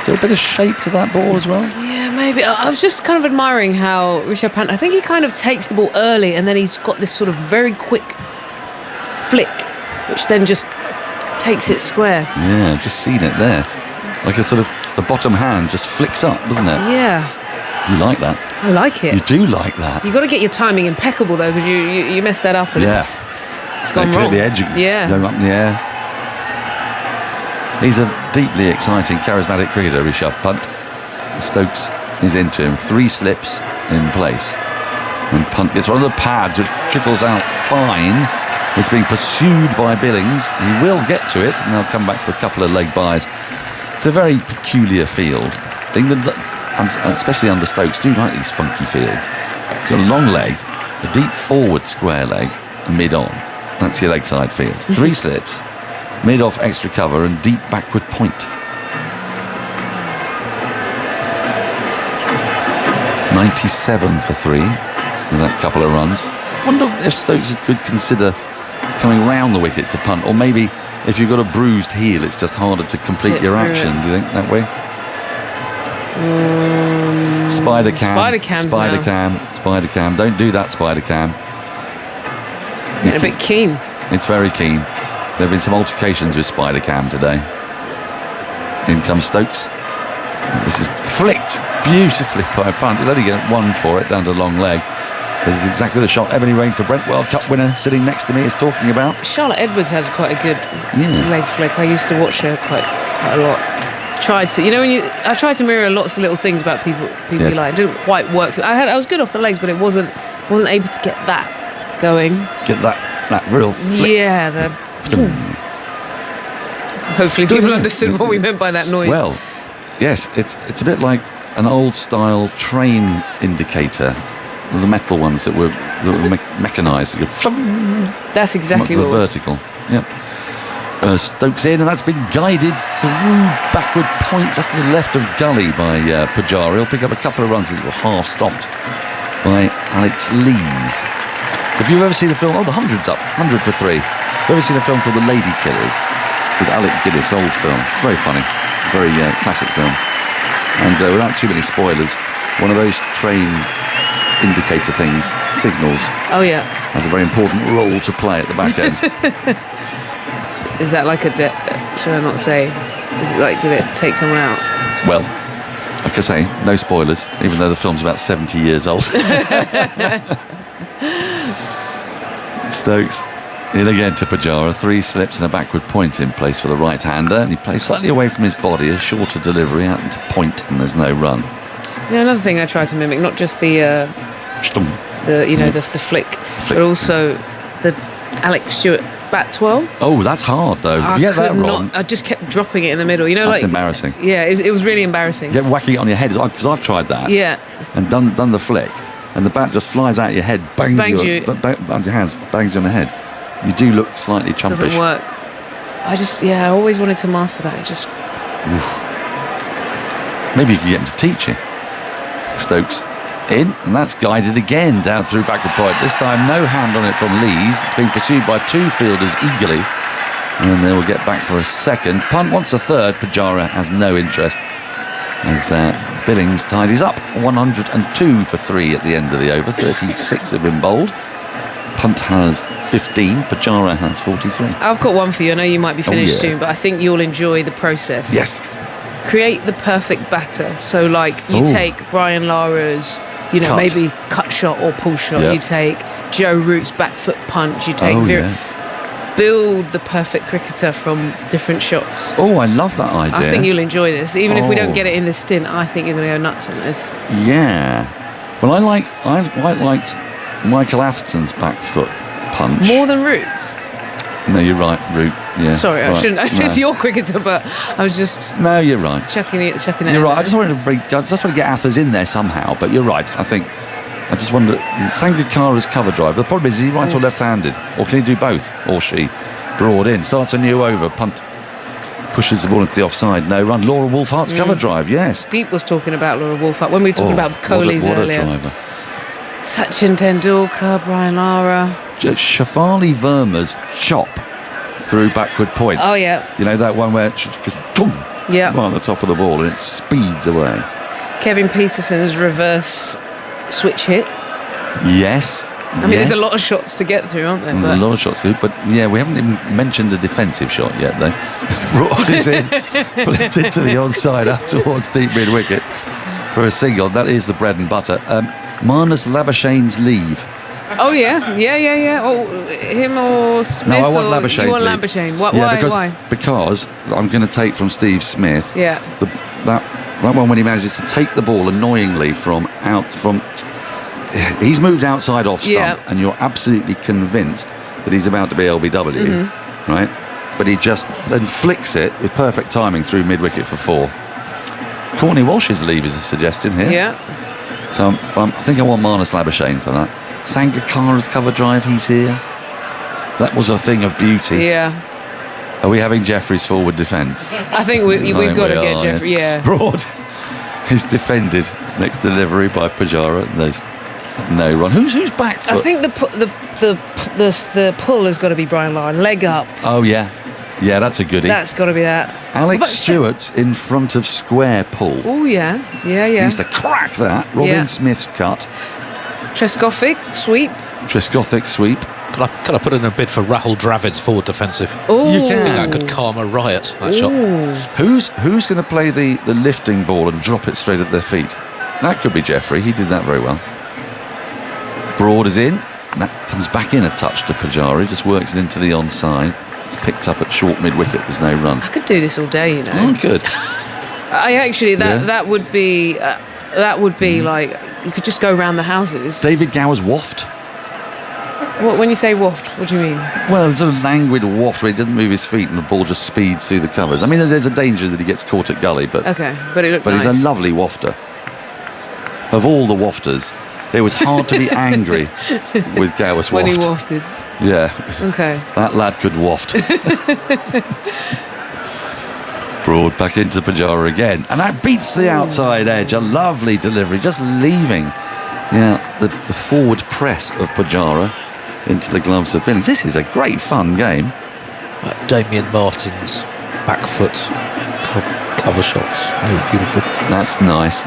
Is there a bit of shape to that ball as well? Yeah, maybe. I was just kind of admiring how Rishabh Pant, I think he kind of takes the ball early and then he's got this sort of very quick flick, which then just takes it square. Yeah, I've just seen it there. Like a sort of, the bottom hand just flicks up, doesn't it? Yeah. You like that? I like it. You do like that? You've got to get your timing impeccable though, because you mess that up and it's gone wrong. The edge, yeah. Go up in the air. He's a deeply exciting, charismatic cricketer, Rishabh Pant. Stokes is into him. 3 slips in place. And Pant gets one of the pads, which trickles out fine. It's being pursued by Billings. He will get to it, and they'll come back for a couple of leg byes. It's a very peculiar field. England, and especially under Stokes, do like these funky fields. So a long leg, a deep forward square leg, and mid-on. That's your leg side field. 3 slips, mid-off extra cover, and deep backward point. 97 for 3 with that couple of runs. I wonder if Stokes could consider coming round the wicket to punt, or maybe if you've got a bruised heel, it's just harder to complete your action. Do you think that way? Spider cam. Don't do that, spider cam. Getting a bit keen. It's very keen. There have been some altercations with spider cam today. In comes Stokes. This is flicked beautifully by Punt. He'll only get 1 for it down to the long leg. This is exactly the shot Ebony Rain for Brent, World Cup winner, sitting next to me, is talking about. Charlotte Edwards had quite a good leg flick. I used to watch her quite a lot. Tried to, I tried to mirror lots of little things about people you like. It didn't quite work. I was good off the legs, but it wasn't able to get that going. Get that real flick. Yeah. Hopefully people understood what we meant by that noise. Well, yes, it's a bit like an old style train indicator. The metal ones that were mechanised. That's exactly what it was. Vertical. Yep. Stokes in, and that's been guided through backward point just to the left of gully by Pujara. He'll pick up a couple of runs as it was half stopped by Alex Lees. If you've ever seen a film, the 100's up, 100 for 3. Have you ever seen a film called The Lady Killers with Alec Guinness, old film? It's very funny, very classic film. And without too many spoilers, one of those train indicator things, signals. Oh yeah. Has a very important role to play at the back end. Is that like should I not say? Is it like, did it take someone out? Well, like I say, no spoilers, even though the film's about 70 years old. Stokes in again to Pujara. 3 slips and a backward point in place for the right-hander, and he plays slightly away from his body, a shorter delivery out into point, and there's no run. Another thing I try to mimic, not just the flick, but also the Alex Stewart bat 12. Oh, that's hard though. That wrong. I just kept dropping it in the middle. That's embarrassing. Yeah, it was really embarrassing. You get whacking it on your head, because I've tried that. Yeah. And done the flick, and the bat just flies out your head, bangs you on your hands, bangs you on the head. You do look slightly chumpish. Doesn't work. I always wanted to master that. Maybe you could get him to teach you. Stokes in, and that's guided again down through backward point. This time no hand on it from Lees. It's being pursued by 2 fielders eagerly, and then they will get back for a second. Punt wants a third. Pujara has no interest as Billings tidies up. 102 for 3 at the end of the over. 36 have been bowled. Punt has 15, Pujara has 43. I've got one for you. I know you might be finished yes. soon, but I think you'll enjoy the process. Yes. Create the perfect batter. So, like, you take Brian Lara's, Cut. maybe cut shot or pull shot. Yeah. You take Joe Root's back foot punch. You take build the perfect cricketer from different shots. Oh, I love that idea. I think you'll enjoy this. Even if we don't get it in this stint, I think you're going to go nuts on this. Yeah. Well, I quite liked Michael Atherton's back foot punch. More than Root's? No, you're right, Root. Yeah. Sorry, I right. shouldn't. It's your cricketer, but I was just No, you're right. chucking it. You're right. I just wanted to get Athers in there somehow, but you're right. I just wonder, Sangakkara's cover drive. The problem is he right or left-handed, or can he do both? Or she? Broad in, starts a new over, punt, pushes the ball into the offside, no run. Laura Wolfhart's cover drive, yes. Deep was talking about Laura Wolfhart when we were talking about Kohli's what a earlier. driver. Sachin Tendulkar, Brian Lara. Shafali Verma's chop through backward point. Oh yeah. You know that one where it just goes boom, Yeah. right on the top of the ball and it speeds away. Kevin Peterson's reverse switch hit. Yes. I mean, there's a lot of shots to get through, aren't there? There's a lot of shots through, but yeah, we haven't even mentioned a defensive shot yet, though. Broad is in, flips into the onside up towards deep mid wicket for a single. That is the bread and butter. Marnus Labuschagne's leave. Oh yeah. Oh, him or Smith? No, I want or Labuschagne's you want leave. Labuschagne? Why? Because I'm going to take from Steve Smith. Yeah. That one when he manages to take the ball annoyingly he's moved outside off stump, and you're absolutely convinced that he's about to be LBW, right? But he just then flicks it with perfect timing through mid-wicket for 4. Courtney Walsh's leave is a suggestion here. Yeah. So I think I want Marnus Labuschagne for that. Sangakkara's cover drive, he's here. That was a thing of beauty. Yeah. Are we having Jeffrey's forward defence? I think we've got to get Jeffrey. Yeah. Broad is defended. Next delivery by Pujara. There's no run. Who's back foot? I think the pull has got to be Brian Lara. Leg up. Oh yeah, that's a goodie. That's got to be that. Alex Stewart in front of square pull. Oh yeah. He used to crack that. Robin Smith's cut. Trescothic sweep. Can I put in a bid for Rahul Dravid's forward defensive? Oh, you can. I think that could calm a riot, that shot. Who's going to play the lifting ball and drop it straight at their feet? That could be Jeffrey. He did that very well. Broad is in. That comes back in a touch to Pujara. He just works it into the onside. It's picked up at short mid-wicket. There's no run. I could do this all day, you know. Oh, good. I actually that would be like you could just go around the houses. David Gower's waft. When you say waft, what do you mean? Well, it's sort of languid waft where he doesn't move his feet and the ball just speeds through the covers. I mean, there's a danger that he gets caught at gully, but okay, but it looked nice. He's a lovely wafter. Of all the wafters, it was hard to be angry with Gower's waft. When he wafted. Yeah. Okay. That lad could waft. Broad back into Pujara again, and that beats the outside edge. A lovely delivery, just leaving the forward press of Pujara into the gloves of Billings. This is a great fun game. Damien Martin's back foot cover shots. Oh, beautiful. That's nice.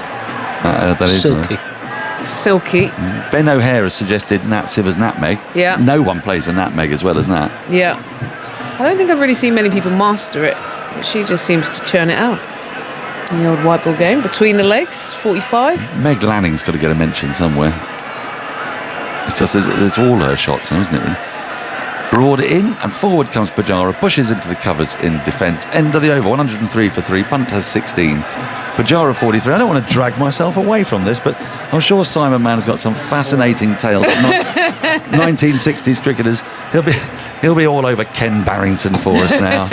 That is silky. Nice. Silky. Ben O'Hare has suggested Nat Siver's nutmeg. Yeah. No one plays a nutmeg as well as Nat. Yeah. I don't think I've really seen many people master it. She just seems to churn it out. The old white ball game. Between the legs, 45. Meg Lanning's got to get a mention somewhere. It's just, there's all her shots now, isn't it, really? Broad in, and forward comes Pujara, pushes into the covers in defence. End of the over, 103 for 3. Punt has 16. Pujara 43. I don't want to drag myself away from this, but I'm sure Simon Mann has got some fascinating tales of 1960s cricketers. He'll be all over Ken Barrington for us now.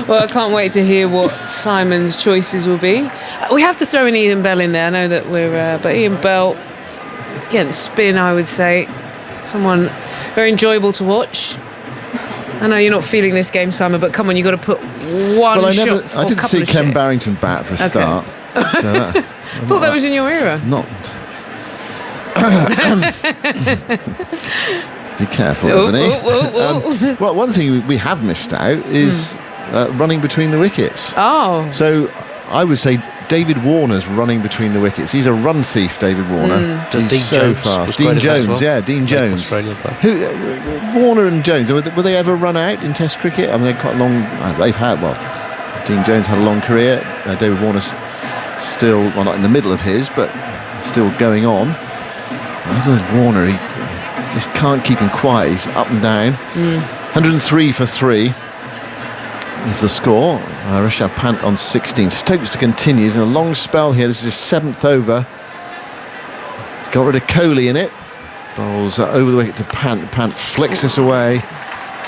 Well, I can't wait to hear what Simon's choices will be. We have to throw in Ian Bell in there. I know that but Ian Bell against spin, I would say. Someone very enjoyable to watch. I know you're not feeling this game, Simon, but come on, you've got to put one shot. I didn't see Ken Barrington bat for a start. So I thought that was in your era. Not. Be careful, Ebony. Well, one thing we have missed out is running between the wickets. Oh. So I would say David Warner's running between the wickets. He's a run thief, David Warner. He's Dean so Jones fast. was Dean great at that as Jones, well. Dean Jones. Australian player. Warner and Jones, were they ever run out in Test cricket? I mean, they're quite long. They've had, well, Dean Jones had a long career. David Warner's still, well, not in the middle of his, but still going on. Warner, he just can't keep him quiet. He's up and down. 103 for 3 is the score. Rishabh Pant on 16. Stokes to continue. He's in a long spell here. This is his 7th over. He's got rid of Kohli in it. Bowls over the wicket to Pant. Pant flicks this away.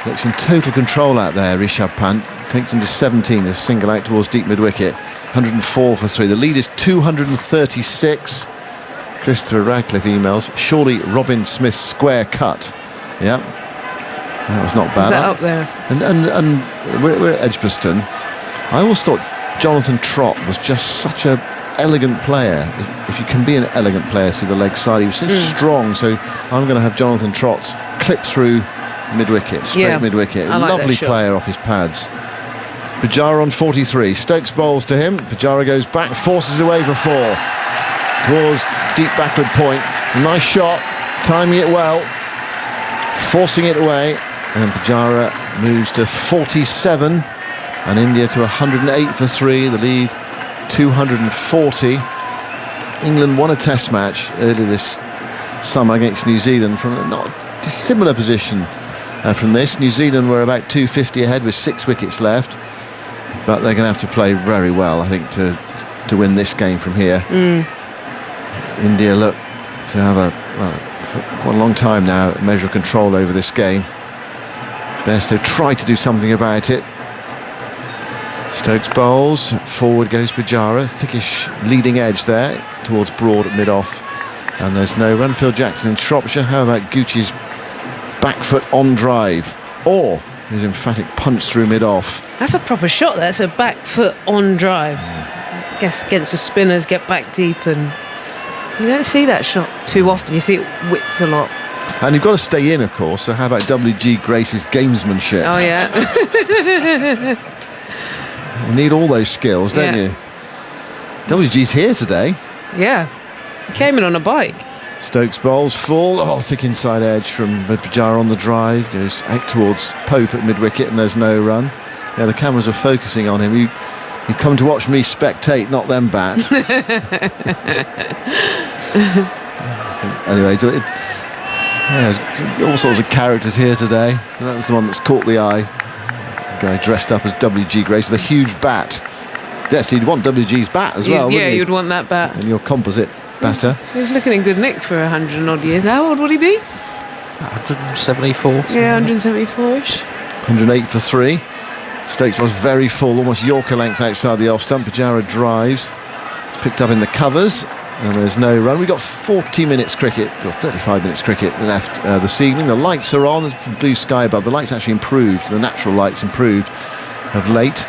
Looks in total control out there, Rishabh Pant. Takes him to 17. A single out towards deep mid-wicket. 104 for 3. The lead is 236. Christopher Radcliffe emails, surely Robin Smith's square cut. Yeah, that was not bad. Is that up there? And we're at Edgbaston. I always thought Jonathan Trott was just such a elegant player. If you can be an elegant player through the leg side, he was so strong. So I'm going to have Jonathan Trott's clip through mid-wicket, straight mid-wicket. I like Lovely player off his pads. Pujara on 43. Stokes bowls to him. Pujara goes back, forces away for 4. Towards deep backward point. It's a nice shot, timing it well, forcing it away, and Pujara moves to 47, and India to 108 for 3. The lead 240. England won a Test match earlier this summer against New Zealand from a not dissimilar position from this. New Zealand were about 250 ahead with 6 wickets left, but they're going to have to play very well, I think, to win this game from here. India look to have for quite a long time now, a measure of control over this game. Bairstow tried to do something about it. Stokes bowls, forward goes Pujara, thickish leading edge there towards Broad at mid-off, and there's no run. Phil Jackson in Shropshire. How about Gucci's back foot on drive, or his emphatic punch through mid-off? That's a proper shot. That's a back foot on drive. I guess against the spinners, get back deep, and you don't see that shot too often. You see it whipped a lot. And you've got to stay in, of course, so how about W.G. Grace's gamesmanship? Oh, yeah. You need all those skills, don't you? W.G.'s here today. Yeah. He came in on a bike. Stokes bowls full. Oh, thick inside edge from Pujara on the drive. Goes out towards Pope at mid-wicket, and there's no run. Yeah, the cameras are focusing on him. You come to watch me spectate, not them bat. Anyway, all sorts of characters here today. That was the one that's caught the eye. A guy dressed up as W.G. Grace with a huge bat. Yes, you'd want W.G.'s bat as well, wouldn't you? You'd want that bat. And your composite batter. He's looking in good nick for 100 and odd years. How old would he be? 174. Yeah, 174-ish. 108 for 3. Stokes was very full, almost Yorker length outside the off stump. Pujara drives. It's picked up in the covers, and there's no run. We've got 40 minutes cricket, or 35 minutes cricket left this evening. The lights are on, there's blue sky above. The lights actually improved, the natural lights improved of late.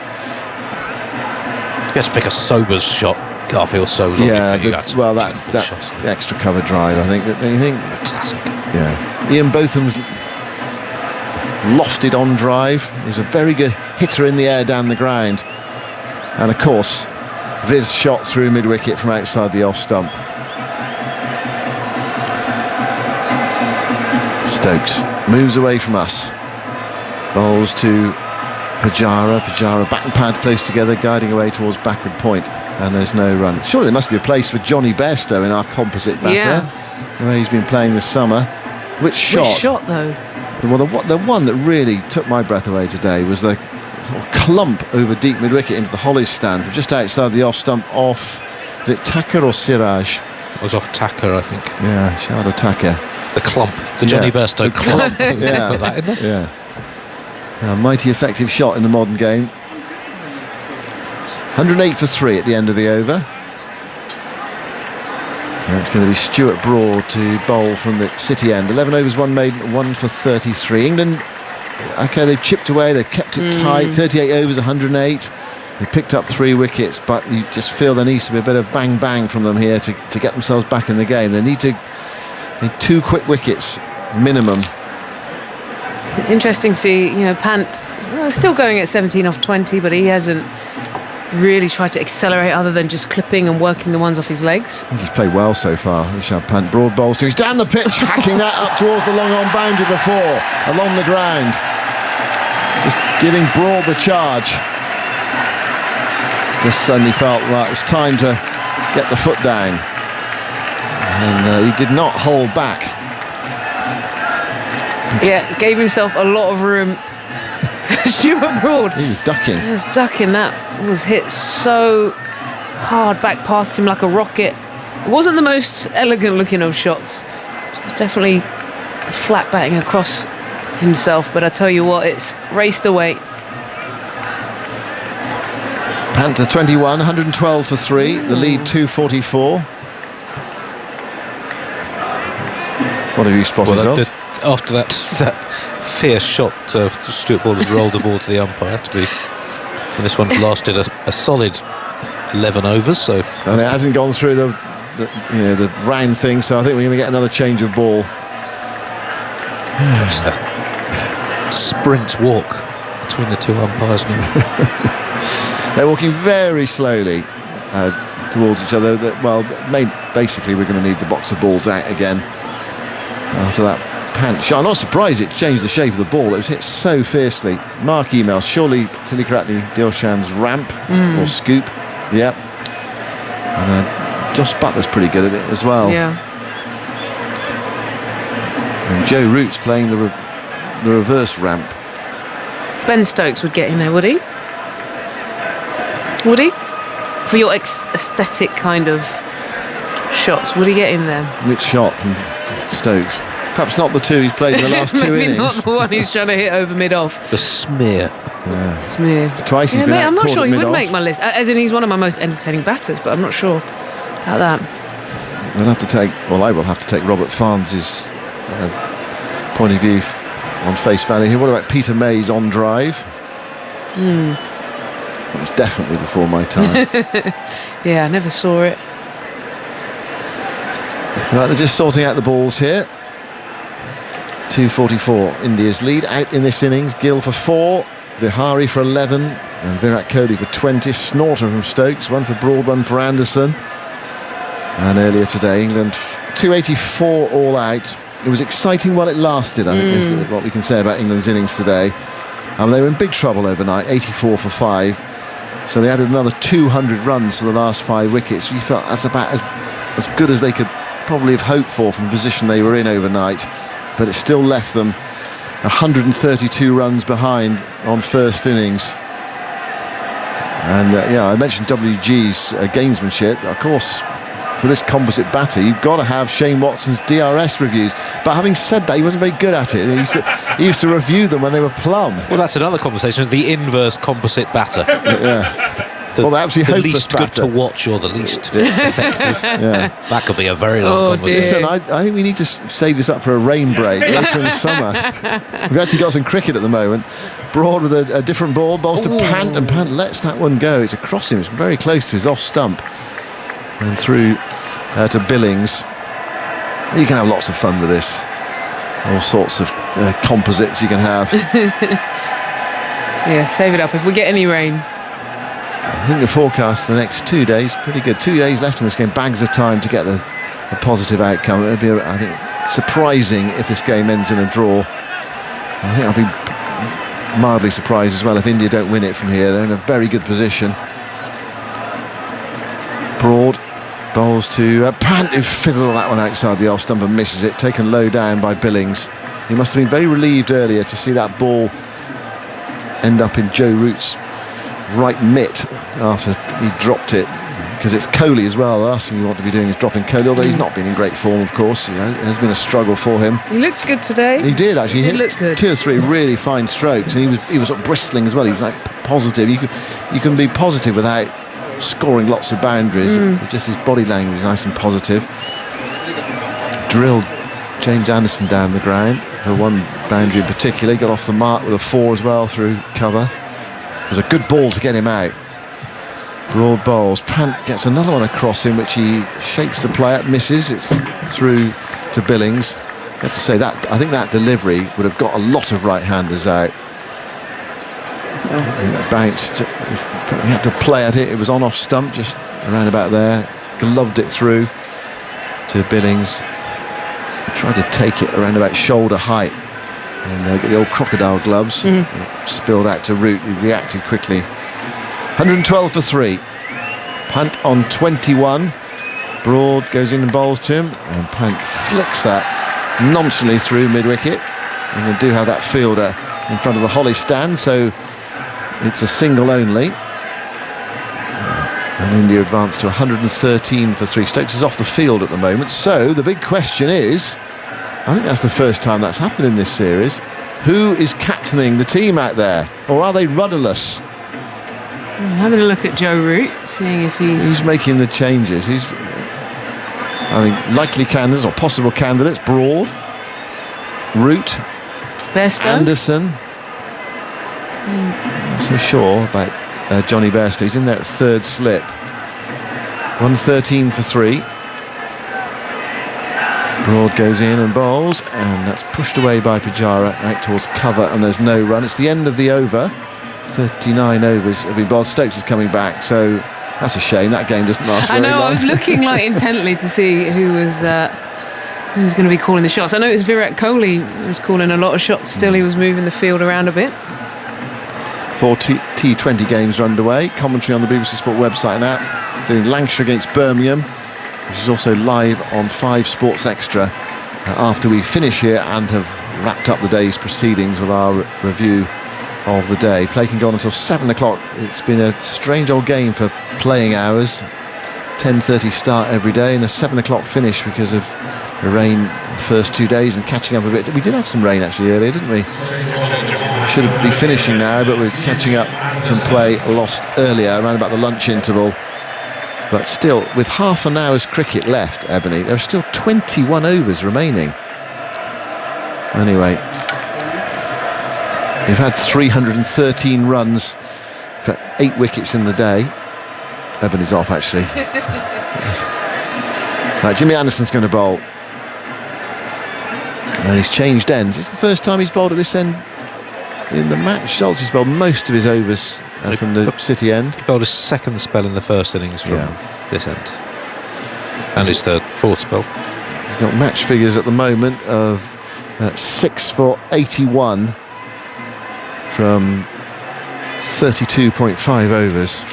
You have to pick a Sobers shot. Garfield Sobers. Yeah, that extra cover drive, I think. Don't you think? Classic. Yeah. Ian Botham's lofted on drive. He's a very good hitter in the air down the ground. And of course, Viv's shot through mid-wicket from outside the off stump. Stokes moves away from us. Bowls to Pujara. Pujara bat and pad close together, guiding away towards backward point. And there's no run. Surely there must be a place for Johnny Bairstow in our composite batter. Yeah. The way he's been playing this summer. Which shot though? Well, the one that really took my breath away today was the sort of clump over deep mid-wicket into the Hollies stand, from just outside the off stump off. Is it Thacker or Siraj? It was off Thacker, I think. Yeah, Sharda Thacker. The clump, the Johnny Bairstow clump. Yeah, put that in there. Yeah. A mighty effective shot in the modern game. 108 for 3 at the end of the over. And it's going to be Stuart Broad to bowl from the City end. 11 overs, 1 maiden, 1 for 33. England, okay, they've chipped away, they've kept it tight. 38 overs, 108. They picked up 3 wickets, but you just feel there needs to be a bit of bang from them here to get themselves back in the game. They need 2 quick wickets minimum. Interesting to see, Pant still going at 17 off 20, but he hasn't really tried to accelerate other than just clipping and working the ones off his legs. He's played well so far. Rishabh Pant, broad bowls. So he's down the pitch, hacking that up towards the long on boundary before, along the ground. Just giving Broad the charge. Just suddenly felt like it's time to get the foot down. And he did not hold back. Yeah, gave himself a lot of room. Stuart Broad. He was ducking. He was ducking. That was hit so hard back past him like a rocket. It wasn't the most elegant looking of shots. Definitely flat batting across himself, but I tell you what, it's raced away. Panther 21, 112 for 3. The lead 244. What have you spotted? After that fierce shot, Stuart Broad has rolled the ball to the umpire. And this one lasted a solid 11 overs. So, and it hasn't gone through the round thing. So I think we're going to get another change of ball. Just a sprint walk between the two umpires now. They're walking very slowly towards each other. Basically we're going to need the box of balls out again after that punch. I'm not surprised it changed the shape of the ball. It was hit so fiercely. Mark emails, surely Tilikaratne Dilshan's ramp or scoop. Yep. And Josh Butler's pretty good at it as well. Yeah. And Joe Root's playing the reverse ramp. Ben Stokes would get in there, would he? Would he? For your aesthetic kind of shots, would he get in there? Which shot from Stokes? Perhaps not the two he's played in the last two Maybe innings. not the one he's trying to hit over mid-off. The smear. Yeah. Smear. It's twice he's been I'm not caught sure at he would mid-off. make my list. As in, he's one of my most entertaining batters, but I'm not sure about that. I will have to take Robert Farnes' point of view on face value here. What about Peter May's on drive? That was definitely before my time. Yeah, I never saw it. Right, they're just sorting out the balls here. 244, India's lead out in this innings. Gill for 4, Vihari for 11, and Virat Kohli for 20. Snorter from Stokes, one for Broad, one for Anderson. And earlier today, England 284 all out. It was exciting while it lasted, I think is what we can say about England's innings today. They were in big trouble overnight, 84 for 5. So they added another 200 runs for the last 5 wickets. We felt that's about as good as they could probably have hoped for from the position they were in overnight. But it still left them 132 runs behind on first innings. And I mentioned WG's gamesmanship. Of course, for this composite batter, you've got to have Shane Watson's DRS reviews. But having said that, he wasn't very good at it. He used to review them when they were plumb. Well, that's another conversation. The inverse composite batter. Yeah. The least good to watch or the least effective. Yeah. That could be a very long conversation. Listen, I think we need to save this up for a rain break later in the summer. We've actually got some cricket at the moment. Broad with a different ball, bowls to Pant, and Pant lets that one go. It's across him. It's very close to his off stump. And through to Billings. You can have lots of fun with this. All sorts of composites you can have. Yeah, save it up if we get any rain. I think the forecast the next 2 days, pretty good. 2 days left in this game, bags of time to get a positive outcome. It'd be, I think, surprising if this game ends in a draw. I think I'll be mildly surprised as well if India don't win it from here. They're in a very good position. Broad bowls to Pant, who fiddles that one outside the off stump and misses it, taken low down by Billings. He must have been very relieved earlier to see that ball end up in Joe Root's right mitt after he dropped it, because it's Kohli as well. The last thing you want to be doing is dropping Kohli, although he's not been in great form, of course. It has been a struggle for him. He looks good today. He did actually. He looked good. 2 or 3 really fine strokes, and he was sort of bristling as well. He was like positive. You can be positive without scoring lots of boundaries. Just his body language was nice and positive. Drilled James Anderson down the ground for one boundary in particular. He got off the mark with a 4 as well through cover. It was a good ball to get him out. Broad bowls. Pant gets another one across him, which he shapes to play at, misses. It's through to Billings. I have to say that I think that delivery would have got a lot of right-handers out. It bounced. He had to play at it. It was on off stump, just around about there. Gloved it through to Billings. He tried to take it around about shoulder height. And get the old crocodile gloves. And it spilled out to Root, who reacted quickly. 112 for 3. Pant on 21. Broad goes in and bowls to him, and Pant flicks that nonchalantly through mid-wicket. And they do have that fielder in front of the Holly stand, so it's a single only. And India advanced to 113 for 3. Stokes is off the field at the moment, so the big question is, I think that's the first time that's happened in this series, who is captaining the team out there, or are they rudderless? I'm having a look at Joe Root, seeing if who's making the changes. Likely candidates or possible candidates: Broad, Root, Bairstow, Anderson. Not so sure about Johnny Bairstow. He's in there at third slip. 113 for 3. Broad goes in and bowls, and that's pushed away by Pujara out towards cover, and there's no run. It's the end of the over. 39 overs have been bowled. Stokes is coming back, so that's a shame. That game doesn't last very long. I was looking intently to see who was going to be calling the shots. I know it was Virat Kohli who was calling a lot of shots. Still, he was moving the field around a bit. 4 T20 games are underway. Commentary on the BBC Sport website and app. Doing Lancashire against Birmingham, which is also live on 5 Sports Extra after we finish here and have wrapped up the day's proceedings with our review of the day. Play can go on until 7 o'clock. It's been a strange old game for playing hours. 10:30 start every day and a 7 o'clock finish because of the rain the first 2 days and catching up a bit. We did have some rain actually earlier, didn't we? Should be finishing now, but we're catching up some play lost earlier around about the lunch interval. But still, with half an hour's cricket left, Ebony, there are still 21 overs remaining. Anyway, we've had 313 runs for 8 wickets in the day. Ebony's off, actually. Right, Jimmy Anderson's going to bowl. And he's changed ends. It's the first time he's bowled at this end in the match. Schultz has bowled most of his overs from the City end. He bowled his second spell in the first innings from this end. And his fourth spell. He's got match figures at the moment of 6 for 81 from 32.5 overs.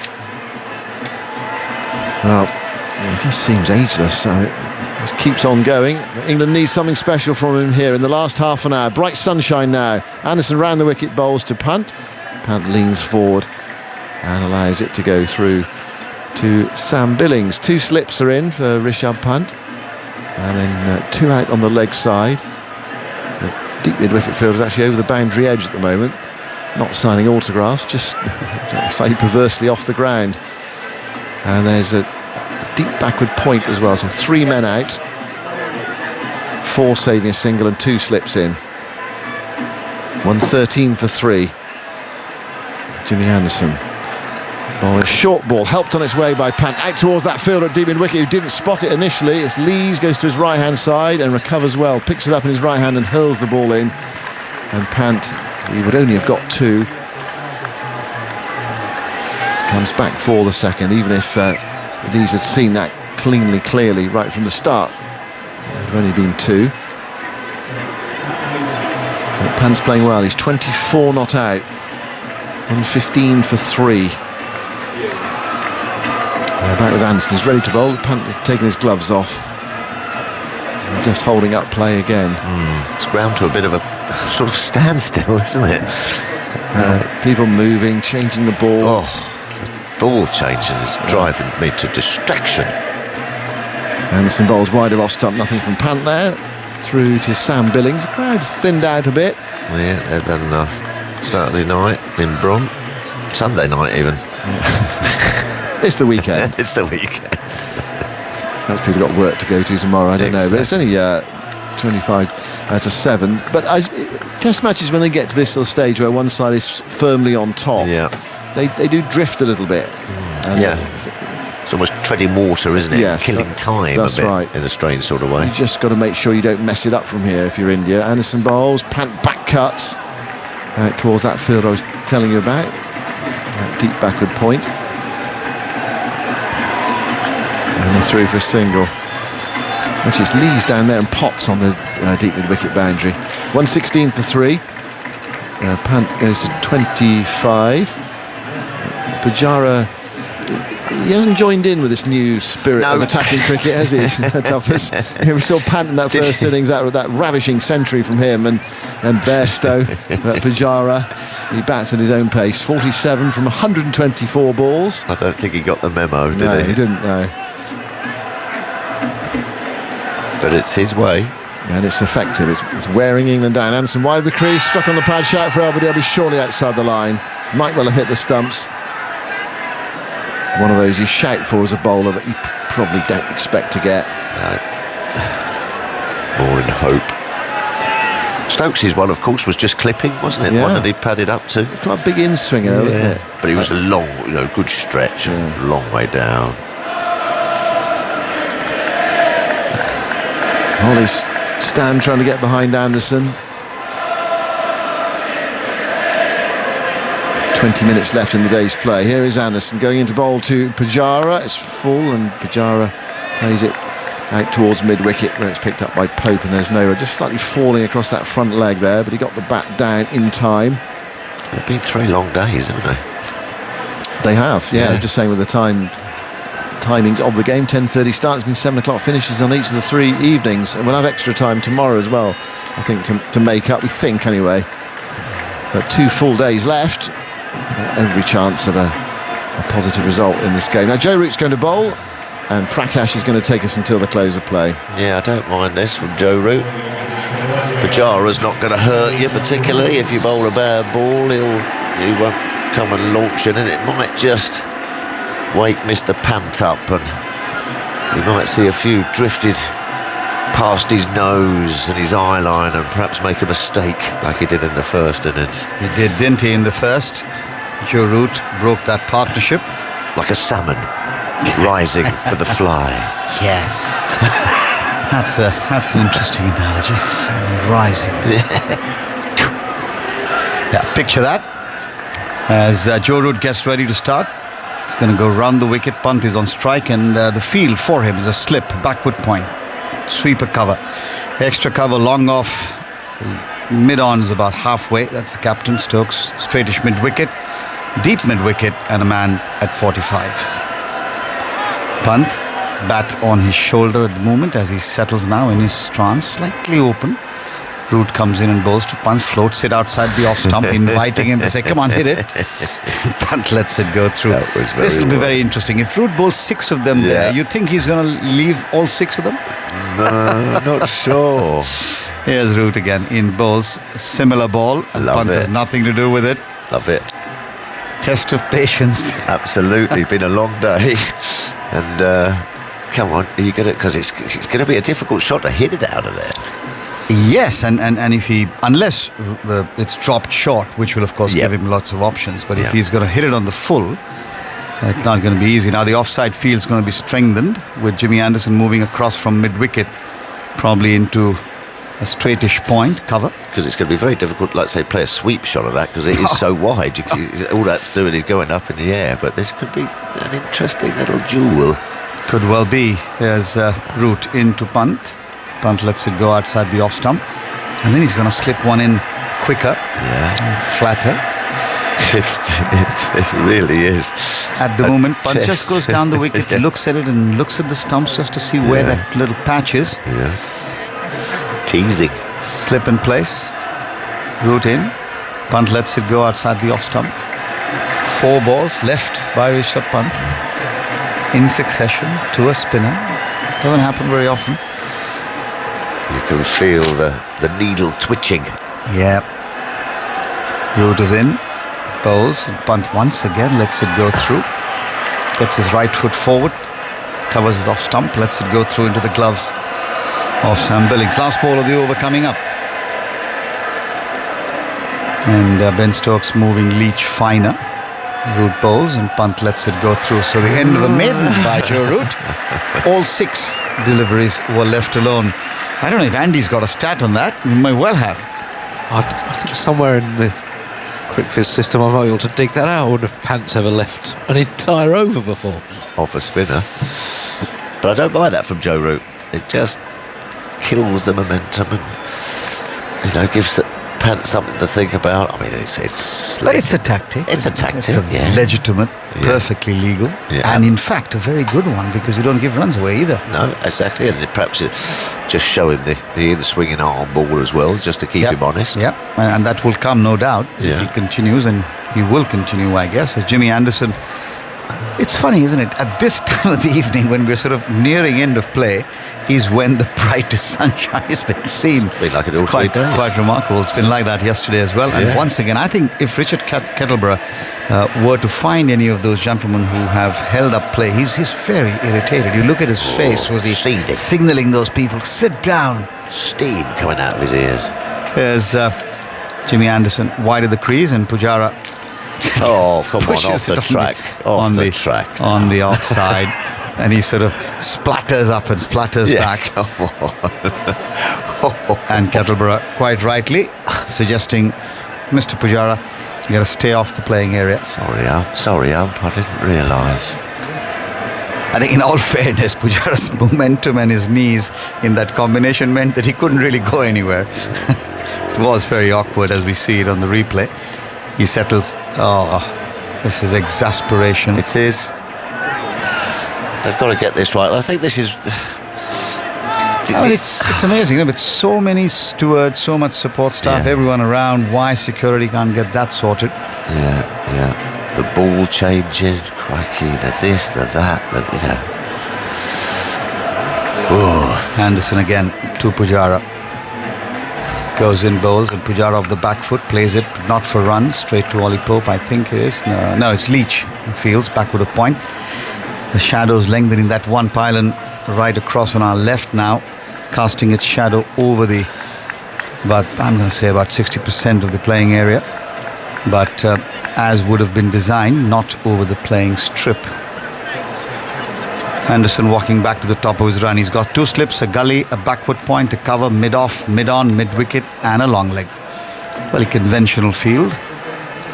Well, it just seems ageless, so it just keeps on going. England needs something special from him here in the last half an hour. Bright sunshine now. Anderson round the wicket, bowls to Pant. Pant leans forward and allows it to go through to Sam Billings. 2 slips are in for Rishabh Pant, and then 2 out on the leg side. The deep mid-wicket fielder is actually over the boundary edge at the moment, not signing autographs, just slightly perversely off the ground. And there's a deep backward point as well, so 3 men out, 4 saving a single and 2 slips in. 113 for 3. Jimmy Anderson. Ball, a short ball, helped on its way by Pant, out towards that fielder at deep mid-wicket who didn't spot it initially. It's Lees, goes to his right-hand side and recovers well, picks it up in his right hand and hurls the ball in. And Pant, he would only have got 2. Comes back for the second, even if Lees had seen that clearly right from the start. There've only been 2. But Pant's playing well, he's 24 not out. 115 for 3. Back with Anderson, he's ready to bowl. Pant taking his gloves off. Just holding up play again. It's ground to a bit of a sort of standstill, isn't it? People moving, changing the ball. Ball changing is driving me to distraction. Anderson bowls wide of off stump, nothing from Pant there. Through to Sam Billings. The crowd's thinned out a bit. Yeah, they've had enough. Saturday night in Bron. Sunday night even. It's the weekend. It's the weekend. Perhaps people got work to go to tomorrow, I don't know. But it's only 25 out of 7. But Test matches, when they get to this sort of stage where one side is firmly on top, they do drift a little bit. It's almost treading water, isn't it? Yes, killing time that's a bit, right. in a strange sort of way. You just got to make sure you don't mess it up from here if you're India. Anderson bowls, Pant back cuts out towards that field I was telling you about. deep backward point. And they're through for a single. Actually, it's Lees down there and Potts on the deep mid-wicket boundary. 116 for 3. Pant goes to 25. Pujara, he hasn't joined in with this new spirit of attacking cricket, has he? Toughest. We saw Pant in that first innings, that ravishing century from him, and Bairstow, Pujara, he bats at his own pace. 47 from 124 balls. I don't think he got the memo, did he? No, he didn't, no. But it's his way. And it's effective. It's wearing England down. Anderson wide of the crease, stuck on the pad, shout for Albert, he'll be surely outside the line. Might well have hit the stumps. One of those you shout for as a bowler, but you probably don't expect to get. No. More in hope. Stokes' one, of course, was just clipping, wasn't it? Yeah. One that he padded up to. Quite a big in-swinger, though, isn't it? But he was a long, good stretch, long way down. Holly's stand trying to get behind Anderson. 20 minutes left in the day's play. Here is Anderson going into bowl to Pujara. It's full and Pujara plays it out towards mid-wicket where it's picked up by Pope, and there's no just slightly falling across that front leg there, but he got the bat down in time. They've been 3 long days, haven't they? They have, yeah. Just saying with the timing of the game, 10:30 start, it's been 7 o'clock finishes on each of the 3 evenings, and we'll have extra time tomorrow as well, I think, to make up, we think anyway. But 2 full days left. Every chance of a positive result in this game. Now Joe Root's going to bowl, and Prakash is going to take us until the close of play. Yeah, I don't mind this from Joe Root. Pujara's not going to hurt you particularly. If you bowl a bad ball, he won't come and launch it, and it might just wake Mr. Pant up, and you might see a few drifted past his nose and his eye line and perhaps make a mistake like he did in the first innings. He did, didn't he, in the first? Joe Root broke that partnership. Like a salmon rising for the fly. Yes. That's an interesting analogy. Salmon rising. Yeah, picture that. As Joe Root gets ready to start, he's going to go round the wicket. Pant is on strike, and the field for him is a slip, backward point. Sweeper cover, extra cover, long off, mid-on is about halfway. That's the captain. Stokes, straightish mid-wicket, deep mid-wicket, and a man at 45. Pant, bat on his shoulder at the moment as he settles now in his trance, slightly open. Root comes in and bowls to Pant, floats it outside the off stump, inviting him to say, come on, hit it. Pant lets it go through. This will be very interesting. If Root bowls 6 of them there, you think he's going to leave all 6 of them? No, not sure. Here's Root again in bowls. Similar ball. Pant has nothing to do with it. Love it. Test of patience. Absolutely. Been a long day. And come on, you got it, because it's going to be a difficult shot to hit it out of there. Yes, and if he, unless it's dropped short, which will of course give him lots of options, but if he's going to hit it on the full, it's not going to be easy. Now the offside field is going to be strengthened with Jimmy Anderson moving across from mid-wicket, probably into a straightish point cover. Because it's going to be very difficult, like say, play a sweep shot of that, because it is so wide. All that's doing is going up in the air, but this could be an interesting little duel. Could well be. There's Root into Pant. Pant lets it go outside the off stump, and then he's going to slip one in quicker, flatter. It really is. At the moment, Pant just goes down the wicket, looks at it and looks at the stumps just to see where that little patch is. Yeah. Teasing. Slip in place. Root in. Pant lets it go outside the off stump. 4 balls left by Rishabh Pant in succession to a spinner. Doesn't happen very often. You can feel the needle twitching. Yeah. Root is in. Bowls, and Pant once again lets it go through. Gets his right foot forward. Covers his off stump. Lets it go through into the gloves of Sam Billings. Last ball of the over coming up. And Ben Stokes moving Leach finer. Root bowls and Pant lets it go through. So the end of a maiden by Joe Root. All 6 deliveries were left alone. I don't know if Andy's got a stat on that. He might well have. I think somewhere in the Crickfizz system, I'm able to dig that out. I wonder if Pants ever left an entire over before. Off a spinner. But I don't buy that from Joe Root. It just kills the momentum and, gives Pants something to think about. I mean, but it's a tactic. It's a tactic. It's a legitimate, perfectly legal, and in fact a very good one, because you don't give runs away either. No, exactly. And perhaps just show him the swinging arm ball as well, just to keep him honest. Yeah, and that will come, no doubt, if he continues, and he will continue, I guess, as Jimmy Anderson. It's funny, isn't it? At this time of the evening, when we're sort of nearing end of play, is when the brightest sunshine has been seen. It's been like it all 3 days. Quite remarkable. It's been like that yesterday as well. And once again, I think if Richard Kettleborough were to find any of those gentlemen who have held up play, he's very irritated. You look at his face, was he signalling those people, sit down. Steam coming out of his ears. There's Jimmy Anderson wide of the crease, and Pujara come on, off the track. On the offside. And he sort of splatters up and splatters back. Come on. And Kettleborough, quite rightly, suggesting, Mr. Pujara, you got to stay off the playing area. Sorry, ump, I didn't realise. I think in all fairness, Pujara's momentum and his knees in that combination meant that he couldn't really go anywhere. It was very awkward as we see it on the replay. He settles. This is exasperation. It is. They've got to get this right. I think this is... it's amazing. With so many stewards, so much support staff, everyone around, why security can't get that sorted? Yeah. The ball changing, cracky, the this, the that, Anderson again to Pujara. Goes in, bowls, and Pujara off the back foot, plays it, not for runs, straight to Ollie Pope, I think it is. No, it's Leach who fields, backward of point. The shadow's lengthening that one pylon right across on our left now, casting its shadow over about 60% of the playing area. But as would have been designed, not over the playing strip. Anderson walking back to the top of his run. He's got 2 slips, a gully, a backward point, a cover, mid-off, mid-on, mid-wicket, and a long leg. Very conventional field.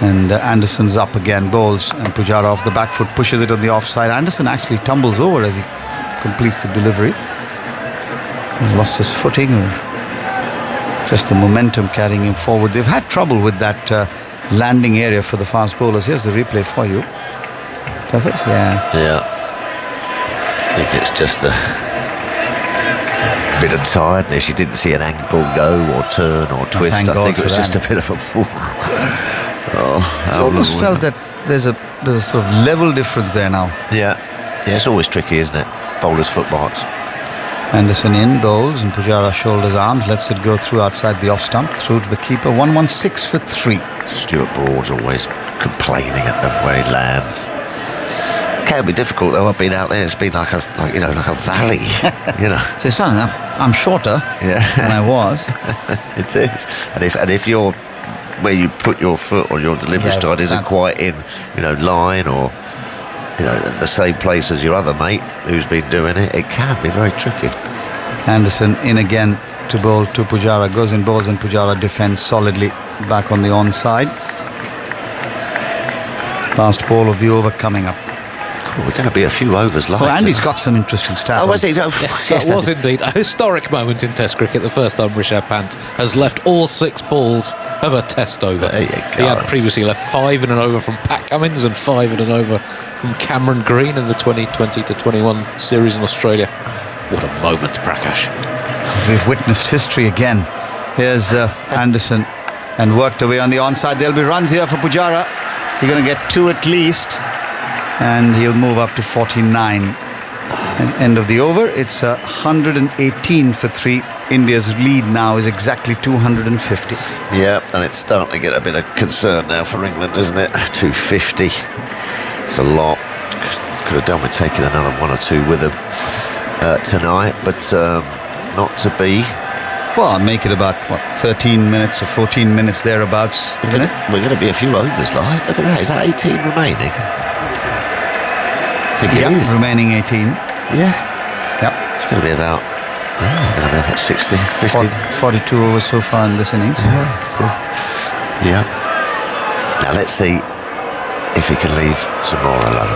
And Anderson's up again, bowls, and Pujara off the back foot pushes it on the offside. Anderson actually tumbles over as he completes the delivery. He's lost his footing, or just the momentum carrying him forward. They've had trouble with that landing area for the fast bowlers. Here's the replay for you. Toughest? Yeah. I think it's just a bit of tiredness. You didn't see an ankle go or turn or twist. I think it was just a bit of a... I almost felt that there's a sort of level difference there now. Yeah, it's always tricky, isn't it? Bowlers' footmarks. Anderson in, bowls, and Pujara shoulders arms, lets it go through outside the off stump, through to the keeper. 116 for 3. Stuart Broad's always complaining at them where he lands. Can be difficult though. I've been out there. It's been like a valley. So son, I'm shorter than I was. It is. And if you're where you put your foot or your delivery stride isn't quite in line or the same place as your other mate who's been doing it, it can be very tricky. Anderson in again to bowl to Pujara, goes in, bowls, and Pujara defends solidly back on the onside. Last ball of the over coming up. We're going to be a few overs light. Well, Andy's got some interesting stats. Oh, was he? Yes, that was indeed a historic moment in Test cricket. The first time Rishabh Pant has left all 6 balls of a Test over. There you go. He had previously left 5 in an over from Pat Cummins and 5 in an over from Cameron Green in the 2020-21 series in Australia. What a moment, Prakash. We've witnessed history again. Here's Anderson, and worked away on the onside. There'll be runs here for Pujara. So he's going to get 2 at least. And he'll move up to 49. And end of the over, it's 118 for 3. India's lead now is exactly 250. Yeah, and it's starting to get a bit of concern now for England, isn't it? 250. It's a lot. Could have done with taking another 1 or 2 with them tonight, but not to be. Well, I'll make it about, 13 minutes or 14 minutes thereabouts, isn't it? We're going to be a few overs, like. Look at that. Is that 18 remaining? I think it is. Remaining 18. Yeah. Yep. It's going to be about 60, 50. 42 overs so far in this innings. Yeah, cool. Yeah. Now let's see if he can leave some more alone.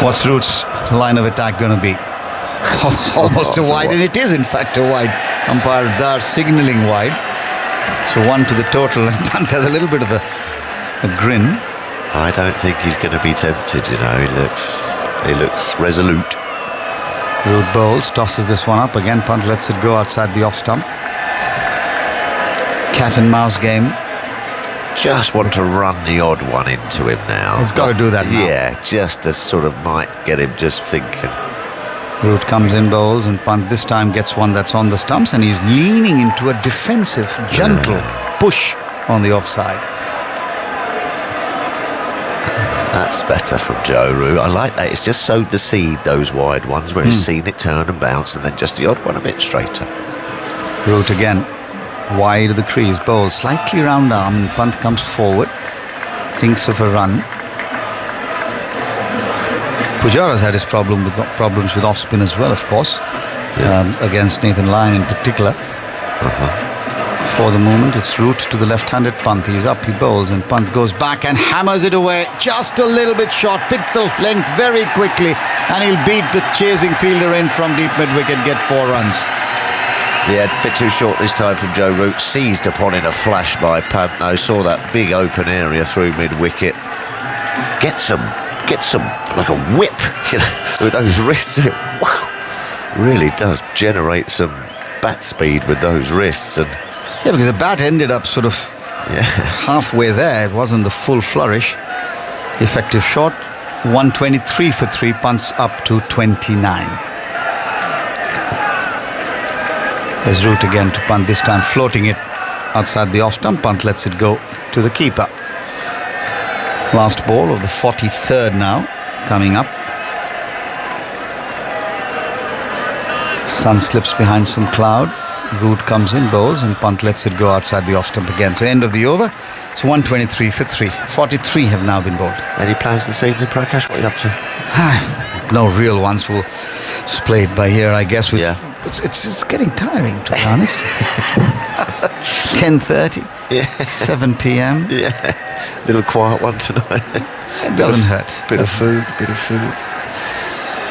What's Root's line of attack going to be? Almost a wide, and it is in fact a wide. Umpire Dar signalling wide. So 1 to the total, and Pant has a little bit of a grin. I don't think he's going to be tempted, you know. He looks resolute. Root bowls, tosses this one up again. Pant lets it go outside the off stump. Cat and mouse game. Just want to run the odd one into him now. He's got to do that now. Yeah, just to sort of might get him just thinking. Root comes in, bowls, and Pant this time gets one that's on the stumps, and he's leaning into a defensive, gentle push on the offside. That's better from Joe Root. I like that. It's just sowed the seed, those wide ones, where he's seen it turn and bounce, and then just the odd one a bit straighter. Root again. Wide of the crease, bowls slightly round arm, and Pant comes forward, thinks of a run. Pujara's had his problems with off spin as well, of course, against Nathan Lyon in particular. For the moment, it's Root to the left-handed Pant. He's up, he bowls, and Pant goes back and hammers it away, just a little bit short, picked the length very quickly, and he'll beat the chasing fielder in from deep mid-wicket, get 4 runs. Yeah, a bit too short this time from Joe Root. Seized upon in a flash by Pant, though. Saw that big open area through mid-wicket. Get some like a whip, you know, with those wrists. It really does generate some bat speed with those wrists. And yeah, because the bat ended up sort of halfway there. It wasn't the full flourish. The effective shot, 123 for 3, Pant's up to 29. There's Root again to Pant, this time floating it outside the off stump. Pant lets it go to the keeper. Last ball of the 43rd now, coming up. Sun slips behind some cloud. Root comes in, bowls, and Pant lets it go outside the off stump again. So end of the over. It's 123 for 3. 43 have now been bowled. Any plans this evening, Prakash? What are you up to? No real ones. We'll just play it by ear, I guess. It's getting tiring, to be honest. 10:30, 7 p.m. Yeah, little quiet one tonight. It doesn't hurt. Bit of food.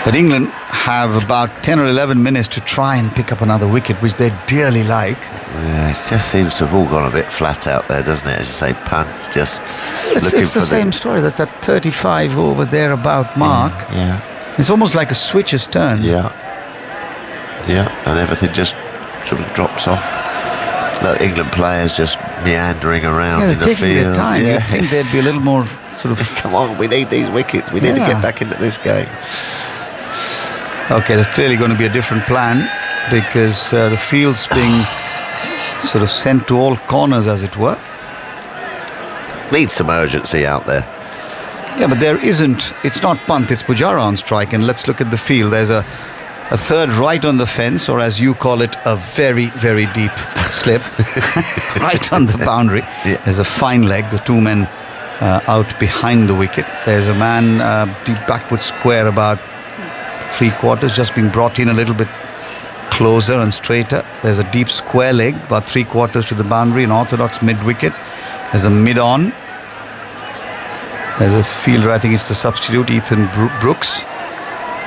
But England have about 10 or 11 minutes to try and pick up another wicket, which they dearly like. Yeah, it just seems to have all gone a bit flat out there, doesn't it? As you say, Pant's just looking it's the same story. That 35 over there about mark. Yeah. It's almost like a switch has turned. Yeah, and everything just sort of drops off. Look, England players just meandering around in the field. Taking their time. I think they'd be a little more sort of... Come on, we need these wickets. We need to get back into this game. Okay, there's clearly going to be a different plan, because the field's being sort of sent to all corners, as it were. Needs some urgency out there. Yeah, but there isn't. It's not Pant, it's Pujara on strike. And let's look at the field. There's a third right on the fence, or as you call it, a very, very deep slip, right on the boundary. Yeah. There's a fine leg, the 2 men out behind the wicket. There's a man deep backward square about 3/4, just being brought in a little bit closer and straighter. There's a deep square leg, about 3/4 to the boundary, an orthodox mid-wicket. There's a mid-on. There's a fielder, I think it's the substitute, Ethan Brooks.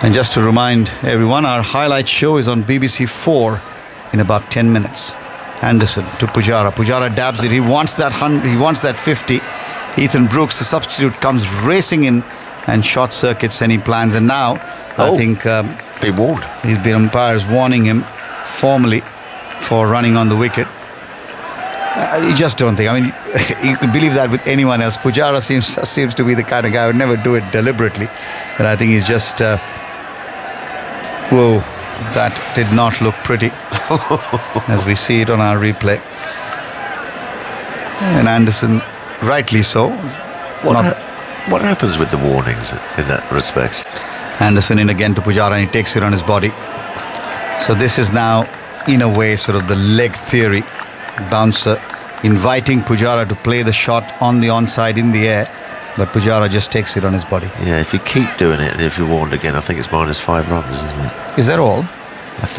And just to remind everyone, our highlight show is on BBC 4 in about 10 minutes. Anderson to Pujara. Pujara dabs it. He wants that 100, he wants that 50. Ethan Brooks, the substitute, comes racing in and short circuits any plans. And now, I think been warned. He's been umpires warning him formally for running on the wicket. You just don't think. I mean, you could believe that with anyone else. Pujara seems to be the kind of guy who would never do it deliberately. But I think he's just... whoa, that did not look pretty as we see it on our replay. And Anderson, rightly so. What happens with the warnings in that respect? Anderson in again to Pujara, and he takes it on his body. So this is now, in a way, sort of the leg theory. Bouncer inviting Pujara to play the shot on the onside in the air, but Pujara just takes it on his body. Yeah, if you keep doing it and if you're warned again, I think it's -5 runs, isn't it? Is that all?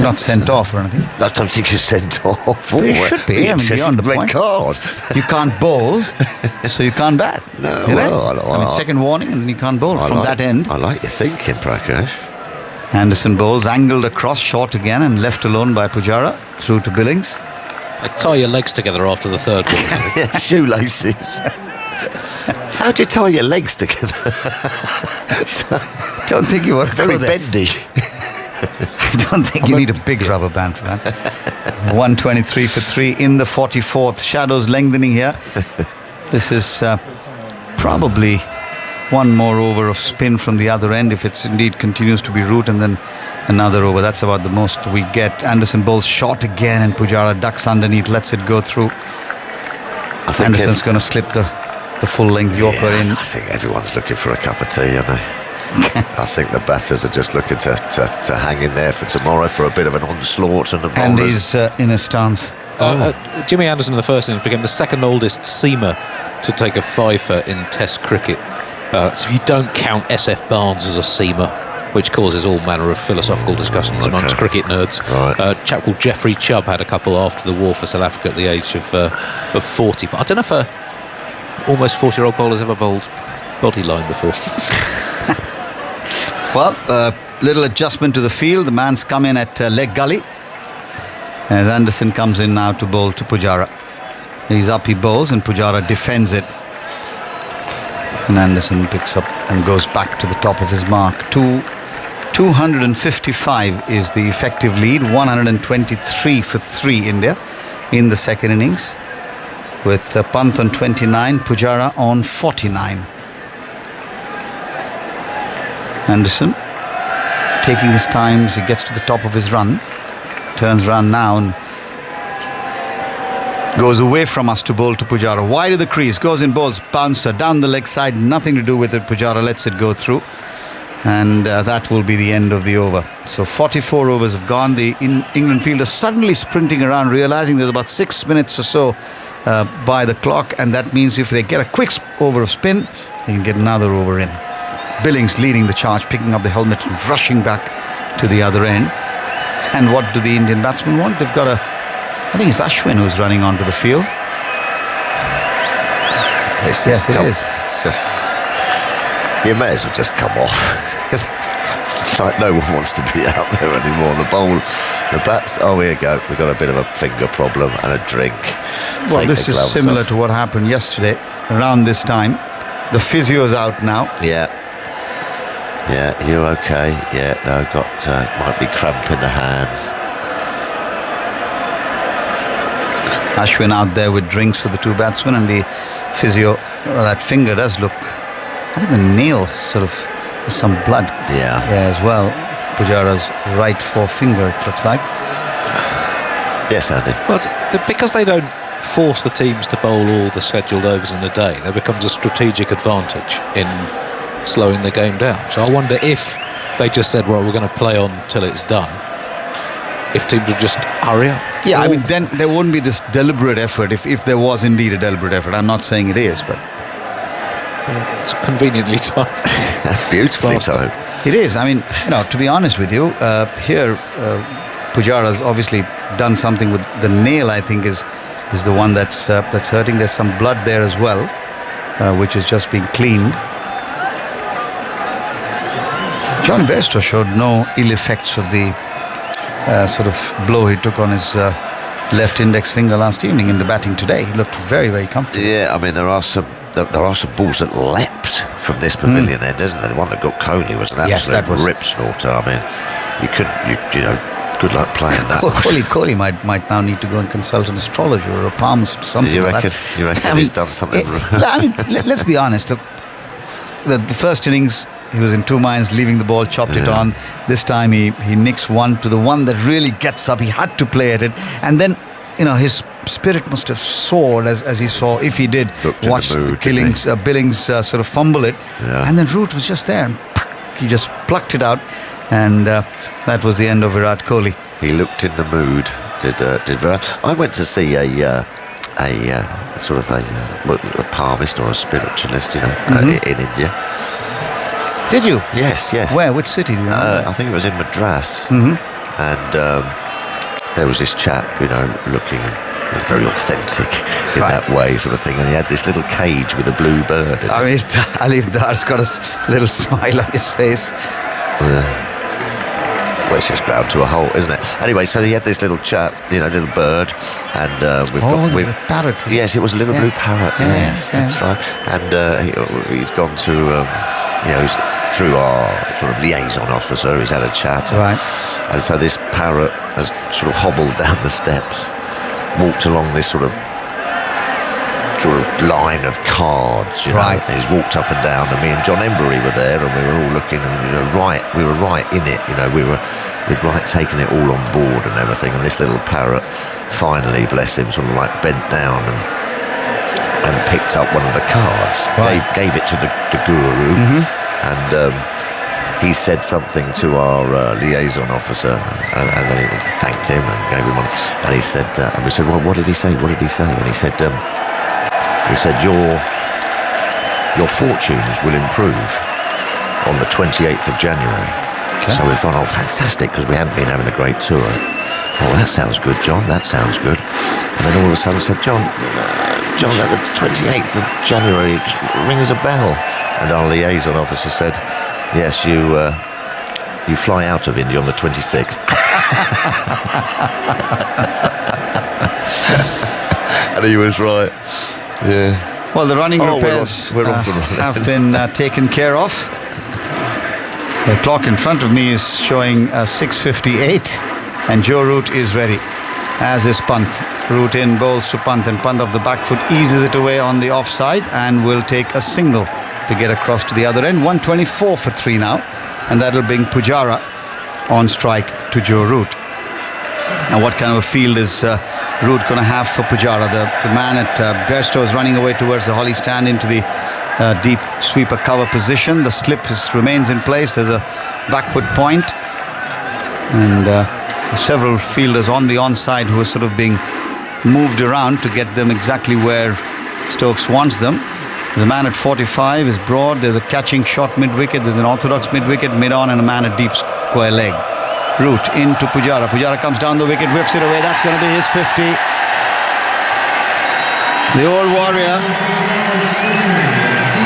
Not sent off or anything. I don't think he's sent off. But it should be. I mean, beyond the red point. card. You can't bowl, so you can't bat. No, You well, know? I mean, second warning and then you can't bowl from that end. I like your thinking, Prakash. Anderson bowls, angled across, short again and left alone by Pujara, through to Billings. Tie your legs together after the third ball. Yeah, shoelaces. How do you tie your legs together? Don't think you want to Very go there. bendy. I don't think you need a big rubber band for that. 123 for 3 in the 44th. Shadows lengthening here. This is probably one more over of spin from the other end if it indeed continues to be Root, and then another over. That's about the most we get. Anderson bowls short again and Pujara ducks underneath, lets it go through. Anderson's going to slip the full length Yorker in. I think everyone's looking for a cup of tea, aren't they? I think the batters are just looking to hang in there for tomorrow for a bit of an onslaught, and the bowlers. And he's in a stance. Jimmy Anderson in the first innings became the second oldest seamer to take a fifer in Test cricket. So if you don't count SF Barnes as a seamer, which causes all manner of philosophical discussions amongst cricket nerds. Right. A chap called Geoffrey Chubb had a couple after the war for South Africa at the age of 40. But I don't know if a almost 40-year-old bowler's ever bowled body line before. Well, little adjustment to the field. The man's come in at leg gully as Anderson comes in now to bowl to Pujara. He's up, he bowls, and Pujara defends it. And Anderson picks up and goes back to the top of his mark. 255 is the effective lead. 123 for 3 India in the second innings, with Pant on 29, Pujara on 49. Anderson taking his time as he gets to the top of his run, turns round now and goes away from us to bowl to Pujara. Wide of the crease, goes in, bowls, bouncer down the leg side, nothing to do with it. Pujara lets it go through, and that will be the end of the over. So 44 overs have gone. The England fielder suddenly sprinting around, realizing there's about 6 minutes or so by the clock, and that means if they get a quick over of spin, they can get another over in. Billings leading the charge, picking up the helmet and rushing back to the other end. And what do the Indian batsmen want? They've got I think it's Ashwin who's running onto the field. Yes, it is. It's just, you may as well just come off. It's like no one wants to be out there anymore. The bats, oh, here you go. We've got a bit of a finger problem and a drink. Well, this is similar to what happened yesterday around this time. The physio's out now. Yeah, you're okay. Yeah, no, might be cramp in the hands. Ashwin out there with drinks for the two batsmen, and the physio, that finger does look, I think the nail sort of, there's some blood there as well. Pujara's right forefinger, it looks like. Yes, Andy. But because they don't force the teams to bowl all the scheduled overs in a day, there becomes a strategic advantage in slowing the game down. So I wonder if they just said, well, we're going to play on till it's done, if teams would just hurry up. Yeah, I mean, then there wouldn't be this deliberate effort if there was indeed a deliberate effort. I'm not saying it is, but it's conveniently timed. Beautifully timed. It is. I mean, to be honest with you, here Pujara's obviously done something with the nail. I think is the one that's hurting. There's some blood there as well, which has just been cleaned. John Bairstow showed no ill effects of the sort of blow he took on his left index finger last evening in the batting today. He looked very, very comfortable. Yeah, I mean, there are some balls that leapt from this pavilion end, isn't there? The one that got Kohli was an absolute rip snorter. I mean, good luck playing that. Kohli might now need to go and consult an astrologer or a palmist or something. You reckon he's done something? I mean, let's be honest. The first innings, he was in two minds, leaving the ball, chopped it on. This time he nicks one to the one that really gets up. He had to play at it, and then his spirit must have soared as he saw, if he did, watch the Billings sort of fumble it, and then Root was just there and he just plucked it out, and that was the end of Virat Kohli. He looked in the mood. Did Virat? I went to see a sort of a palmist or a spiritualist, in India. Did you? Yes. Where? Which city do you know? I think it was in Madras. Mm-hmm. and there was this chap, looking very authentic in that way, sort of thing, and he had this little cage with a blue bird in it. I mean, Alif Dar's got a little smile on his face. Well, it's just ground to a halt, isn't it? Anyway, so he had this little chap, little bird, and the parrot. Yes, it was a little blue parrot. Yes, that's right. And he's gone to, he's through our sort of liaison officer. He's had a chat, right? And so this parrot has sort of hobbled down the steps, walked along this sort of line of cards, right. And he's walked up and down, and me and John Embury were there, and we were all looking, and we were right in it, we'd right taken it all on board and everything. And this little parrot finally, bless him, sort of like bent down and picked up one of the cards, right. gave it to the guru, and he said something to our liaison officer, and then he thanked him and gave him one, and he said, and we said, well, what did he say? And he said, your fortunes will improve on the 28th of January. Okay. So we've gone, fantastic, because we hadn't been having a great tour. Oh, that sounds good, John, that sounds good. And then all of a sudden said, John, at the 28th of January, it rings a bell. And our liaison officer said, yes, you fly out of India on the 26th. And he was right. Yeah. Well, the running repairs have been taken care of. The clock in front of me is showing 6:58, and Joe Root is ready, as is Pant. Root in, bowls to Pant, and Pant off the back foot eases it away on the offside and will take a single to get across to the other end. 124 for 3 now, and that'll bring Pujara on strike to Joe Root. Now, what kind of a field is Root going to have for Pujara? The man at Bairstow is running away towards the Holly stand into the deep sweeper cover position. The slip remains in place. There's a back foot point, and several fielders on the onside who are sort of being moved around to get them exactly where Stokes wants them. The man at 45 is broad. There's a catching shot mid-wicket. There's an orthodox mid-wicket, mid-on, and a man at deep square leg. Root into Pujara. Pujara comes down the wicket, whips it away. That's going to be his 50. The old warrior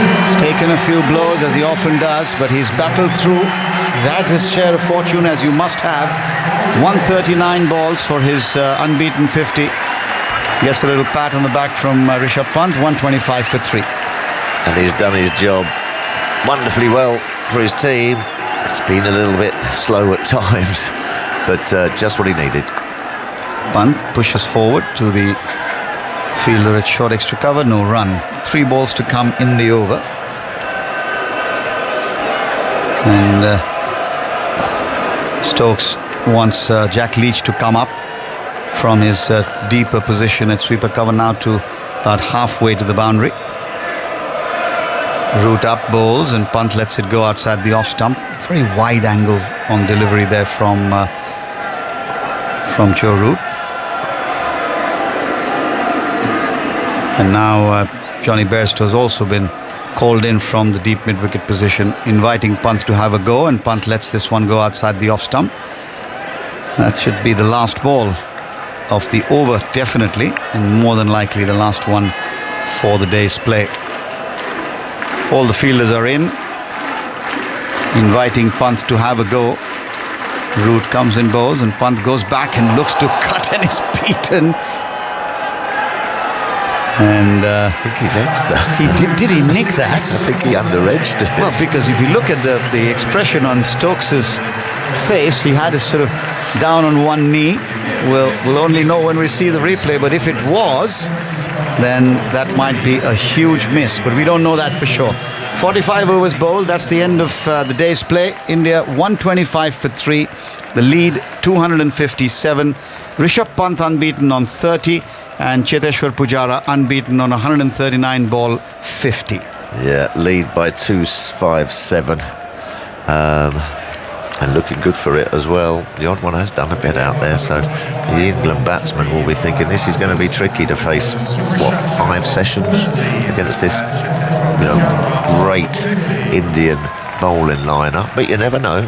has taken a few blows, as he often does, but he's battled through. He's had his share of fortune, as you must have. 139 balls for his unbeaten 50. Gets a little pat on the back from Rishabh Pant. 125 for 3. And he's done his job wonderfully well for his team. It's been a little bit slow at times, but just what he needed. Pant pushes forward to the fielder at short extra cover. No run. 3 balls to come in the over. And Stokes wants Jack Leach to come up from his deeper position at sweeper cover now to about halfway to the boundary. Root up bowls, and Pant lets it go outside the off stump. Very wide angle on delivery there from Joe Root. And now Johnny Bairstow has also been called in from the deep mid-wicket position, inviting Pant to have a go, and Pant lets this one go outside the off stump. That should be the last ball of the over, definitely, and more than likely the last one for the day's play. All the fielders are in, inviting Pant to have a go. Root comes in bowls, and Pant goes back and looks to cut, and is beaten. And I think he's edged that. Did he nick that? I think he under-edged it. Well, because if you look at the expression on Stokes' face, he had his sort of down on one knee. We'll only know when we see the replay, but if it was, then that might be a huge miss, but we don't know that for sure. 45 overs bowled. That's the end of the day's play. India 125 for 3. The lead 257. Rishabh Pant unbeaten on 30, and Cheteshwar Pujara unbeaten on 139 ball 50. Yeah, lead by 257. And looking good for it as well. The odd one has done a bit out there, so the England batsman will be thinking this is going to be tricky to face, 5 sessions against this great Indian bowling lineup, but you never know.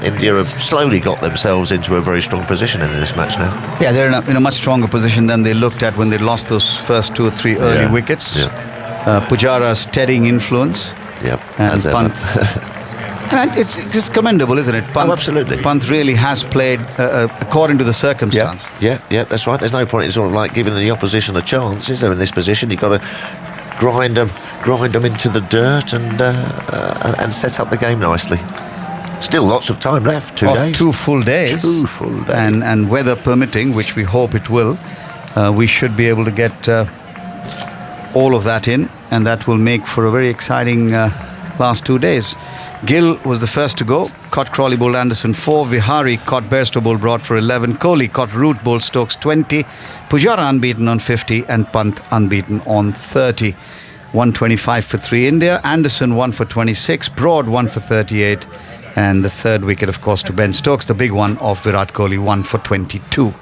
India have slowly got themselves into a very strong position in this match now. Yeah, they're in a much stronger position than they looked at when they lost those first 2 or 3 early wickets. Pujara steadying influence. Yep, and Pant. And it's commendable, isn't it? Pant, absolutely. Pant really has played according to the circumstance. Yeah, that's right. There's no point in sort of like giving the opposition a chance, is there, in this position? You've got to grind them into the dirt and set up the game nicely. Still lots of time left, 2 days. 2 full days. 2 full days. And weather permitting, which we hope it will, we should be able to get all of that in, and that will make for a very exciting last 2 days. Gill was the first to go, caught Crawley bowled Anderson 4, Vihari caught Bairstow bowled Broad for 11, Kohli caught Root bowled Stokes 20, Pujara unbeaten on 50 and Pant unbeaten on 30. 125 for 3 India, Anderson 1 for 26, Broad 1 for 38, and the third wicket of course to Ben Stokes, the big one of Virat Kohli 1 for 22.